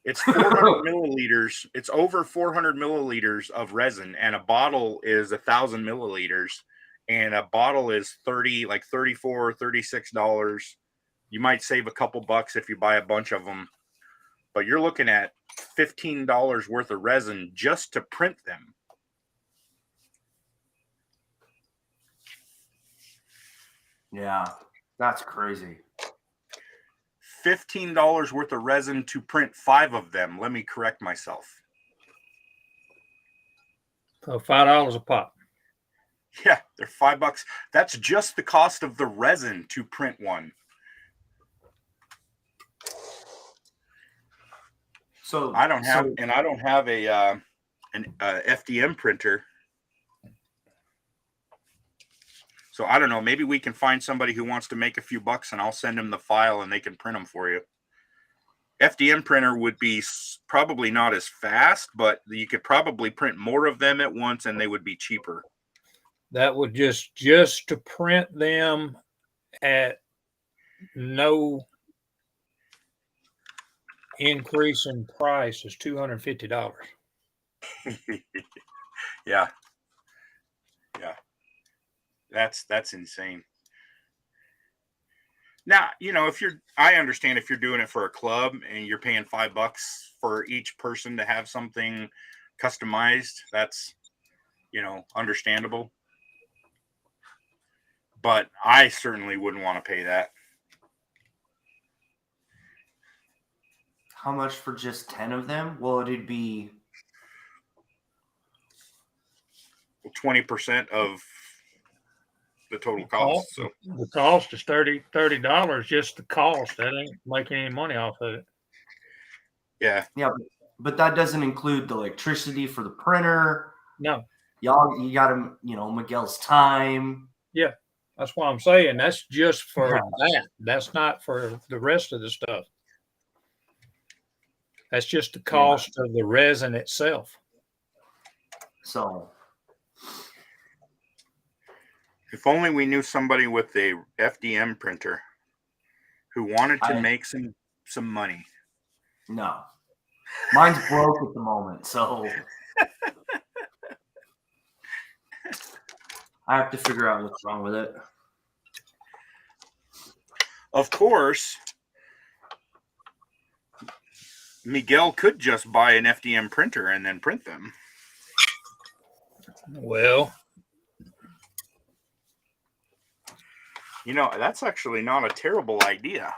It's 400 milliliters. It's over 400 milliliters of resin, and a bottle is 1,000 milliliters. And a bottle is $34, $36. You might save a couple bucks if you buy a bunch of them, but you're looking at $15 worth of resin just to print them. Yeah, that's crazy. $15 worth of resin to print 5 of them. Let me correct myself. So $5 a pop. Yeah, they're $5. That's just the cost of the resin to print one. So I don't have a an FDM printer. So I don't know. Maybe we can find somebody who wants to make a few bucks, and I'll send them the file, and they can print them for you. FDM printer would be probably not as fast, but you could probably print more of them at once and they would be cheaper. That would just to print them at no increase in price is $250. Yeah. Yeah. That's insane. Now, I understand if you're doing it for a club and you're paying $5 for each person to have something customized, that's, understandable. But I certainly wouldn't want to pay that. How much for just 10 of them? Well, it'd be 20% of the total cost. So the cost is $30, just the cost. That ain't making any money off of it. Yeah. Yeah, but that doesn't include the electricity for the printer. No. You got to, Miguel's time. Yeah, that's what I'm saying. That's just for that. That's not for the rest of the stuff. That's just the cost of the resin itself. So, if only we knew somebody with a FDM printer who wanted to make some money. No. Mine's broke at the moment, so I have to figure out what's wrong with it. Of course, Miguel could just buy an FDM printer and then print them. Well, that's actually not a terrible idea.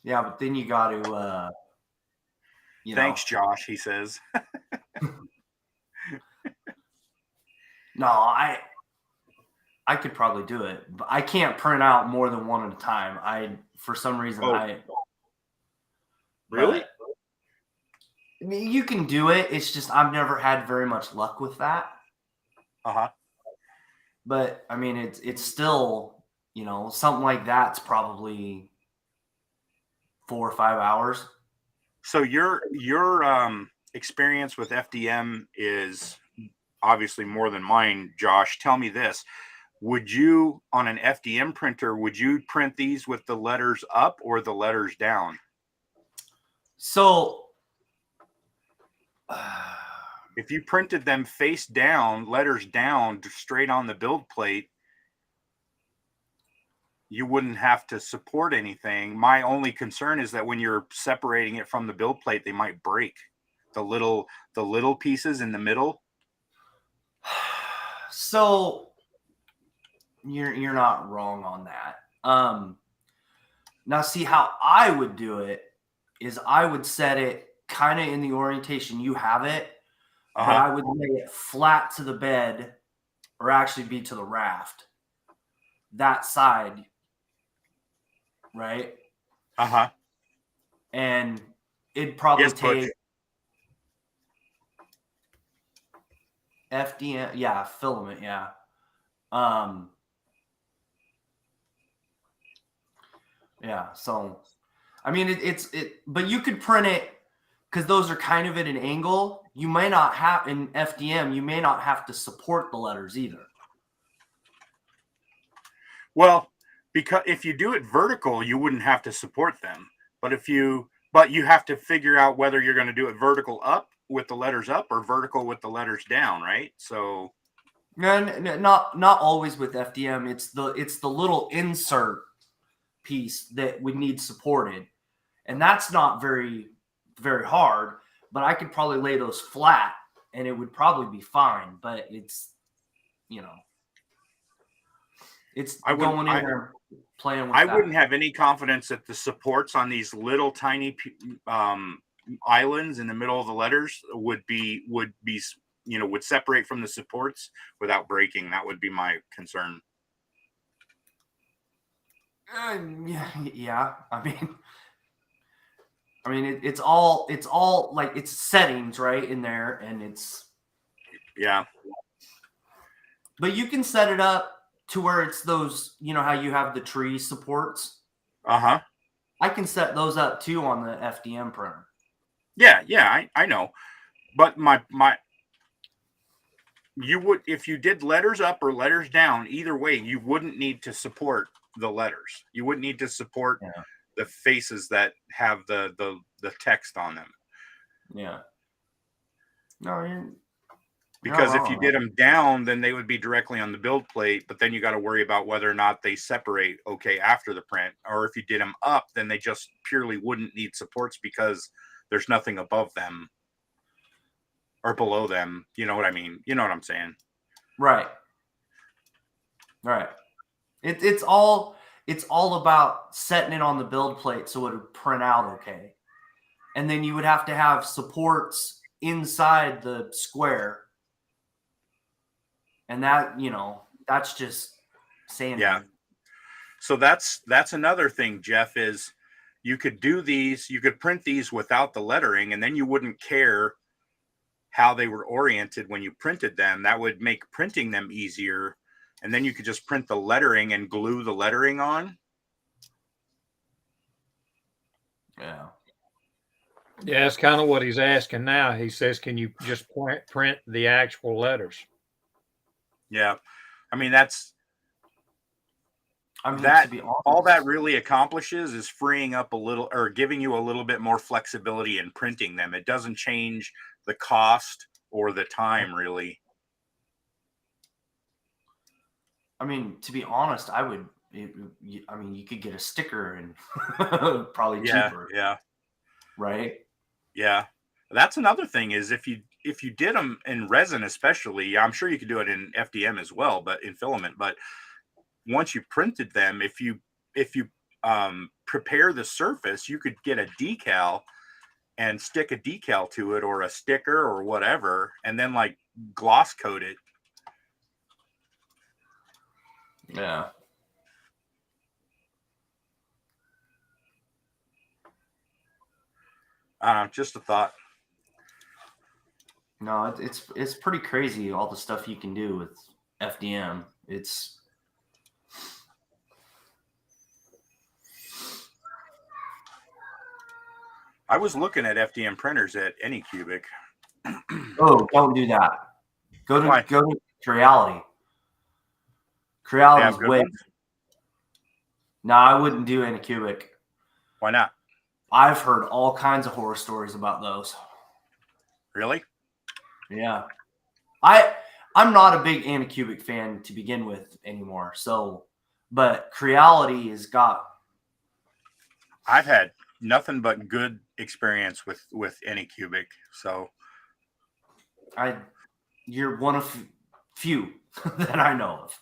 Yeah, but then you got to, Thanks, Josh, he says. No, I could probably do it, but I can't print out more than one at a time. For some reason, Really? I mean, you can do it. It's just I've never had very much luck with that. Uh-huh. But I mean, it's still, something like that's probably 4 or 5 hours. So your experience with FDM is obviously more than mine, Josh. Tell me this. Would you, on an FDM printer, print these with the letters up or the letters down? So if you printed them face down, letters down, straight on the build plate, you wouldn't have to support anything. My only concern is that when you're separating it from the build plate, they might break. The little pieces in the middle. So you're not wrong on that. Now see how I would do it is I would set it kind of in the orientation you have it, but I would lay it flat to the bed, or actually be to the raft. That side, right? And it'd probably take FDM, filament, so I mean but you could print it because those are kind of at an angle. You may not have in FDM, you may not have to support the letters either. Well, because if you do it vertical, you wouldn't have to support them. But you have to figure out whether you're going to do it vertical up with the letters up or vertical with the letters down, right? So no, not always with FDM. It's the little insert piece that would need supported, and that's not very, very hard. But I could probably lay those flat, and it would probably be fine. But it's, it's going in there playing with that. I wouldn't have any confidence that the supports on these little tiny islands in the middle of the letters would separate from the supports without breaking. That would be my concern. Yeah. I mean, it's all like it's settings right in there, and it's But you can set it up to where it's those, how you have the tree supports. I can set those up too on the FDM printer. Yeah, I know. But you would, if you did letters up or letters down, either way, you wouldn't need to support the letters. You wouldn't need to support the faces that have the text on them. Yeah. No, you're because not if you wrong. did them down, then they would be directly on the build plate, but then you got to worry about whether or not they separate okay after the print. Or if you did them up, then they just purely wouldn't need supports because there's nothing above them or below them. You know what I mean? You know what I'm saying? Right. Right. It's all about setting it on the build plate so it would print out okay. And then you would have to have supports inside the square. And that, that's just saying. Yeah. So that's another thing, Jeff, is you could do these, you could print these without the lettering, and then you wouldn't care how they were oriented when you printed them. That would make printing them easier. And then you could just print the lettering and glue the lettering on. Yeah. Yeah, that's kind of what he's asking now. He says, can you just print the actual letters? Yeah. I mean, that's, I mean, that to be honest, all that really accomplishes is freeing up a little, or giving you a little bit more flexibility in printing them. It doesn't change the cost or the time, really. I mean, to be honest, I mean, you could get a sticker and probably cheaper. Yeah. Right. Yeah. That's another thing is if you did them in resin, especially, I'm sure you could do it in FDM as well, but in filament, but once you printed them, if you prepare the surface, you could get a decal and stick a decal to it or a sticker or whatever, and then like gloss coat it. Yeah. Just a thought. No, it's pretty crazy all the stuff you can do with FDM. I was looking at FDM printers at Anycubic. Oh, don't do that. Go to Creality. Creality's way. No, I wouldn't do Anycubic. Why not? I've heard all kinds of horror stories about those. Really? Yeah. I'm not a big Anycubic fan to begin with anymore. So, but Creality has got. I've had nothing but good experience with Anycubic. So you're one of few that I know of.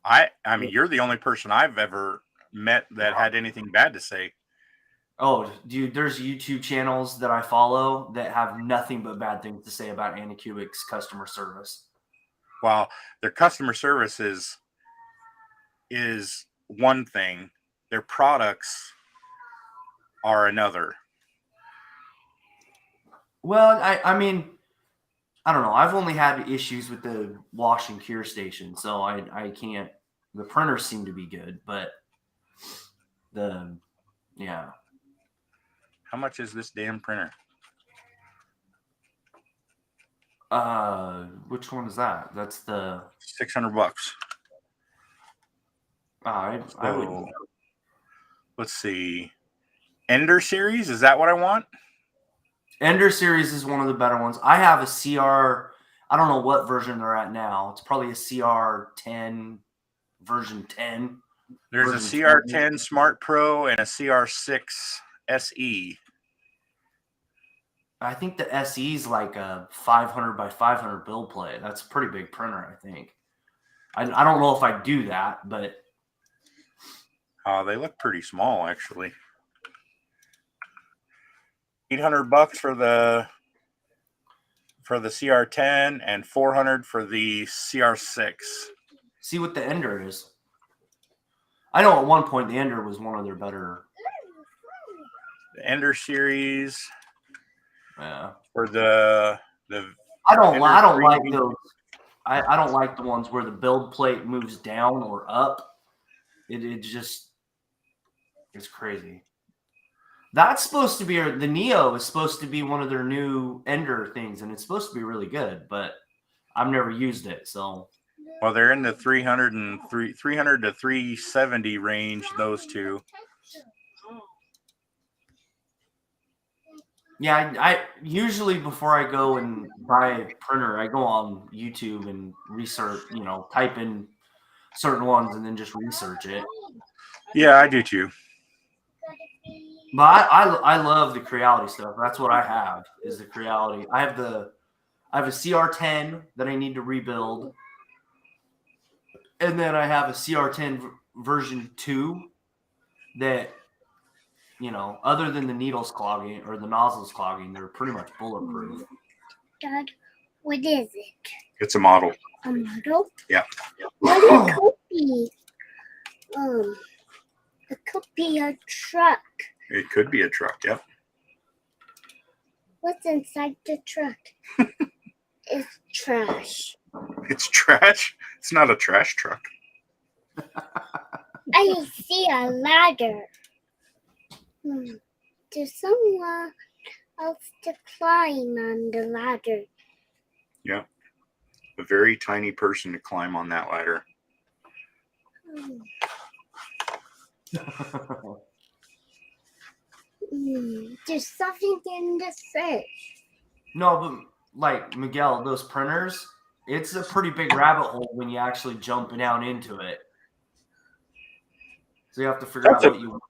I mean, you're the only person I've ever met that had anything bad to say. Oh, dude, there's YouTube channels that I follow that have nothing but bad things to say about Anycubic's customer service. Well, their customer service is one thing. Their products are another. Well, I mean, I don't know. I've only had issues with the wash and cure station, so I can't. The printers seem to be good, but yeah. How much is this damn printer? Which one is that? That's the $600. I would. Let's see. Ender series, is that what I want? Ender series is one of the better ones. I have a CR. I don't know what version they're at now. It's probably a CR10 version 10. There's a CR10 Smart Pro and a CR6 SE. I think the SE is like a 500 by 500 build plate. That's a pretty big printer, I think. I don't know if I do that, but they look pretty small, actually. $800 for the CR10 and $400 for the CR6. See what the Ender is. I know at one point the Ender was one of their better. The Ender series. Yeah. For the I don't like those. I don't like the ones where the build plate moves down or up. It just is crazy. That's supposed to be the Neo is supposed to be one of their new Ender things, and it's supposed to be really good, but I've never used it. So, Well, they're in the 300 to 370 range. Those two. yeah, I usually before I go and buy a printer, I go on YouTube and research, type in certain ones and then just research it. Yeah, I do too. But I love the Creality stuff. That's what I have is the Creality. I have a CR10 that I need to rebuild, and then I have a CR10 version 2 that, other than the needles clogging or the nozzles clogging, they're pretty much bulletproof. Dad, what is it? It's a model. A model? Yeah. What it could be? It could be a truck. It could be a truck. Yep. What's inside the truck? It's trash. It's trash. It's not a trash truck. I see a ladder. There's someone else to climb on the ladder. Yeah. A very tiny person to climb on that ladder. There's something in the fish. No, but like Miguel, those printers, it's a pretty big rabbit hole when you actually jump down into it. So you have to figure out what you want.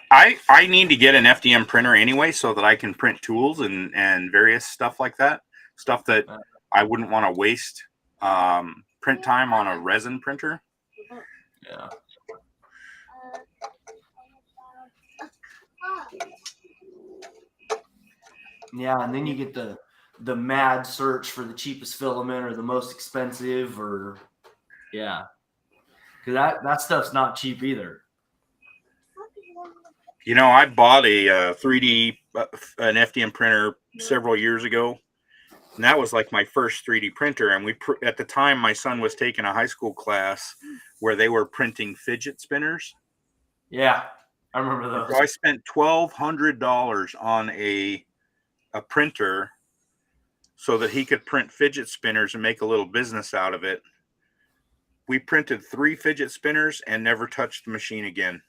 I need to get an FDM printer anyway so that I can print tools and various stuff like that. Stuff that I wouldn't want to waste print time on a resin printer. Yeah. Yeah, and then you get the mad search for the cheapest filament or the most expensive, or because that stuff's not cheap either. I bought a 3D an FDM printer several years ago, and that was like my first 3D printer. And at the time, my son was taking a high school class where they were printing fidget spinners. Yeah, I remember those. So I spent $1,200 on a printer so that he could print fidget spinners and make a little business out of it. We printed 3 fidget spinners and never touched the machine again.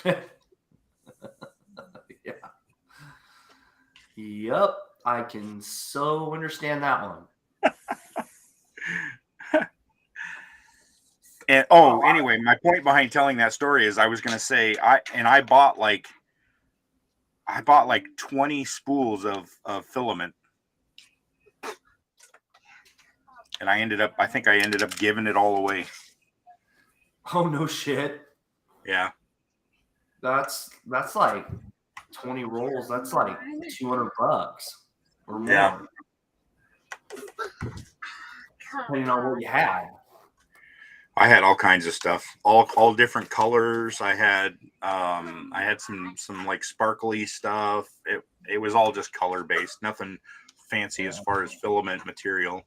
Yeah. Yep, I can so understand that one. And anyway, my point behind telling that story is I was going to say I bought like 20 spools of filament, and I think I ended up giving it all away. Oh no shit. Yeah. That's like 20 rolls. That's like $200 or more. Yeah. Depending on what you had. I had all kinds of stuff, all different colors. I had some like sparkly stuff. It was all just color based, nothing fancy as far as filament material.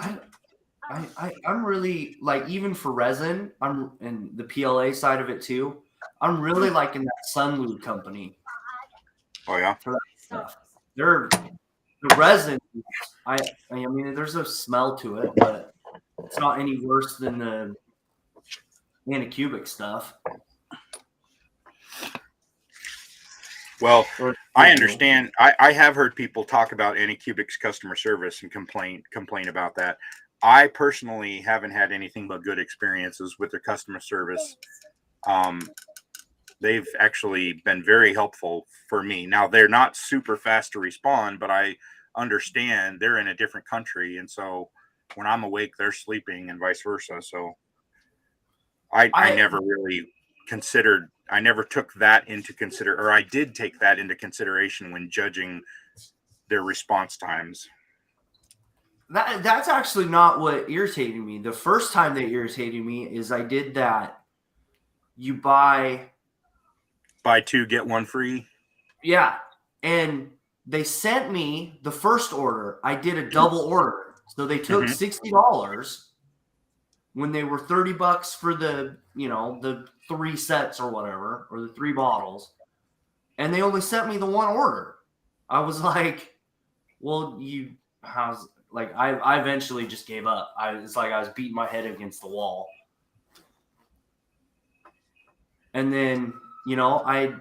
I'm really like, even for resin, and the PLA side of it too. I'm really liking that Sunlu company. Oh yeah. For that stuff. The resin. I mean, there's a smell to it, but it's not any worse than the Anycubic stuff. Well, I understand. I have heard people talk about Anycubic's customer service and complain about that. I personally haven't had anything but good experiences with their customer service. They've actually been very helpful for me. Now, they're not super fast to respond, but I understand they're in a different country. And so when I'm awake, they're sleeping and vice versa. So I never really considered, I never took that into or I did take that into consideration when judging their response times. That's actually not what irritated me. The first time that irritated me is I did that. You buy 2, get 1 free. Yeah. And they sent me the first order. I did a double order. So they took $60 when they were $30 for the, the 3 sets or whatever, or the 3 bottles, and they only sent me the 1 order. I was like, well, I eventually just gave up. It's like I was beating my head against the wall. And then, I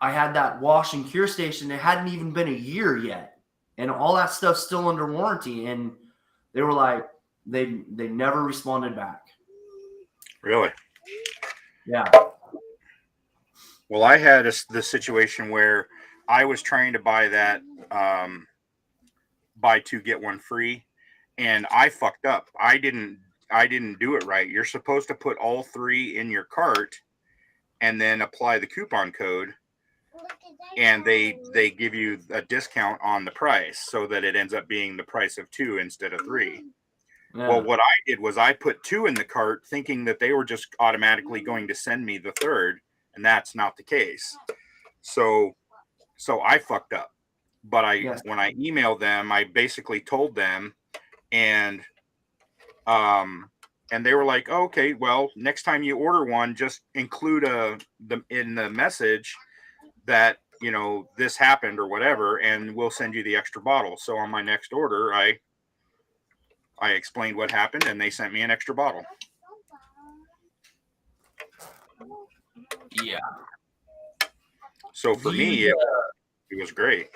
had that wash and cure station. It hadn't even been a year yet. And all that stuff's still under warranty. And they were like, they never responded back. Really? Yeah. Well, I had the situation where I was trying to buy that buy 2 get 1 free, and I fucked up. I didn't do it right. You're supposed to put all 3 in your cart and then apply the coupon code, and they give you a discount on the price so that it ends up being the price of 2 instead of 3. Yeah. Well, what I did was I put 2 in the cart thinking that they were just automatically going to send me the 3rd, and that's not the case. So I fucked up. But when I emailed them, I basically told them, and they were like, oh, okay, well, next time you order one, just include in the message that, this happened or whatever, and we'll send you the extra bottle. So on my next order, I explained what happened, and they sent me an extra bottle. Yeah. So for me, it was great.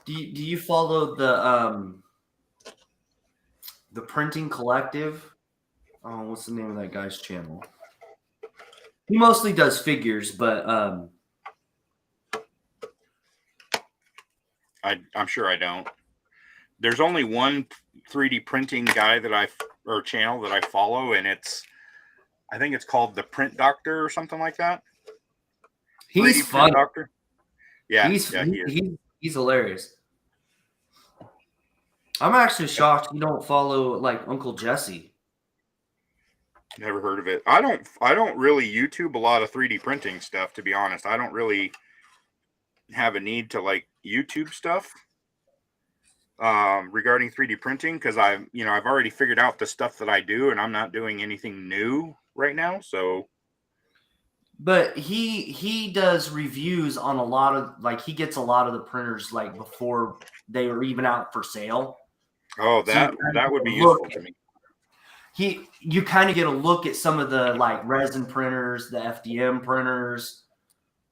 Do you follow the Printing Collective? Oh, what's the name of that guy's channel? He mostly does figures, but I'm sure I don't. There's only one 3D printing guy or channel that I follow, and I think it's called the Print Doctor or something like that. He's fun. Doctor. Yeah, he's hilarious. I'm actually shocked you don't follow like Uncle Jesse. Never heard of it. I don't really YouTube a lot of 3D printing stuff, to be honest. I don't really have a need to like YouTube stuff regarding 3D printing, because I've already figured out the stuff that I do, and I'm not doing anything new right now. So, but he does reviews on a lot of, like, he gets a lot of the printers like before they were even out for sale. Oh, that would be useful to me. You kind of get a look at some of the like resin printers, the FDM printers.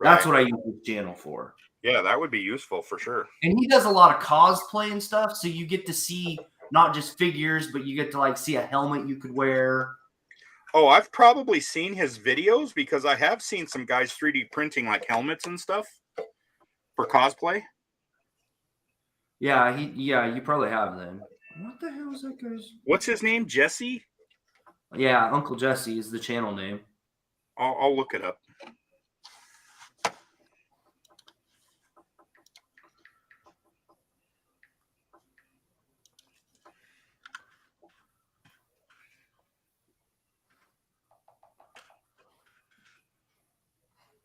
Right. That's what I use this channel for. Yeah, that would be useful for sure. And he does a lot of cosplay and stuff, so you get to see not just figures, but you get to like see a helmet you could wear. Oh, I've probably seen his videos, because I have seen some guys 3D printing like helmets and stuff for cosplay. Yeah, you probably have then. What the hell is that guy's? What's his name? Jesse? Yeah, Uncle Jesse is the channel name. I'll look it up.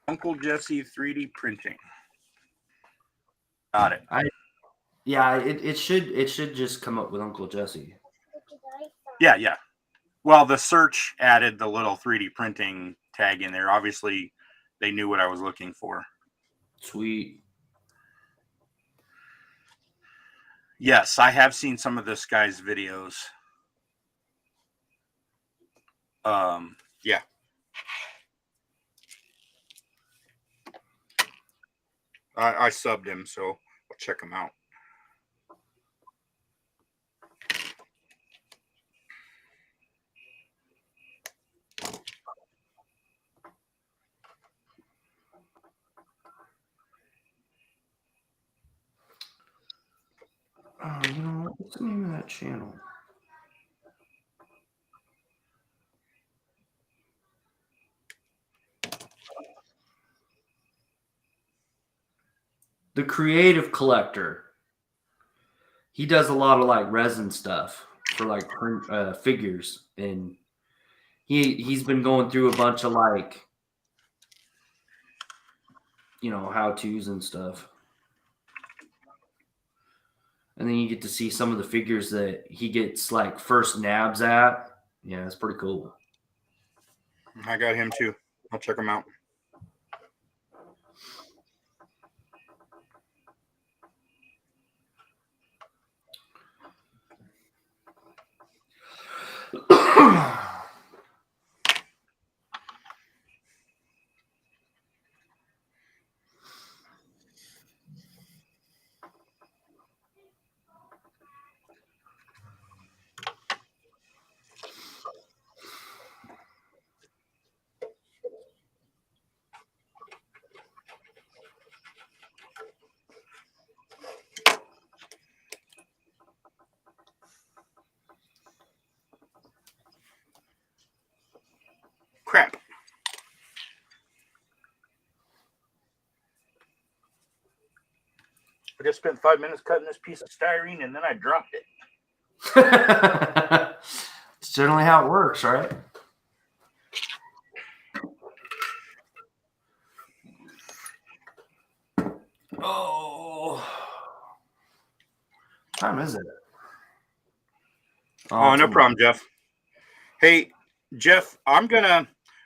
Uncle Jesse 3D printing. Got it. It should just come up with Uncle Jesse. Yeah. Well, the search added the little 3D printing tag in there. Obviously, they knew what I was looking for. Sweet. Yes, I have seen some of this guy's videos. Yeah. I subbed him, so I'll check him out. Oh, what's the name of that channel? The Creative Collector. He does a lot of like resin stuff for like figures, and he's been going through a bunch of like, how-tos and stuff. and then you get to see some of the figures that he gets like first nabs at. Yeah, it's pretty cool. I got him too. I'll check him out. Crap. I just spent 5 minutes cutting this piece of styrene and then I dropped it. It's generally how it works, right? Oh, what time is it? Oh, no problem, Jeff. Hey, Jeff,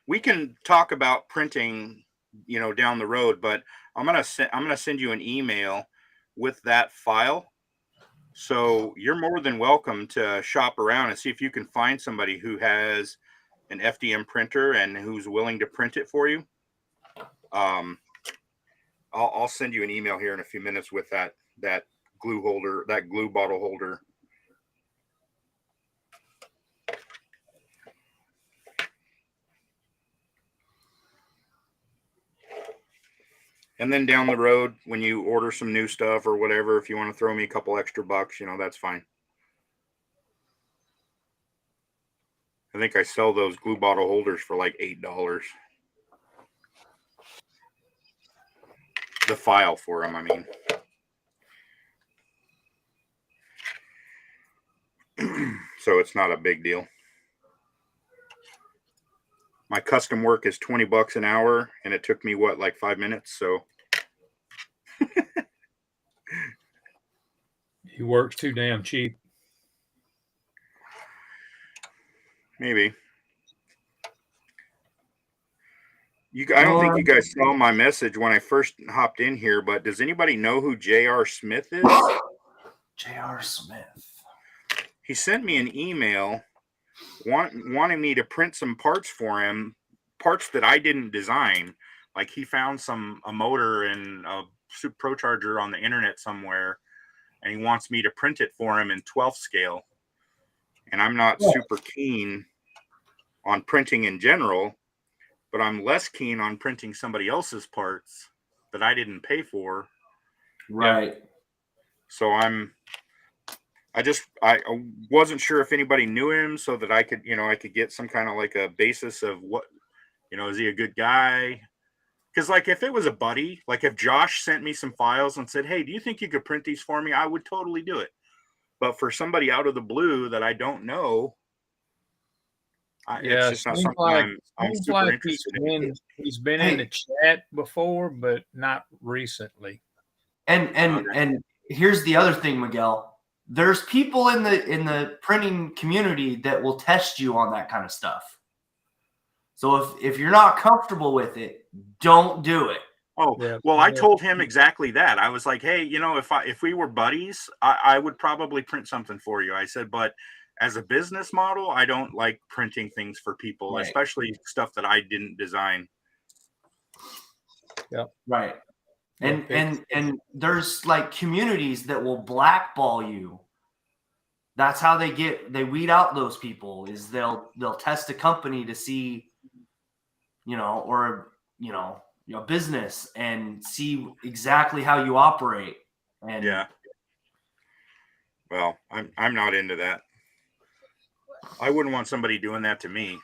we can talk about printing, down the road, but I'm gonna send you an email with that file. So you're more than welcome to shop around and see if you can find somebody who has an FDM printer and who's willing to print it for you. I'll send you an email here in a few minutes with that glue holder, that glue bottle holder. And then down the road, when you order some new stuff or whatever, if you want to throw me a couple extra bucks, that's fine. I think I sell those glue bottle holders for like $8. The file for them, I mean. So it's not a big deal. My custom work is $20 an hour, and it took me like 5 minutes. So He works too damn cheap. maybe. I don't think you guys saw my message when I first hopped in here, but does anybody know who J.R. Smith is? J.R. Smith. He sent me an email wanting me to print some parts for him, parts that I didn't design. Like he found a motor and a Super Pro Charger on the internet somewhere, and he wants me to print it for him in 12th scale. And I'm not super keen on printing in general, but I'm less keen on printing somebody else's parts that I didn't pay for. Right. So I wasn't sure if anybody knew him so that I could get some kind of like a basis of what, is he a good guy? Because like if it was a buddy, like if Josh sent me some files and said, hey, do you think you could print these for me? I would totally do it. But for somebody out of the blue that I don't know, it's just not something I'm super interested in. He's been in the chat before, but not recently. And here's the other thing, Miguel. There's people in the printing community that will test you on that kind of stuff. So if you're not comfortable with it, don't do it. Oh, yeah. Well, I told him exactly that. I was like, hey, if we were buddies, I would probably print something for you. I said, but as a business model, I don't like printing things for people, right, especially stuff that I didn't design. Yeah. Right. And there's like communities that will blackball you. That's how they weed out those people, is they'll test a company to see, or business and see exactly how you operate. And yeah. Well, I'm not into that. I wouldn't want somebody doing that to me.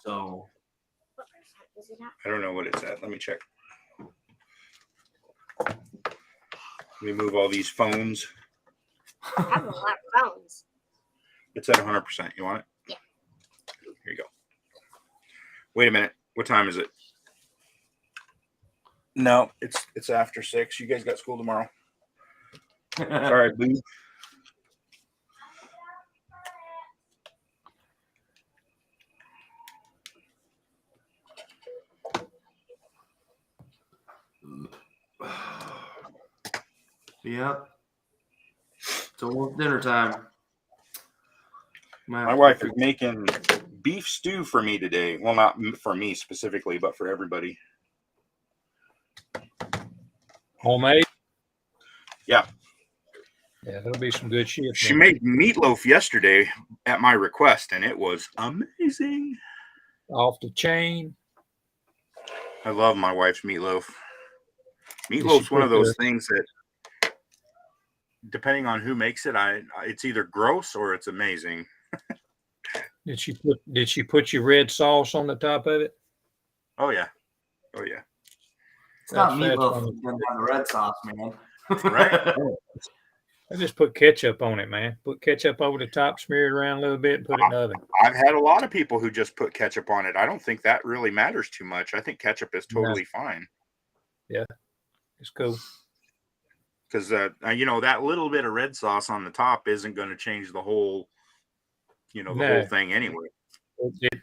So I don't know what it's at. Let me check. Let me move all these phones. I have a lot of phones. It's at 100%. You want it? Yeah. Here you go. Wait a minute. What time is it? No, it's after 6. You guys got school tomorrow? Sorry, boo. Yep. It's almost dinner time. My wife is making beef stew for me today. Well, not for me specifically, but for everybody. Homemade? Yeah. Yeah, that'll be some good shit. She man. made meatloaf yesterday at my request, and it was amazing. Off the chain. I love my wife's meatloaf. Did Meatloaf's she one of put those the- things that, depending on who makes it, it's either gross or it's amazing. Did she put your red sauce on the top of it? Oh yeah, oh yeah. It's not That's meatloaf. funny. It's gonna have the red sauce, man. Right? I just put ketchup on it, man. Put ketchup over the top, smear it around a little bit, and put it in the oven. I've had a lot of people who just put ketchup on it. I don't think that really matters too much. I think ketchup is totally fine. Yeah, it's cool. Because that little bit of red sauce on the top isn't going to change the whole, the whole thing anyway.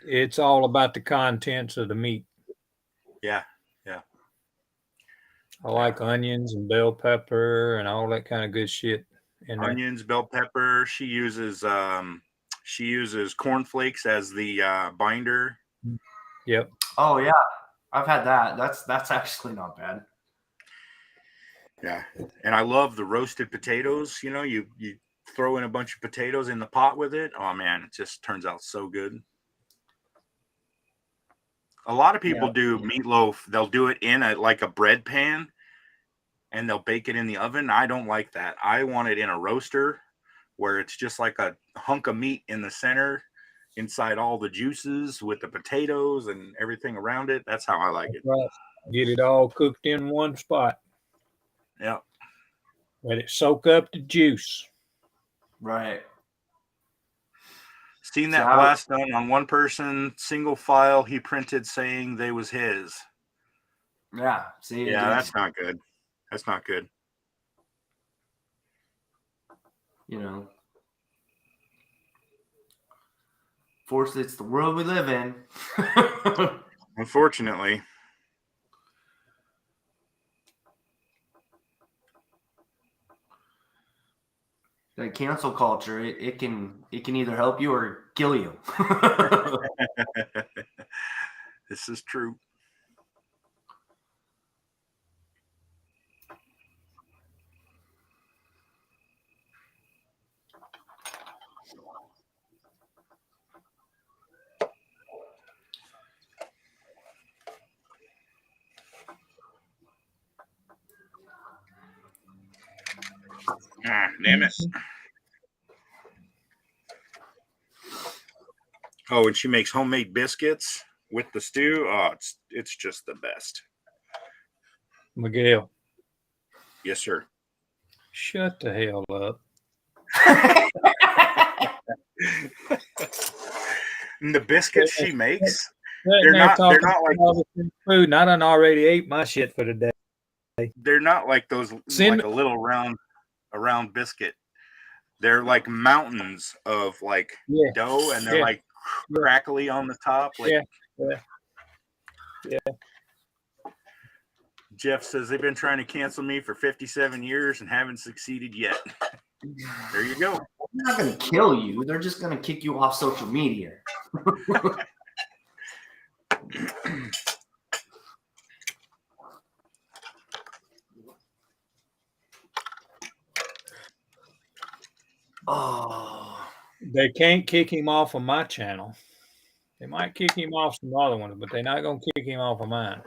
It's all about the contents of the meat. Yeah. I like onions and bell pepper and all that kind of good shit in there. Onions, bell pepper. She uses cornflakes as the binder. Yep. Oh yeah, I've had that. That's actually not bad. Yeah, and I love the roasted potatoes. You throw in a bunch of potatoes in the pot with it. Oh man, it just turns out so good. A lot of people do meatloaf. They'll do it in a bread pan, and they'll bake it in the oven. I don't like that. I want it in a roaster, where it's just like a hunk of meat in the center, inside all the juices with the potatoes and everything around it. That's how I like it. Right. Get it all cooked in one spot. Yeah. Let it soak up the juice. Right. Seen that blast done on one person, single file. He printed saying they was his. Yeah. See. Yeah, that's not good. That's not good. Fortunately, it's the world we live in. Unfortunately. That cancel culture, it can either help you or kill you. This is true. Ah, damn it. Oh, and she makes homemade biscuits with the stew. Oh, it's just the best. Miguel. Yes, sir. Shut the hell up. And the biscuits she makes, They're not like food, and I done already ate my shit for the day. They're not like those like a little round biscuit. They're like mountains of dough, and they're like crackly on the top. Yeah. Jeff says they've been trying to cancel me for 57 years and haven't succeeded yet. There you go. They're not going to kill you. They're just going to kick you off social media. Oh. They can't kick him off of my channel. They might kick him off some other ones, but they're not going to kick him off of mine.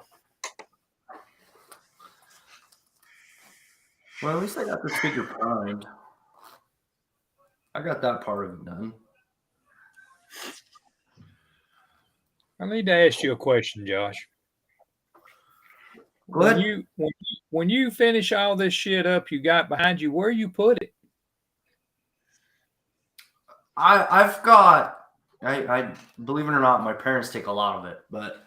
Well, at least I got the speaker primed. I got that part of it done. I need to ask you a question, Josh. Go ahead. When you finish all this shit up you got behind you, where you put it? I've got. I believe it or not, my parents take a lot of it, but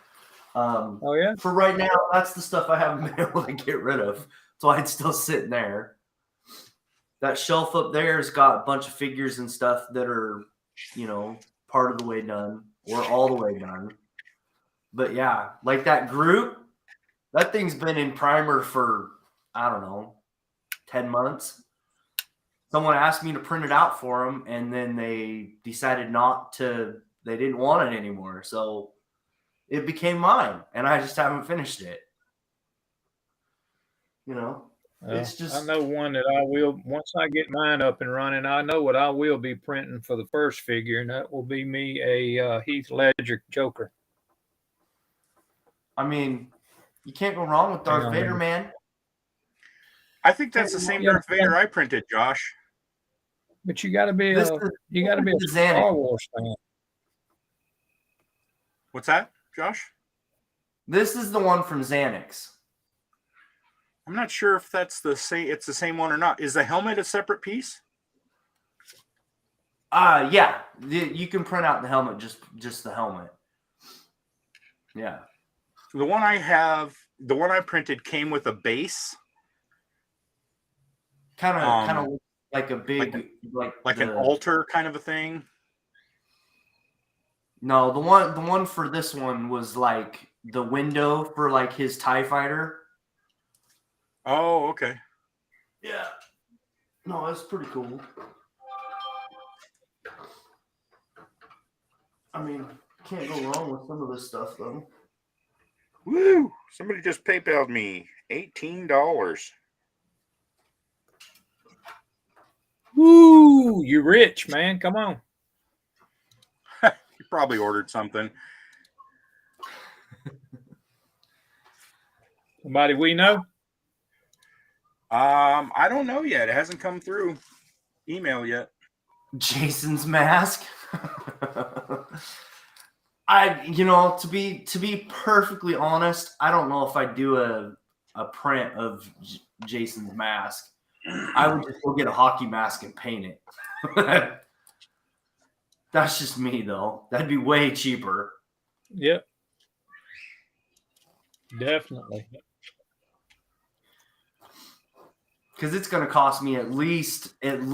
oh yeah. For right now, that's the stuff I haven't been able to get rid of. So it's still sitting there. that shelf up there has got a bunch of figures and stuff that are, you know, part of the way done or all the way done. But yeah, like that Groot, that thing's been in primer for, I don't know, 10 months. Someone asked me to print it out for them, and then they decided they didn't want it anymore. So it became mine, and I just haven't finished it. You know, it's just. I know one that I will, once I get mine up and running, I know what I will be printing for the first figure, and that will be me a Heath Ledger Joker. I mean, you can't go wrong with Darth Vader, man. I think that's the same Darth Vader I printed, Josh. But you got to be a Star Wars fan. What's that, Josh? This is the one from Xanax. I'm not sure if that's the same. It's the same one or not. Is the helmet a separate piece? Yeah. You can print out the helmet, just the helmet. Yeah. The one I printed came with a base. Kind of like a big, like an altar kind of a thing. No, the one for this one was like the window for like his TIE fighter. Oh, okay. Yeah. No, that's pretty cool. I mean, can't go wrong with some of this stuff though. Woo! Somebody just PayPal'd me $18. Woo! You're rich, man. Come on. You probably ordered something. Somebody we know? I don't know yet. It hasn't come through email yet. Jason's mask. To be perfectly honest, I don't know if I'd do a print of Jason's mask. I would just go get a hockey mask and paint it. That's just me, though. That'd be way cheaper. Yep. Definitely. Because it's going to cost me at least $10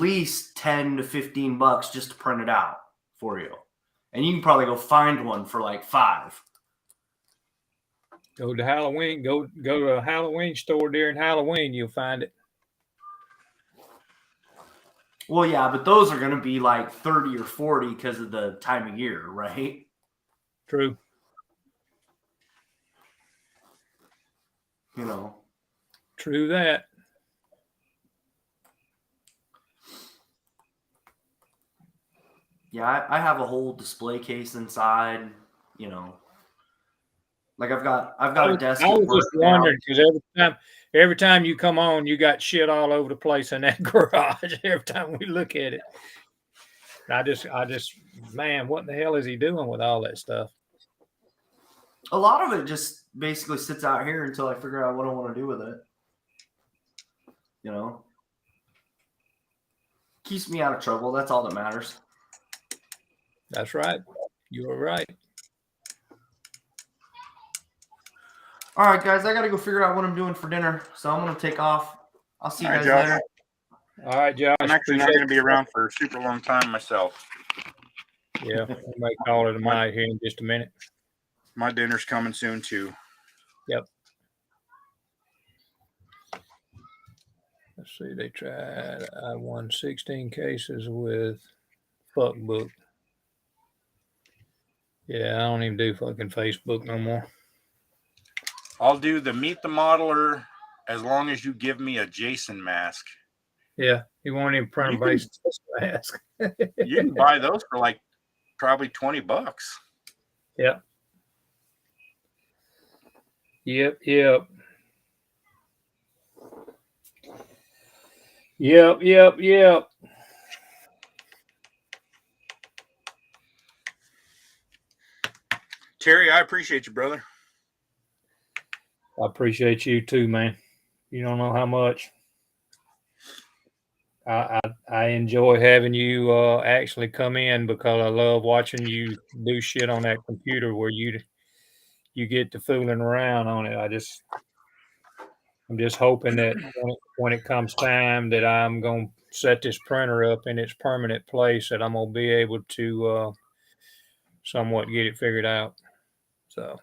to $15 just to print it out for you. And you can probably go find one for like $5. Go to Halloween. Go to a Halloween store during Halloween. You'll find it. Well, yeah, but those are going to be like 30 or 40 because of the time of year, right? True. You know. True that. Yeah, I have a whole display case inside, you know. Like I've got a desk. I was just wondering because every time you come on, you got shit all over the place in that garage. Every time we look at it, I just, man, what the hell is he doing with all that stuff? A lot of it just basically sits out here until I figure out what I want to do with it. You know, keeps me out of trouble. That's all that matters. That's right. You are right. All right, guys, I got to go figure out what I'm doing for dinner, so I'm going to take off. I'll see you guys later. All right, Josh. I'm actually not going to be around for a super long time myself. Yeah, we might call it a night here in just a minute. My dinner's coming soon, too. Yep. Let's see. They tried. I won 16 cases with fuck book. Yeah, I don't even do fucking Facebook no more. I'll do the meet the modeler as long as you give me a Jason mask. Yeah, he won't even print a base mask. You can buy those for like probably $20. Yeah. Yep. Yep. Terry, I appreciate you, brother. I appreciate you too, man. You don't know how much. I enjoy having you actually come in because I love watching you do shit on that computer where you get to fooling around on it. I'm just hoping that when it comes time that I'm going to set this printer up in its permanent place, that I'm going to be able to somewhat get it figured out. So,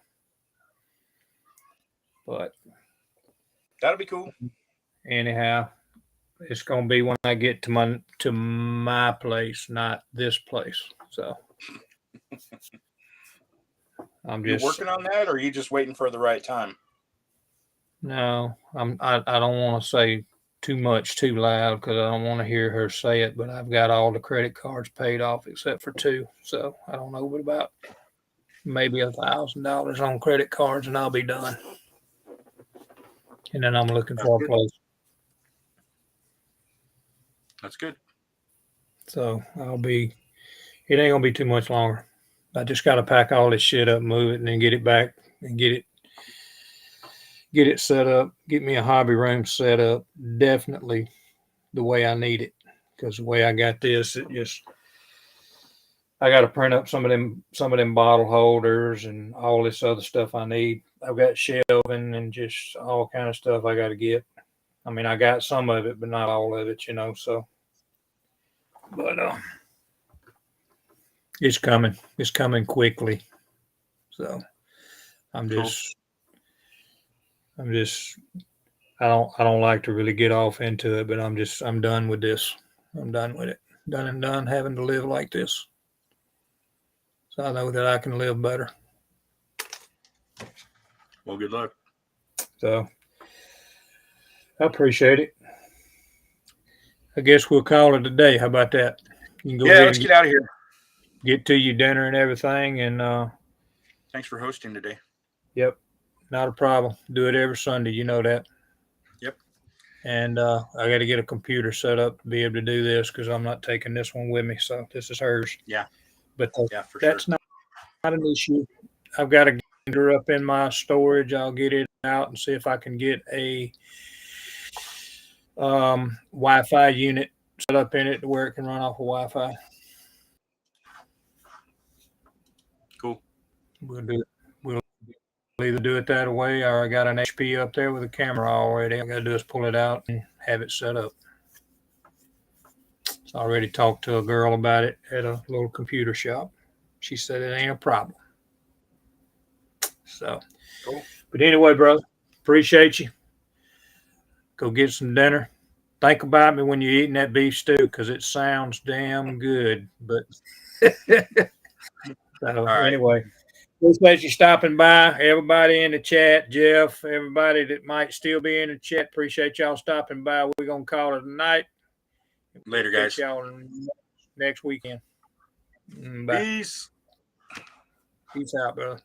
but That'll be cool. anyhow, it's going to be when I get to my place, not this place. So, I'm You just working on that, or are you just waiting for the right time? no. I don't want to say too much too loud because I don't want to hear her say it. But I've got all the credit cards paid off except for 2. So I don't know, but about maybe $1,000 on credit cards, and I'll be done. And then I'm looking That's for a good. place. That's good. So it ain't gonna be too much longer. I just gotta pack all this shit up, move it, and then get it back and get it set up, get me a hobby room set up, definitely the way I need it. Because the way I got this, I gotta print up some of them bottle holders and all this other stuff I need. I've got shelving and just all kind of stuff I gotta get. I mean, I got some of it, but not all of it, so but it's coming. It's coming quickly. So I'm Cool. just I don't like to really get off into it, but I'm done with this. I'm done with it. Done and done having to live like this. So I know that I can live better. Well, good luck. So I appreciate it. I guess we'll call it a day. How about that? You can go Yeah, ahead let's and get out of here. get to your dinner and everything. And Thanks for hosting today. yep, not a problem. Do it every Sunday. You know that. Yep. And I got to get a computer set up to be able to do this because I'm not taking this one with me. So this is hers. Yeah. But Yeah, for that's sure. not an issue. I've got a grinder up in my storage. I'll get it out and see if I can get a Wi-Fi unit set up in it to where it can run off of Wi-Fi. Cool. We'll do it. We'll either do it that way, or I got an HP up there with a camera already. All I got to do is pull it out and have it set up. I already talked to a girl about it at a little computer shop. She said it ain't a problem. So, Cool. But anyway, brother, appreciate you. Go get some dinner. Think about me when you're eating that beef stew because it sounds damn good. But so right. Anyway, appreciate you stopping by. Everybody in the chat, Jeff, everybody that might still be in the chat, appreciate y'all stopping by. We're gonna call it a night. Later, Catch guys. y'all next weekend. Bye. Peace. Peace out, brother.